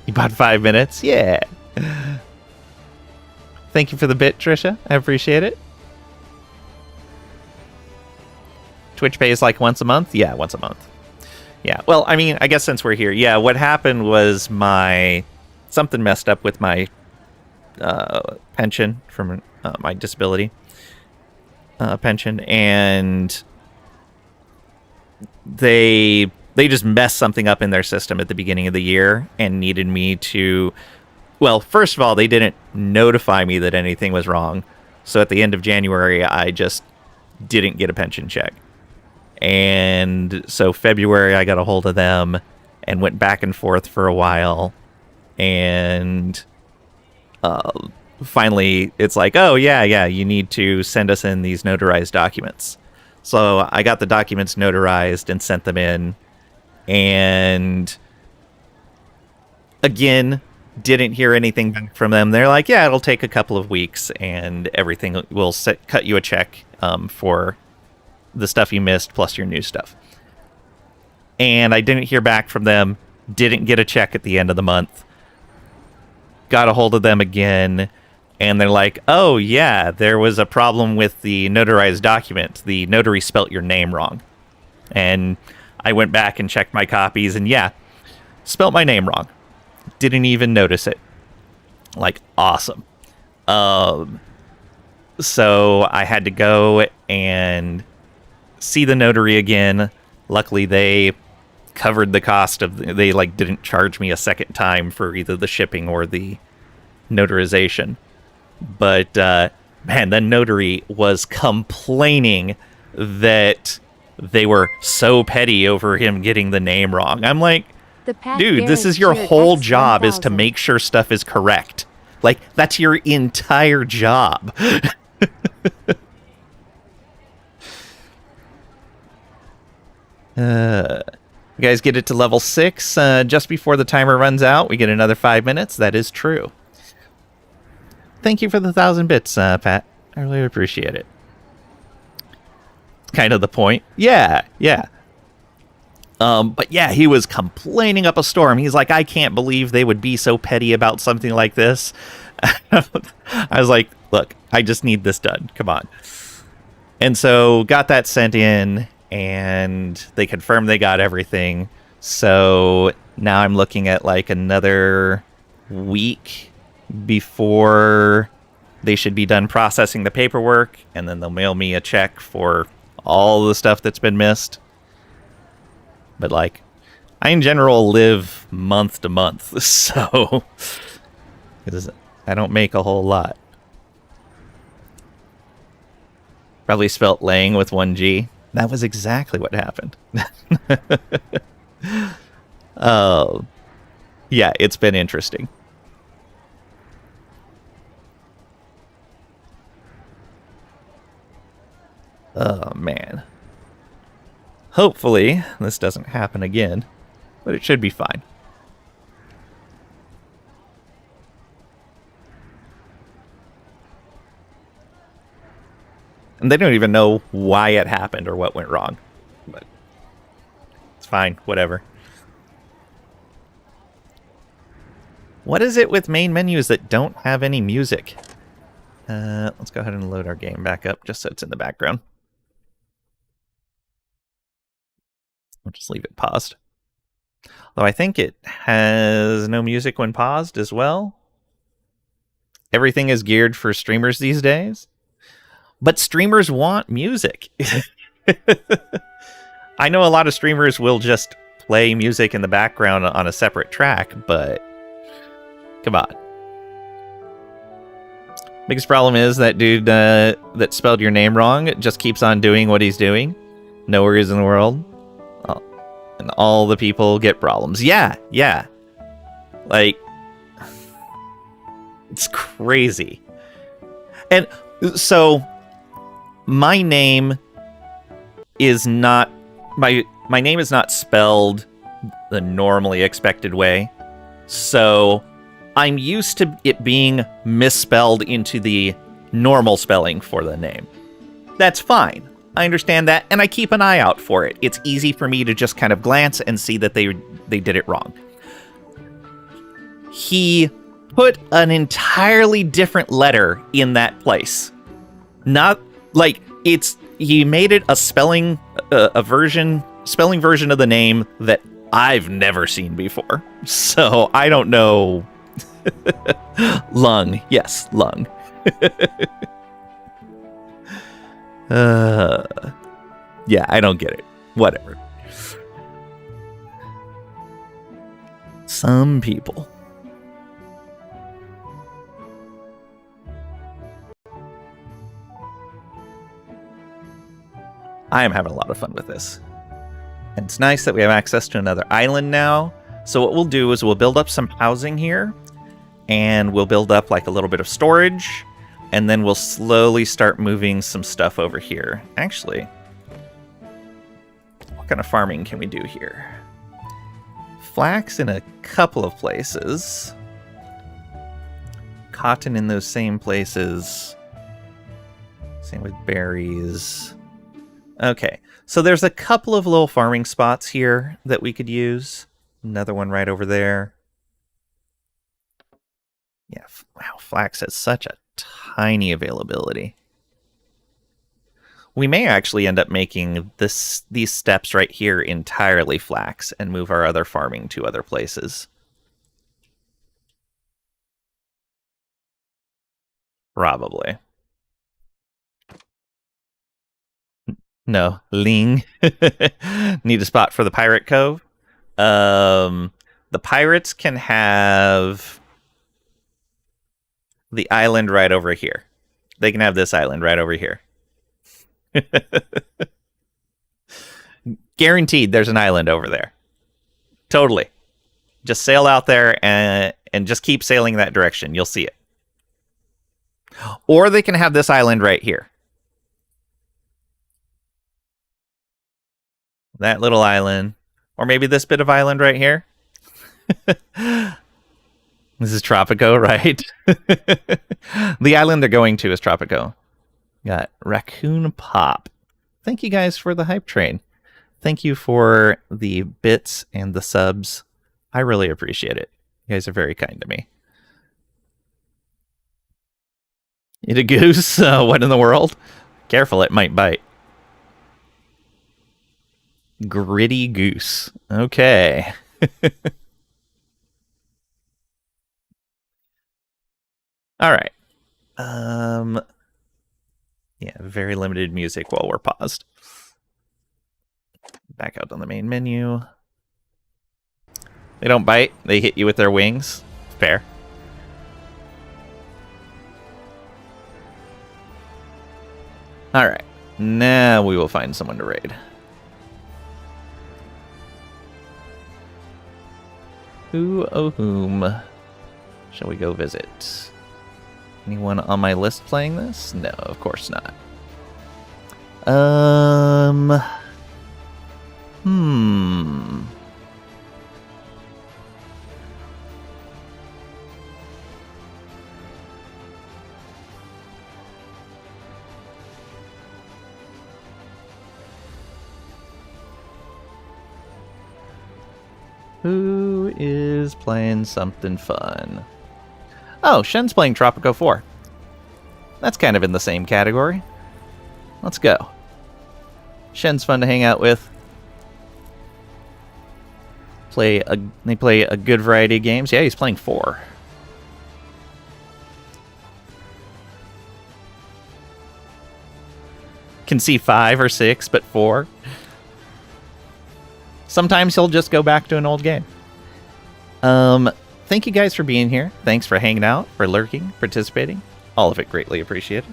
[SPEAKER 1] You bought 5 minutes? Yeah. Thank you for the bit, Trisha. I appreciate it. Twitch pays like once a month? Yeah, once a month. Yeah, well, I mean, I guess since we're here, yeah, what happened was something messed up with my pension from my disability pension, and they just messed something up in their system at the beginning of the year and needed me to, well, first of all, they didn't notify me that anything was wrong. So at the end of January, I just didn't get a pension check. And so February, I got a hold of them and went back and forth for a while. And finally, it's like, oh, yeah, you need to send us in these notarized documents. So I got the documents notarized and sent them in. And again, didn't hear anything back from them. They're like, yeah, it'll take a couple of weeks and everything will cut you a check for the stuff you missed plus your new stuff. And I didn't hear back from them. Didn't get a check at the end of the month. Got a hold of them again. And they're like, oh, yeah, there was a problem with the notarized document. The notary spelt your name wrong. And I went back and checked my copies, and yeah, spelt my name wrong. Didn't even notice it. Like, awesome. So I had to go and see the notary again. Luckily, they covered the cost of... They, like, didn't charge me a second time for either the shipping or the notarization. But, man, the notary was complaining that they were so petty over him getting the name wrong. I'm like, dude, this is your whole job, is to make sure stuff is correct. Like, that's your entire job. You guys get it to level 6 just before the timer runs out. We get another 5 minutes. That is true. Thank you for the 1,000 bits, Pat. I really appreciate it. Kind of the point. Yeah. But yeah, he was complaining up a storm. He's like, I can't believe they would be so petty about something like this. I was like, look, I just need this done. Come on. And so got that sent in, and they confirmed they got everything. So now I'm looking at like another week before they should be done processing the paperwork, and then they'll mail me a check for all the stuff that's been missed. But like, I in general live month to month, so I don't make a whole lot. Probably spelt laying with 1 G. That was exactly what happened. Yeah, it's been interesting. Oh, man. Hopefully, this doesn't happen again, but it should be fine. And they don't even know why it happened or what went wrong. But it's fine, whatever. What is it with main menus that don't have any music? Let's go ahead and load our game back up just so it's in the background. I'll just leave it paused. Though I think it has no music when paused as well. Everything is geared for streamers these days. But streamers want music. I know a lot of streamers will just play music in the background on a separate track, but come on. Biggest problem is that dude that spelled your name wrong just keeps on doing what he's doing. No worries in the world. And all the people get problems. Yeah. Like, It's crazy. And so my name is not my name is not spelled the normally expected way. So I'm used to it being misspelled into the normal spelling for the name. That's fine. I understand that, and I keep an eye out for it. It's easy for me to just kind of glance and see that they did it wrong. He put an entirely different letter in that place. Not like he made it a spelling version of the name that I've never seen before. So I don't know. Lung. Yes, lung. Yeah, I don't get it. Whatever. Some people. I am having a lot of fun with this. And it's nice that we have access to another island now. So what we'll do is we'll build up some housing here. And we'll build up like a little bit of storage. And then we'll slowly start moving some stuff over here. Actually, what kind of farming can we do here? Flax in a couple of places. Cotton in those same places. Same with berries. Okay, so there's a couple of little farming spots here that we could use. Another one right over there. Yeah, wow, flax has such a tiny availability. We may actually end up making these steps right here entirely flax and move our other farming to other places. Probably. No, Ling. Need a spot for the Pirate Cove. The pirates can have the island right over here. They can have this island right over here. Guaranteed there's an island over there. Totally. Just sail out there and just keep sailing that direction. You'll see it. Or they can have this island right here. That little island. Or maybe this bit of island right here. This is Tropico, right? The island they're going to is Tropico. Got Raccoon Pop. Thank you guys for the hype train. Thank you for the bits and the subs. I really appreciate it. You guys are very kind to me. Eat a goose? What in the world? Careful, it might bite. Gritty goose. Okay. All right. Yeah, very limited music while we're paused. Back out on the main menu. They don't bite. They hit you with their wings. Fair. All right. Now we will find someone to raid. Who, oh whom, shall we go visit? Anyone on my list playing this? No, of course not. Who is playing something fun? Oh, Shen's playing Tropico 4. That's kind of in the same category. Let's go. Shen's fun to hang out with. They play a good variety of games. Yeah, he's playing 4. Can see 5 or 6, but 4. Sometimes he'll just go back to an old game. Thank you guys for being here. Thanks for hanging out, for lurking, participating. All of it greatly appreciated.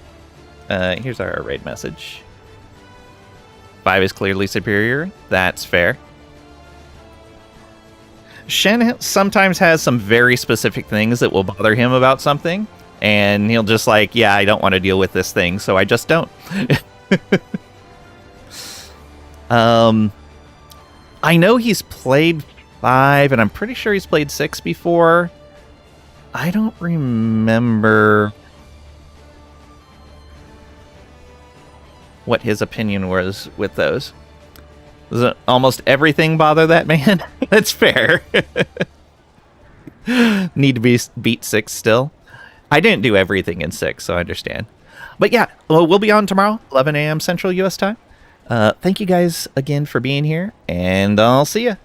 [SPEAKER 1] Here's our raid message. 5 is clearly superior. That's fair. Shen sometimes has some very specific things that will bother him about something, and he'll just like, yeah, I don't want to deal with this thing, so I just don't. I know he's played 5, and I'm pretty sure he's played 6 before. I don't remember what his opinion was with those. Does almost everything bother that man? That's fair. Need to be beat 6 still. I didn't do everything in 6, so I understand. But yeah, well, we'll be on tomorrow, 11 a.m. Central U.S. time. Thank you guys again for being here, and I'll see ya.